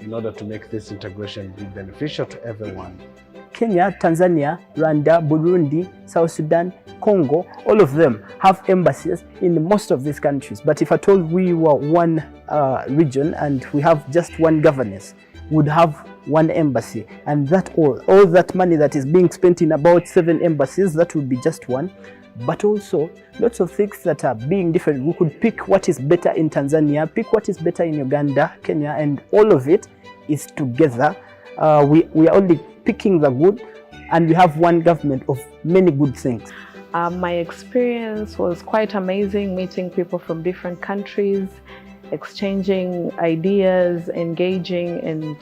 in order to make this integration be beneficial to everyone. Kenya, Tanzania, Rwanda, Burundi, South Sudan, Congo, all of them have embassies in most of these countries. But if at all we were one region and we have just one governance, we would have one embassy, and that all that money that is being spent in about 7 embassies, that would be just one. But also lots of things that are being different. We could pick what is better in Tanzania, pick what is better in Uganda, Kenya, and all of it is together. We are only picking the good, and we have one government of many good things. My experience was quite amazing, meeting people from different countries, exchanging ideas, engaging and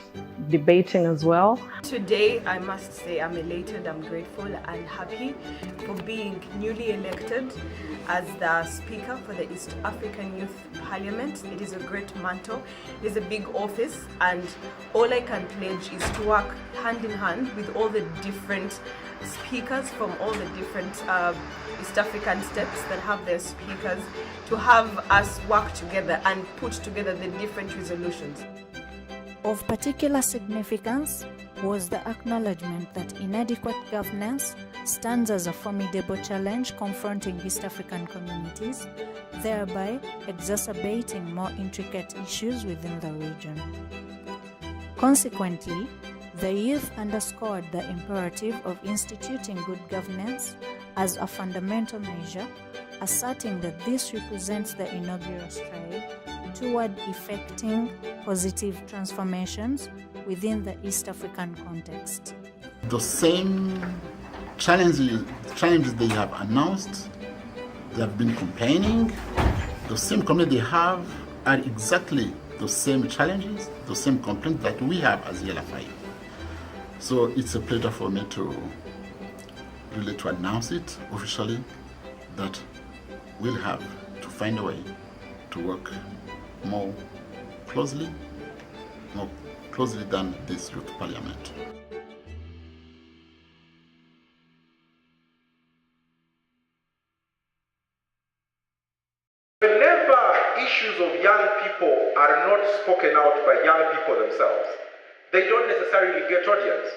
debating as well. Today, I must say I'm elated, I'm grateful and happy for being newly elected as the Speaker for the East African Youth Parliament. It is a great mantle, it is a big office, and all I can pledge is to work hand in hand with all the different speakers from all the different East African states that have their speakers, to have us work together and put together the different resolutions. Of particular significance was the acknowledgement that inadequate governance stands as a formidable challenge confronting East African communities, thereby exacerbating more intricate issues within the region. Consequently, the youth underscored the imperative of instituting good governance as a fundamental measure asserting that this represents the inaugural stride toward effecting positive transformations within the East African context. The same challenges they have announced, they have been campaigning, the same complaints they have are exactly the same challenges, the same complaints that we have as ELFI. So it's a pleasure for me to announce it officially that we'll have to find a way to work more closely than this youth parliament. Whenever issues of young people are not spoken out by young people themselves, they don't necessarily get audience.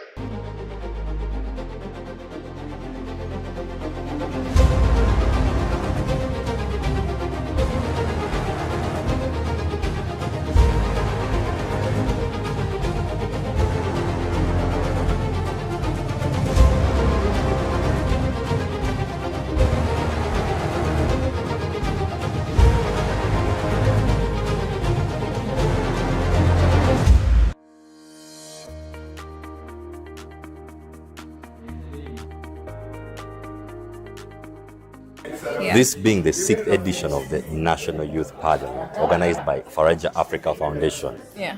This being the 6th edition of the National Youth Parliament, organized by Faraja Africa Foundation. Yeah.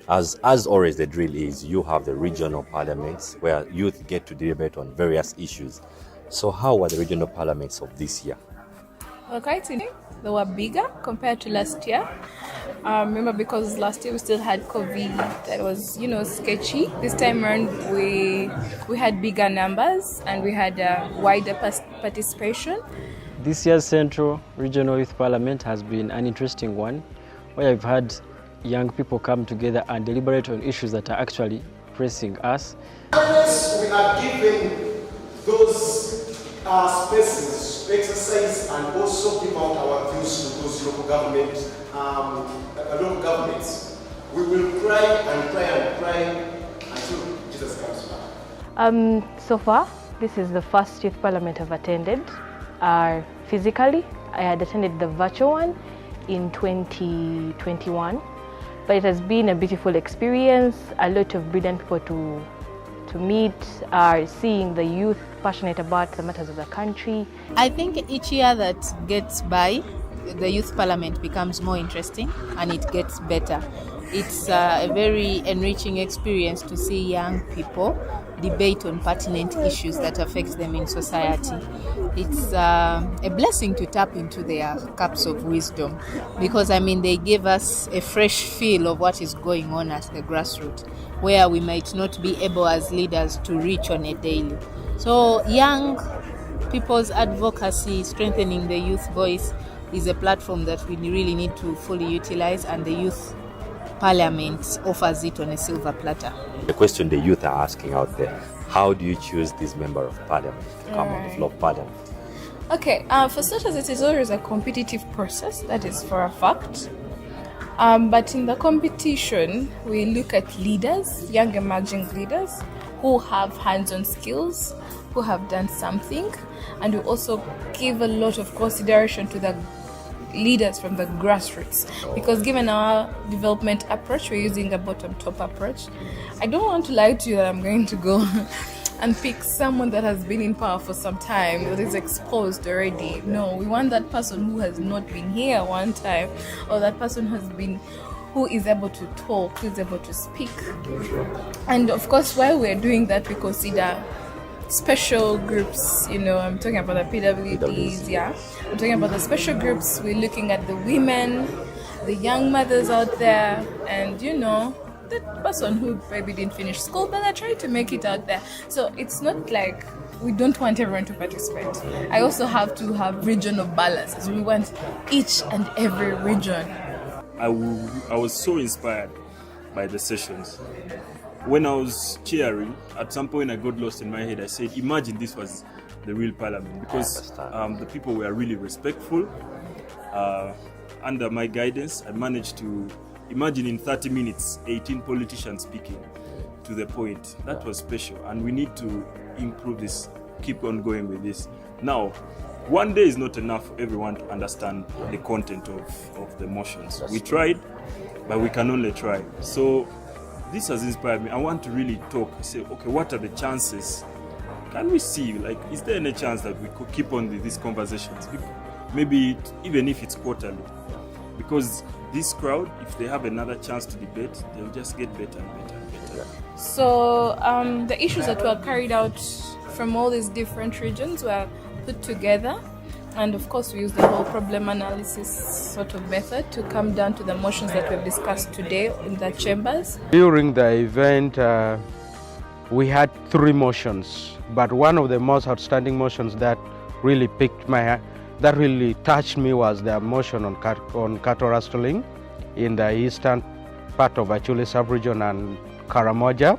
As always, the drill is you have the regional parliaments where youth get to debate on various issues. So how were the regional parliaments of this year? Well, quite interesting. They were bigger compared to last year. Remember, because last year we still had COVID, that was, sketchy. This time around, we had bigger numbers and we had wider participation. This year's Central Regional Youth Parliament has been an interesting one, where I've had young people come together and deliberate on issues that are actually pressing us. We are giving those spaces to exercise and also give out our views to those local governments. We will cry and cry and cry until Jesus comes back. So far, this is the first youth parliament I've attended. Physically, I had attended the virtual one in 2021, but it has been a beautiful experience. A lot of brilliant people to meet, seeing the youth passionate about the matters of the country. I think each year that gets by, the youth parliament becomes more interesting and it gets better. It's a very enriching experience to see young people debate on pertinent issues that affect them in society. It's a blessing to tap into their cups of wisdom because, they give us a fresh feel of what is going on at the grassroots, where we might not be able as leaders to reach on a daily. So young people's advocacy, strengthening the youth voice, is a platform that we really need to fully utilize, and the youth parliament offers it on a silver platter. The question the youth are asking out there, how do you choose this member of parliament to come on the floor of parliament? Okay, for starters, it is always a competitive process, that is for a fact. But in the competition, we look at leaders, young emerging leaders, who have hands-on skills, who have done something, and we also give a lot of consideration to the leaders from the grassroots, because given our development approach, we're using a bottom-top approach. I don't want to lie to you that I'm going to go and pick someone that has been in power for some time, that is exposed already. No, we want that person who has not been here one time, or that person who is able to talk, who is able to speak. And of course, while we're doing that, we consider special groups, I'm talking about the PWDs, yeah. I'm talking about the special groups. We're looking at the women, the young mothers out there, and the person who maybe didn't finish school, but are trying to make it out there. So it's not like we don't want everyone to participate. I also have to have regional balance. We want each and every region. I was so inspired by the sessions. When I was cheering, at some point I got lost in my head. I said, imagine this was the real parliament, because the people were really respectful. Under my guidance, I managed to imagine in 30 minutes, 18 politicians speaking to the point. That was special, and we need to improve this, keep on going with this. Now, one day is not enough for everyone to understand the content of the motions. We tried, but we can only try. So this has inspired me. I want to really talk, say, okay, what are the chances? Can we see, like, is there any chance that we could keep on these conversations? Maybe even if it's quarterly. Because this crowd, if they have another chance to debate, they'll just get better and better and better. So the issues that were carried out from all these different regions were put together, and of course we used the whole problem analysis sort of method to come down to the motions that we've discussed today in the chambers. During the event, we had 3 motions, but one of the most outstanding motions that really that really touched me was the motion on cattle rustling in the eastern part of Achule sub-region and Karamoja.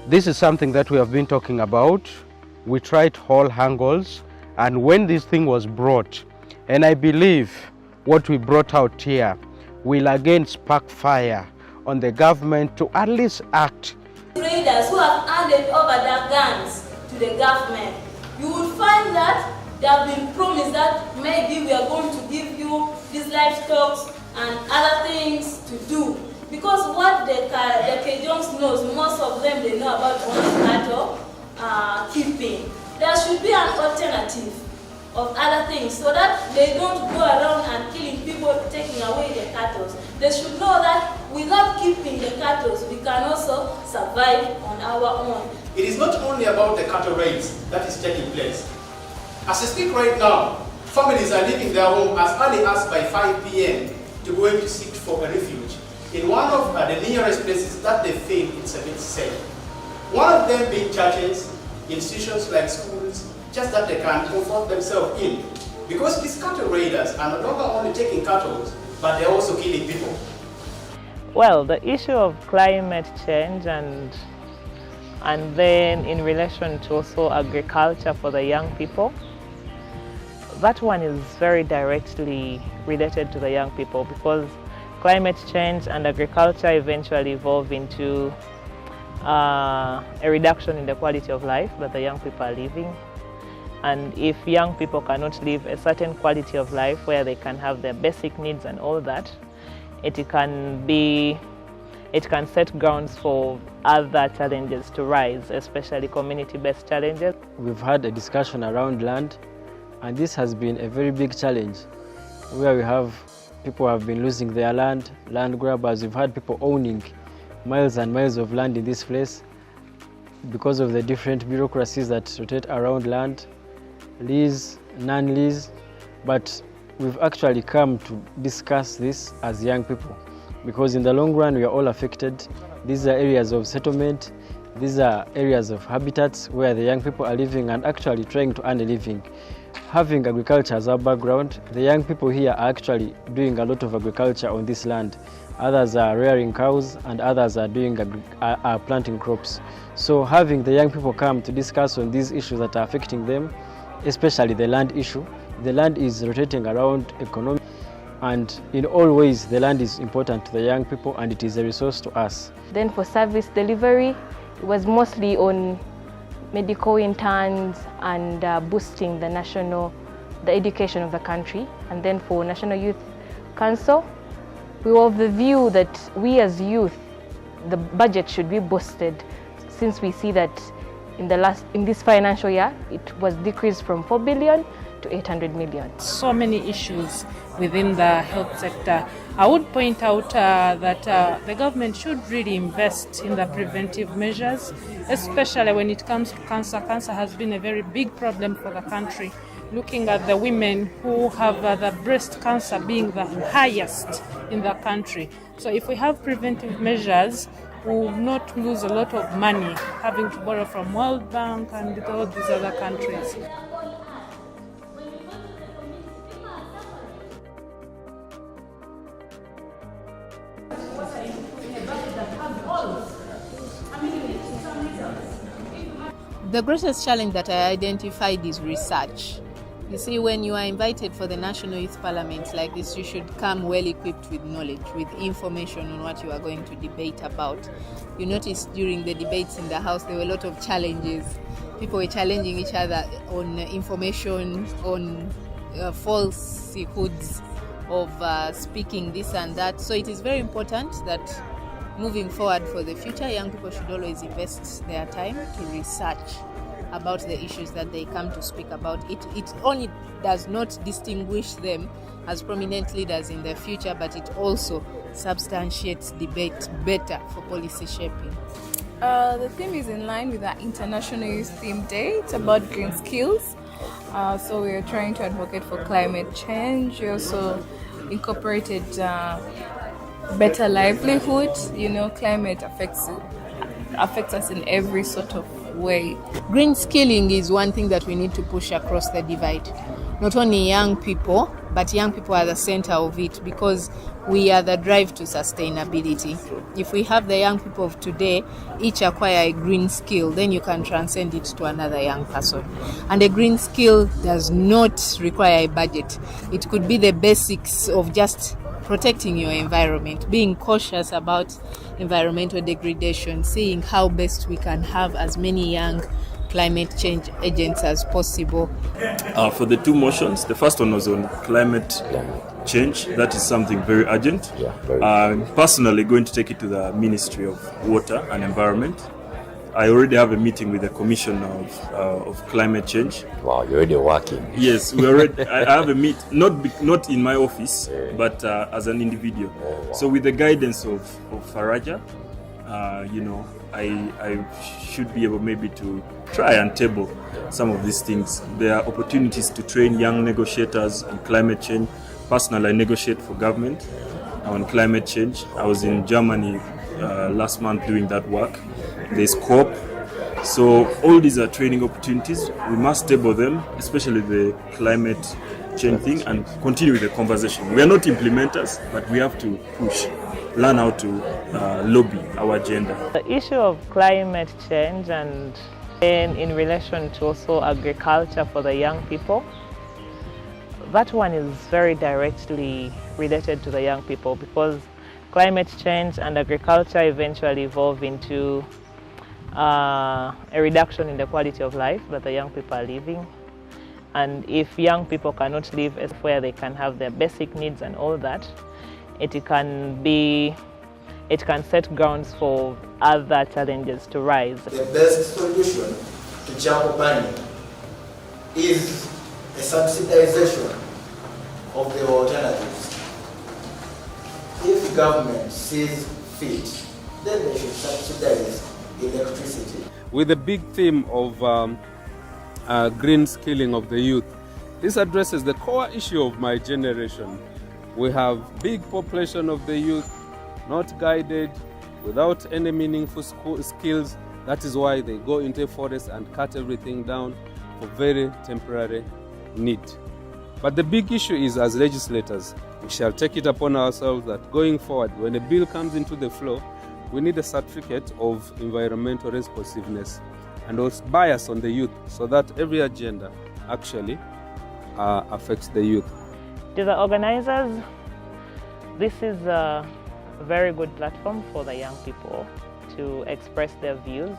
This is something that we have been talking about. We tried all angles, and when this thing was brought, and I believe what we brought out here will again spark fire on the government to at least act. Traders who have handed over their guns to the government, you will find that they have been promised that maybe we are going to give you these livestock and other things to do. Because what the Kejongs knows, most of them they know about only cattle keeping. There should be an alternative of other things so that they don't go around and killing people, taking away their cattle. They should know that without keeping the cattle, we can also survive on our own. It is not only about the cattle raids that is taking place. As I speak right now, families are leaving their home as early as by 5 p.m. to go to seek for a refuge in one of the nearest places that they feel it's a bit safe. One of them being churches, institutions like schools, just that they can comfort themselves in. Because these cattle raiders are no longer only taking cattle, but they're also killing people. Well, the issue of climate change and then in relation to also agriculture for the young people, that one is very directly related to the young people because climate change and agriculture eventually evolve into a reduction in the quality of life that the young people are living. And if young people cannot live a certain quality of life where they can have their basic needs and all that, it can set grounds for other challenges to rise, especially community-based challenges. We've had a discussion around land, and this has been a very big challenge where we have people have been losing their land grabbers. We've had people owning miles and miles of land in this place because of the different bureaucracies that rotate around land, lease, non-lease, but we've actually come to discuss this as young people because in the long run we are all affected. These are areas of settlement, these are areas of habitats where the young people are living and actually trying to earn a living. Having agriculture as our background, the young people here are actually doing a lot of agriculture on this land. Others are rearing cows and others are planting crops. So having the young people come to discuss on these issues that are affecting them, especially the land issue. The land is rotating around economy, and in all ways the land is important to the young people and it is a resource to us. Then for service delivery, it was mostly on medical interns and boosting the education of the country. And then for National Youth Council, we were of the view that we as youth, the budget should be boosted since we see that in this financial year, it was decreased from 4 billion to 800 million. So many issues within the health sector. I would point out that the government should really invest in the preventive measures, especially when it comes to cancer. Cancer has been a very big problem for the country. Looking at the women who have the breast cancer being the highest in the country. So if we have preventive measures, we will not lose a lot of money having to borrow from World Bank and all these other countries. The greatest challenge that I identified is research. You see, when you are invited for the National Youth Parliament like this, you should come well equipped with knowledge, with information on what you are going to debate about. You notice during the debates in the House, there were a lot of challenges. People were challenging each other on information, on falsehoods of speaking this and that. So it is very important that moving forward for the future, young people should always invest their time to research about the issues that they come to speak about. It only does not distinguish them as prominent leaders in the future, but it also substantiates debate better for policy shaping. The theme is in line with our International Youth Theme Day. It's about green skills. So we are trying to advocate for climate change. We also incorporated better livelihood. You know, climate affects us in every sort of way. Green skilling is one thing that we need to push across the divide. Not only young people, but young people are the center of it, because we are the drive to sustainability. If we have the young people of today each acquire a green skill, then you can transcend it to another young person. And a green skill does not require a budget. It could be the basics of just protecting your environment, being cautious about environmental degradation, seeing how best we can have as many young climate change agents as possible. For the two motions, the first one was on climate change. That is something very urgent. I'm personally going to take it to the Ministry of Water and Environment. I already have a meeting with the Commissioner of Climate Change. Wow, you're already working. Yes, we already. I have a meet, not in my office, but as an individual. So with the guidance of Faraja, I should be able maybe to try and table some of these things. There are opportunities to train young negotiators on climate change. Personally, I negotiate for government on climate change. I was in Germany last month doing that work. There's COP. So all these are training opportunities. We must table them, especially the climate change thing, and continue with the conversation. We are not implementers, but we have to push, learn how to lobby our agenda. The issue of climate change and in relation to also agriculture for the young people, that one is very directly related to the young people, because climate change and agriculture eventually evolve into a reduction in the quality of life that the young people are living. And if young people cannot live where they can have their basic needs and all that, it can set grounds for other challenges to rise. The best solution to jungle burning is a subsidization of the alternatives. If the government sees fit, then they should subsidize electricity. With the big theme of green skilling of the youth, this addresses the core issue of my generation. We have big population of the youth, not guided, without any meaningful skills. That is why they go into forest and cut everything down for very temporary need. But the big issue is, as legislators, we shall take it upon ourselves that going forward, when a bill comes into the floor, we need a certificate of environmental responsiveness and also bias on the youth, so that every agenda actually affects the youth. To the organizers, this is a very good platform for the young people to express their views,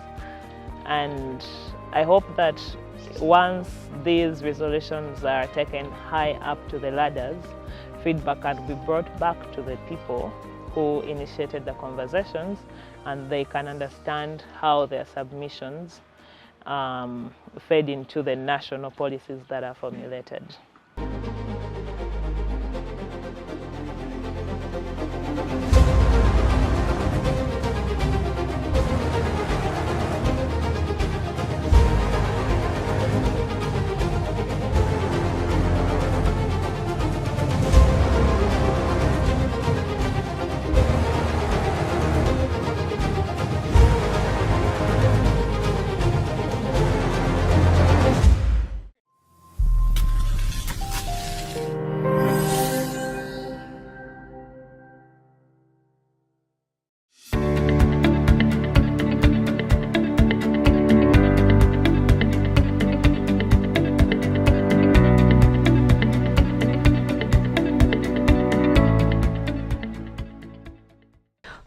and I hope that once these resolutions are taken high up to the ladders, feedback can be brought back to the people who initiated the conversations, and they can understand how their submissions fed into the national policies that are formulated.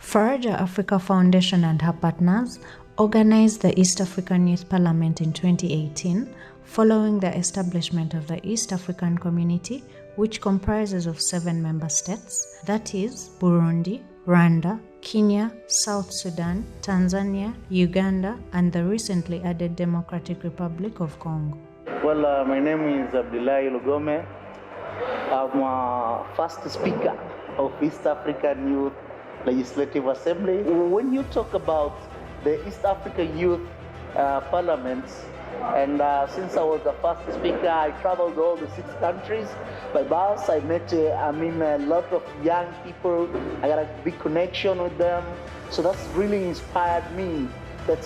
Faraja Africa Foundation and her partners organized the East African Youth Parliament in 2018, following the establishment of the East African Community, which comprises of 7 member states, that is, Burundi, Rwanda, Kenya, South Sudan, Tanzania, Uganda, and the recently added Democratic Republic of Congo. Well, my name is Abdullahi Lugome. I'm first speaker of East African Youth Legislative Assembly. When you talk about the East Africa Youth Parliament, and since I was the first speaker, I traveled to all the 6 countries by bus. I met a lot of young people. I got a big connection with them. So that's really inspired me that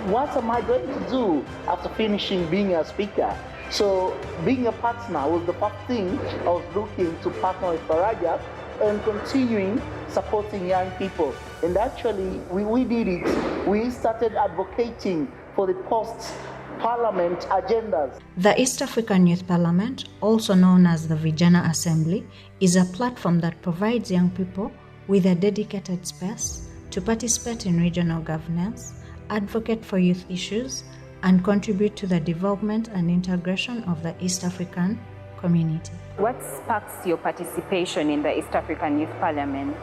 what am I going to do after finishing being a speaker? So being a partner was the first thing I was looking to partner with Faraja and continuing supporting young people. And actually, we did it. We started advocating for the post-parliament agendas. The East African Youth Parliament, also known as the Vijana Assembly, is a platform that provides young people with a dedicated space to participate in regional governance, advocate for youth issues, and contribute to the development and integration of the East African community. What sparks your participation in the East African Youth Parliament?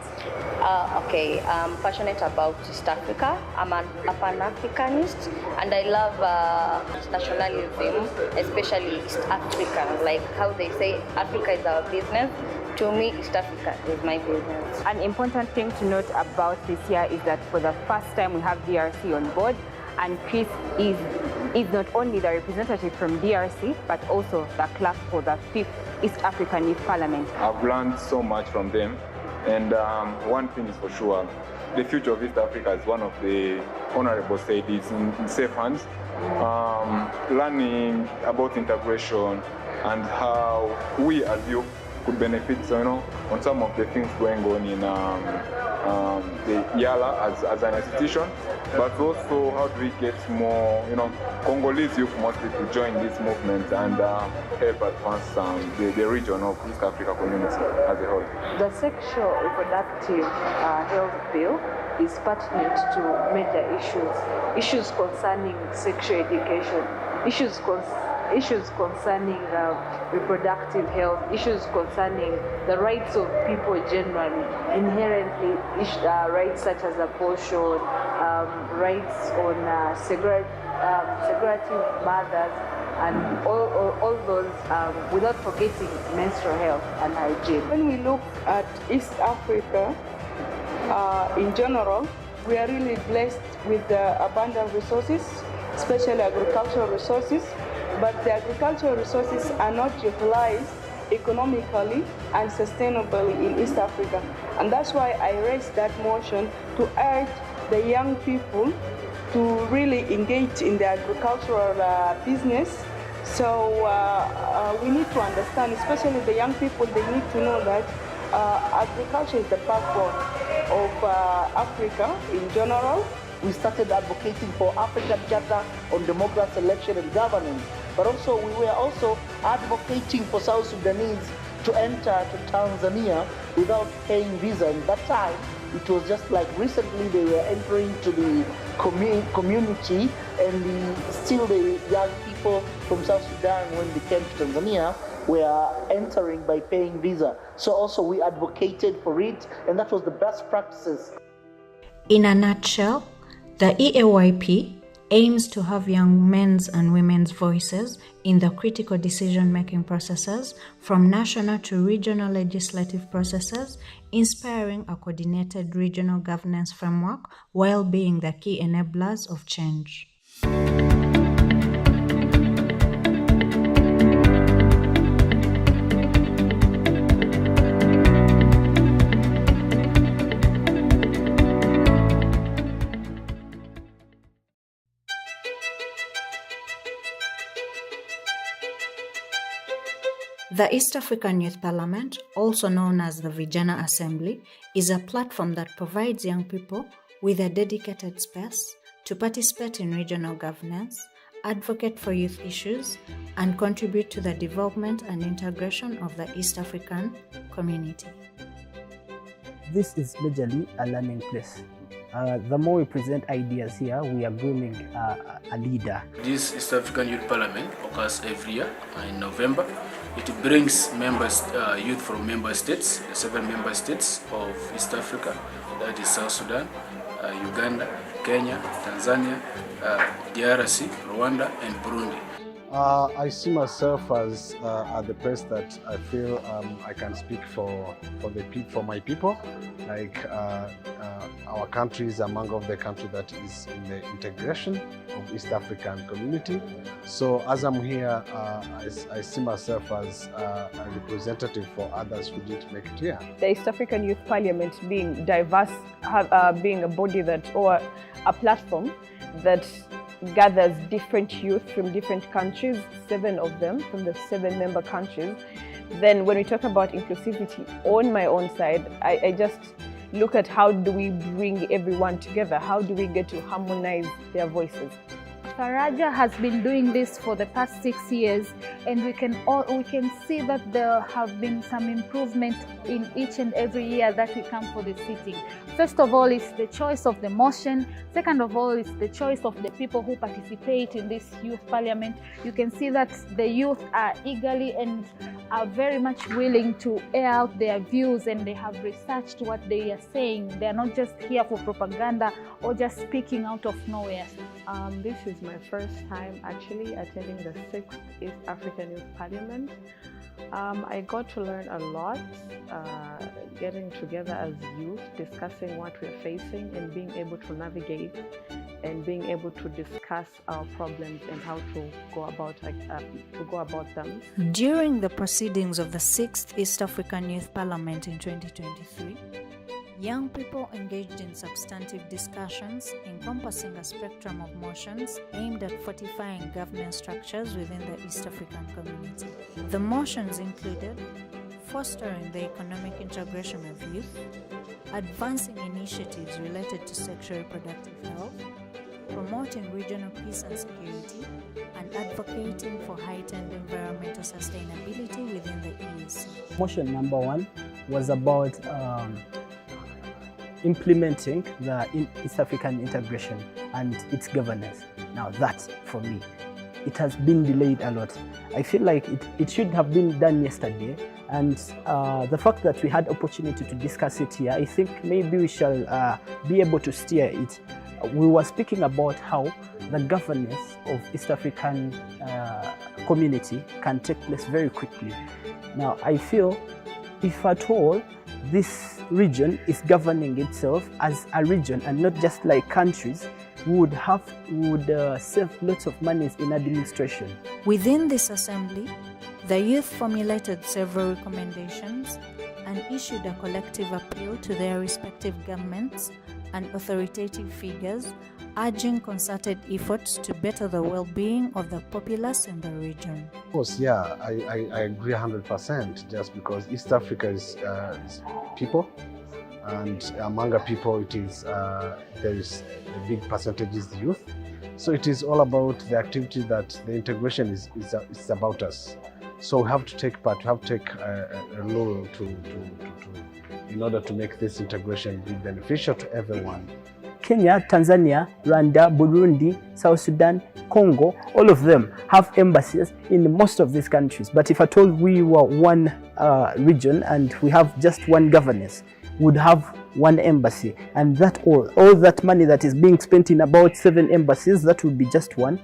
I'm passionate about East Africa. I'm a Pan-Africanist, and I love nationalism, especially East African, like how they say Africa is our business. To me, East Africa is my business. An important thing to note about this year is that for the first time we have DRC on board, and Chris is not only the representative from DRC, but also the clerk for the 5th East African Youth Parliament. I've learned so much from them, and one thing is for sure, the future of East Africa, is one of the honorable said, is in safe hands. Learning about integration and how we as youth could benefit, on some of the things going on in the YALA as an institution, but also how do we get more, Congolese youth mostly to join this movement and help advance the region of East Africa community as a whole. The sexual reproductive health bill is pertinent to major issues concerning sexual education, issues concerning reproductive health, issues concerning the rights of people generally, inherently rights such as abortion, rights on segregative mothers, and all those, without forgetting menstrual health and hygiene. When we look at East Africa in general, we are really blessed with abundant resources, especially agricultural resources. But the agricultural resources are not utilized economically and sustainably in East Africa. And that's why I raised that motion to urge the young people to really engage in the agricultural business. So we need to understand, especially the young people, they need to know that agriculture is the backbone of Africa in general. We started advocating for African Charter on Democracy, Election and Governance, but also we were also advocating for South Sudanese to enter to Tanzania without paying visa. In that time, it was just like recently they were entering to the community, and still the young people from South Sudan, when they came to Tanzania, were entering by paying visa. So also we advocated for it, and that was the best practices. In a nutshell, the EAYP aims to have young men's and women's voices in the critical decision-making processes from national to regional legislative processes, inspiring a coordinated regional governance framework while being the key enablers of change. The East African Youth Parliament, also known as the Vijana Assembly, is a platform that provides young people with a dedicated space to participate in regional governance, advocate for youth issues, and contribute to the development and integration of the East African community. this is majorly a learning place. The more we present ideas here, we are grooming a leader. This East African Youth Parliament occurs every year in November. It brings members, youth from member states, the 7 member states of East Africa, that is South Sudan, Uganda, Kenya, Tanzania, DRC, Rwanda, and Burundi. I see myself as at the place that I feel I can speak for my people. Like our country is among of the country that is in the integration of East African community. So as I'm here, I see myself as a representative for others who didn't make it here. The East African Youth Parliament being diverse, being a body that, or a platform that gathers different youth from different countries, 7 of them from the 7 member countries. Then when we talk about inclusivity on my own side, I just look at how do we bring everyone together? How do we get to harmonize their voices? Faraja has been doing this for the past 6 years, and we can see that there have been some improvement in each and every year that we come for the sitting. First of all, it's the choice of the motion. Second of all, it's the choice of the people who participate in this youth parliament. You can see that the youth are eagerly and are very much willing to air out their views, and they have researched what they are saying. They are not just here for propaganda or just speaking out of nowhere. This is my first time actually attending the 6th East African Youth Parliament. I got to learn a lot, getting together as youth, discussing what we're facing and being able to navigate and being able to discuss our problems and how to go about them. During the proceedings of the 6th East African Youth Parliament in 2023, young people engaged in substantive discussions encompassing a spectrum of motions aimed at fortifying governance structures within the East African community. The motions included fostering the economic integration of youth, advancing initiatives related to sexual reproductive health, promoting regional peace and security, and advocating for heightened environmental sustainability within the EAC. Motion number 1 was about implementing the East African integration and its governance. Now that, for me, it has been delayed a lot. I feel like it should have been done yesterday, and the fact that we had opportunity to discuss it here, I think maybe we shall be able to steer it. We were speaking about how the governance of East African community can take place very quickly. Now, I feel if at all this region is governing itself as a region and not just like countries, we would save lots of monies in administration. Within this assembly, the youth formulated several recommendations and issued a collective appeal to their respective governments and authoritative figures, urging concerted efforts to better the well-being of the populace in the region. Of course, yeah, I agree 100%, just because East Africa is people, and among the people it is, there is a big percentage is the youth. So it is all about the activity that the integration is about us. So we have to take part, we have to take a role in order to make this integration be beneficial to everyone. Kenya, Tanzania, Rwanda, Burundi, South Sudan, Congo, all of them have embassies in most of these countries. But if at all we were one region and we have just one governance, we would have one embassy. And that all that money that is being spent in about 7 embassies, that would be just one.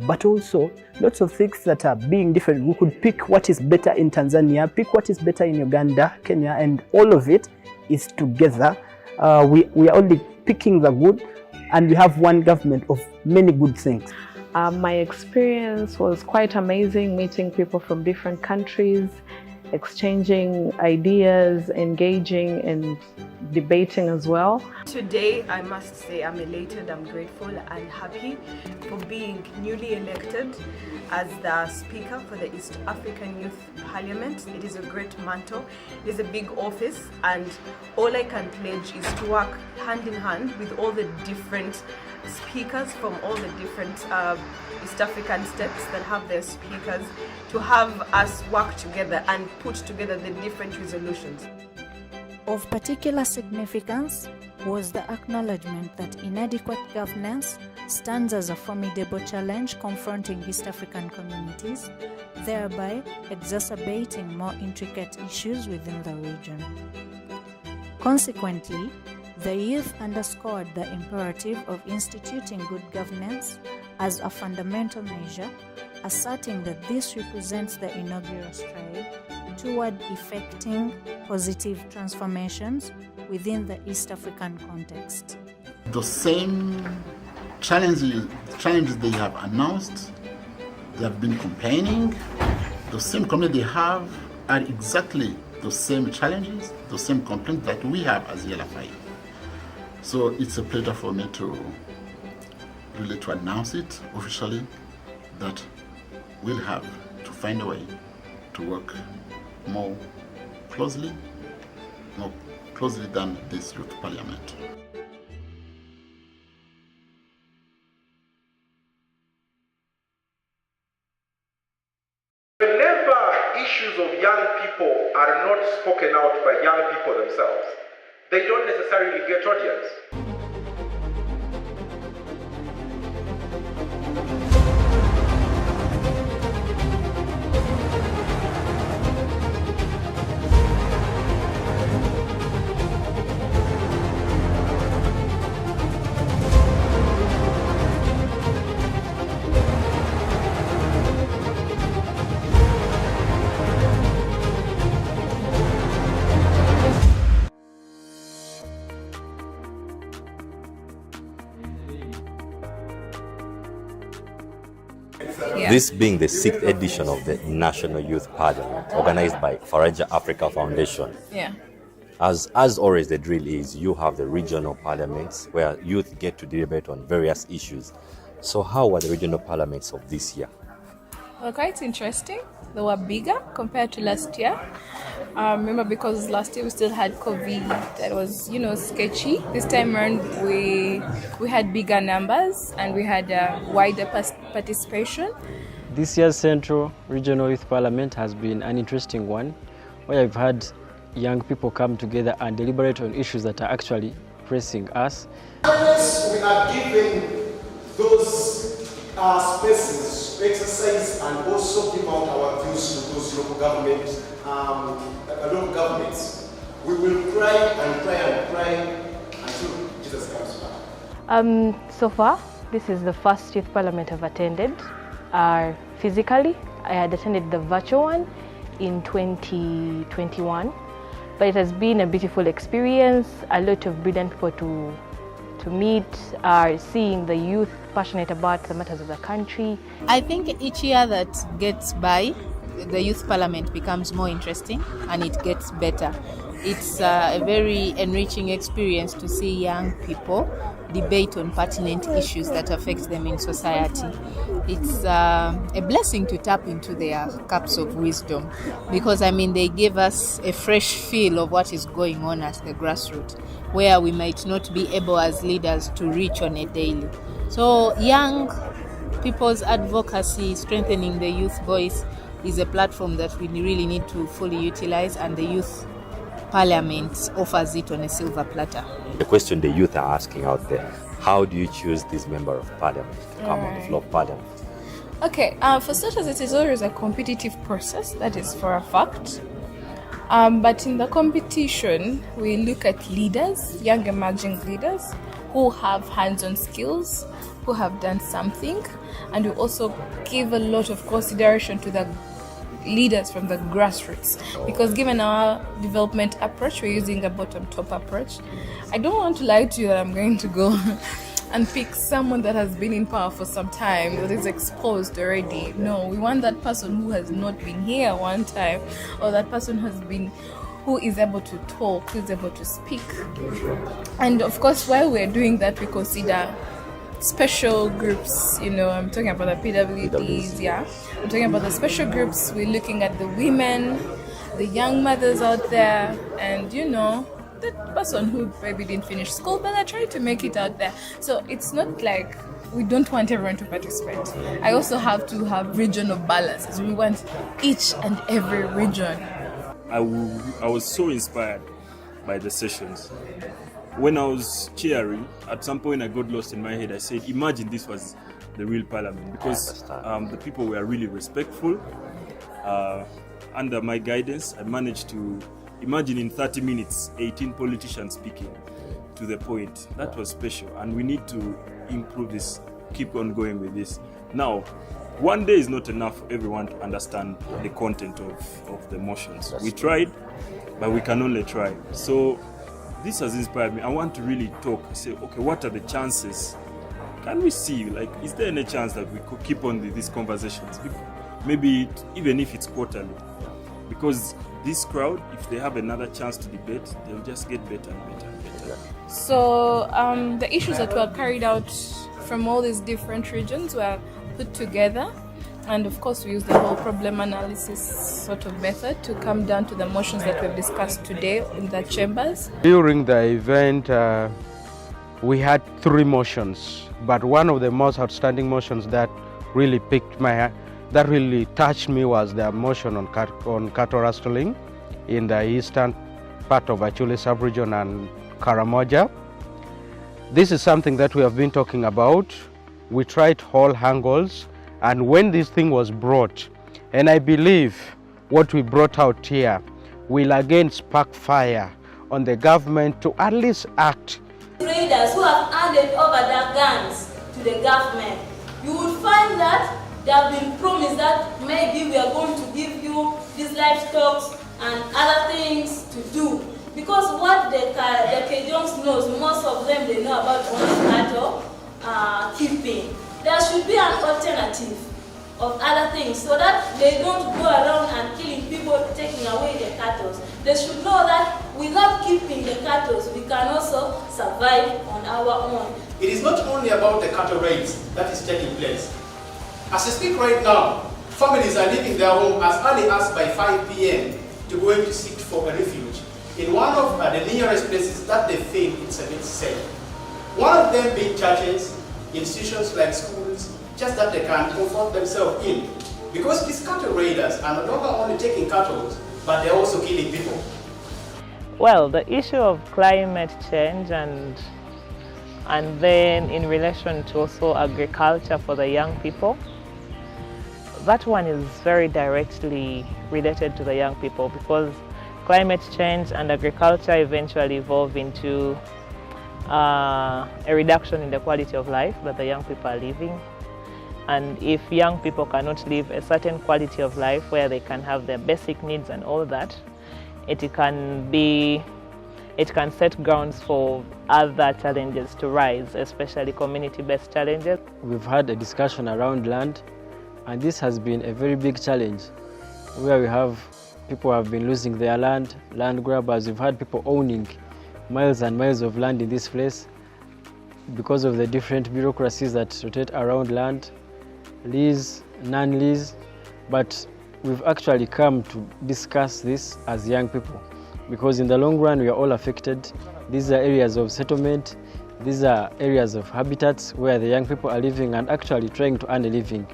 But also lots of things that are being different. We could pick what is better in Tanzania, pick what is better in Uganda, Kenya, and all of it is together. We are only picking the good, and we have one government of many good things. My experience was quite amazing, meeting people from different countries, exchanging ideas, engaging and debating as well. Today, I must say I'm elated, I'm grateful and happy for being newly elected as the Speaker for the East African Youth Parliament. It is a great mantle, it is a big office, and all I can pledge is to work hand in hand with all the different speakers from all the different East African states that have their speakers, to have us work together and put together the different resolutions. Of particular significance was the acknowledgement that inadequate governance stands as a formidable challenge confronting East African communities, thereby exacerbating more intricate issues within the region. Consequently, the youth underscored the imperative of instituting good governance as a fundamental measure, asserting that this represents the inaugural stride toward effecting positive transformations within the East African context. The same challenges they have announced, they have been campaigning, the same complaints they have are exactly the same challenges, the same complaints that we have as ELFI. So it's a pleasure for me to announce it officially that we'll have to find a way to work more closely than this youth parliament. Whenever issues of young people are not spoken out by young people themselves, they don't necessarily get audience. This being the 6th edition of the National Youth Parliament, organized by Faraja Africa Foundation. Yeah. As always, the drill is you have the regional parliaments where youth get to debate on various issues. So how were the regional parliaments of this year? Well, quite interesting. They were bigger compared to last year. Remember, because last year we still had COVID, that was, sketchy. This time around, we had bigger numbers and we had wider participation. This year's Central Regional Youth Parliament has been an interesting one, where I've had young people come together and deliberate on issues that are actually pressing us. We are giving those spaces to exercise and also give out our views to those local governments. We will cry and cry and cry until Jesus comes back. So far, this is the first youth parliament I've attended. Physically, I had attended the virtual one in 2021, but it has been a beautiful experience. A lot of brilliant people to meet, seeing the youth passionate about the matters of the country. I think each year that gets by, the youth parliament becomes more interesting and it gets better. It's a very enriching experience to see young people debate on pertinent issues that affect them in society. It's a blessing to tap into their cups of wisdom because, they give us a fresh feel of what is going on at the grassroots, where we might not be able as leaders to reach on a daily. So young people's advocacy, strengthening the youth voice, is a platform that we really need to fully utilize, and the youth parliament offers it on a silver platter. The question the youth are asking out there, how do you choose this member of parliament to come on the floor of parliament? Okay, for starters, it is always a competitive process, that is for a fact. But in the competition, we look at leaders, young emerging leaders, who have hands-on skills, who have done something, and we also give a lot of consideration to the leaders from the grassroots, because given our development approach, we're using a bottom-top approach. I don't want to lie to you that I'm going to go and pick someone that has been in power for some time, that is exposed already. No, we want that person who has not been here one time, or that person who is able to talk, who is able to speak. And of course, while we're doing that, we consider special groups, I'm talking about the PWDs, yeah. I'm talking about the special groups. We're looking at the women, the young mothers out there, and the person who maybe didn't finish school, but I tried to make it out there. So it's not like we don't want everyone to participate. I also have to have regional balances. We want each and every region. I was so inspired by the sessions. When I was cheering, at some point I got lost in my head. I said, imagine this was the real parliament, because the people were really respectful. Under my guidance, I managed to imagine in 30 minutes, 18 politicians speaking to the point. That was special, and we need to improve this, keep on going with this. Now, one day is not enough for everyone to understand the content of the motions. We tried, but we can only try. So this has inspired me. I want to really talk, say, okay, what are the chances? Can we see, like, is there any chance that we could keep on these conversations? Maybe even if it's quarterly. Because this crowd, if they have another chance to debate, they'll just get better and better and better. So the issues that were carried out from all these different regions were put together, and of course we used the whole problem analysis sort of method to come down to the motions that we've discussed today in the chambers. During the event, we had 3 motions, but one of the most outstanding motions that really really touched me was the motion on cattle rustling in the eastern part of Achule sub-region and Karamoja. This is something that we have been talking about. We tried all angles, and when this thing was brought, and I believe what we brought out here will again spark fire on the government to at least act. Traders who have handed over their guns to the government, you would find that they have been promised that maybe we are going to give you these livestock and other things to do. Because what the Kejongs knows, most of them, they know about only cattle keeping. There should be an alternative of other things so that they don't go around and killing people, taking away their cattle. They should know that without keeping the cattle, we can also survive on our own. It is not only about the cattle raids that is taking place. As I speak right now, families are leaving their home as early as by 5 p.m. to go to seek for a refuge in one of the nearest places that they think it's a bit safe. One of them being churches, institutions like schools, just that they can comfort themselves in. Because these cattle raiders are no longer only taking cattle, but they're also killing people. Well, the issue of climate change and then in relation to also agriculture for the young people, that one is very directly related to the young people, because climate change and agriculture eventually evolve into a reduction in the quality of life that the young people are living. And if young people cannot live a certain quality of life where they can have their basic needs and all that, it can set grounds for other challenges to rise, especially community-based challenges. We've had a discussion around land, and this has been a very big challenge, where we have people have been losing their land grabbers. We've had people owning miles and miles of land in this place because of the different bureaucracies that rotate around land, lease, non-lease. But we've actually come to discuss this as young people, because in the long run we are all affected. These are areas of settlement, these are areas of habitats where the young people are living and actually trying to earn a living.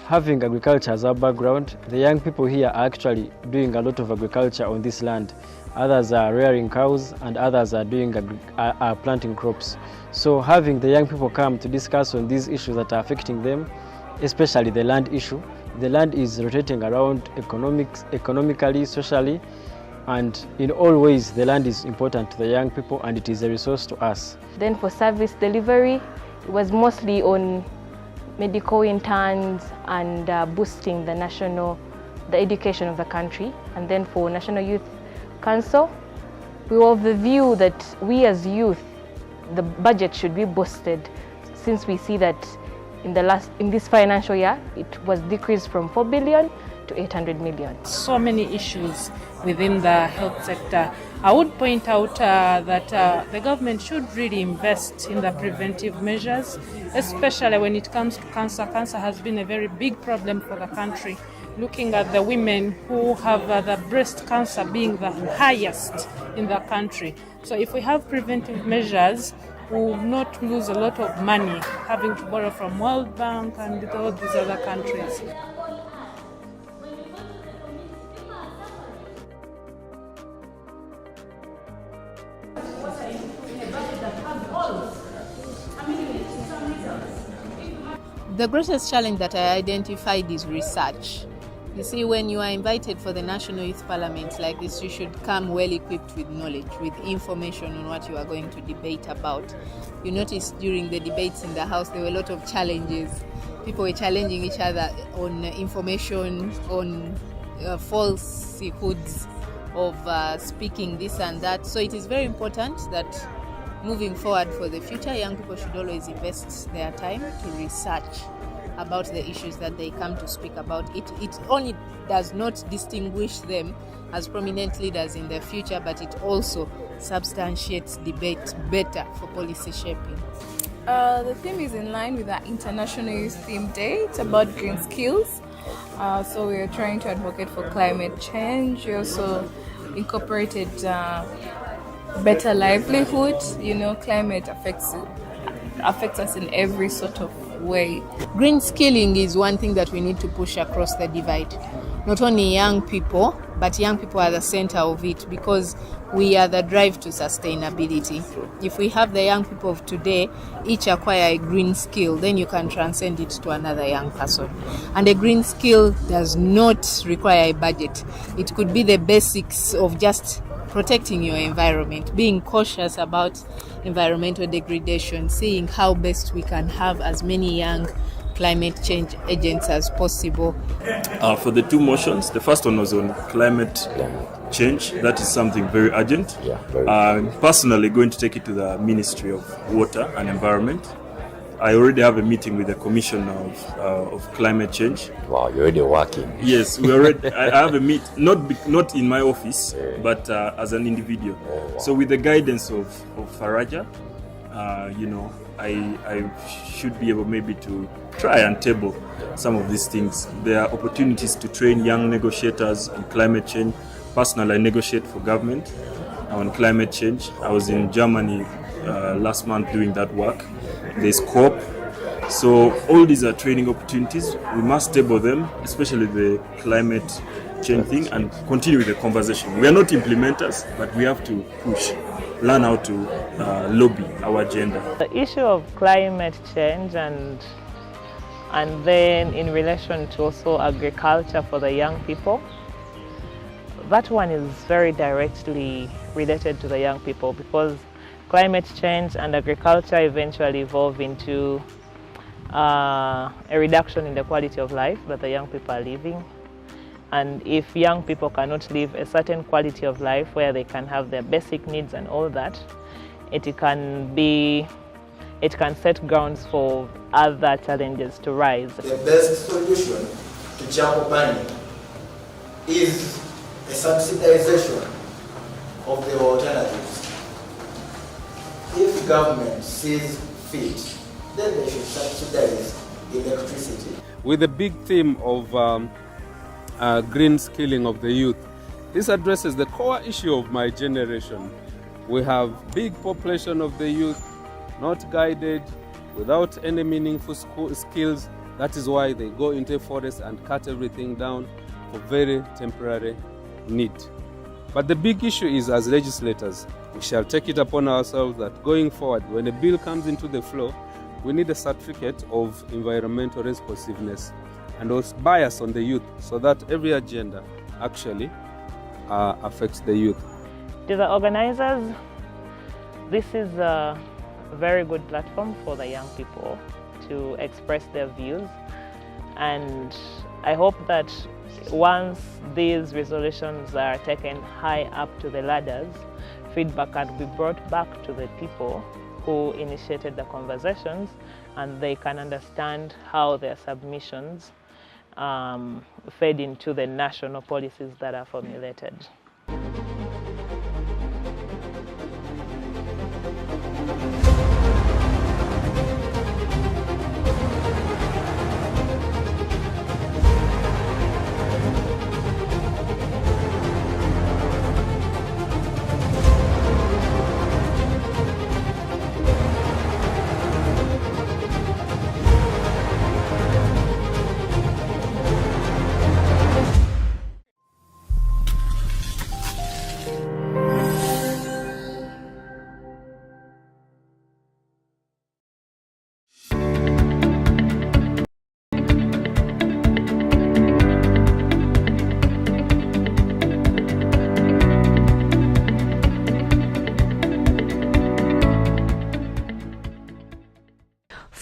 Having agriculture as our background, the young people here are actually doing a lot of agriculture on this land. Others are rearing cows and others are planting crops. So having the young people come to discuss on these issues that are affecting them, especially the land issue. The land is rotating around economically, socially, and in all ways the land is important to the young people and it is a resource to us. Then for service delivery, it was mostly on medical interns and boosting the education of the country. And then for National Youth Council, we were of the view that we as youth, the budget should be boosted, since we see that in this financial year, it was decreased from 4 billion to 800 million. So many issues within the health sector. I would point out that the government should really invest in the preventive measures, especially when it comes to cancer. Cancer has been a very big problem for the country. Looking at the women who have the breast cancer being the highest in the country. So if we have preventive measures, we will not lose a lot of money having to borrow from World Bank and all these other countries. in a budget that has goals. Some results. The greatest challenge that I identified is research. You see, when you are invited for the National Youth Parliament like this, you should come well equipped with knowledge, with information on what you are going to debate about. You notice during the debates in the House, there were a lot of challenges. People were challenging each other on information, on falsehoods of speaking this and that. So it is very important that moving forward for the future, young people should always invest their time to research about the issues that they come to speak about. It only does not distinguish them as prominent leaders in the future, but it also substantiates debate better for policy shaping. The theme is in line with our International Youth Theme Day. It's about green skills. So we are trying to advocate for climate change. We also incorporated better livelihood. You know, climate affects us in every sort of way. Green skilling is one thing that we need to push across the divide. Not only young people, but young people are the center of it because we are the drive to sustainability. If we have the young people of today each acquire a green skill, then you can transcend it to another young person. And a green skill does not require a budget. It could be the basics of just protecting your environment, being cautious about environmental degradation, seeing how best we can have as many young climate change agents as possible. For the two motions, the first one was on climate change. That is something very urgent. I'm personally going to take it to the Ministry of Water and Environment. I already have a meeting with the Commission of Climate Change. Wow, you're already working. Yes, we already. I have a meet, not in my office, but as an individual. Wow. So with the guidance of Faraja, I should be able maybe to try and table some of these things. There are opportunities to train young negotiators on climate change. Personally, I negotiate for government on climate change. I was in Germany last month doing that work. There's COP. So all these are training opportunities. We must table them, especially the climate change thing, and continue with the conversation. We are not implementers, but we have to push, learn how to lobby our agenda. The issue of climate change and then in relation to also agriculture for the young people, that one is very directly related to the young people because climate change and agriculture eventually evolve into a reduction in the quality of life that the young people are living. And if young people cannot live a certain quality of life where they can have their basic needs and all that, it can set grounds for other challenges to rise. The best solution to jungle burning is a subsidization of the alternatives. If government sees fit, then they should subsidize electricity. With the big theme of green skilling of the youth, this addresses the core issue of my generation. We have big population of the youth, not guided, without any meaningful skills. That is why they go into forest and cut everything down for very temporary need. But the big issue is, as legislators, we shall take it upon ourselves that going forward, when a bill comes into the floor, we need a certificate of environmental responsiveness and also bias on the youth so that every agenda actually affects the youth. To the organizers, this is a very good platform for the young people to express their views, and I hope that once these resolutions are taken high up to the ladders, feedback can be brought back to the people who initiated the conversations, and they can understand how their submissions fed into the national policies that are formulated.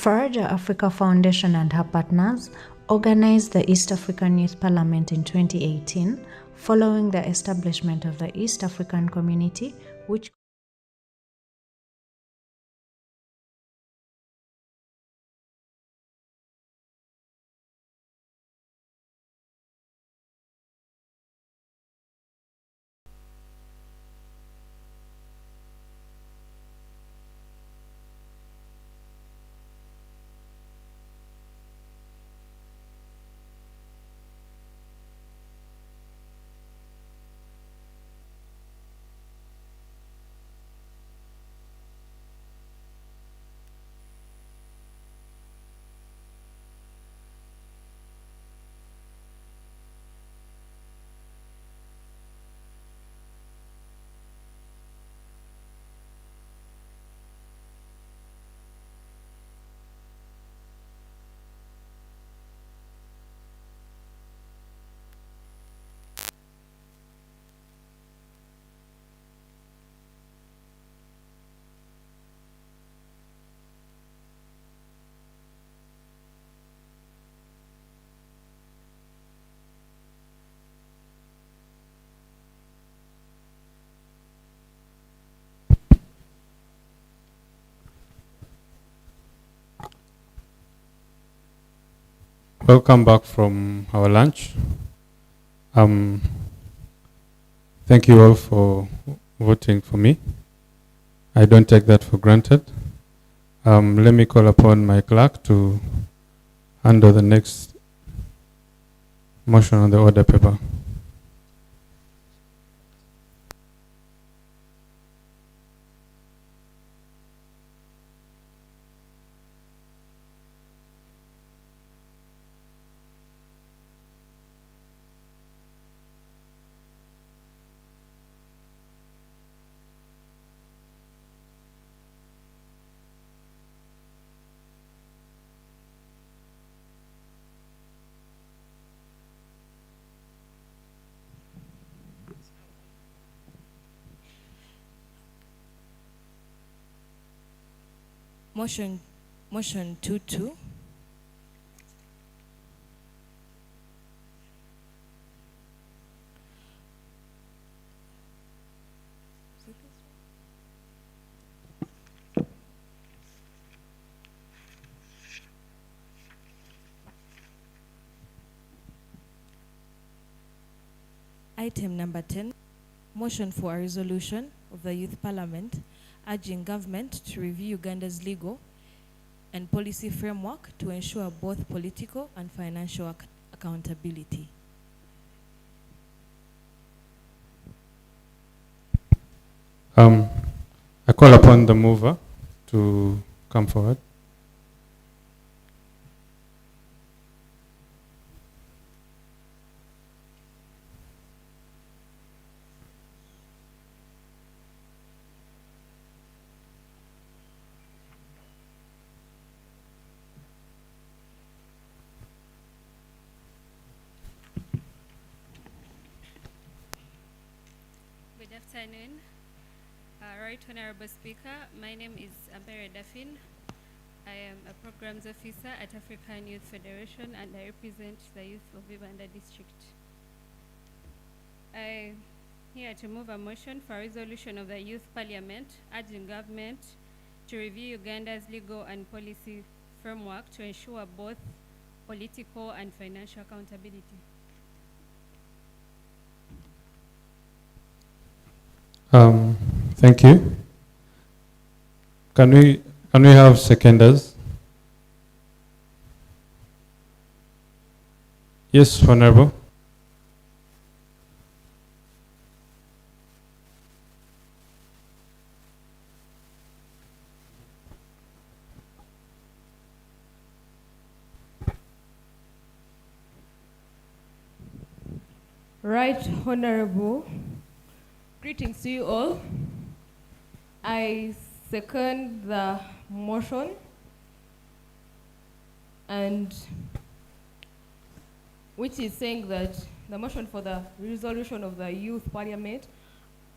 Faraja Africa Foundation and her partners organized the East African Youth Parliament in 2018 following the establishment of the East African Community, which Welcome back from our lunch. Thank you all for voting for me. I don't take that for granted. Let me call upon my clerk to handle the next motion on the order paper. Motion 2.2. Item number 10, motion for a resolution of the Youth Parliament urging government to review Uganda's legal and policy framework to ensure both political and financial accountability. I call upon the mover to come forward. Good afternoon. Right Honorable Speaker, my name is Ambere Dafin. I am a Programs Officer at African Youth Federation and I represent the youth of Ibanda District. I am here to move a motion for a resolution of the Youth Parliament urging government to review Uganda's legal and policy framework to ensure both political and financial accountability. Thank you. Can we have seconders? Yes, Honorable. Right Honorable, greetings to you all. I second the motion and which is saying that the motion for the resolution of the Youth Parliament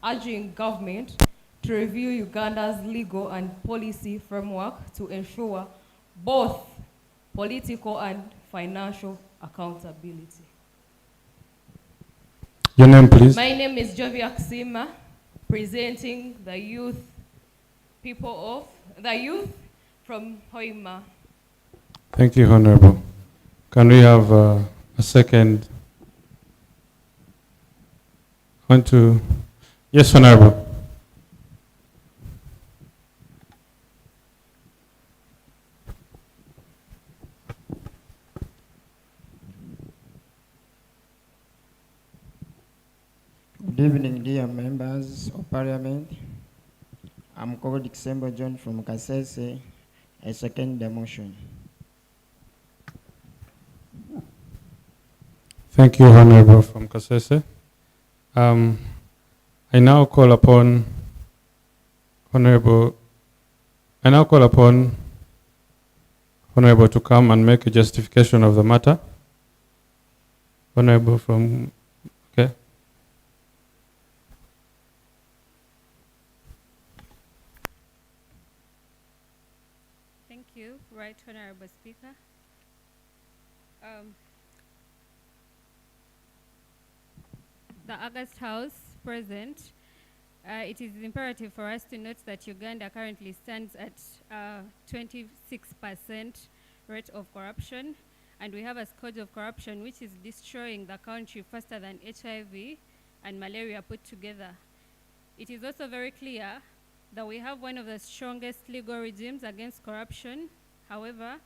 urging government to review Uganda's legal and policy framework to ensure both political and financial accountability. Your name, please. My name is Jovi Aksima, presenting the youth from Hoima. Thank you, Honorable. Can we have a second? Yes, Honorable. Good evening, dear members of Parliament. I'm called December John from Kasese. I second the motion. Thank you, Honorable from Kasese. I now call upon Honorable to come and make a justification of the matter. Honorable from, okay. Thank you, Right Honorable Speaker. The August House present, it is imperative for us to note that Uganda currently stands at 26% rate of corruption, and we have a scourge of corruption which is destroying the country faster than HIV and malaria put together. It is also very clear that we have one of the strongest legal regimes against corruption. However,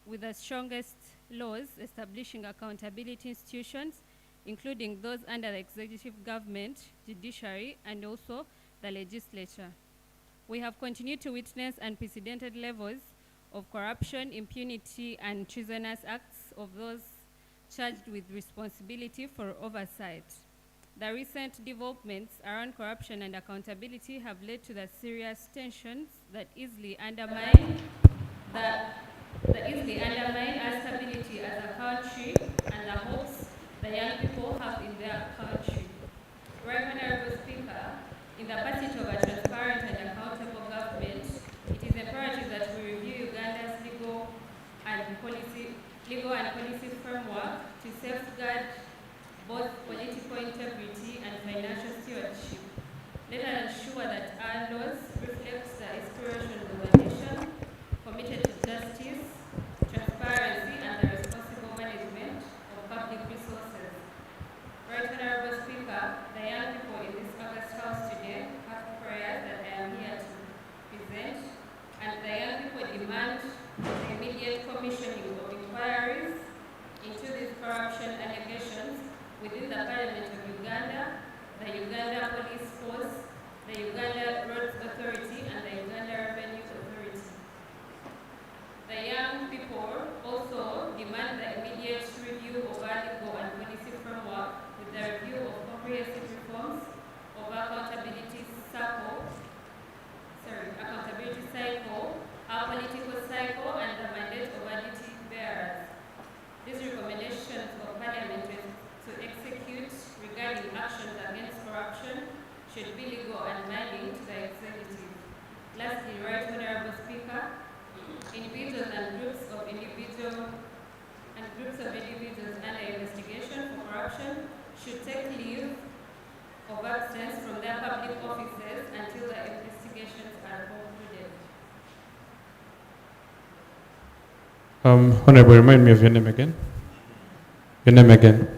with the strongest laws establishing accountability institutions, including those under the executive government, judiciary, and also the legislature. We have continued to witness unprecedented levels of corruption, impunity, and treasonous acts of those charged with responsibility for oversight. The recent developments around corruption and accountability have led to the serious tensions that easily undermine our stability as a country and the hopes the young people have in their country. Right Honorable Speaker, in the pursuit of a transparent and accountable government, it is imperative that we review Uganda's legal and policy framework to safeguard both political integrity and financial stewardship. Let us ensure that our laws reflect the aspirations of the nation, committed to justice, transparency, and the responsible management of public resources. Right Honorable Speaker, the young people in this August House today have prayers that I am here to present, and the young people demand the immediate commissioning of inquiries into these corruption allegations within the Parliament of Uganda, the Uganda Police Force, the Uganda Roads Authority, and the Uganda Revenue Authority. The young people also demand the immediate review of our legal and policy framework with the review of comprehensive reforms of our accountability cycle, our political cycle, and the mandate of our duty bearers. These recommendations of Parliament to execute regarding actions against corruption should be legal and binding to the executive. Lastly, Right Honorable Speaker, individuals and groups of individuals under investigation for corruption should take leave of absence from their public offices until the investigations are concluded. Honorable, remind me of your name again. Your name again.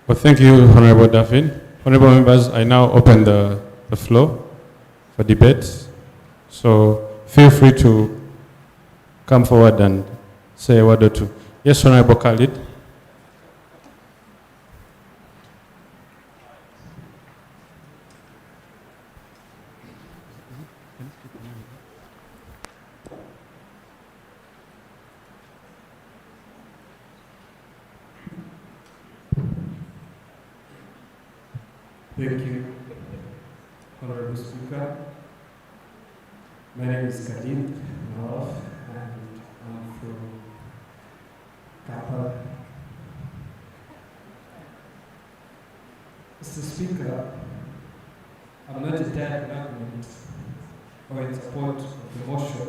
Well, thank you, Honorable Daffin. Honorable members, I now open the floor for debate. So feel free to come forward and say a word or two. Yes, Honorable Khalid. Thank you, Honorable Speaker. My name is Khalid Nawaf, and I'm from Kampala. Mr. Speaker, I'm not entirely in agreement or in support of the motion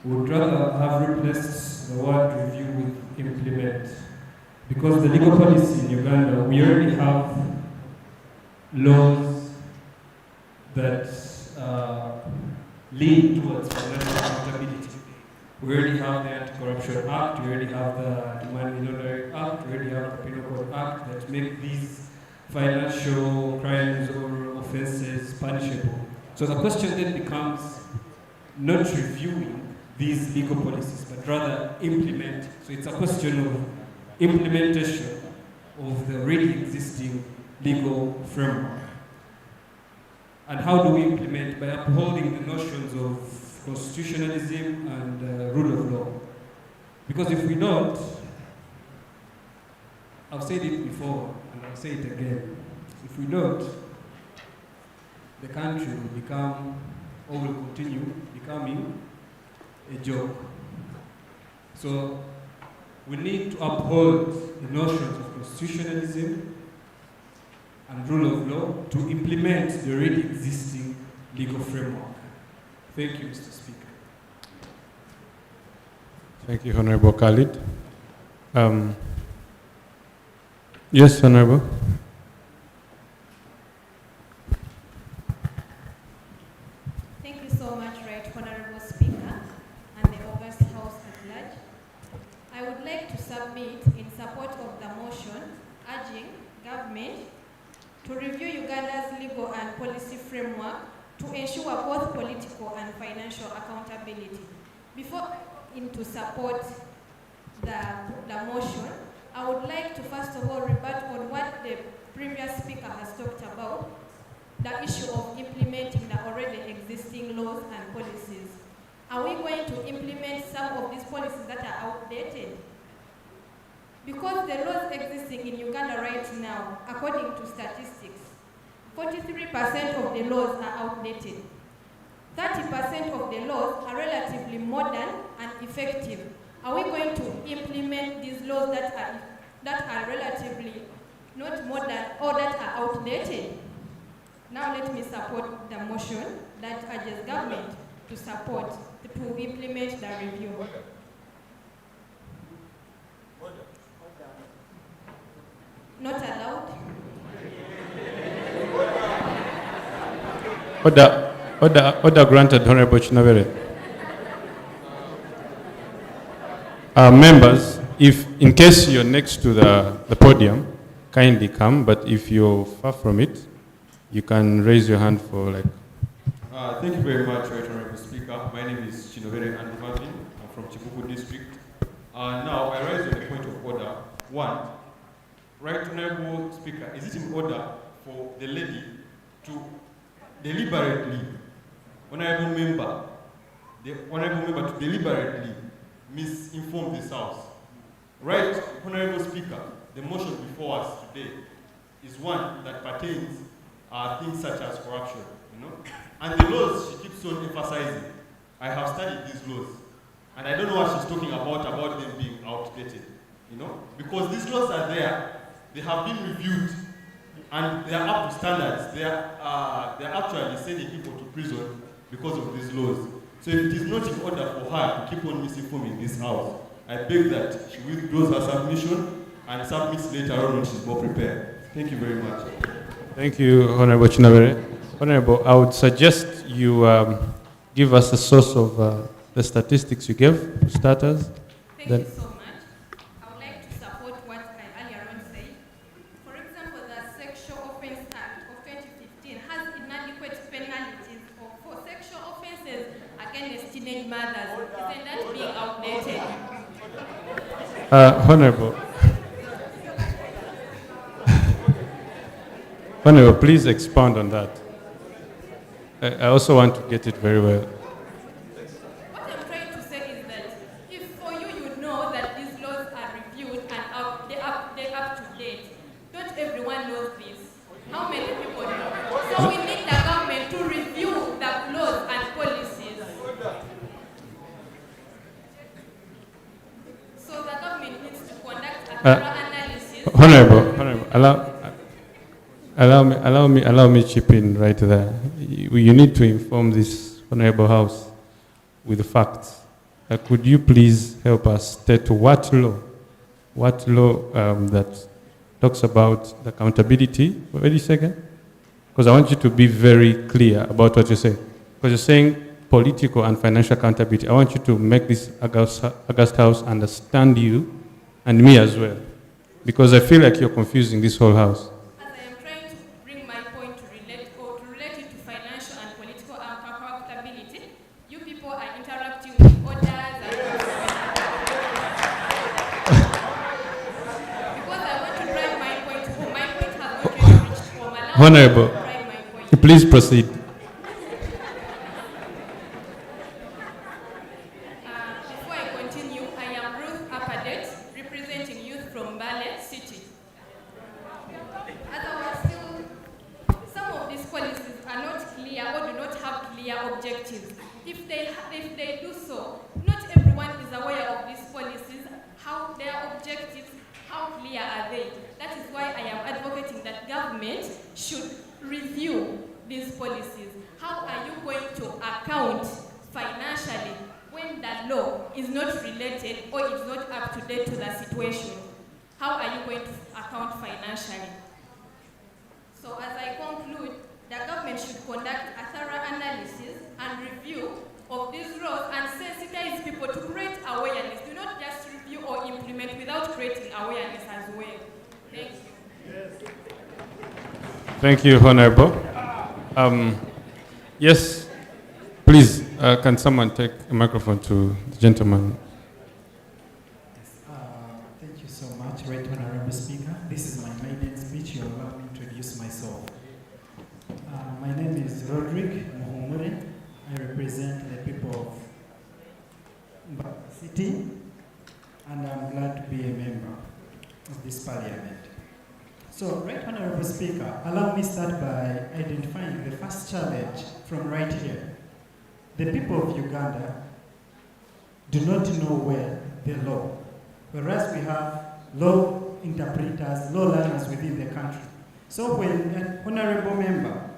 would rather have replaced the word review with implement. Because the legal policy in Uganda, we already have laws that lead towards financial accountability. We already have the Anti-Corruption Act, we already have the Money Laundering Act, we already have the Penal Code Act that make these financial crimes or offenses punishable. So the question then becomes not reviewing these legal policies, but rather implement. So it's a question of implementation of the already existing legal framework. And how do we implement? By upholding the notions of constitutionalism and rule of law. Because if we don't, I've said it before and I'll say it again, if we don't, the country will become, or will continue becoming, a joke. So we need to uphold the notions of constitutionalism and rule of law to implement the already existing legal framework. Thank you, Mr. Speaker. Thank you, Honorable Khalid. Yes, Honorable. Thank you so much, Right Honorable Speaker, and the August House at large. I would like to submit in support of the motion urging government to review Uganda's legal and policy framework to ensure both political and financial accountability. Before I go into support the motion, I would like to first of all rebut on what the previous speaker has talked about, the issue of implementing the already existing laws and policies. Are we going to implement some of these policies that are outdated? Because the laws existing in Uganda right now, according to statistics, 43% of the laws are outdated. 30% of the laws are relatively modern and effective. Are we going to implement these laws that are relatively not modern or that are outdated? Now let me support the motion that urges government to support, to implement the review. Not allowed. Order granted, Honorable Chinabere. Members, if in case you're next to the podium, kindly come, but if you're far from it, you can raise your hand for like... Thank you very much, Right Honorable Speaker. My name is Chinovere Andrew Marvin. I'm from Chibuku District. Now, I rise on a point of order. One, Right Honorable Speaker, is it in order for the lady to deliberately, Honorable Member to deliberately misinform this House? Right Honorable Speaker, the motion before us today is one that pertains things such as corruption, and the laws she keeps on emphasizing. I have studied these laws, and I don't know what she's talking about them being outdated, because these laws are there. They have been reviewed, and they are up to standards. They are actually sending people to prison because of these laws. So if it is not in order for her to keep on misinforming this House, I beg that she withdraws her submission and submits later on when she's more prepared. Thank you very much. Thank you, Honorable Chinabere. Honorable, I would suggest you give us a source of the statistics you gave, starters. Thank you so much. I would like to support what I earlier on said. For example, the Sexual Offence Act of 2015 has inadequate penalties for sexual offences against teenage mothers. Isn't that being outdated? Honorable. Honorable, please expound on that. I also want to get it very well. What I'm trying to say is that if for you know that these laws are reviewed and they're up to date, not everyone knows this. How many people know? So we need the government to review the laws and policies. So the government needs to conduct a thorough analysis. Honorable, allow me chip in right there. You need to inform this Honorable House with the facts. could you please help us state what law that talks about the accountability? Wait a second, because I want you to be very clear about what you say. Because you're saying political and financial accountability. I want you to make this August House understand you and me as well, because I feel like you're confusing this whole house. As I am trying to bring my point to relate it to financial and political accountability, you people are interrupting with orders and because I want to drive my point home. My point has not really reached home. Honorable, please proceed. Before I continue, I am Ruth Apadet, representing youth from Mbale City. As I was still, some of these policies are not clear or do not have clear objectives. If they do so, not everyone is aware of these policies, how their objectives, how clear are they. That is why I am advocating that government should review these policies. How are you going to account financially when that law is not related or is not up to date to the situation? How are you going to account financially? So as I conclude, the government should conduct a thorough analysis and review of these laws and sensitize people to create awareness. Do not just review or implement without creating awareness as well. Thank you. Thank you, Honorable. Yes, please, can someone take a microphone to the gentleman? Thank you so much, Right Honorable Speaker. This is my maiden speech. You allow me to introduce myself. My name is Roderick Muhumure. I represent the people of Mbale City, and I'm glad to be a member of this parliament. So, Right Honorable Speaker, allow me start by identifying the first challenge from right here. The people of Uganda do not know well the law, whereas we have law interpreters, law learners within the country. So when an honorable member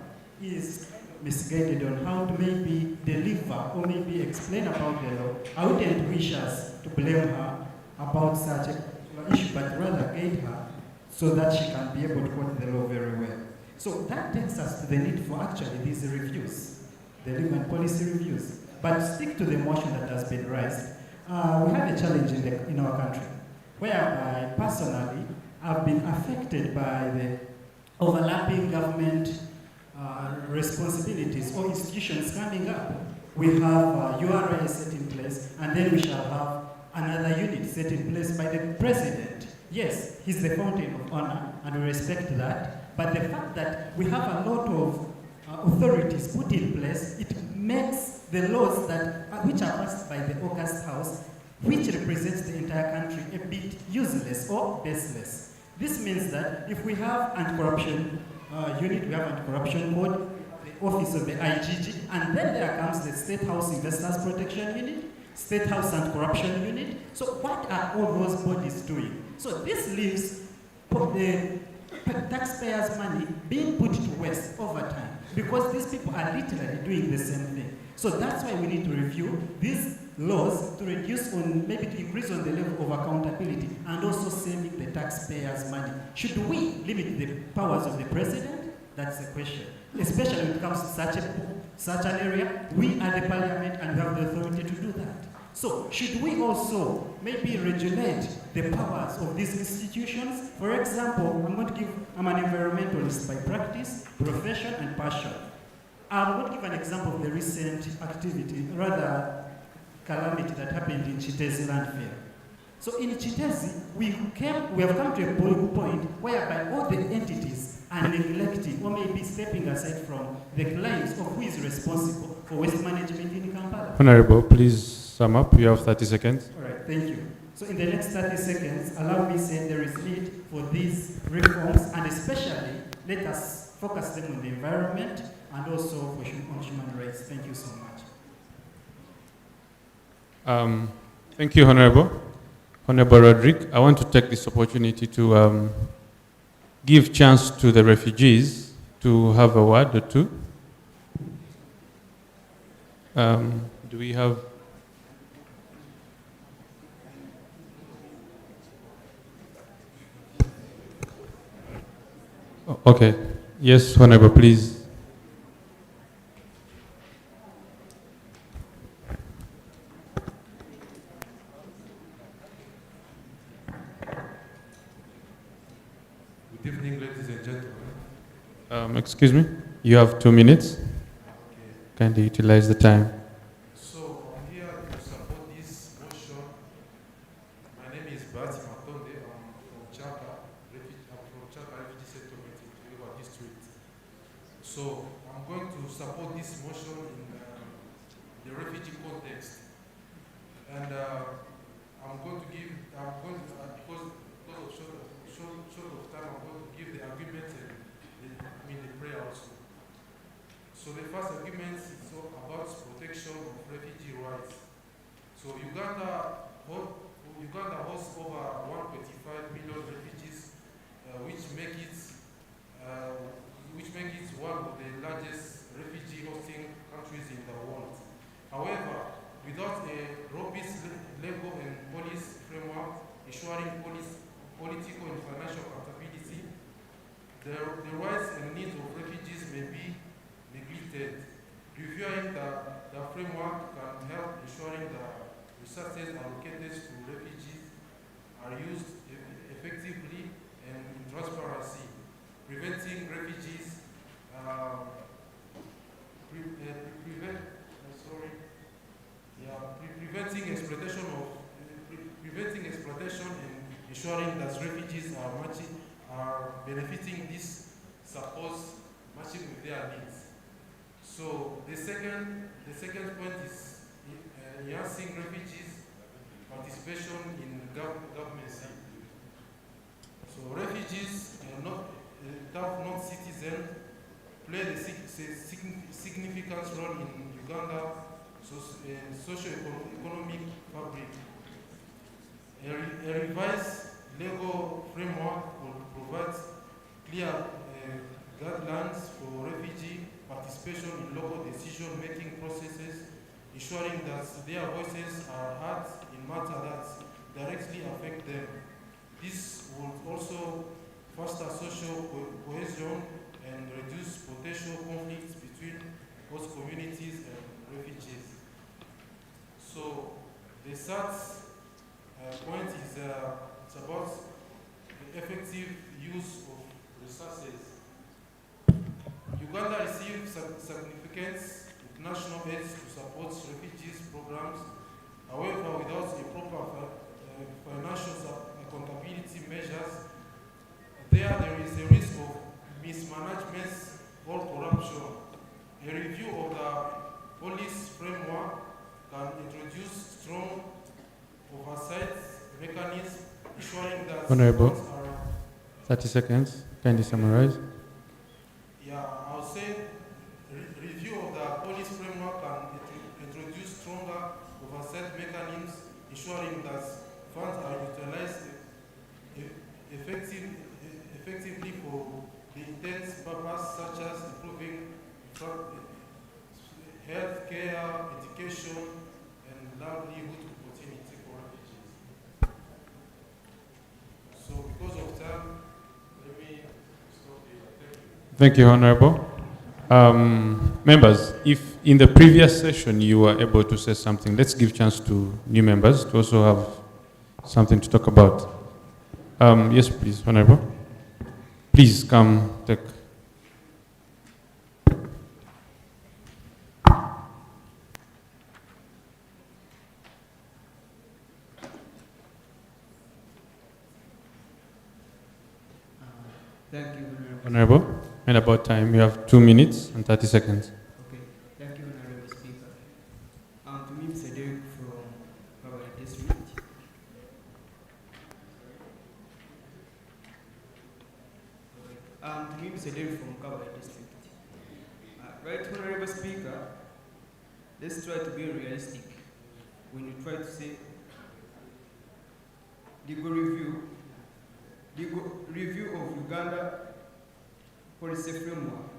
is misguided on how to maybe deliver or maybe explain about the law, I wouldn't wish us to blame her about such an issue, but rather guide her so that she can be able to quote the law very well. So that takes us to the need for actually these reviews, the legal and policy reviews. But stick to the motion that has been raised. We have a challenge in our country, whereby personally I've been affected by the overlapping government responsibilities or institutions coming up. We have URA set in place, and then we shall have another unit set in place by the president. Yes, he's the fountain of honor, and we respect that. But the fact that we have a lot of authorities put in place, it makes the laws that which are passed by the August House, which represents the entire country, a bit useless or baseless. This means that if we have anti-corruption unit, we have anti-corruption board, the office of the IGG, and then there comes the State House Investors Protection Unit, State House Anti-Corruption Unit. So what are all those bodies doing? So this leaves the taxpayers' money being put to waste over time, because these people are literally doing the same thing. So that's why we need to review these laws to reduce on, maybe to increase on the level of accountability and also saving the taxpayers' money. Should we limit the powers of the president? That's the question. Especially when it comes to such an area, we are the parliament and we have the authority to do that. So should we also maybe regulate the powers of these institutions? For example, I'm an environmentalist by practice, profession, and passion. I'm going to give an example of the recent activity, rather calamity that happened in Chitezi landfill. So in Chitezi, we have come to a point whereby all the entities are neglecting or maybe stepping aside from the claims of who is responsible for waste management in Kampala. Honorable, please sum up. You have 30 seconds. All right, thank you. So in the next 30 seconds, allow me to say there is need for these reforms, and especially let us focus them on the environment and also on human rights. Thank you so much. Thank you, Honorable. Honorable Roderick, I want to take this opportunity to give chance to the refugees to have a word or two. Do we have Okay. Yes, Honorable, please. Good evening, ladies and gentlemen. Excuse me? You have 2 minutes. Kindly utilize the time. So I'm here to support this motion. My name is Bati Matonde. I'm from Chaka Refugee Settlement in River District. So I'm going to support this motion in the refugee context. And I'm going to give, because of short of time, I'm going to give the argument and the prayer also. So the first argument is about protection of refugee rights. So Uganda hosts over 1.5 million refugees, which make it one of the largest refugee hosting countries in the world. However, without a robust legal and police framework ensuring political and financial accountability, the rights and needs of refugees may be neglected. Reviewing the framework can help ensuring that resources allocated to refugees are used effectively and in transparency, preventing refugees preventing exploitation and ensuring that refugees are benefiting this support matching with their needs. So the second point is enhancing refugees' participation in government. So refugees tough non-citizens play a significant role in Uganda socio-economic fabric. A revised legal framework will provide clear guidelines for refugee participation in local decision-making processes, ensuring that their voices are heard in matters that directly affect them. This will also foster social cohesion and reduce potential conflicts between host communities and refugees. So the third point is it's about the effective use of resources. Uganda received significant international aid to support refugees programs. However, without a proper financial accountability measures, there is a risk of mismanagement or corruption. A review of the police framework can introduce strong oversight mechanisms ensuring that Honorable, funds are 30 seconds. Kindly summarize. Yeah, I'll say review of the police framework can introduce stronger oversight mechanisms ensuring that funds are utilized effectively for the intended purpose such as improving health care, education, and livelihood opportunity for refugees. So because of time, let me stop here. Thank you. Thank you, Honorable. Members, if in the previous session you were able to say something, let's give chance to new members to also have something to talk about. Yes, please, Honorable. Please come take. Thank you, Honorable. And about time, you have 2 minutes and 30 seconds. Okay, thank you, Honorable Speaker. To me, Mr. Derek from Faraja District. To me, Mr. Derek from Faraja District. Right, Honorable Speaker, let's try to be realistic when you try to say legal review of Uganda policy framework.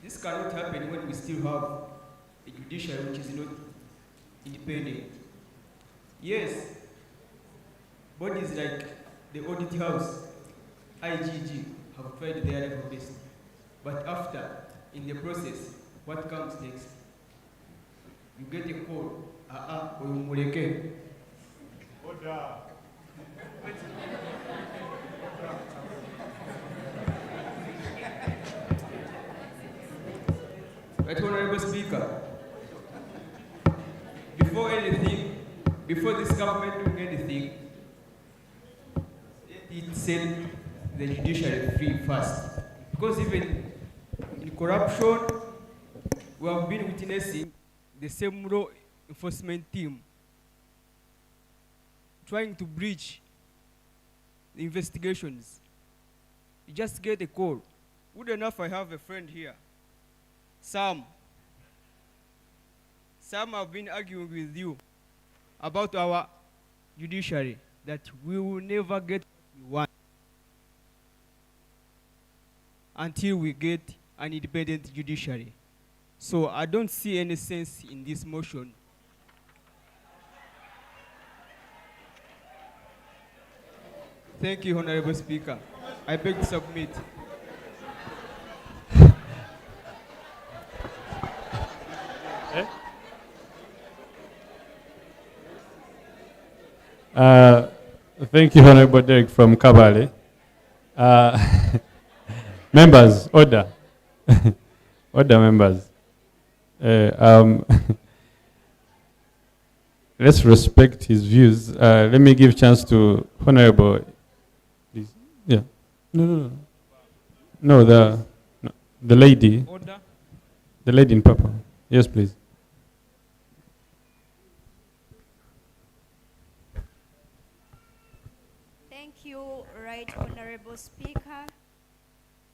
This cannot happen when we still have a judiciary which is not independent. Yes, bodies like the Audit House, IGG, have tried their level best. But after, in the process, what comes next? You get a call, Oyumuleke. Order. Right, Honorable Speaker, before this government doing anything, it set the judiciary free first. Because even in corruption, we have been witnessing the same law enforcement team trying to breach the investigations. You just get a call. Good enough, I have a friend here. Sam, I've been arguing with you about our judiciary, that we will never get what we want until we get an independent judiciary. So I don't see any sense in this motion. Thank you, Honorable Speaker. I beg to submit. Thank you, Honorable Derek from Kabale. Members, order. Order, members. Let's respect his views. Let me give chance to Honorable. Please. Yeah. No, the lady. Order. The lady in purple. Yes, please. Thank you, Right Honorable Speaker.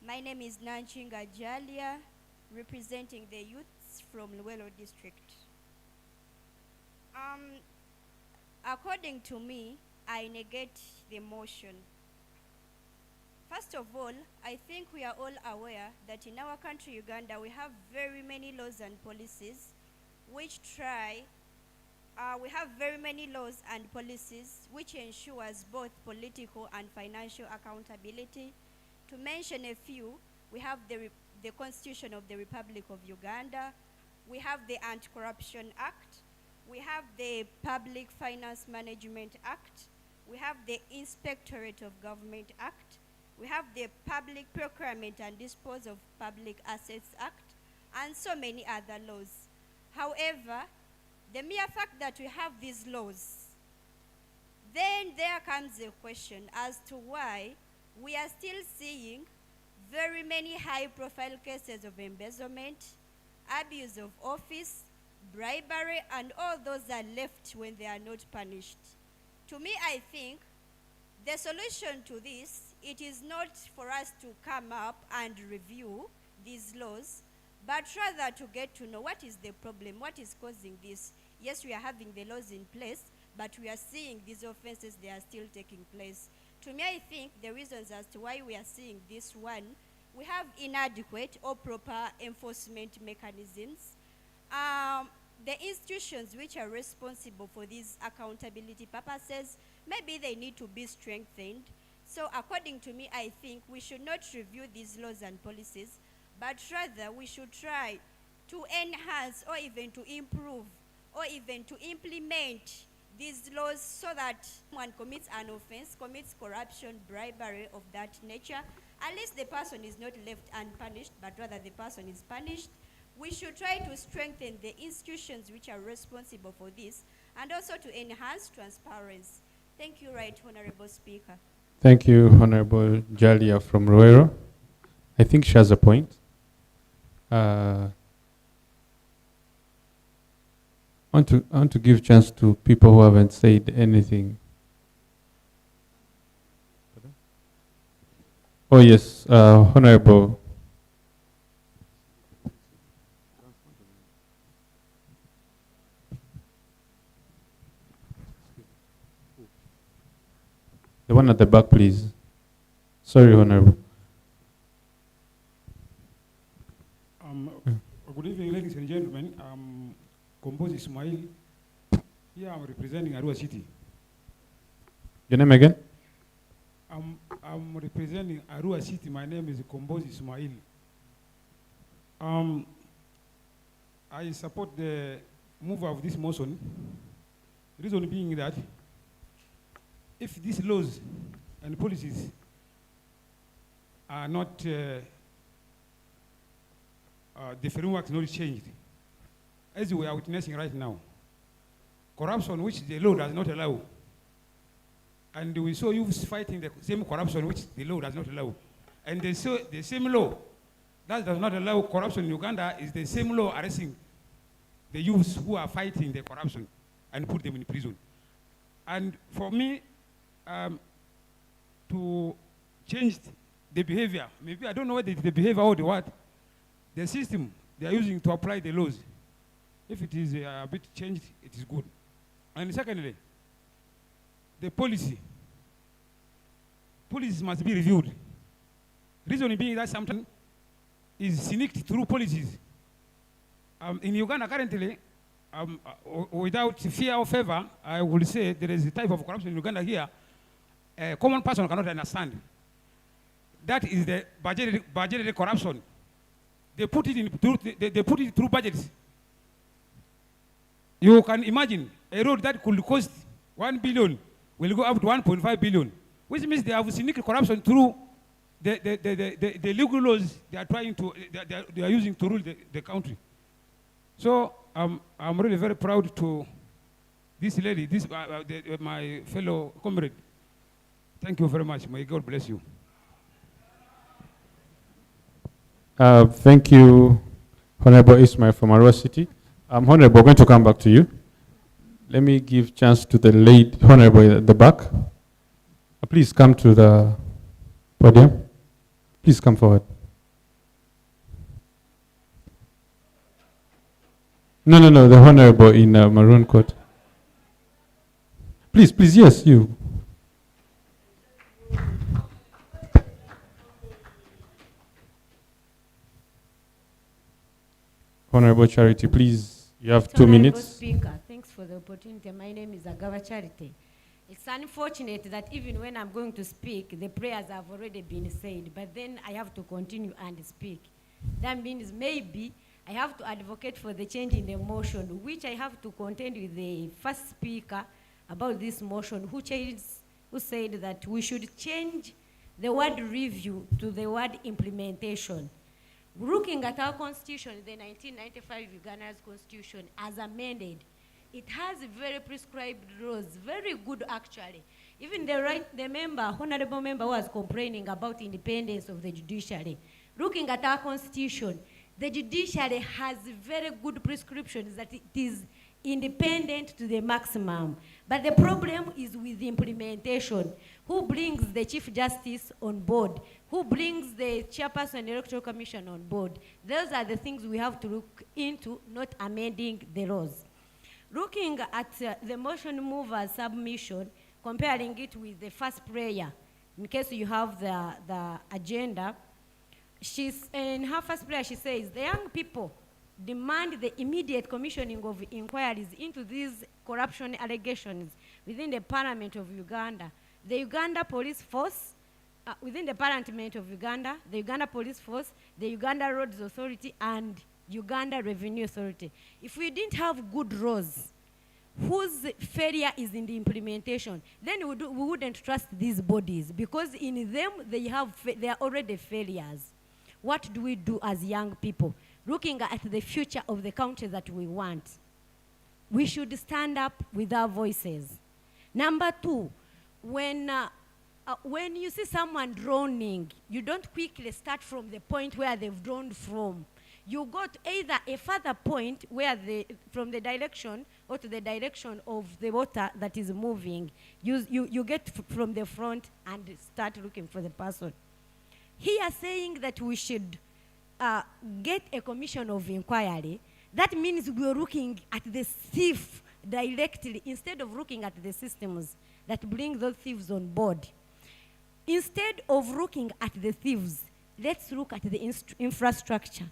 My name is Nanchinga Jalia, representing the youths from Luwelo District. According to me, I negate the motion. First of all, I think we are all aware that in our country, Uganda, we have very many laws and policies which ensures both political and financial accountability. To mention a few, we have the Constitution of the Republic of Uganda, we have the Anti-Corruption Act, we have the Public Finance Management Act, we have the Inspectorate of Government Act, we have the Public Procurement and Disposal of Public Assets Act, and so many other laws. However, the mere fact that we have these laws, then there comes a question as to why we are still seeing very many high-profile cases of embezzlement, abuse of office, bribery, and all those are left when they are not punished. To me, I think the solution to this, it is not for us to come up and review these laws, but rather to get to know what is the problem, what is causing this. Yes, we are having the laws in place, but we are seeing these offenses, they are still taking place. To me, I think the reasons as to why we are seeing this one, we have inadequate or proper enforcement mechanisms. The institutions which are responsible for these accountability purposes, maybe they need to be strengthened. So according to me, I think we should not review these laws and policies, but rather we should try to enhance or even to improve or even to implement these laws so that one commits an offense, commits corruption, bribery of that nature, at least the person is not left unpunished, but rather the person is punished. We should try to strengthen the institutions which are responsible for this and also to enhance transparency. Thank you, Right Honorable Speaker. Thank you, Honorable Jalia from Ruero. I think she has a point. I want to give chance to people who haven't said anything. Oh yes, Honorable. The one at the back, please. Sorry, Honorable. Good evening, ladies and gentlemen. Compose Ismail. Here I'm representing Arua City. Your name again? I'm representing Arua City. My name is Kombozi Ismail. I support the move of this motion. Reason being that if these laws and policies are not, the framework is not changed, as we are witnessing right now, corruption which the law does not allow, and we saw youths fighting the same corruption which the law does not allow, and the same law that does not allow corruption in Uganda is the same law arresting the youths who are fighting the corruption and put them in prison. And for me, to change the behavior, maybe I don't know whether it's the behavior or the what, the system they are using to apply the laws, if it is a bit changed, it is good. And secondly, the policies must be reviewed. Reason being that sometimes is sneaked through policies. In Uganda currently, without fear or favor, I will say there is a type of corruption in Uganda here a common person cannot understand. That is the budgetary corruption. They put it through budgets. You can imagine a road that could cost 1 billion will go up to 1.5 billion, which means they have sneak corruption through the legal laws they are trying to they are using to rule the country. So I'm really very proud to this lady, my fellow comrade. Thank you very much. May God bless you. Thank you, Honorable Ismail from Arua City. Honorable, we're going to come back to you. Let me give chance to the lady, Honorable at the back. Please come to the podium. Please come forward. No, the Honorable in maroon coat. Please, yes, you. Honorable Charity, please, you have 2 minutes. Speaker, thanks for the opportunity. My name is Agava Charity. It's unfortunate that even when I'm going to speak, the prayers have already been said, but then I have to continue and speak. That means maybe I have to advocate for the change in the motion, which I have to contend with the first speaker about this motion, who said that we should change the word review to the word implementation. Looking at our constitution, the 1995 Uganda's constitution, as amended, it has very prescribed laws, very good actually. Even the member, honorable member, was complaining about independence of the judiciary. Looking at our constitution, the judiciary has very good prescriptions that it is independent to the maximum. But the problem is with the implementation. Who brings the Chief Justice on board? Who brings the Chairperson Electoral Commission on board? Those are the things we have to look into, not amending the laws. Looking at the motion mover's submission, comparing it with the first prayer, in case you have the agenda, in her first prayer she says, the young people demand the immediate commissioning of inquiries into these corruption allegations within the Parliament of Uganda. The Uganda Police Force, within the Parliament of Uganda, the Uganda Police Force, the Uganda Roads Authority, and Uganda Revenue Authority. If we didn't have good laws, whose failure is in the implementation, then we wouldn't trust these bodies, because in them they are already failures. What do we do as young people? Looking at the future of the country that we want, we should stand up with our voices. Number two, when you see someone droning, you don't quickly start from the point where they've drowned from. You go to either a further point where from the direction or to the direction of the water that is moving. You get from the front and start looking for the person. Here saying that we should get a commission of inquiry, that means we're looking at the thief directly instead of looking at the systems that bring those thieves on board. Instead of looking at the thieves, let's look at the infrastructure.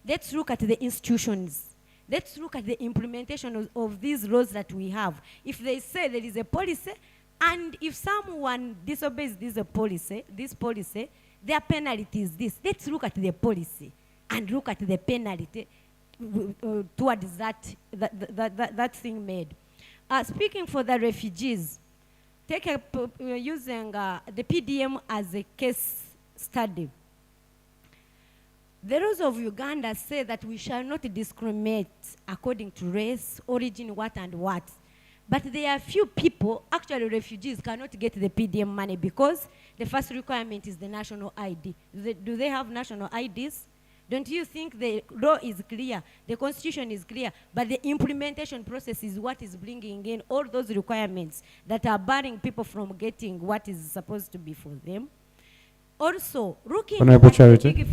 Let's look at the institutions. Let's look at the implementation of these laws that we have. If they say there is a policy, And if someone disobeys this policy, their penalty is this. Let's look at the policy and look at the penalty towards that thing made. Speaking for the refugees, using the PDM as a case study. The rules of Uganda say that we shall not discriminate according to race, origin, what and what. But there are few people, actually refugees, cannot get the PDM money because the first requirement is the national ID. Do they have national IDs? Don't you think the law is clear, the constitution is clear, but the implementation process is what is bringing in all those requirements that are barring people from getting what is supposed to be for them? Also, looking Honorable Charity.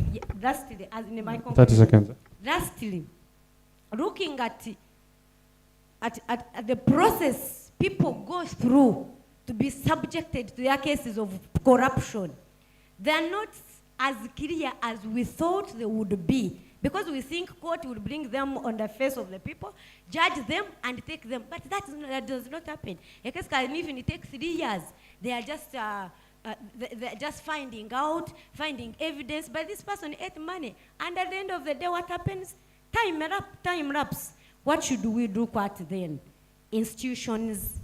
Lastly, as in my 30 seconds. Lastly, looking at the process people go through to be subjected to their cases of corruption, they are not as clear as we thought they would be, because we think court will bring them on the face of the people, judge them and take them, but that does not happen. A case can even take 3 years. They are just they're just finding evidence, but this person ate money, and at the end of the day, what happens? Time lapse. What should we do then? Institutions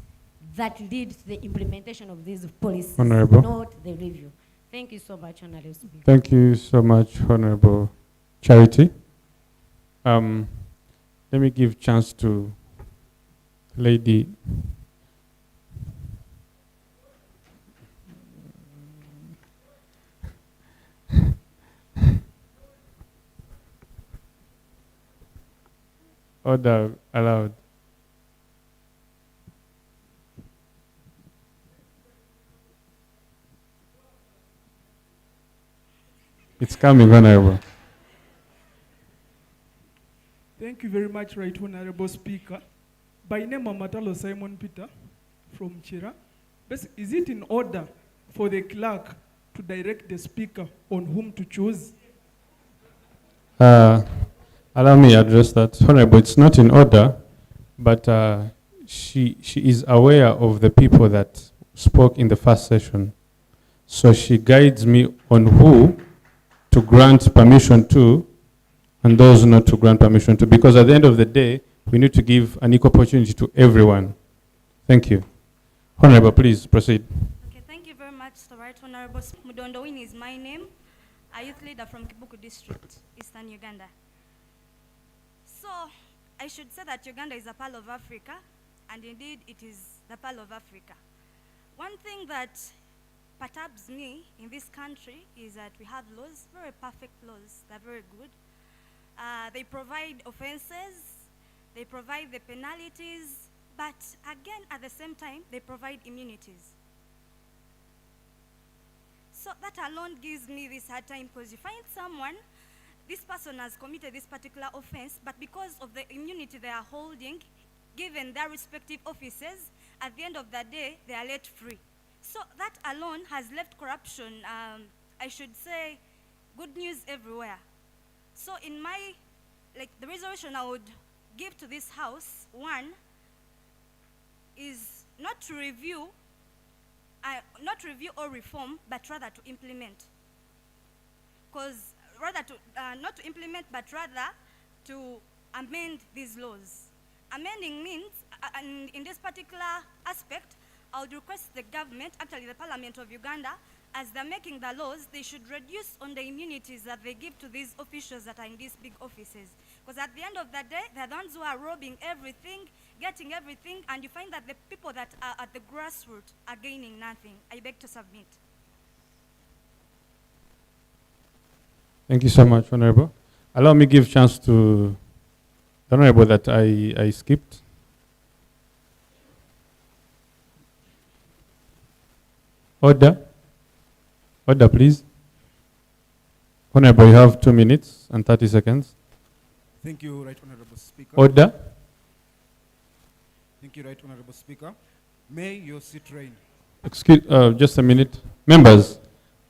that lead to the implementation of these policies, Honorable. not the review. Thank you so much, Honorable Speaker. Thank you so much, Honorable Charity. Let me give chance to Lady. Order allowed. It's coming, Honorable. Thank you very much, Right Honorable Speaker. By name, Amatalo Simon Peter from Chira. Is it in order for the clerk to direct the Speaker on whom to choose? Allow me to address that. Honorable, it's not in order, but she is aware of the people that spoke in the first session. So she guides me on who to grant permission to and those not to grant permission to, because at the end of the day, we need to give an equal opportunity to everyone. Thank you. Honorable, please proceed. Okay, thank you very much, the Right Honorable. Mudondowini is my name, a youth leader from Kibuku District, Eastern Uganda. So, I should say that Uganda is a pearl of Africa, and indeed it is the pearl of Africa. One thing that perturbs me in this country is that we have laws, very perfect laws, they're very good. They provide offenses, they provide the penalties, but again, at the same time, they provide immunities. So that alone gives me this hard time, because you find someone, this person has committed this particular offense, but because of the immunity they are holding, given their respective offices, at the end of the day, they are let free. So that alone has left corruption, I should say, good news everywhere. So in my, the resolution I would give to this House, one, is not to review or reform, but rather to implement. Because not to implement, but rather to amend these laws. Amending means, in this particular aspect, I would request the government, actually the Parliament of Uganda, as they're making the laws, they should reduce on the immunities that they give to these officials that are in these big offices. Because at the end of the day, they're the ones who are robbing everything, getting everything, and you find that the people that are at the grassroots are gaining nothing. I beg to submit. Thank you so much, Honorable. Allow me to give chance to the Honorable that I skipped. Order. Order, please. Honorable, you have 2 minutes and 30 seconds. Thank you, Right Honorable Speaker. Order. Thank you, Right Honorable Speaker. May your seat reign. Excuse, just a minute. Members,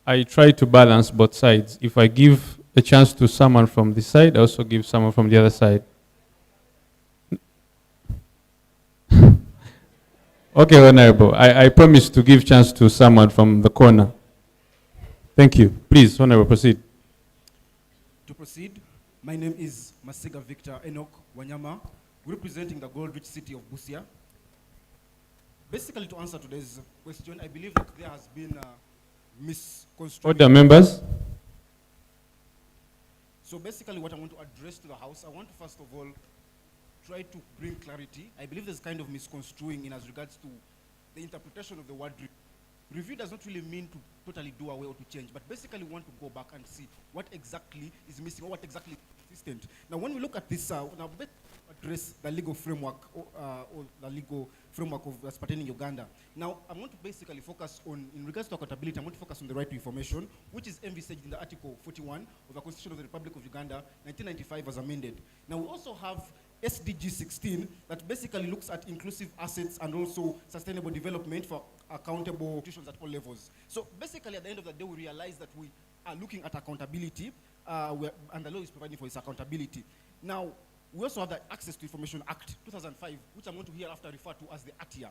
I try to balance both sides. If I give a chance to someone from this side, I also give someone from the other side. Okay, Honorable. I promise to give chance to someone from the corner. Thank you. Please, Honorable, proceed. To proceed, my name is Masiga Victor Enoch Wanyama, representing the gold-rich city of Busia. Basically, to answer today's question, I believe that there has been a misconstruction. Order, members. So basically, what I want to address to the House, I want to first of all try to bring clarity. I believe there's kind of misconstruing in as regards to the interpretation of the word review. Review does not really mean to totally do away or to change, but basically we want to go back and see what exactly is missing or what exactly is consistent. Now, when we look at this, now let's address the legal framework or the legal framework of that's pertaining Uganda. Now, I want to basically focus on, in regards to accountability, I want to focus on the right to information, which is envisaged in the Article 41 of the Constitution of the Republic of Uganda, 1995 as amended. Now, we also have SDG 16 that basically looks at inclusive assets and also sustainable development for accountable institutions at all levels. So basically at the end of the day we realize that we are looking at accountability and the law is providing for its accountability. Now we also have the Access to Information Act 2005, which I'm going to hereafter refer to as the ATIA.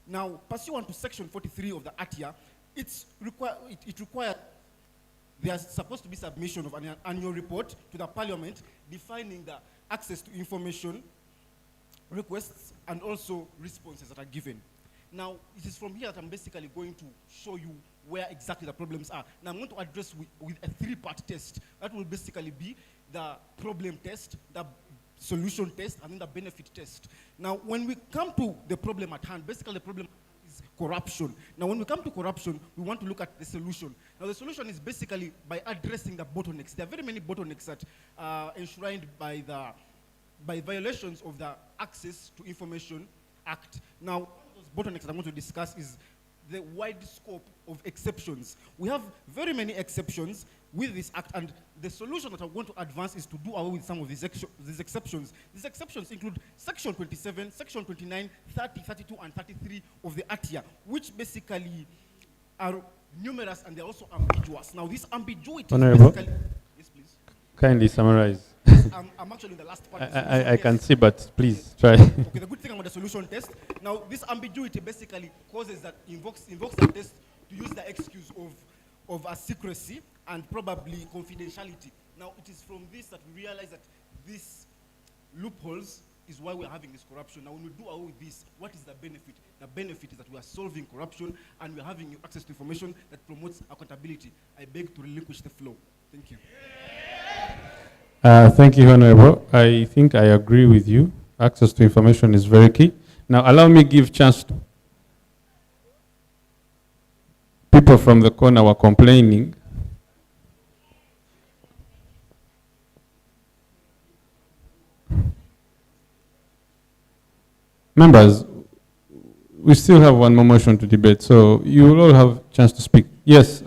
Now pursuant to section 43 of the ATIA, it requires there's supposed to be submission of an annual report to the Parliament defining the access to information requests and also responses that are given. Now, it is from here that I'm basically going to show you where exactly the problems are. Now, I'm going to address with a three-part test. That will basically be the problem test, the solution test, and then the benefit test. Now, when we come to the problem at hand, basically the problem is corruption. Now, when we come to corruption, we want to look at the solution. Now, the solution is basically by addressing the bottlenecks. There are very many bottlenecks that are enshrined by violations of the Access to Information Act. Now, those bottlenecks that I'm going to discuss is the wide scope of exceptions. We have very many exceptions with this act, and the solution that I'm going to advance is to do away with some of these exceptions. These exceptions include Section 27, Section 29, 30, 32, and 33 of the ATIA, which basically are numerous and they're also ambiguous. Now, this ambiguity Honorable, basically... Yes, please. Kindly summarize. I'm actually in the last part. I can see, but please try. Okay, the good thing about the solution test, now this ambiguity basically causes that, invokes the test to use the excuse of a secrecy and probably confidentiality. Now, it is from this that we realize that these loopholes is why we're having this corruption. Now, when we do away with this, what is the benefit? The benefit is that we are solving corruption and we're having access to information that promotes accountability. I beg to relinquish the floor. Thank you. Thank you, Honorable. I think I agree with you. Access to information is very key. Now, allow me give chance to people from the corner were complaining. Members, we still have one more motion to debate, so you will all have a chance to speak. Yes,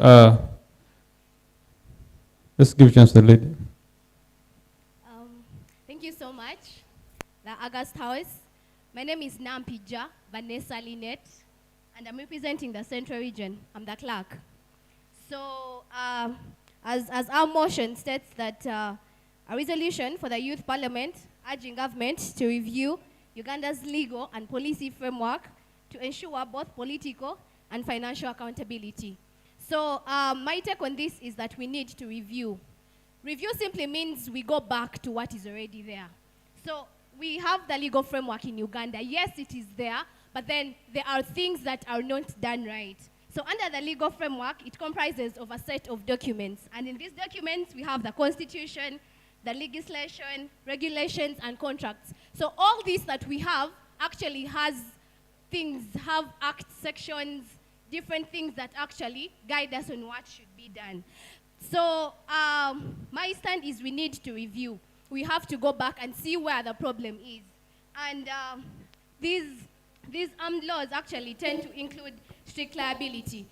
let's give a chance to the lady. Thank you so much, the August House. My name is Nampija Vanessa Lynette, and I'm representing the Central Region. I'm the clerk. So, as our motion states that a resolution for the Youth Parliament urging government to review Uganda's legal and policy framework to ensure both political and financial accountability. So, my take on this is that we need to review. Review simply means we go back to what is already there. So we have the legal framework in Uganda. Yes, it is there, but then there are things that are not done right. So under the legal framework, it comprises of a set of documents. And in these documents, we have the constitution, the legislation, regulations, and contracts. So all these that we have actually have act sections, different things that actually guide us on what should be done. So my stand is we need to review. We have to go back and see where the problem is. And these armed laws actually tend to include strict liability.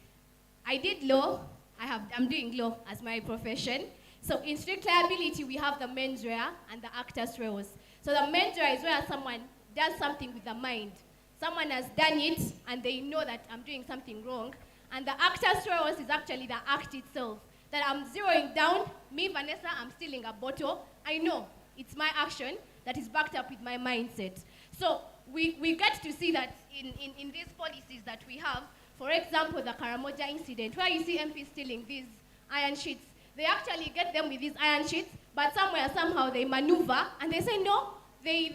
I did law. I'm doing law as my profession. So in strict liability, we have the mens rea and the actus reus. So the mens rea is where someone does something with the mind. Someone has done it, and they know that I'm doing something wrong. And the actus reus is actually the act itself. That I'm zeroing down, me, Vanessa, I'm stealing a bottle. I know it's my action that is backed up with my mindset. So we get to see that in these policies that we have. For example, the Karamoja incident, where you see MPs stealing these iron sheets. They actually get them with these iron sheets, but somehow they maneuver and they say no, they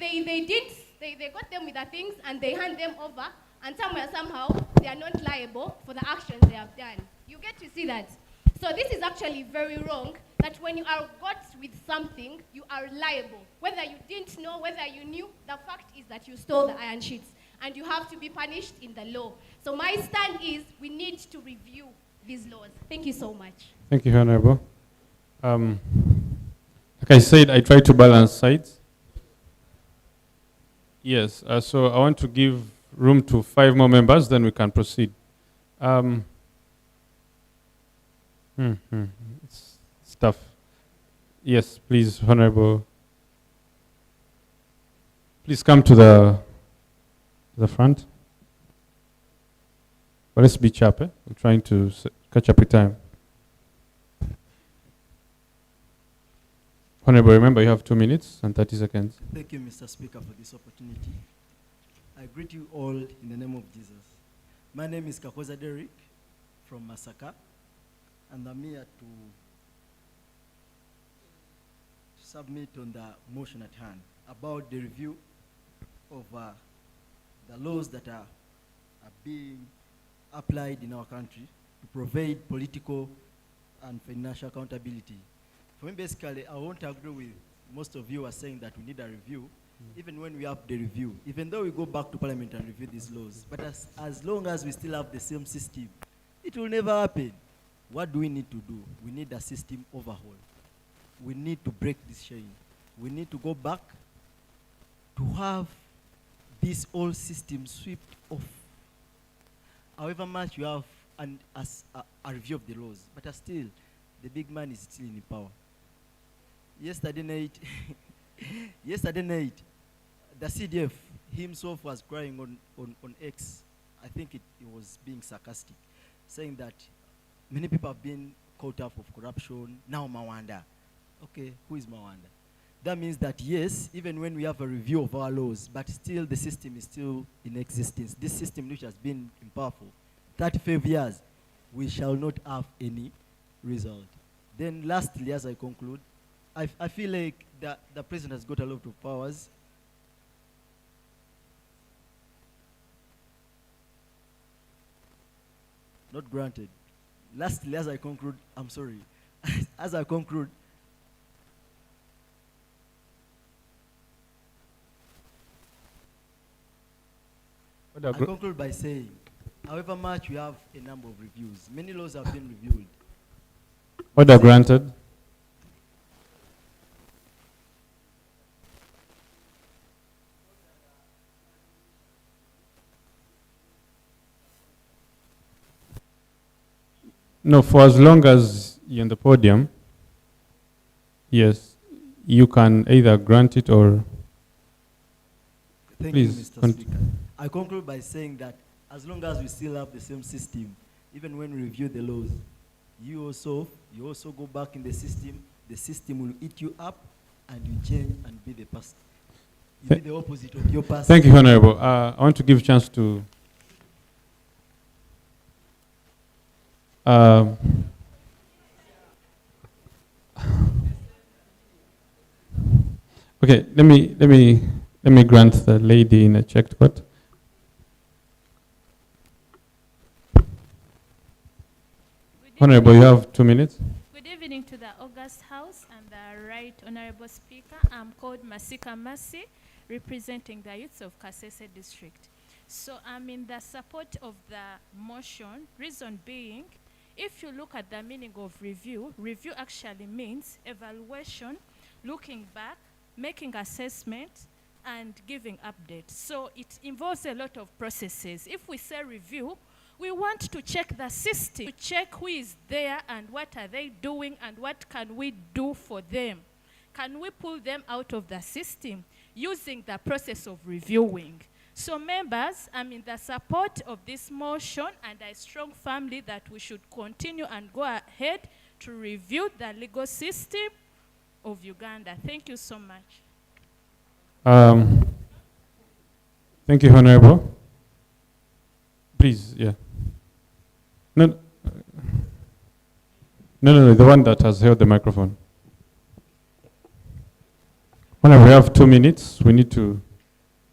got them with the things and they hand them over, and somehow they are not liable for the actions they have done. You get to see that. So this is actually very wrong, that when you are got with something, you are liable. Whether you didn't know, whether you knew, the fact is that you stole the iron sheets and you have to be punished in the law. So my stand is we need to review these laws. Thank you so much. Thank you, Honorable. Like I said, I try to balance sides. Yes, so I want to give room to 5 more members, then we can proceed. It's tough. Yes, please, Honorable. Please come to the front. But let's be sharp. We're trying to catch up with time. Honorable, remember you have 2 minutes and 30 seconds. Thank you, Mr. Speaker, for this opportunity. I greet you all in the name of Jesus. My name is Kakoza Derek from Masaka, and I'm here to submit on the motion at hand about the review of the laws that are being applied in our country to provide political and financial accountability. For me, basically, I won't agree with most of you are saying that we need a review, even when we have the review, even though we go back to Parliament and review these laws. But as long as we still have the same system, it will never happen. What do we need to do? We need a system overhaul. We need to break this chain. We need to go back to have this old system swept off. However much you have a review of the laws, but still, the big man is still in power. Yesterday night, the CDF himself was crying on X. I think it was being sarcastic, saying that many people have been caught up of corruption. Now Mawanda. Okay, who is Mawanda? That means that yes, even when we have a review of our laws, but still the system is still in existence. This system which has been in power for 35 years, we shall not have any result. Then lastly, as I conclude, I feel like the president has got a lot of powers. Not granted. Lastly, as I conclude, I'm sorry. As I conclude, I conclude by saying, however much we have a number of reviews, many laws have been reviewed. Order granted. No, for as long as you're on the podium, yes, you can either grant it or... Thank please, you, Mr. Speaker. I conclude by saying that as long as we still have the same system, even when we review the laws, you also go back in the system will eat you up, and you change and be the past. You be the opposite of your past. Thank you, Honorable. I want to give a chance to... okay, let me grant the lady in a checked coat. Honorable, you have 2 minutes. Good evening to the August House and the Right Honorable Speaker. I'm called Masika Masi, representing the youths of Kasese District. So I'm in the support of the motion, reason being, if you look at the meaning of review, review actually means evaluation, looking back, making assessment, and giving updates. So it involves a lot of processes. If we say review, we want to check the system, to check who is there and what are they doing and what can we do for them. Can we pull them out of the system using the process of reviewing? So members, I'm in the support of this motion, and I strongly firmly that we should continue and go ahead to review the legal system of Uganda. Thank you so much. Thank you, Honorable. Please, yeah. No, no, the one that has held the microphone. Honorable, we have 2 minutes. We need to...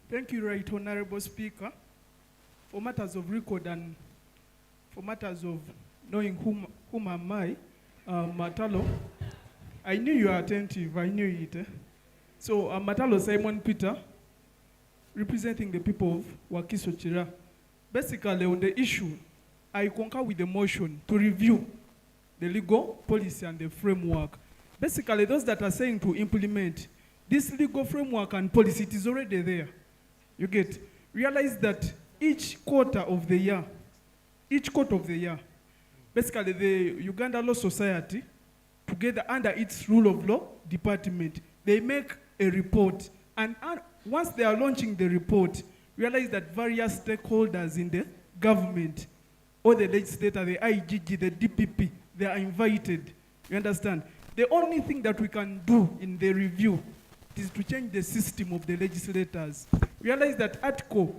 Thank you, Right Honorable Speaker. For matters of record and for matters of knowing whom am I, Matalo, I knew you are attentive, I knew it. So Matalo Simon Peter, representing the people of Wakiso Chira. Basically on the issue, I concur with the motion to review the legal policy and the framework. Basically those that are saying to implement this legal framework and policy, it is already there. You get, realize that each quarter of the year, basically the Uganda Law Society, together under its rule of law department, they make a report. And once they are launching the report, realize that various stakeholders in the government, or the legislator, the IGG, the DPP, they are invited. You understand? The only thing that we can do in the review is to change the system of the legislators. Realize that Article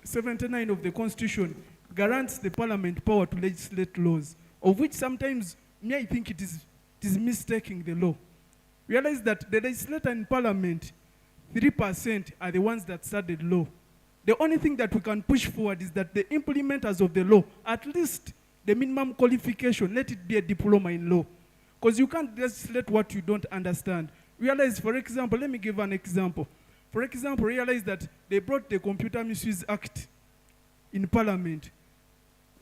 79 of the Constitution grants the Parliament power to legislate laws, of which sometimes I think it is mistaking the law. Realize that the legislator in Parliament, 3% are the ones that started law. The only thing that we can push forward is that the implementers of the law, at least the minimum qualification, let it be a diploma in law. Because you can't legislate what you don't understand. Realize, for example, let me give an example. For example, realize that they brought the Computer Misuse Act in Parliament.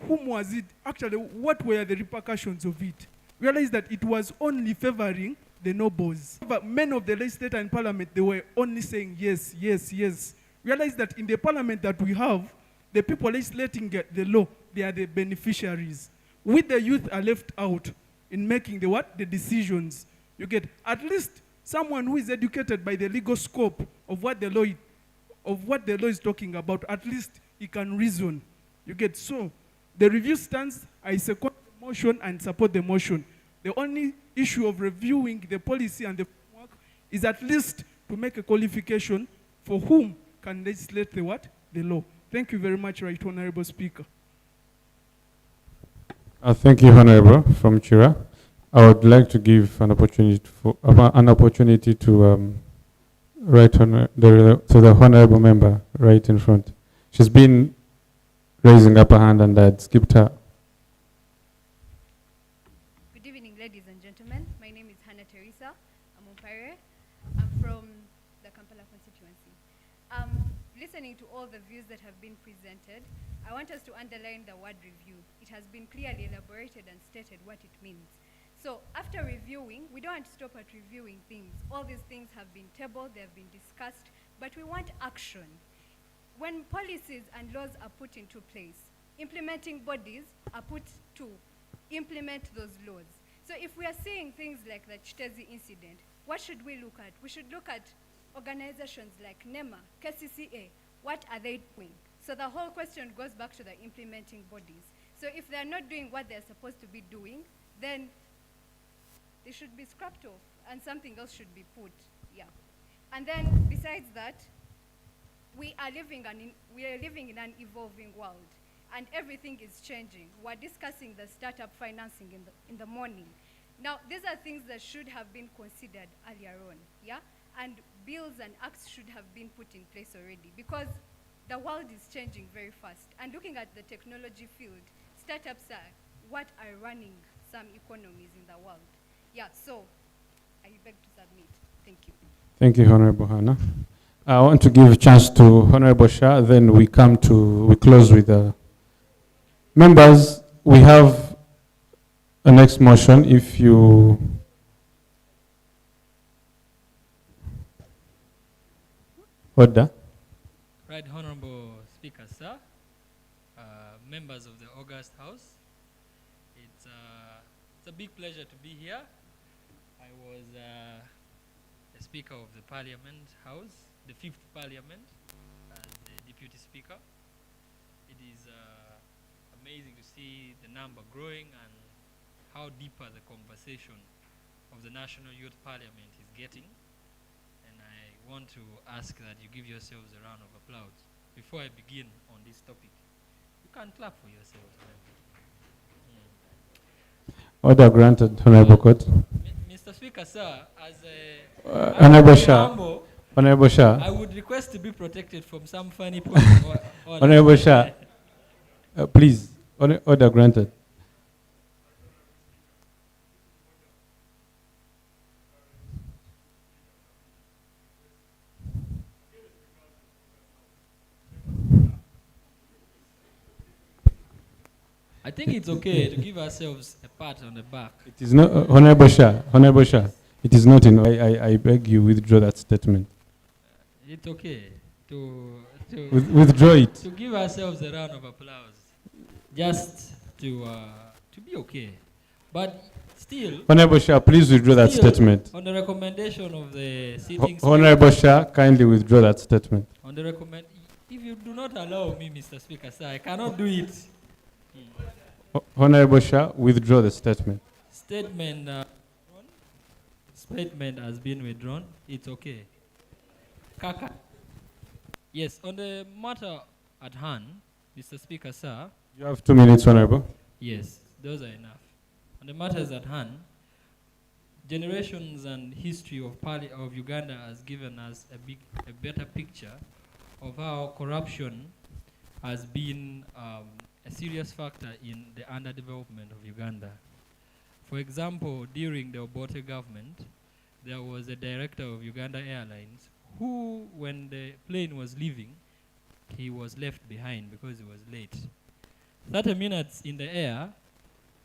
Whom was it? Actually, what were the repercussions of it? Realize that it was only favoring the nobles. But many of the legislators in Parliament, they were only saying yes, yes, yes. Realize that in the Parliament that we have, the people legislating the law, they are the beneficiaries. We, the youth, are left out in making the what? The decisions. You get, at least someone who is educated by the legal scope of what the law is talking about, at least he can reason. You get, so the review stands. I second the motion and support the motion. The only issue of reviewing the policy and the framework is at least to make a qualification for whom can legislate the what? The law. Thank you very much, Right Honorable Speaker. Thank you, Honorable from Chira. I would like to give an opportunity to the Honorable member right in front. She's been raising up her hand and I'd skipped her. Good evening, ladies and gentlemen. My name is Hannah Teresa. I'm Umpire. I'm from the Kampala constituency. Listening to all the views that have been presented, I want us to underline the word review. It has been clearly elaborated and stated what it means. So after reviewing, we don't stop at reviewing things. All these things have been tabled, they have been discussed, but we want action. When policies and laws are put into place, implementing bodies are put to implement those laws. So if we are seeing things like the Chitezi incident, what should we look at? We should look at organizations like NEMA, KCCA. What are they doing? So the whole question goes back to the implementing bodies. So if they're not doing what they're supposed to be doing, then they should be scrapped off and something else should be put, yeah. And then besides that, we are living in an evolving world and everything is changing. We're discussing the startup financing in the morning. Now, these are things that should have been considered earlier on, yeah? And bills and acts should have been put in place already because the world is changing very fast. And looking at the technology field, startups are what are running some economies in the world. Yeah, so I beg to submit. Thank you. Thank you, Honorable Hannah. I want to give a chance to Honorable Shah, then we close with the members. We have a next motion. If you order. Right, Honorable Speaker, sir, members of the August House, it's a big pleasure to be here. I was a Speaker of the Parliament House, the 5th Parliament, as the Deputy Speaker. It is amazing to see the number growing and how deeper the conversation of the National Youth Parliament is getting. And I want to ask that you give yourselves a round of applause. before I begin on this topic. You can clap for yourselves. Order granted, Honorable Court. Mr. Speaker, sir, as a Honorable Shah. humble, Honorable Shah. I would request to be protected from some funny points. Honorable Shah. Please, order granted. I think it's okay to give ourselves a pat on the back. It is not, Honorable Shah, Honorable Shah, it is not in, I beg you withdraw that statement. It's okay to Withdraw it. To give ourselves a round of applause, just to be okay. But still, Honorable Shah, please withdraw that statement. On the recommendation of the sitting Honorable Shah, kindly withdraw that statement. On the if you do not allow me, Mr. Speaker, sir, I cannot do it. Honorable Shah, withdraw the statement. Statement has been withdrawn. It's okay. Kaka. Yes, on the matter at hand, Mr. Speaker, sir. You have 2 minutes, Honorable. Yes, those are enough. On the matters at hand, generations and history of Uganda has given us a better picture of how corruption has been a serious factor in the underdevelopment of Uganda. For example, during the Obote government, there was a director of Uganda Airlines who, when the plane was leaving, he was left behind because he was late. 30 minutes in the air,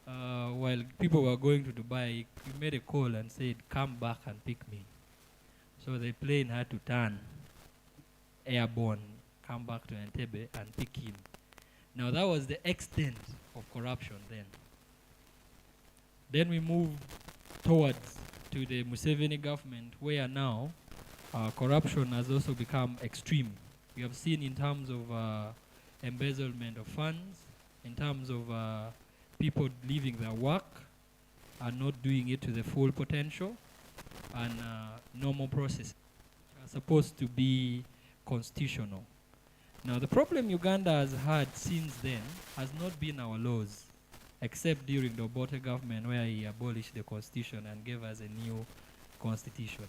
while people were going to Dubai, he made a call and said, "Come back and pick me." So the plane had to turn airborne, come back to Entebbe and pick him. Now that was the extent of corruption then. Then we moved towards to the Museveni government, where now corruption has also become extreme. We have seen in terms of embezzlement of funds, in terms of people leaving their work and not doing it to the full potential, and normal processes are supposed to be constitutional. Now, the problem Uganda has had since then has not been our laws, except during the Obote government, where he abolished the constitution and gave us a new constitution.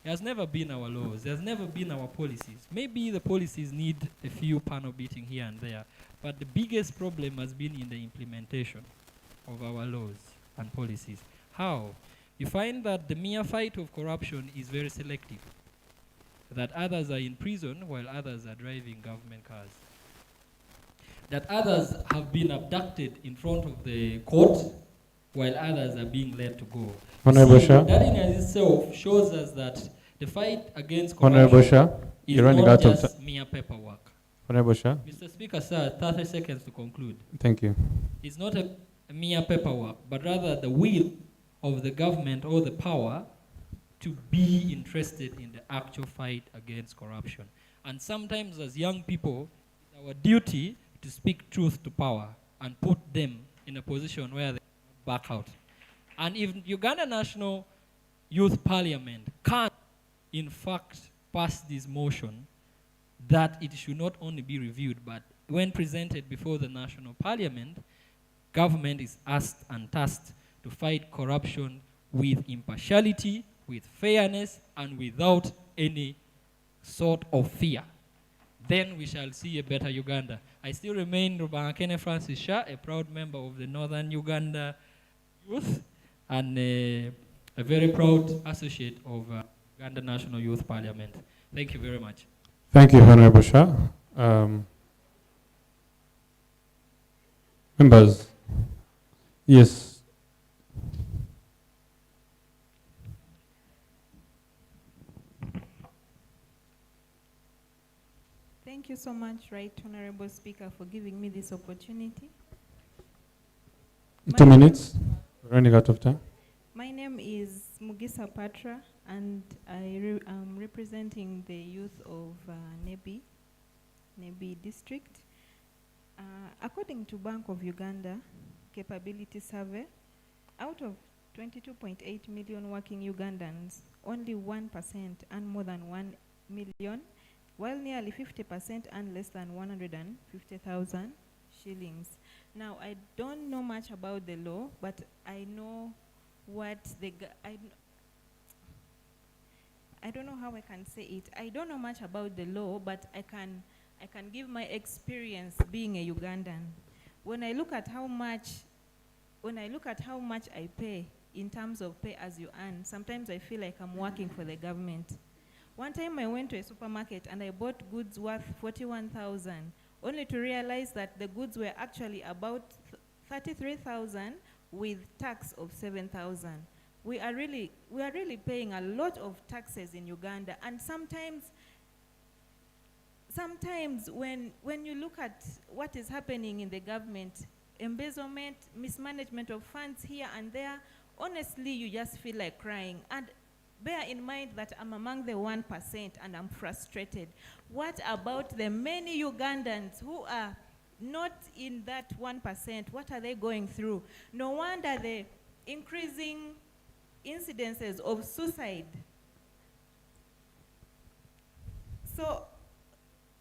It has never been our laws. It has never been our policies. Maybe the policies need a few panel beating here and there, but the biggest problem has been in the implementation of our laws and policies. How? You find that the mere fight of corruption is very selective, that others are in prison while others are driving government cars, that others have been abducted in front of the court while others are being let to go. Honorable Shah. That in itself shows us that the fight against Honorable Shah, corruption is you're running not out of just mere paperwork. Honorable Shah. Mr. Speaker, sir, 30 seconds to conclude. Thank you. It's not a mere paperwork, but rather the will of the government or the power to be interested in the actual fight against corruption. And sometimes as young people, it's our duty to speak truth to power and put them in a position where they back out. And if Uganda National Youth Parliament can, in fact, pass this motion that it should not only be reviewed, but when presented before the National Parliament, government is asked and tasked to fight corruption with impartiality, with fairness, and without any sort of fear. Then we shall see a better Uganda. I still remain Rubankene Francis Shah, a proud member of the Northern Uganda Youth, and a very proud associate of Uganda National Youth Parliament. Thank you very much. Thank you, Honorable Shah. Members, yes. Thank you so much, Right Honorable Speaker, for giving me this opportunity. 2 minutes. We're running out of time. My name is Mugisa Patra, and I am representing the youth of Nebi district. According to Bank of Uganda capability survey, out of 22.8 million working Ugandans, only 1% earn more than 1 million while nearly 50% earn less than 150,000 shillings. Now, I don't know much about the law, but I know what I don't know how I can say it. I don't know much about the law, but I can give my experience being a Ugandan. When I look at how much I pay in terms of pay as you earn, sometimes I feel like I'm working for the government. One time I went to a supermarket and I bought goods worth 41,000, only to realize that the goods were actually about 33,000 with tax of 7,000. We are really paying a lot of taxes in Uganda, and sometimes when you look at what is happening in the government, embezzlement, mismanagement of funds here and there, honestly, you just feel like crying. And bear in mind that I'm among the 1% and I'm frustrated. What about the many Ugandans who are not in that 1%? What are they going through? No wonder the increasing incidences of suicide. So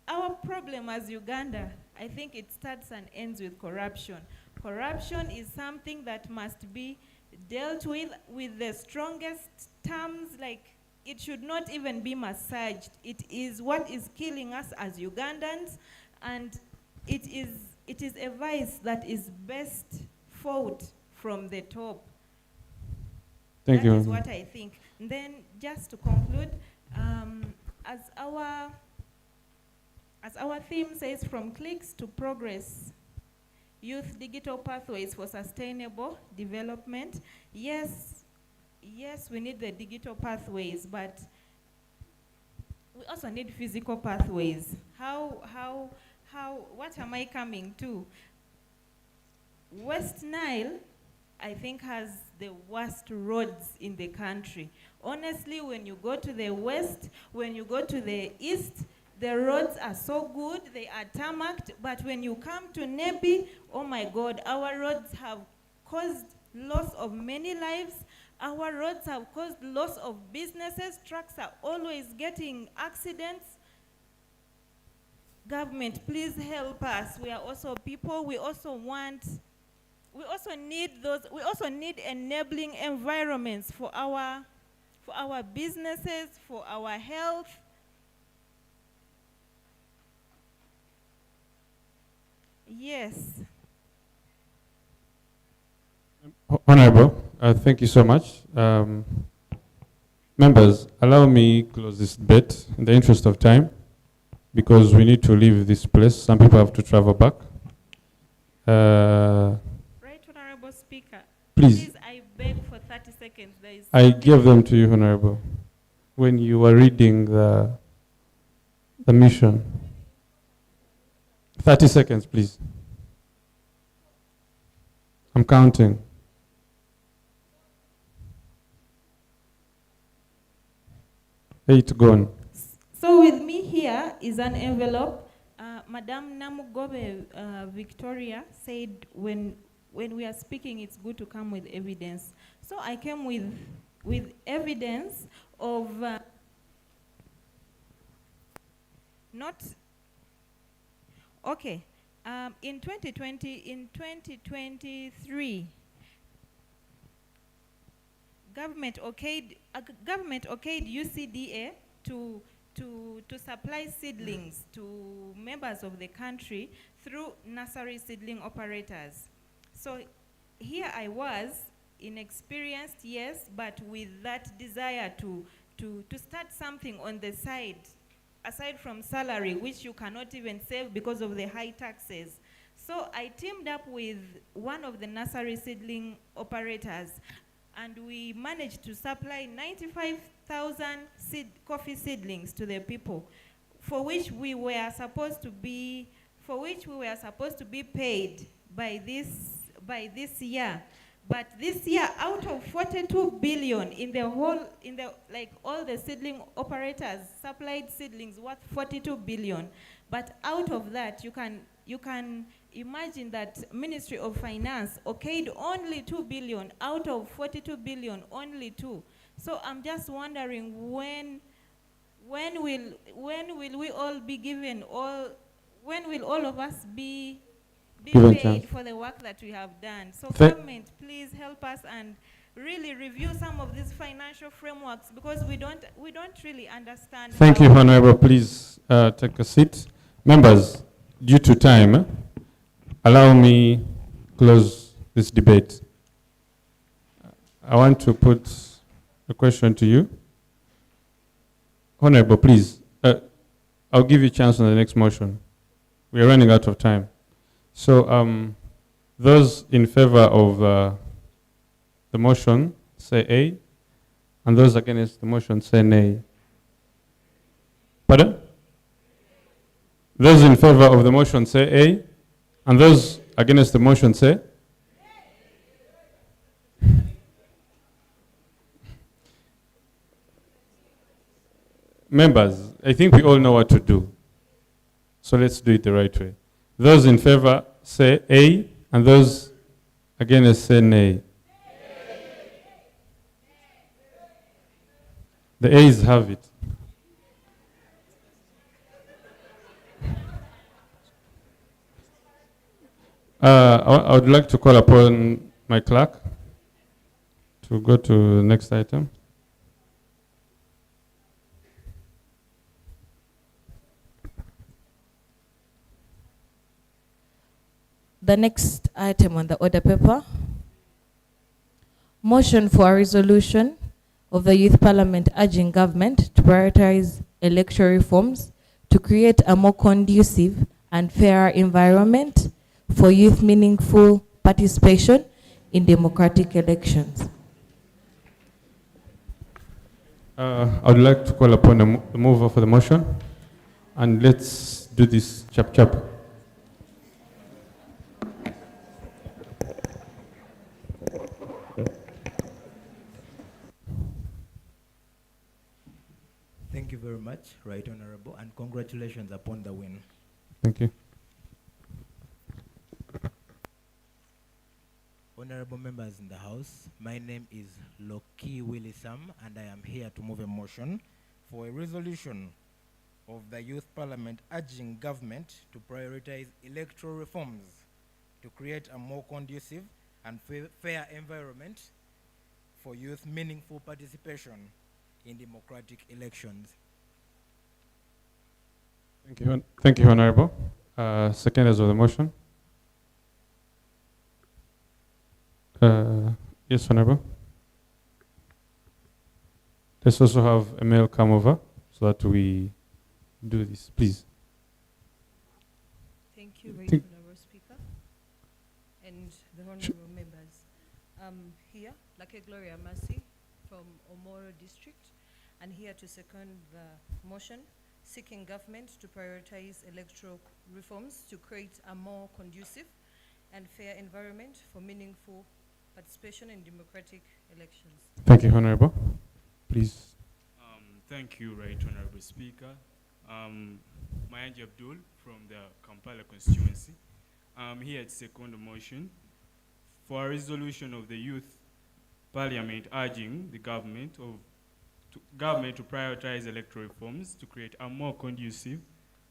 our problem as Uganda, I think it starts and ends with corruption. Corruption is something that must be dealt with the strongest terms, like it should not even be massaged. It is what is killing us as Ugandans, and it is a vice that is best fought from the top. Thank you. That is what I think. And then just to conclude, as our theme says, from cliques to progress, youth digital pathways for sustainable development. Yes, we need the digital pathways, but we also need physical pathways. What am I coming to? West Nile, I think, has the worst roads in the country. Honestly, when you go to the west, when you go to the east, the roads are so good, they are tarmacked, but when you come to Nebi, oh my God, our roads have caused loss of many lives. Our roads have caused loss of businesses. Trucks are always getting accidents. Government, please help us. We are also people. We also need enabling environments for our businesses, for our health. Yes. Honorable, thank you so much. Members, allow me close this debate in the interest of time, because we need to leave this place. Some people have to travel back. Right, Honorable Speaker. Please, I beg for 30 seconds. I gave them to you, Honorable, when you were reading the mission. 30 seconds, please. I'm counting. Eight gone. So with me here is an envelope. Madam Namugobe Victoria said when we are speaking, it's good to come with evidence. So I came with evidence of in 2023, government okayed UCDA to supply seedlings to members of the country through nursery seedling operators. So here I was, inexperienced, yes, but with that desire to start something on the side, aside from salary, which you cannot even save because of the high taxes. So I teamed up with one of the nursery seedling operators, and we managed to supply 95,000 coffee seedlings to the people, for which we were supposed to be paid by this year. But this year, out of 42 billion all the seedling operators supplied seedlings worth 42 billion. But out of that, you can imagine that Ministry of Finance okayed only 2 billion out of 42 billion, only 2. So I'm just wondering when when will we all be given when will all of us be Given paid chance. for the work that we have done? So Thank- government, please help us and really review some of these financial frameworks, because we don't really understand. Thank how- you, Honorable. Please take a seat. Members, due to time, allow me close this debate. I want to put a question to you. Honorable, please, I'll give you a chance on the next motion. We are running out of time. So those in favor of the motion say A, and those against the motion say nay. Pardon? Those in favor of the motion say A, and those against the motion say? Members, I think we all know what to do. So let's do it the right way. Those in favor say A, and those against say nay. The A's have it. I would like to call upon my clerk to go to the next item. The next item on the order paper, motion for a resolution of the Youth Parliament urging government to prioritize electoral reforms to create a more conducive and fairer environment for youth meaningful participation in democratic elections. I would like to call upon the mover for the motion, and let's do this chap chap. Thank you very much, Right Honorable, and congratulations upon the win. Thank you. Honorable members in the House, my name is Loki Willisam, and I am here to move a motion for a resolution of the Youth Parliament urging government to prioritize electoral reforms to create a more conducive and fair environment for youth meaningful participation in democratic elections. Thank you, Honorable. Seconders of the motion. Yes, Honorable. Let's also have a mail come over so that we do this, please. Thank you, Right Honorable Speaker, and the honorable members. I'm here, Lake Gloria Mercy from Omoro District, and here to second the motion seeking government to prioritize electoral reforms to create a more conducive and fair environment for meaningful participation in democratic elections. Thank you, Honorable. Please. Thank you, Right Honorable Speaker. Mayanji Abdul from the Kampala constituency. I'm here to second the motion for a resolution of the Youth Parliament urging the government to prioritize electoral reforms to create a more conducive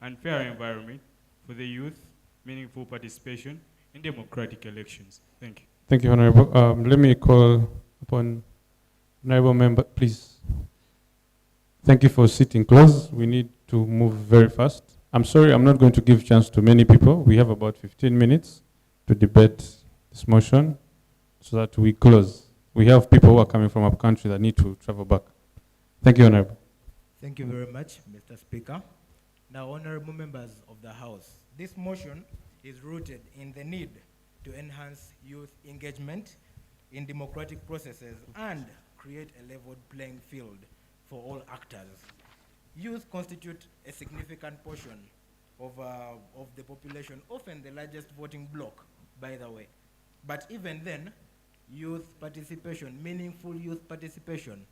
and fair environment for the youth, meaningful participation in democratic elections. Thank you. Thank you, Honorable. Let me call upon Honorable Member, please. Thank you for sitting close. We need to move very fast. I'm sorry, I'm not going to give chance to many people. We have about 15 minutes to debate this motion so that we close. We have people who are coming from up country that need to travel back. Thank you, Honorable. Thank you very much, Mr. Speaker. Now, honorable members of the House, this motion is rooted in the need to enhance youth engagement in democratic processes and create a leveled playing field for all actors. Youth constitute a significant portion of the population, often the largest voting bloc, by the way. But even then, youth participation, meaningful youth participation,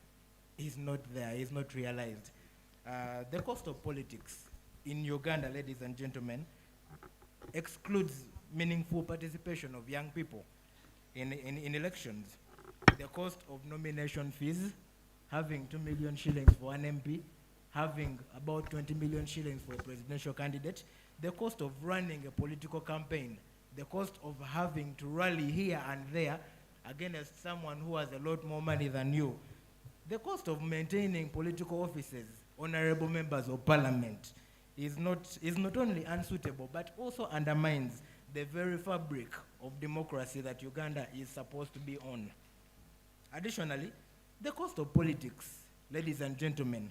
is not there, is not realized. The cost of politics in Uganda, ladies and gentlemen, excludes meaningful participation of young people in elections. The cost of nomination fees, having 2 million shillings for an MP, having about 20 million shillings for a presidential candidate, the cost of running a political campaign, the cost of having to rally here and there against someone who has a lot more money than you, the cost of maintaining political offices, honorable members of parliament, is not only unsuitable, but also undermines the very fabric of democracy that Uganda is supposed to be on. Additionally, the cost of politics, ladies and gentlemen,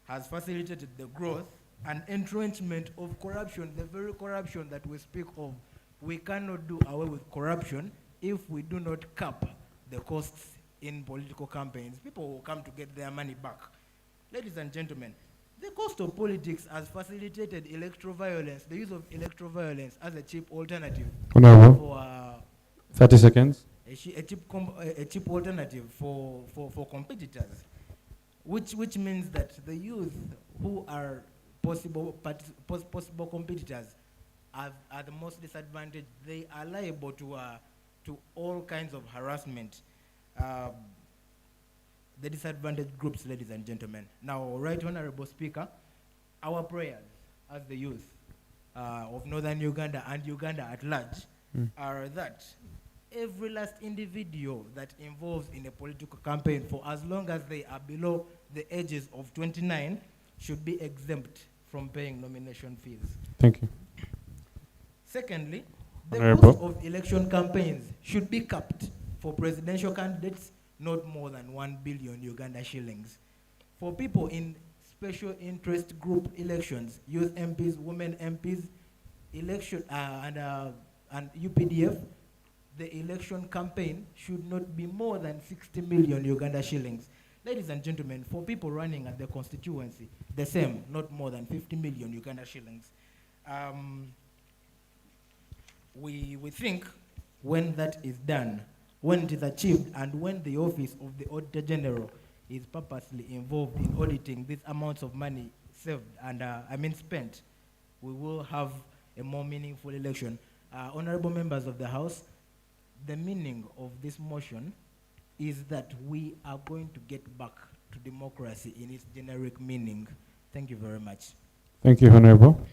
has facilitated the growth and entrenchment of corruption, the very corruption that we speak of. We cannot do away with corruption if we do not cap the costs in political campaigns. People will come to get their money back. Ladies and gentlemen, the cost of politics has facilitated electoral violence, the use of electoral violence as a cheap alternative for 30 seconds. A cheap alternative for competitors, which means that the youth who are possible competitors are the most disadvantaged. They are liable to all kinds of harassment. The disadvantaged groups, ladies and gentlemen. Now, Right Honorable Speaker, our prayers as the youth of Northern Uganda and Uganda at large are that every last individual that involves in a political campaign, for as long as they are below the ages of 29, should be exempt from paying nomination fees. Thank you. Secondly, the Honorable. cost of election campaigns should be capped for presidential candidates, not more than 1 billion Uganda shillings. For people in special interest group elections, youth MPs, women MPs, election and UPDF, the election campaign should not be more than 60 million Uganda shillings. Ladies and gentlemen, for people running at the constituency, the same, not more than 50 million Uganda shillings. We think when that is done, when it is achieved, and when the office of the Auditor General is purposely involved in auditing these amounts of money saved and spent, we will have a more meaningful election. Honorable members of the House, the meaning of this motion is that we are going to get back to democracy in its generic meaning. Thank you very much. Thank you, Honorable.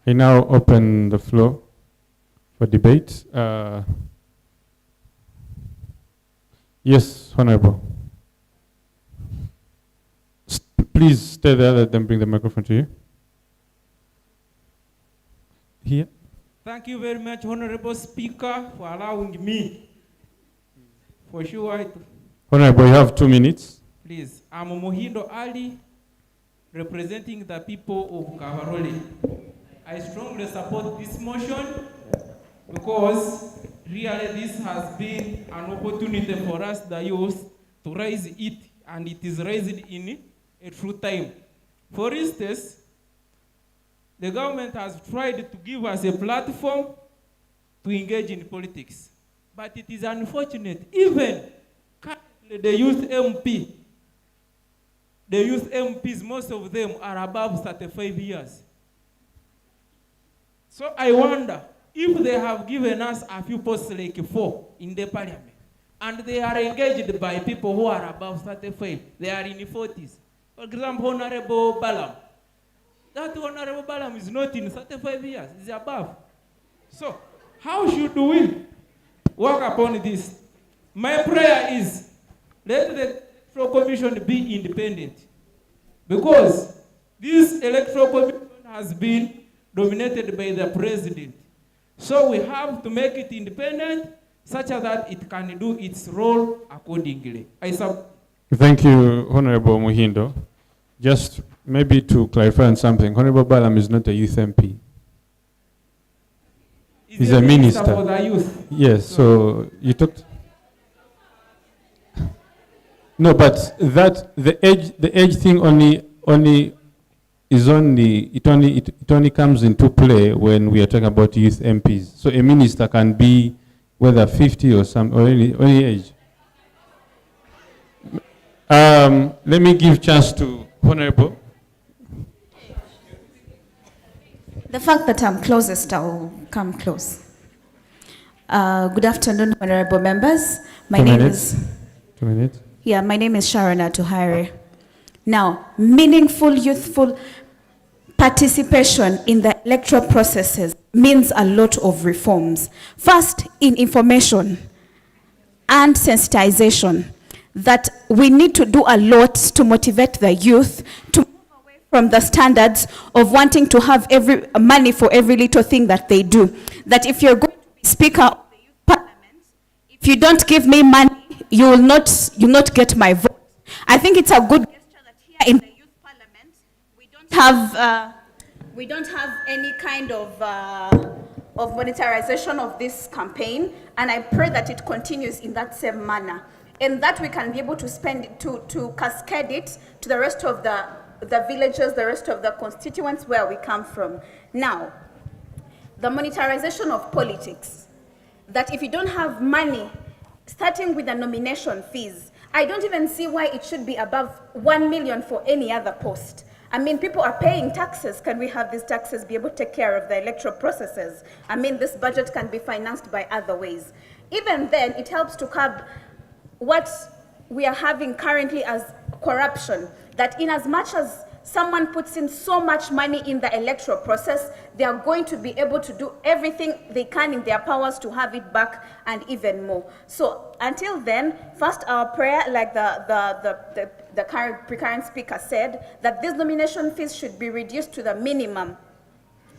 I now open the floor for debate. Yes, Honorable. Please stay there, let them bring the microphone to you. Here. Thank you very much, Honorable Speaker, for allowing me. For sure. Honorable, you have 2 minutes. Please, I'm Mohindo Ali, representing the people of Kavarole. I strongly support this motion because really this has been an opportunity for us, the youth, to raise it, and it is raised in a true time. For instance, the government has tried to give us a platform to engage in politics. But it is unfortunate, even currently the youth MPs, most of them are above 35 years. So I wonder, if they have given us a few posts like 4 in the parliament, and they are engaged by people who are above 35, they are in the 40s. For example, Honorable Balam. That Honorable Balam is not in 35 years, he's above. So, how should we work upon this? My prayer is, let the Electoral Commission be independent. Because this Electoral Commission has been dominated by the President. So we have to make it independent, such that it can do its role accordingly. Thank you, Honorable Muhindo. Just maybe to clarify on something, Honorable Balam is not a youth MP. He's a minister. For the youth. Yes, so you talked. No, but that the age thing it only comes into play when we are talking about youth MPs. So a minister can be whether 50 or any age. Let me give chance to Honorable. The fact that I'm closest, I'll come close. Good afternoon, honorable members. My name is 2 minutes. Yeah, my name is Sharona Tuhare. Now, meaningful, youthful participation in the electoral processes means a lot of reforms. First, in information and sensitization, that we need to do a lot to motivate the youth to move away from the standards of wanting to have money for every little thing that they do. That if you're going to be Speaker of the Youth Parliament, if you don't give me money, you will not get my vote. I think it's a good gesture that here in the Youth Parliament, we don't have any kind of monetarization of this campaign, and I pray that it continues in that same manner, and that we can be able to spend to cascade it to the rest of the villages, the rest of the constituents where we come from. Now, the monetarization of politics, that if you don't have money, starting with the nomination fees, I don't even see why it should be above 1 million for any other post. I mean, people are paying taxes. Can we have these taxes be able to take care of the electoral processes? I mean, this budget can be financed by other ways. Even then, it helps to curb what we are having currently as corruption, that in as much as someone puts in so much money in the electoral process, they are going to be able to do everything they can in their powers to have it back and even more. So until then, first our prayer, like the current speaker said, that these nomination fees should be reduced to the minimum.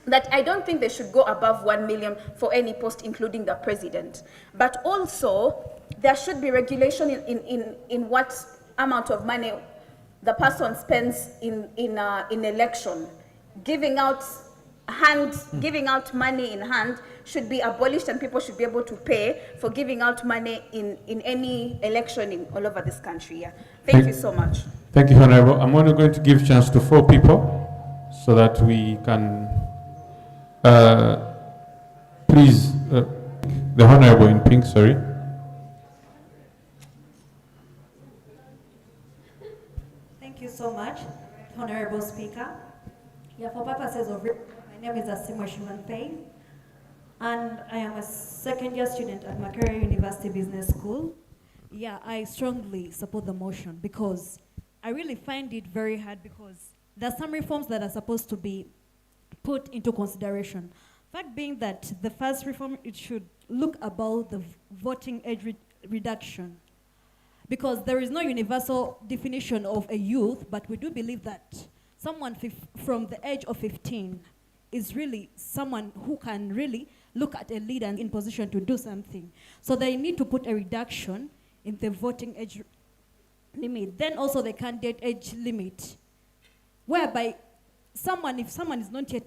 That I don't think they should go above 1 million for any post, including the president. But also, there should be regulation in what amount of money the person spends in election. Giving out money in hand should be abolished, and people should be able to pay for giving out money in any election all over this country. Yeah. Thank you so much. Thank you, Honorable. I'm only going to give chance to 4 people so that we can please, the Honorable in pink, sorry. Thank you so much, Honorable Speaker. Yeah, for purposes of my name is Asimwa Shiwanpei, and I am a second-year student at Makerere University Business School. Yeah, I strongly support the motion because I really find it very hard, because there are some reforms that are supposed to be put into consideration. Fact being that the first reform, it should look about the voting age reduction, because there is no universal definition of a youth, but we do believe that someone from the age of 15 is really someone who can really look at a leader and in position to do something. So they need to put a reduction in the voting age limit. Then also the candidate age limit, whereby if someone is not yet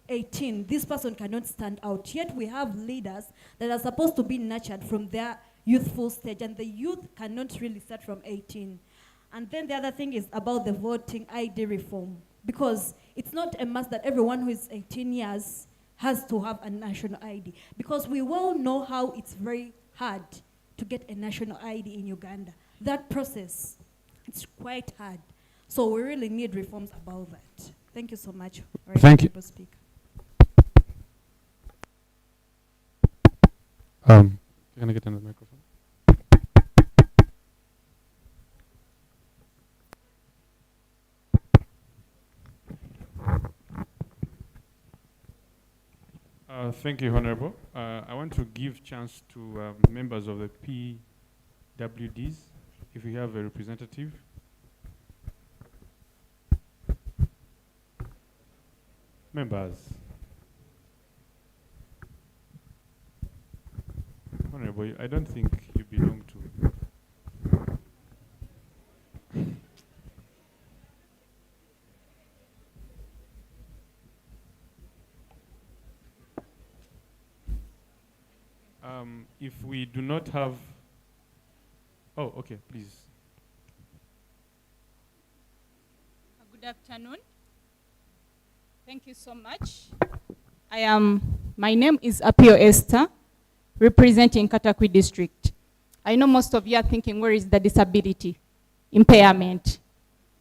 18, this person cannot stand out. Yet we have leaders that are supposed to be nurtured from their youthful stage, and the youth cannot really start from 18. And then the other thing is about the voting ID reform, because it's not a must that everyone who is 18 years has to have a national ID, because we well know how it's very hard to get a national ID in Uganda. That process, it's quite hard. So we really need reforms about that. Thank you so much. Thank you. Speaker. Can I get another microphone? Thank you, Honorable. I want to give chance to members of the PWDs, if we have a representative. Members. Honorable, I don't think you belong to. If we do not have, oh, okay, please. Good afternoon. Thank you so much. My name is Apio Esther, representing Katakwi District. I know most of you are thinking, where is the disability? Impairment.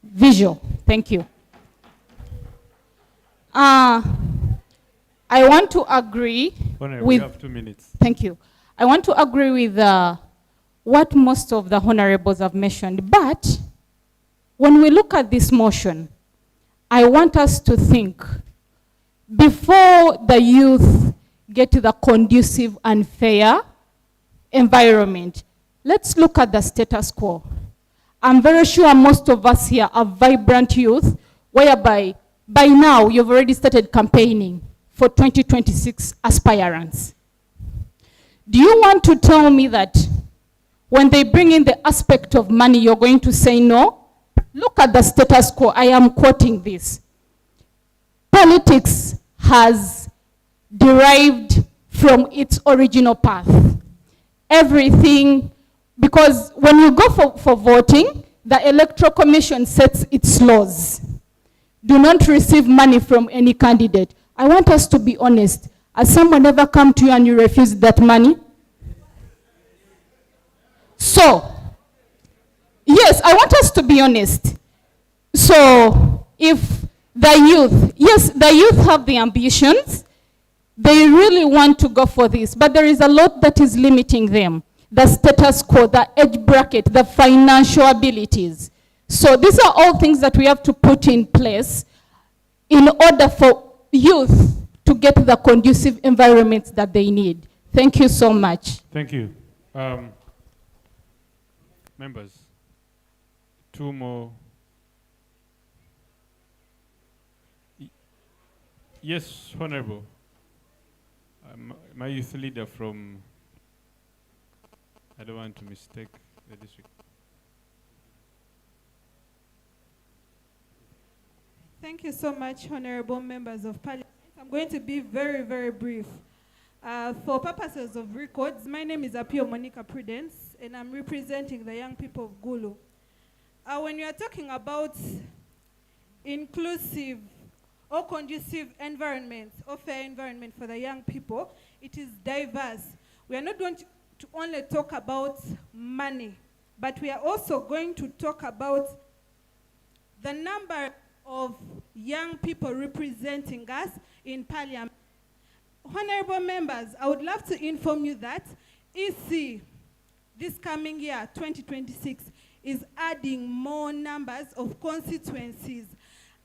Visual. Thank you. I want to agree Honorable, with... we have 2 minutes. Thank you. I want to agree with what most of the honorables have mentioned, but when we look at this motion, I want us to think, before the youth get to the conducive and fair environment, let's look at the status quo. I'm very sure most of us here are vibrant youth, whereby by now you've already started campaigning for 2026 aspirants. Do you want to tell me that when they bring in the aspect of money, you're going to say no? Look at the status quo. I am quoting this. Politics has derived from its original path. Everything, because when you go for voting, the Electoral Commission sets its laws. Do not receive money from any candidate. I want us to be honest. Has someone ever come to you and you refused that money? So, yes, I want us to be honest. So, if the youth, yes, the youth have the ambitions, they really want to go for this, but there is a lot that is limiting them. The status quo, the age bracket, the financial abilities. So these are all things that we have to put in place in order for youth to get the conducive environments that they need. Thank you so much. Thank you. Members, two more. Yes, Honorable. My youth leader from, I don't want to mistake the district. Thank you so much, honorable members of parliament. I'm going to be very, very brief. For purposes of records, my name is Apio Monica Prudence, and I'm representing the young people of Gulu. When you are talking about inclusive or conducive environment, or fair environment for the young people, it is diverse. We are not going to only talk about money, but we are also going to talk about the number of young people representing us in parliament. Honorable members, I would love to inform you that EC, this coming year, 2026, is adding more numbers of constituencies.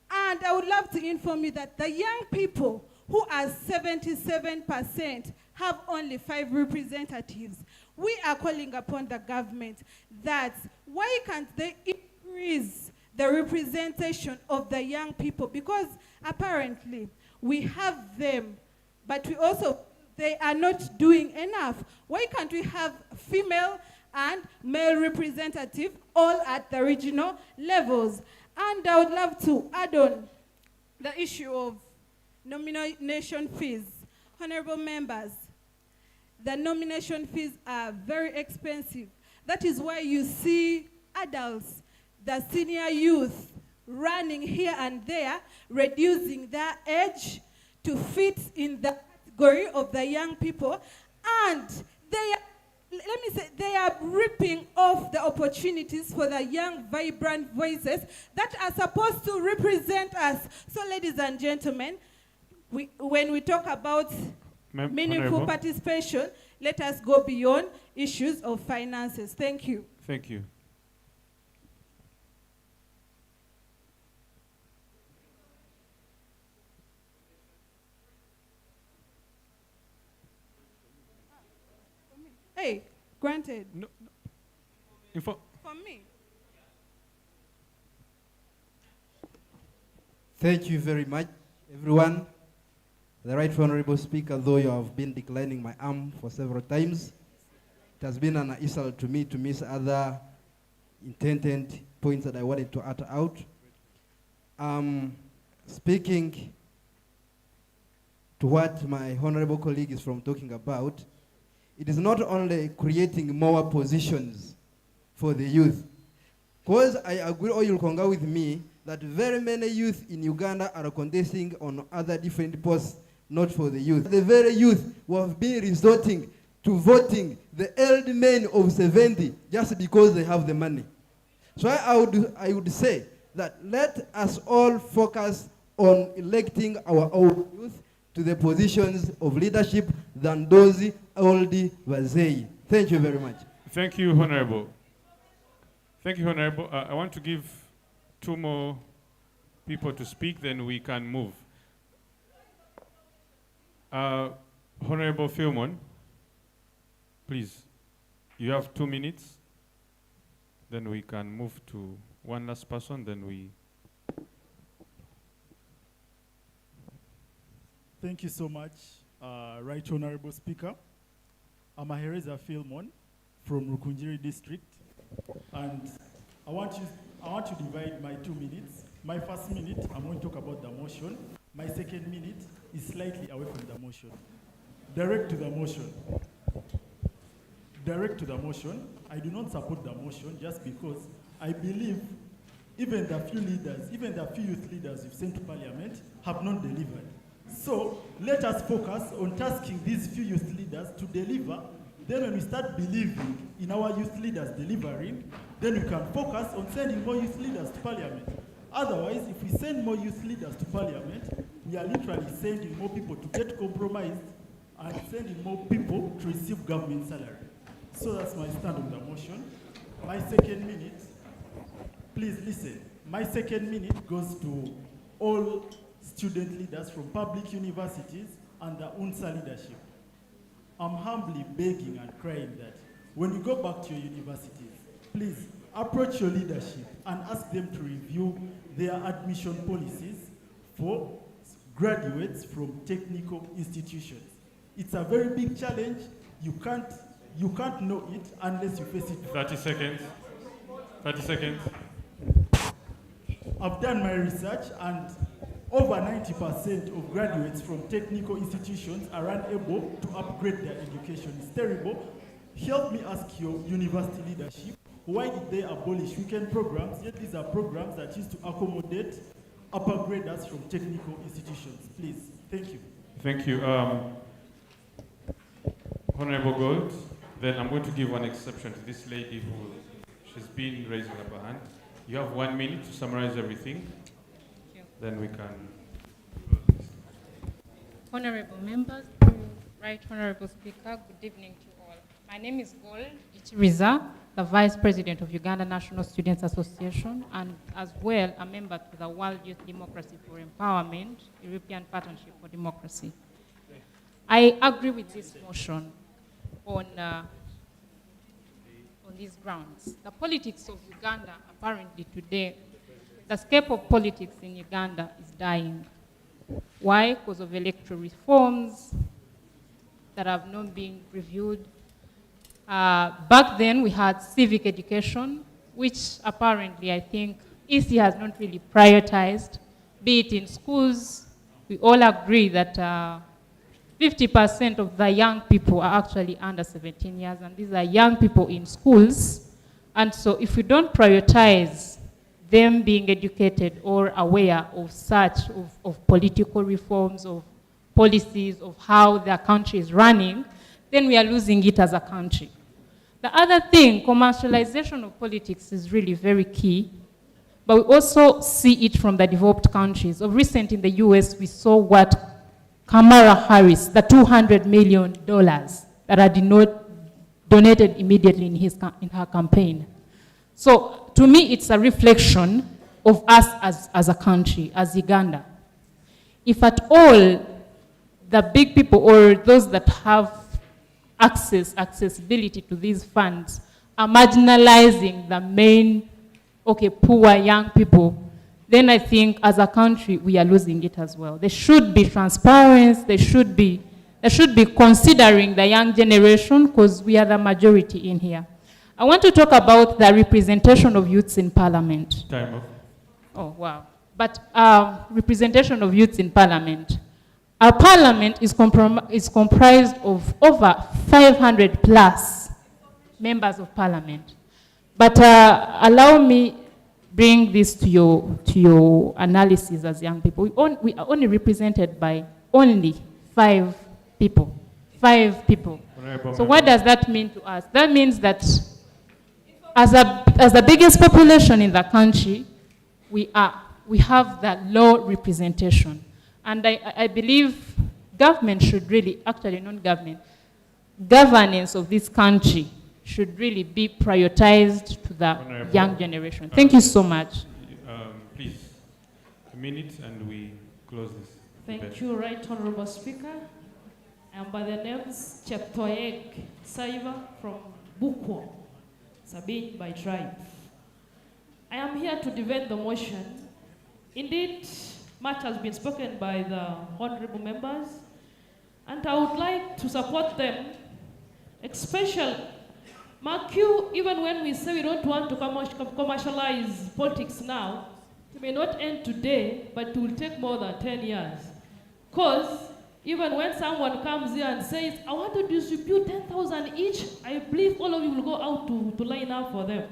And I would love to inform you that the young people who are 77% have only 5 representatives. We are calling upon the government that why can't they increase the representation of the young people? Because apparently we have them, but we also, they are not doing enough. Why can't we have female and male representative all at the regional levels? And I would love to add on the issue of nomination fees. Honorable members, the nomination fees are very expensive. That is why you see adults, the senior youth, running here and there, reducing their age to fit in the category of the young people. And they are, let me say, they are ripping off the opportunities for the young, vibrant voices that are supposed to represent us. So, ladies and gentlemen, when we talk about meaningful participation, let us go beyond issues of finances. Thank you. Thank you. Hey, granted. No. For me. Thank you very much, everyone. The Right Honorable Speaker, though you have been declining my arm for several times, it has been an insult to me to miss other intended points that I wanted to utter out. Speaking to what my honorable colleague is from talking about, it is not only creating more positions for the youth, because I agree, or you'll concur with me, that very many youth in Uganda are contesting on other different posts, not for the youth. The very youth who have been resorting to voting the old men of 70 just because they have the money. So I would say that let us all focus on electing our own youth to the positions of leadership than those oldie wazee. Thank you very much. Thank you, Honorable. Thank you, Honorable. I want to give two more people to speak, then we can move. Honorable Philmon, please, you have 2 minutes. Then we can move to one last person, then we... Thank you so much, Right Honorable Speaker. I'm Ahereza Philmon from Rukunjiri District, and I want to divide my 2 minutes. My first minute, I'm going to talk about the motion. My second minute is slightly away from the motion. Direct to the motion. Direct to the motion. I do not support the motion just because I believe even the few leaders, even the few youth leaders you've sent to parliament have not delivered. So let us focus on tasking these few youth leaders to deliver. Then when we start believing in our youth leaders delivering, then we can focus on sending more youth leaders to parliament. Otherwise, if we send more youth leaders to parliament, we are literally sending more people to get compromised and sending more people to receive government salary. So that's my stand on the motion. My second minute, please listen. My second minute goes to all student leaders from public universities and the UNSA leadership. I'm humbly begging and crying that when you go back to your universities, please approach your leadership and ask them to review their admission policies for graduates from technical institutions. It's a very big challenge. You can't know it unless you face it. 30 seconds. 30 seconds. I've done my research, and over 90% of graduates from technical institutions are unable to upgrade their education. It's terrible. Help me ask your university leadership, why did they abolish weekend programs? Yet these are programs that used to accommodate upper graders from technical institutions. Please, thank you. Thank you. Honorable Gold, then I'm going to give one exception to this lady she's been raising up her hand. You have 1 minute to summarize everything. Then we can... Honorable members, Right Honorable Speaker, good evening to all. My name is Gold Ichiriza, the Vice President of Uganda National Students Association, and as well a member to the World Youth Democracy for Empowerment, European Partnership for Democracy. I agree with this motion on these grounds. The politics of Uganda, apparently today, the scape of politics in Uganda is dying. Why? Because of electoral reforms that have not been reviewed. Back then, we had civic education, which apparently I think EC has not really prioritized, be it in schools. We all agree that 50% of the young people are actually under 17 years, and these are young people in schools. And so if we don't prioritize them being educated or aware of such, of political reforms, of policies, of how their country is running, then we are losing it as a country. The other thing, commercialization of politics is really very key, but we also see it from the developed countries. Of recent in the US, we saw what Kamala Harris, the $200 million that are donated immediately in her campaign. So to me, it's a reflection of us as a country, as Uganda. If at all the big people or those that have accessibility to these funds are marginalizing the main, poor young people, then I think as a country we are losing it as well. There should be transparency, there should be considering the young generation, because we are the majority in here. I want to talk about the representation of youths in parliament. Time off. Oh, wow. But representation of youths in parliament. Our parliament is comprised of over 500 plus members of parliament. But allow me bring this to your analysis as young people. We are only represented by only 5 people. 5 people. So what does that mean to us? That means that as the biggest population in the country, we have that low representation. And I believe government should really, actually non-government, governance of this country should really be prioritized to the young generation. Thank you so much. please, a minute and we close this. Thank debate. you, Right Honorable Speaker. And by the names Cheptoyek Saiva from Bukwa, Sabine by tribe. I am here to defend the motion. Indeed, much has been spoken by the honorable members, and I would like to support them, especially mark you, even when we say we don't want to commercialize politics now, it may not end today, but it will take more than 10 years. Because even when someone comes here and says, I want to distribute 10,000 each, I believe all of you will go out to line up for them.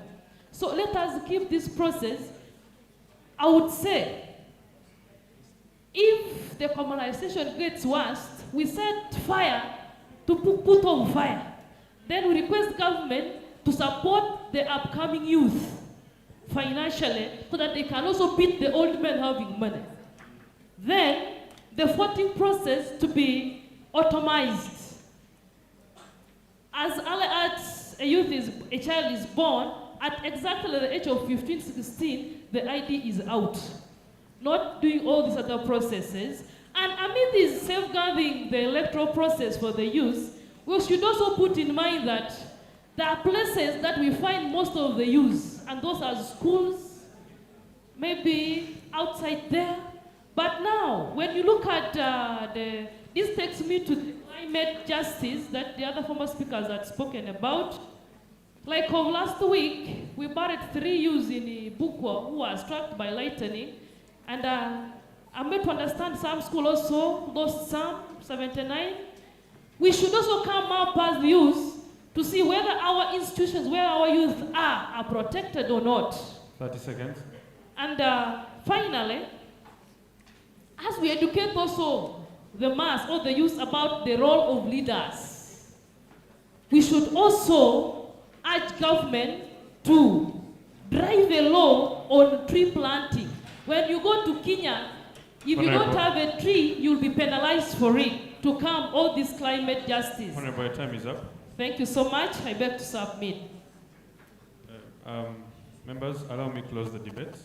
So let us keep this process. I would say, if the commercialization gets worse, we set fire to put on fire. Then we request government to support the upcoming youth financially so that they can also beat the old men having money. Then the voting process to be automized. As early as a child is born, at exactly the age of 15, 16, the ID is out. Not doing all these other processes. And amid this safeguarding the electoral process for the youth, we should also put in mind that there are places that we find most of the youth, and those are schools, maybe outside there. But now, when you look at this takes me to the climate justice that the other former speakers had spoken about. Like of last week, we buried 3 youths in Bukwa who were struck by lightning. And I'm made to understand some school also lost some, 79. We should also come up as the youth to see whether our institutions, where our youth are protected or not. 30 seconds. And finally, as we educate also the mass or the youth about the role of leaders, we should also urge government to drive a law on tree planting. When you go to Kenya, if you don't have a tree, you'll be penalized for it to come all this climate justice. Honorable, your time is up. Thank you so much. I beg to submit. Members, allow me close the debate.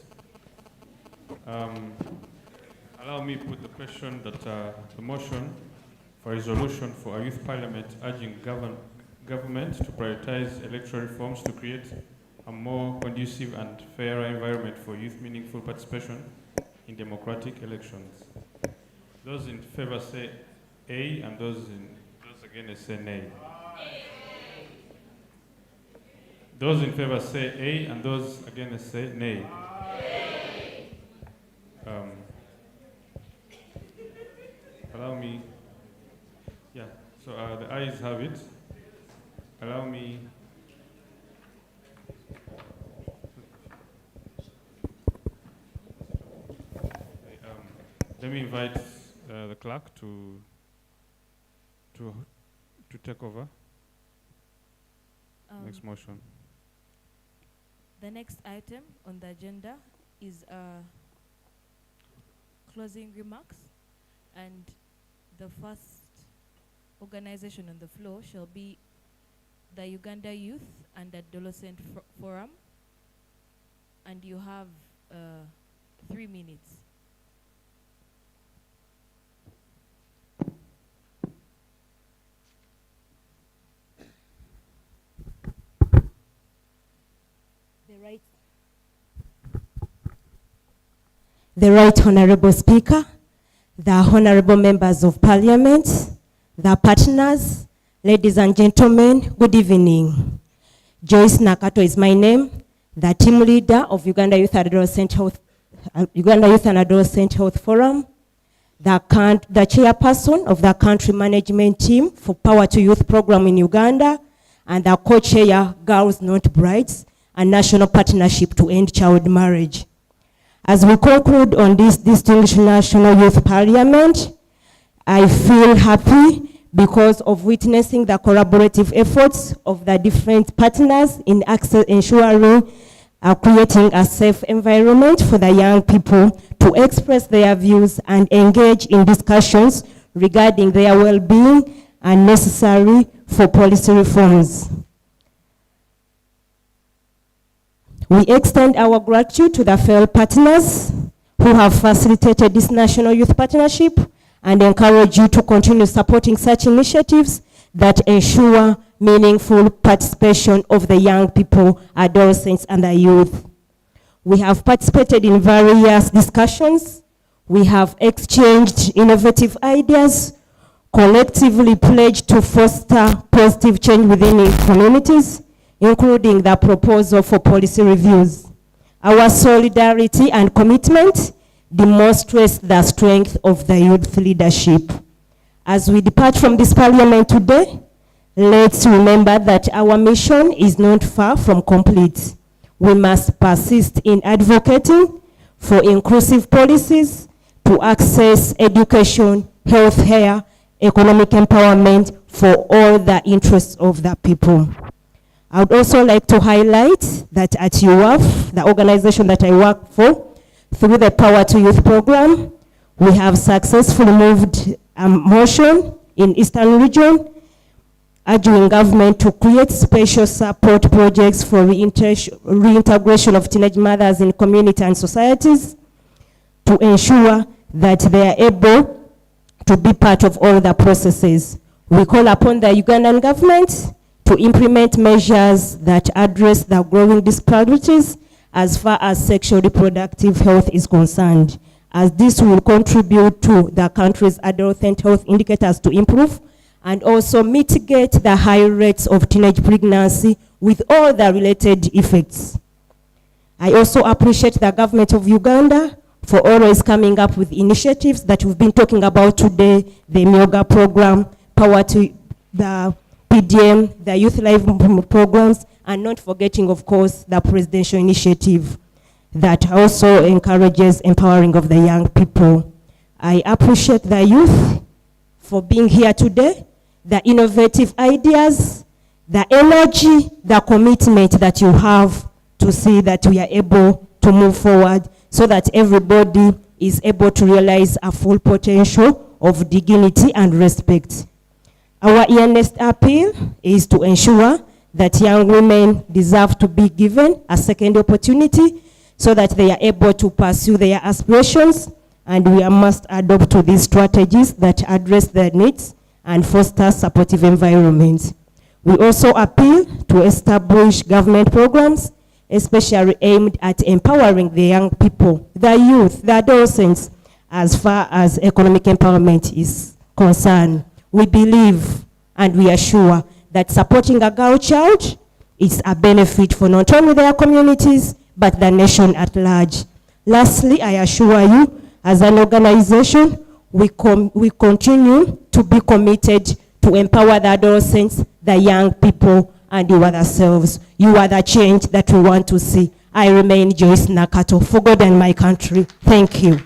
Allow me put the question that the motion for resolution for a youth parliament urging government to prioritize electoral reforms to create a more conducive and fairer environment for youth meaningful participation in democratic elections. Those in favor say A, and those against say nay. Those in favor say A, and those against say nay. Allow me, yeah, so the ayes have it. Allow me, let me invite the clerk to take over. Next motion. The next item on the agenda is closing remarks, and the first organization on the floor shall be the Uganda Youth and Adolescent Forum, and you have 3 minutes. The Right Honorable Speaker, the Honorable Members of Parliament, the partners, ladies and gentlemen, good evening. Joyce Nakato is my name, the team leader of Uganda Youth and Adolescent Health Forum, the chairperson of the country management team for Power to Youth program in Uganda, and the co-chair Girls Not Brides, a national partnership to end child marriage. As we conclude on this distinguished National Youth Parliament, I feel happy because of witnessing the collaborative efforts of the different partners in ensuring creating a safe environment for the young people to express their views and engage in discussions regarding their well-being and necessary for policy reforms. We extend our gratitude to the fellow partners who have facilitated this National Youth Partnership and encourage you to continue supporting such initiatives that ensure meaningful participation of the young people, adolescents, and the youth. We have participated in various discussions. We have exchanged innovative ideas, collectively pledged to foster positive change within communities, including the proposal for policy reviews. Our solidarity and commitment demonstrates the strength of the youth leadership. As we depart from this parliament today, let's remember that our mission is not far from complete. We must persist in advocating for inclusive policies to access education, healthcare, economic empowerment for all the interests of the people. I would also like to highlight that at UAF, the organization that I work for, through the Power to Youth program, we have successfully moved a motion in Eastern Region urging government to create special support projects for reintegration of teenage mothers in community and societies to ensure that they are able to be part of all the processes. We call upon the Ugandan government to implement measures that address the growing disparities as far as sexual reproductive health is concerned, as this will contribute to the country's adolescent health indicators to improve and also mitigate the high rates of teenage pregnancy with all the related effects. I also appreciate the government of Uganda for always coming up with initiatives that we've been talking about today, the Myoga program, Power to the PDM, the Youth Life programs, and not forgetting, of course, the presidential initiative that also encourages empowering of the young people. I appreciate the youth for being here today, the innovative ideas, the energy, the commitment that you have to see that we are able to move forward so that everybody is able to realize a full potential of dignity and respect. Our earnest appeal is to ensure that young women deserve to be given a second opportunity so that they are able to pursue their aspirations, and we must adopt to these strategies that address their needs and foster supportive environments. We also appeal to establish government programs, especially aimed at empowering the young people, the youth, the adolescents, as far as economic empowerment is concerned. We believe and we are sure that supporting a girl child is a benefit for not only their communities, but the nation at large. Lastly, I assure you, as an organization, we continue to be committed to empower the adolescents, the young people, and you ourselves. You are the change that we want to see. I remain Joyce Nakato, for God and my country. Thank you.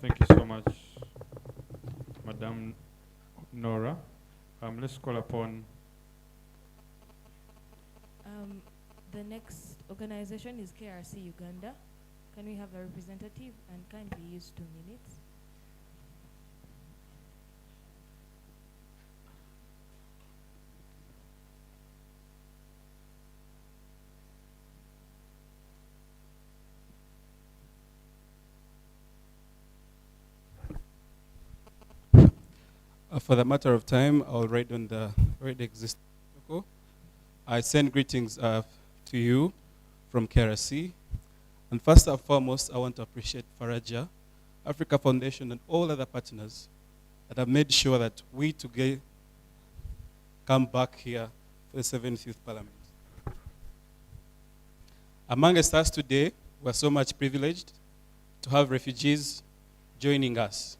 Thank you so much, Madam Nora. Let's call upon. The next organization is KRC Uganda. Can we have a representative and kindly use 2 minutes? For the matter of time, I'll write on the already existing. I send greetings to you from KRC. And first and foremost, I want to appreciate Faraja, Africa Foundation, and all other partners that have made sure that we together come back here for the 7th Youth Parliament. Amongst us today, we're so much privileged to have refugees joining us.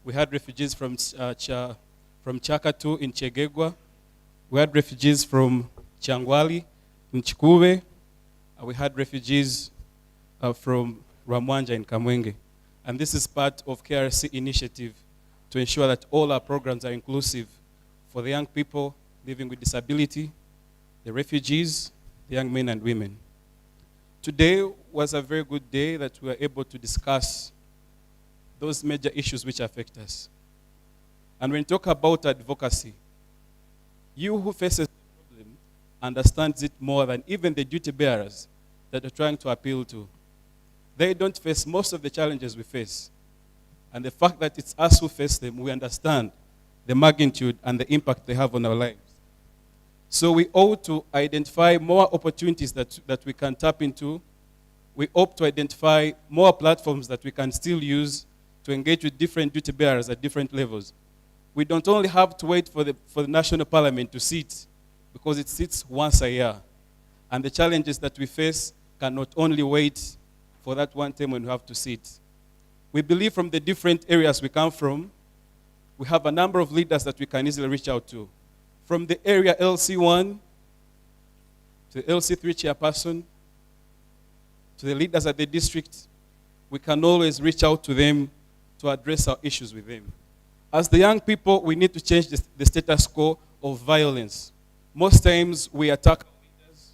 We had refugees from Chakatu in Chegegwa. We had refugees from Changwali in Chikuwe. We had refugees from Ramwanja in Kamwenge. And this is part of KRC initiative to ensure that all our programs are inclusive for the young people living with disability, the refugees, the young men and women. Today was a very good day that we were able to discuss those major issues which affect us. And when you talk about advocacy, You who faces the problem understands it more than even the duty bearers that are trying to appeal to. They don't face most of the challenges we face. And the fact that it's us who face them, we understand the magnitude and the impact they have on our lives. So we ought to identify more opportunities that we can tap into. We hope to identify more platforms that we can still use to engage with different duty bearers at different levels. We don't only have to wait for the national parliament to sit, because it sits once a year. And the challenges that we face cannot only wait for that one time when we have to sit. We believe from the different areas we come from, we have a number of leaders that we can easily reach out to. From the area LC1 to the LC3 chairperson, to the leaders at the district, we can always reach out to them to address our issues with them. As the young people, we need to change the status quo of violence. Most times we attack our leaders,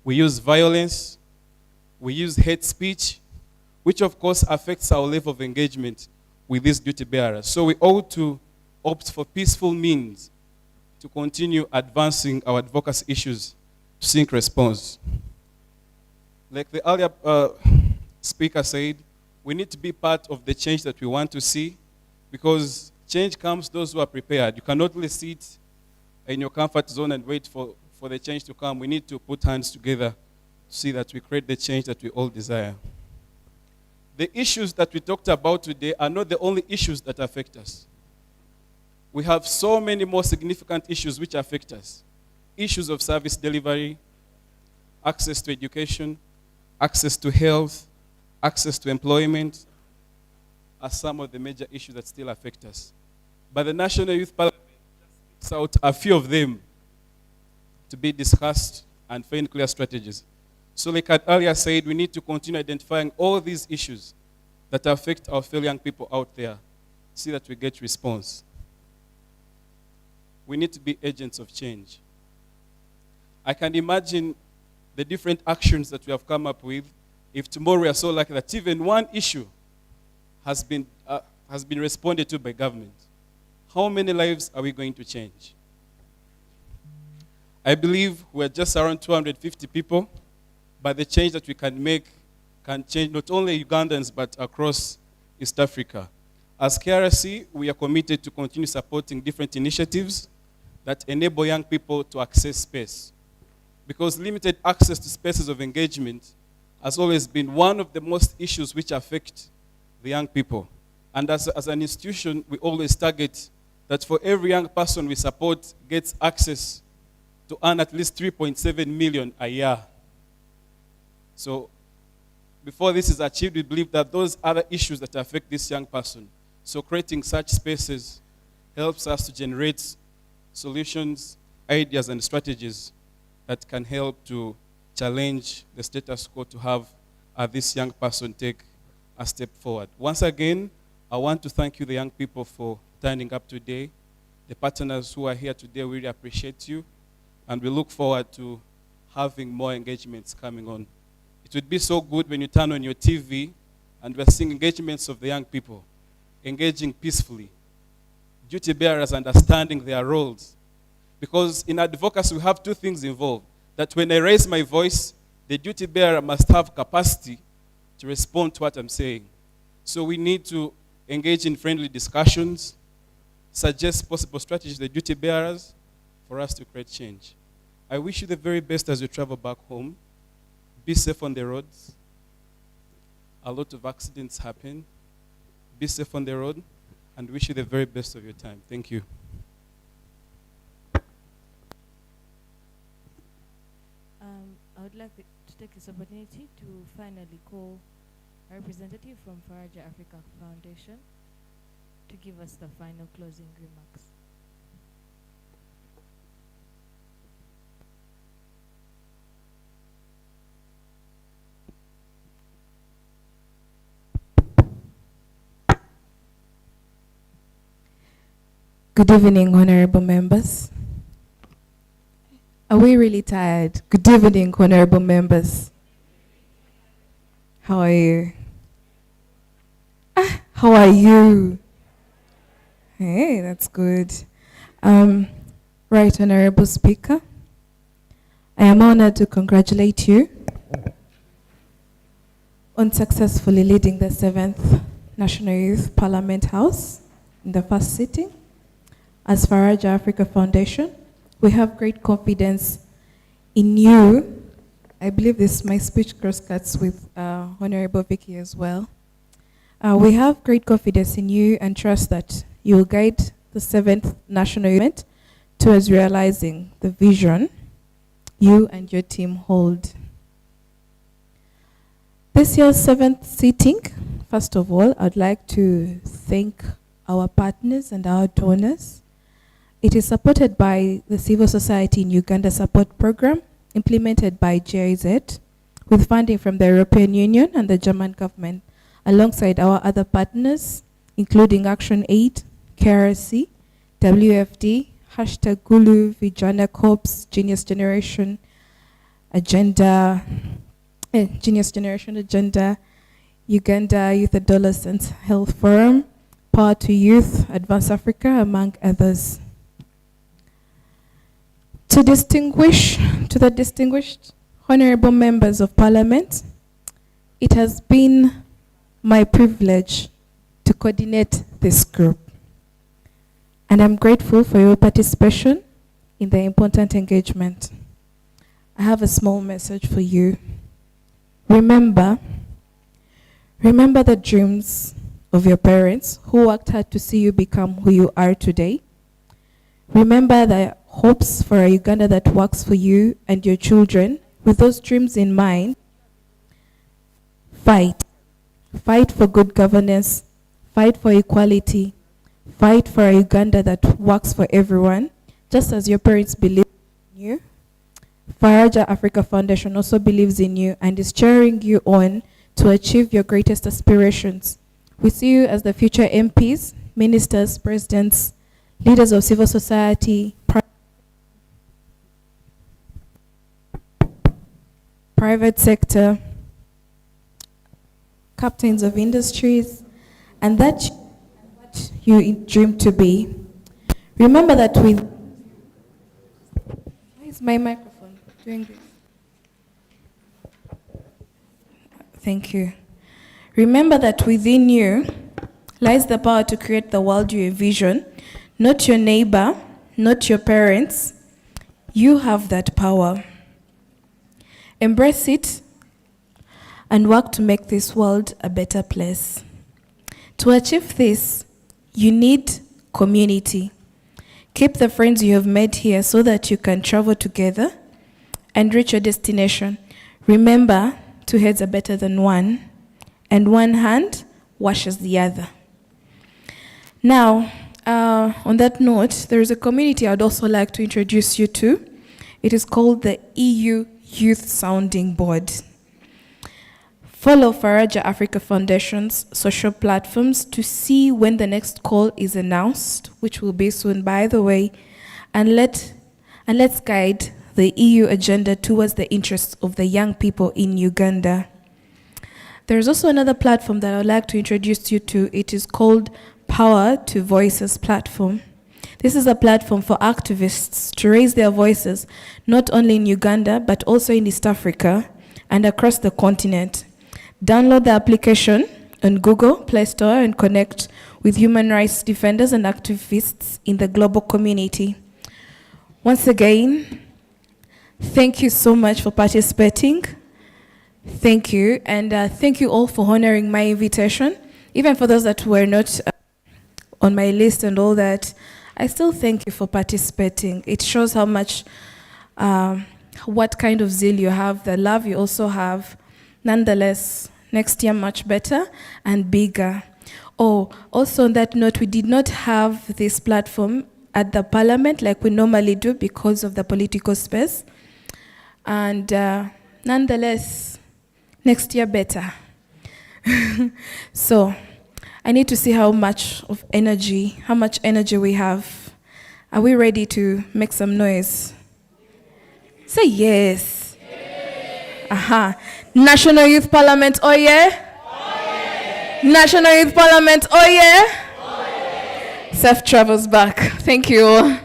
we use violence, we use hate speech, which of course affects our level of engagement with these duty bearers. So we ought to opt for peaceful means to continue advancing our advocacy issues to seek response. Like the earlier speaker said, we need to be part of the change that we want to see, because change comes those who are prepared. You cannot only sit in your comfort zone and wait for the change to come. We need to put hands together to see that we create the change that we all desire. The issues that we talked about today are not the only issues that affect us. We have so many more significant issues which affect us. Issues of service delivery, access to education, access to health, access to employment are some of the major issues that still affect us. But the National Youth Parliament just picks out a few of them to be discussed and find clear strategies. So like I earlier said, we need to continue identifying all these issues that affect our fellow young people out there, see that we get response. We need to be agents of change. I can imagine the different actions that we have come up with if tomorrow we are so lucky that even one issue has been responded to by government. How many lives are we going to change? I believe we're just around 250 people, but the change that we can make can change not only Ugandans, but across East Africa. As KRC, we are committed to continue supporting different initiatives that enable young people to access space. Because limited access to spaces of engagement has always been one of the most issues which affect the young people. And as an institution, we always target that for every young person we support gets access to earn at least 3.7 million a year. So before this is achieved, we believe that those other issues that affect this young person. So creating such spaces helps us to generate solutions, ideas, and strategies that can help to challenge the status quo to have this young person take a step forward. Once again, I want to thank you, the young people, for turning up today. The partners who are here today, we really appreciate you. And we look forward to having more engagements coming on. It would be so good when you turn on your TV and we're seeing engagements of the young people, engaging peacefully, duty bearers understanding their roles. Because in advocacy, we have two things involved. That when I raise my voice, the duty bearer must have capacity to respond to what I'm saying. So we need to engage in friendly discussions, suggest possible strategies to the duty bearers for us to create change. I wish you the very best as you travel back home. Be safe on the roads. A lot of accidents happen. Be safe on the road, and wish you the very best of your time. Thank you. I would like to take this opportunity to finally call a representative from Faraja Africa Foundation to give us the final closing remarks. Good evening, honorable members. Are we really tired? Good evening, honorable members. How are you? How are you? Hey, that's good. Right Honorable Speaker, I am honored to congratulate you on successfully leading the 7th National Youth Parliament House in the first sitting. As Faraja Africa Foundation, we have great confidence in you. I believe my speech cross-cuts with Honorable Vicky as well. We have great confidence in you and trust that you will guide the 7th National Event towards realizing the vision you and your team hold. This year's 7th sitting, first of all, I'd like to thank our partners and our donors. It is supported by the Civil Society in Uganda Support Program, implemented by GIZ, with funding from the European Union and the German government, alongside our other partners, including Action Aid, KRC, WFD, Hashtag Gulu, Vijana Corps, Genius Generation Agenda, Uganda Youth Adolescent Health Forum, Power to Youth, Advance Africa, among others. To the distinguished honorable members of Parliament, it has been my privilege to coordinate this group. And I'm grateful for your participation in the important engagement. I have a small message for you. Remember the dreams of your parents who worked hard to see you become who you are today. Remember the hopes for a Uganda that works for you and your children. With those dreams in mind, fight. Fight for good governance. Fight for equality. Fight for a Uganda that works for everyone, just as your parents believe in you. Faraja Africa Foundation also believes in you and is cheering you on to achieve your greatest aspirations. We see you as the future MPs, ministers, presidents, leaders of civil society, private sector, captains of industries, and that you dream to be. Remember that why is my microphone doing this? Thank you. Remember that within you lies the power to create the world you envision, not your neighbor, not your parents. You have that power. Embrace it and work to make this world a better place. To achieve this, you need community. Keep the friends you have made here so that you can travel together and reach your destination. Remember, 2 heads are better than one, and one hand washes the other. Now, on that note, there is a community I'd also like to introduce you to. It is called the EU Youth Sounding Board. Follow Faraja Africa Foundation's social platforms to see when the next call is announced, which will be soon, by the way, and let's guide the EU agenda towards the interests of the young people in Uganda. There's also another platform that I'd like to introduce you to. It is called Power to Voices platform. This is a platform for activists to raise their voices, not only in Uganda, but also in East Africa and across the continent. Download the application on Google Play Store and connect with human rights defenders and activists in the global community. Once again, thank you so much for participating. Thank you, and thank you all for honoring my invitation. Even for those that were not on my list and all that, I still thank you for participating. It shows how much, what kind of zeal you have, the love you also have. Nonetheless, next year much better and bigger. Oh, also on that note, we did not have this platform at the parliament like we normally do because of the political space. And nonetheless, next year better. So I need to see how much energy we have. Are we ready to make some noise? Say yes. Aha. National Youth Parliament, oh yeah? Oh yeah. National Youth Parliament, oh yeah? Oh yeah. Safe travels back. Thank you all.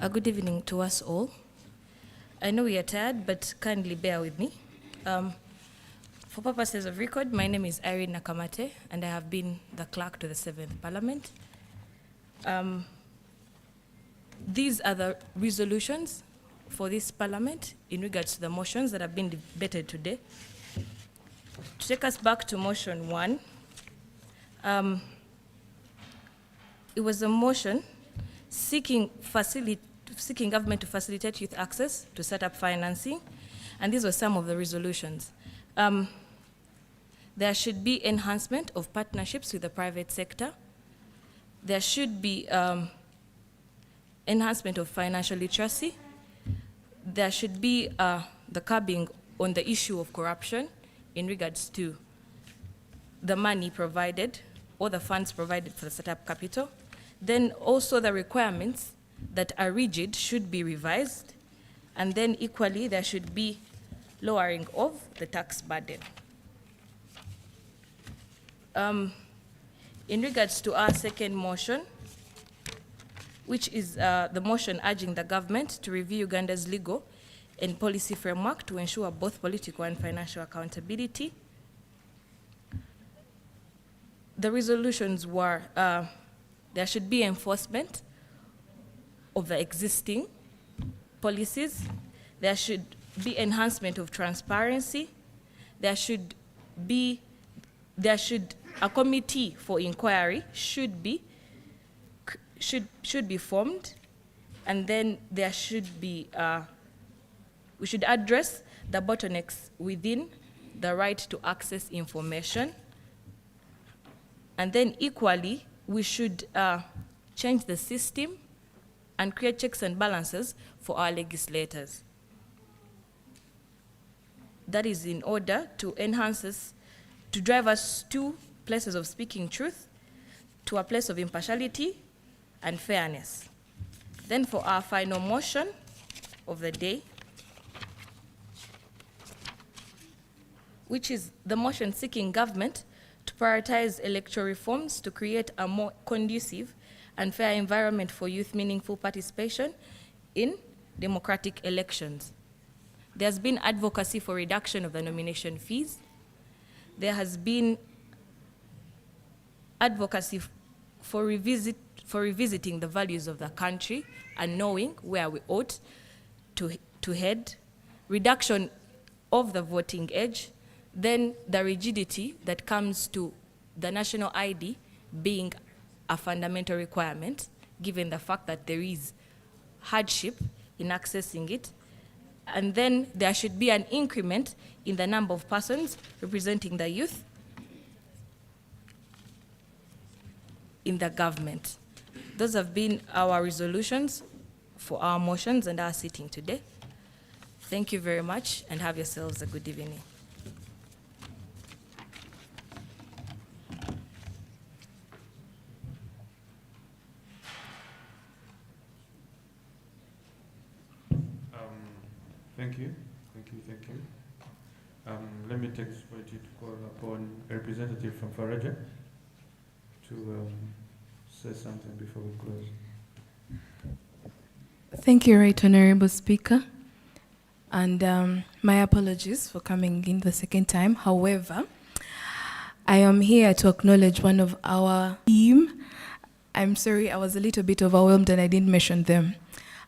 A good evening to us all. I know we are tired, but kindly bear with me. For purposes of record, my name is Irene Nakamate, and I have been the clerk to the 7th Parliament. These are the resolutions for this Parliament in regards to the motions that have been debated today. To take us back to motion 1, it was a motion seeking government to facilitate youth access to set up financing, and these were some of the resolutions. There should be enhancement of partnerships with the private sector. There should be enhancement of financial literacy. There should be the curbing on the issue of corruption in regards to the money provided or the funds provided for the setup capital. Then also the requirements that are rigid should be revised. And then equally, there should be lowering of the tax burden. In regards to our second motion, which is the motion urging the government to review Uganda's legal and policy framework to ensure both political and financial accountability. The resolutions were there should be enforcement of the existing policies. There should be enhancement of transparency. There should a committee for inquiry should be formed, and then there should be we should address the bottlenecks within the right to access information, and then equally we should change the system and create checks and balances for our legislators. That is in order to enhance us, to drive us to places of speaking truth, to a place of impartiality and fairness. Then for our final motion of the day, which is the motion seeking government to prioritize electoral reforms to create a more conducive and fair environment for youth meaningful participation in democratic elections. There's been advocacy for reduction of the nomination fees. There has been advocacy for revisiting the values of the country and knowing where we ought to head, reduction of the voting age, then the rigidity that comes to the national ID being a fundamental requirement, given the fact that there is hardship in accessing it. And then there should be an increment in the number of persons representing the youth in the government. Those have been our resolutions for our motions and our sitting today. Thank you very much, and have yourselves a good evening. Thank you. Let me take this opportunity to call upon a representative from Faraja to say something before we close. Thank you, Right Honorable Speaker. And my apologies for coming in the second time. However, I am here to acknowledge one of our team. I'm sorry, I was a little bit overwhelmed and I didn't mention them.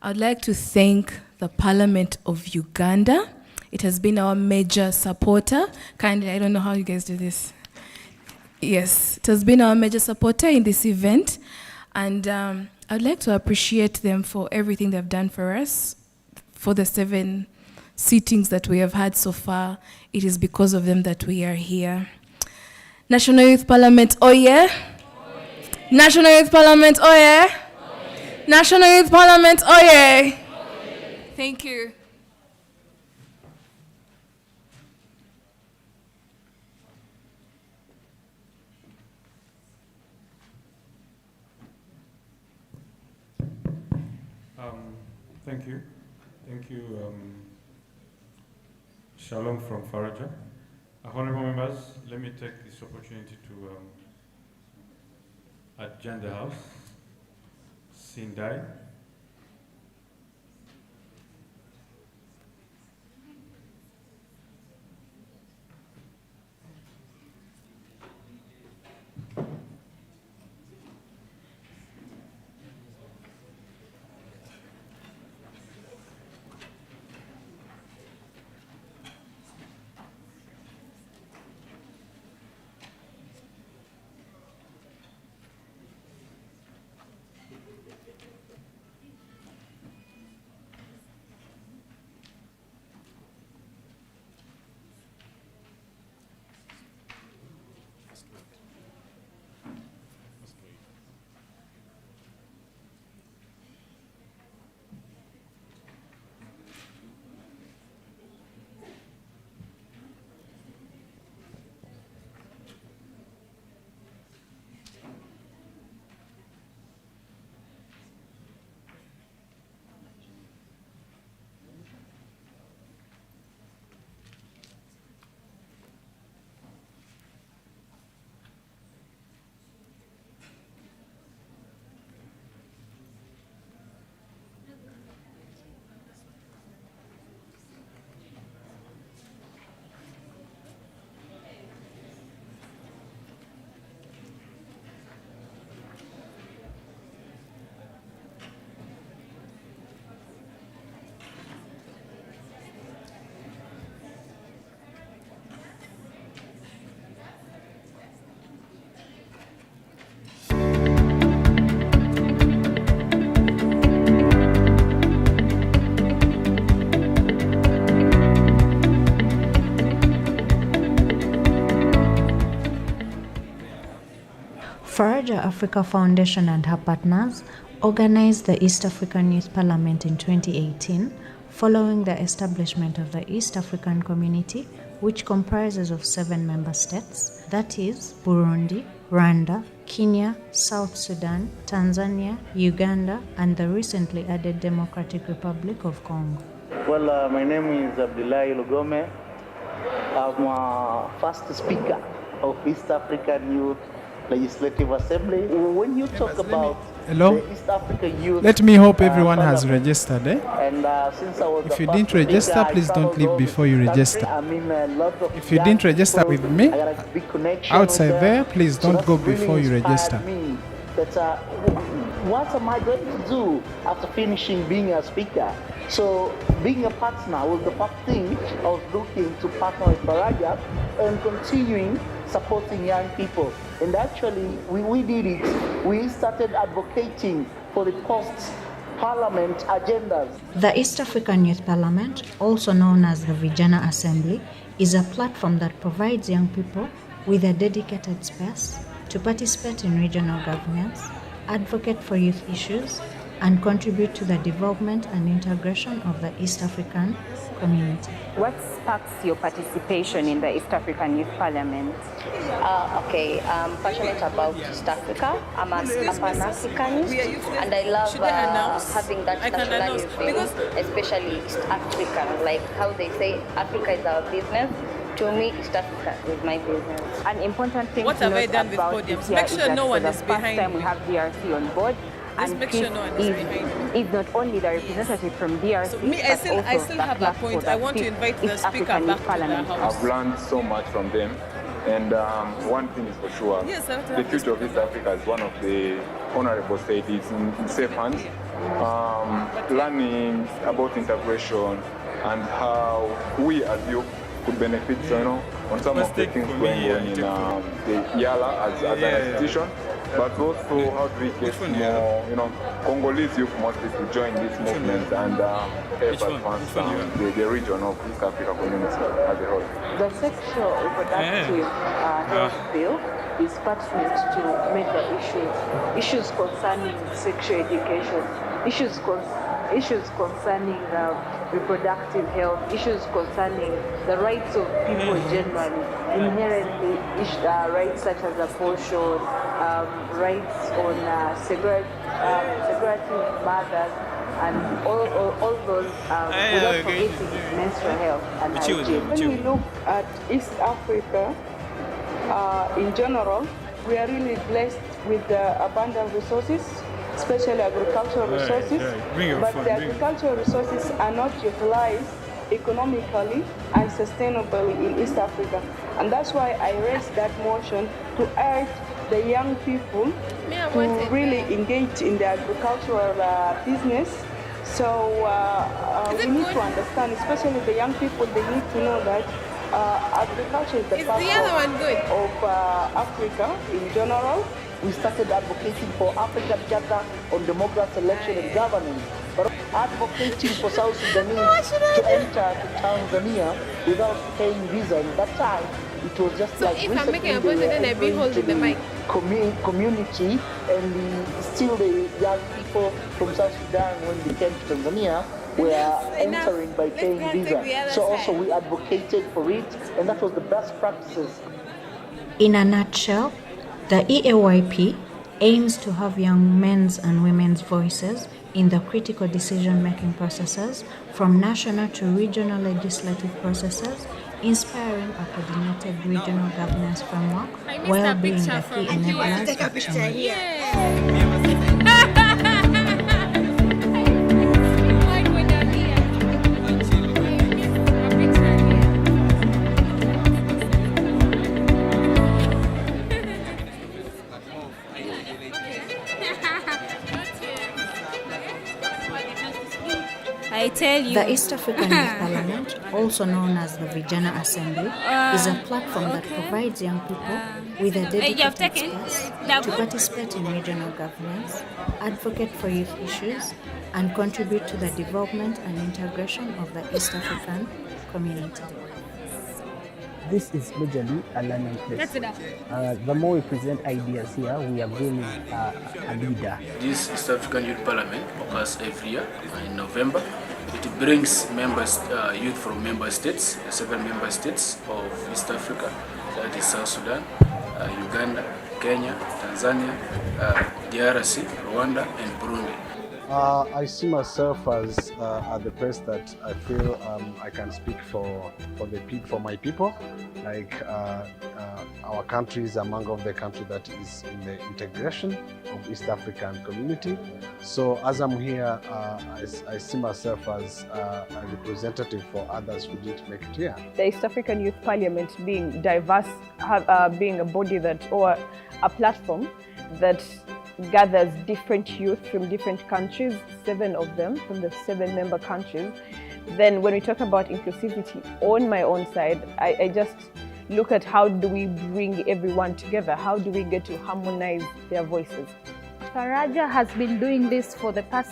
I would like to thank the Parliament of Uganda. It has been our major supporter. Kindly, I don't know how you guys do this. Yes, it has been our major supporter in this event. And I'd like to appreciate them for everything they've done for us, for the 7 sittings that we have had so far. It is because of them that we are here. National Youth Parliament, oh yeah? Oh yeah. National Youth Parliament, oh yeah? Oh yeah. National Youth Parliament, oh yeah? Oh yeah. Thank you. Thank you. Thank you, Shalom from Faraja. Honorable members, let me take this opportunity to adjourn the House. Sindai. Faraja Africa Foundation and her partners organized the East African Youth Parliament in 2018 following the establishment of the East African Community, which comprises of 7 member states, that is Burundi, Rwanda, Kenya, South Sudan, Tanzania, Uganda, and the recently added Democratic Republic of Congo. Well, my name is Abdullahi Lugome. I'm first speaker of East African Youth Legislative Assembly. When you talk about Hello? the East African Youth, Let me hope everyone has registered. and since I was If the you first didn't register, speaker, I please don't traveled leave all before you the register. country. I mean, a lot of If you young didn't register people, with me, I got a big connection outside with there, them. please So don't that's go really before you inspired register. me that what am I going to do after finishing being a speaker? So being a partner was the first thing I was looking to partner with Faraja and continuing supporting young people. And actually, we did it. We started advocating for the post-parliament agendas. The East African Youth Parliament, also known as the Vijana Assembly, is a platform that provides young people with a dedicated space to participate in regional governance, advocate for youth issues, and contribute to the development and integration of the East African community. What sparks your participation in the East African Youth Parliament? Okay, I'm passionate about East Africa. I'm a Pan-Africanist, and I love having that national feel, especially East Africa. Like how they say, Africa is our business. To me, East Africa is my business. An important thing What to have I note done with about podiums? this year Make is sure that no for one the is first behind time me. we have DRC on board. Just And make sure Chris no one is behind me. is not only the representative from DRC, So me, I but still also the have a clerk point. for I the want to fifth invite the East speaker African back Youth to the Parliament. house. I've learned so much from them, and one thing is for sure, Yes, I want to the have future of East Africa, as one of the honorable said, is in safe hands. Learning about integration and how we as youth could benefit, on some of the things going on in the YALA as an institution, but also how do we get more, Congolese youth mostly to join this movement and help advance the region of East Africa community as a whole. The sexual reproductive health bill is pertinent to make the issues concerning sexual education, issues concerning reproductive health, issues concerning the rights of people generally, inherently rights such as abortion, rights on segregative mothers, and all those without forgetting menstrual health and hygiene. When we look at East Africa in general, we are really blessed with the abundant resources, especially agricultural resources. But the agricultural resources are not utilized economically and sustainably in East Africa. And that's why I raised that motion to urge the young people to really engage in the agricultural business. So we need to understand, especially the young people, they need to know that agriculture is the backbone of Africa in general. We started advocating for African Charter on democracy, election, and governance, but advocating for South Sudanese to enter to Tanzania without paying visa. In that time, it was just so like if I'm making a point, then I be holding the mic. Community, and still the young people from South Sudan, when they came to Tanzania, were entering by paying visa. So also we advocated for it, and that was the best practices. In a nutshell, the EAYP aims to have young men's and women's voices in the critical decision-making processes from national to regional legislative processes, inspiring a coordinated regional governance framework while being the key enablers of change. I tell you. The East African Youth Parliament, also known as the Vijana Assembly, is a platform that provides young people with a dedicated space to participate in regional governance, advocate for youth issues, and contribute to the development and integration of the East African community. This is majorly a learning place. The more we present ideas here, we are gaining a leader. This East African Youth Parliament occurs every year in November. It brings members, youth from member states, 7 member states of East Africa, that is South Sudan, Uganda, Kenya, Tanzania, DRC, Rwanda, and Burundi. I see myself as at the place that I feel I can speak for my people. Like our country is among of the country that is in the integration of East African community. So as I'm here, I see myself as a representative for others who didn't make it here. The East African Youth Parliament being diverse, being a body that, or a platform that gathers different youth from different countries, 7 of them from the 7 member countries. Then when we talk about inclusivity on my own side, I just look at how do we bring everyone together? How do we get to harmonize their voices? Faraja has been doing this for the past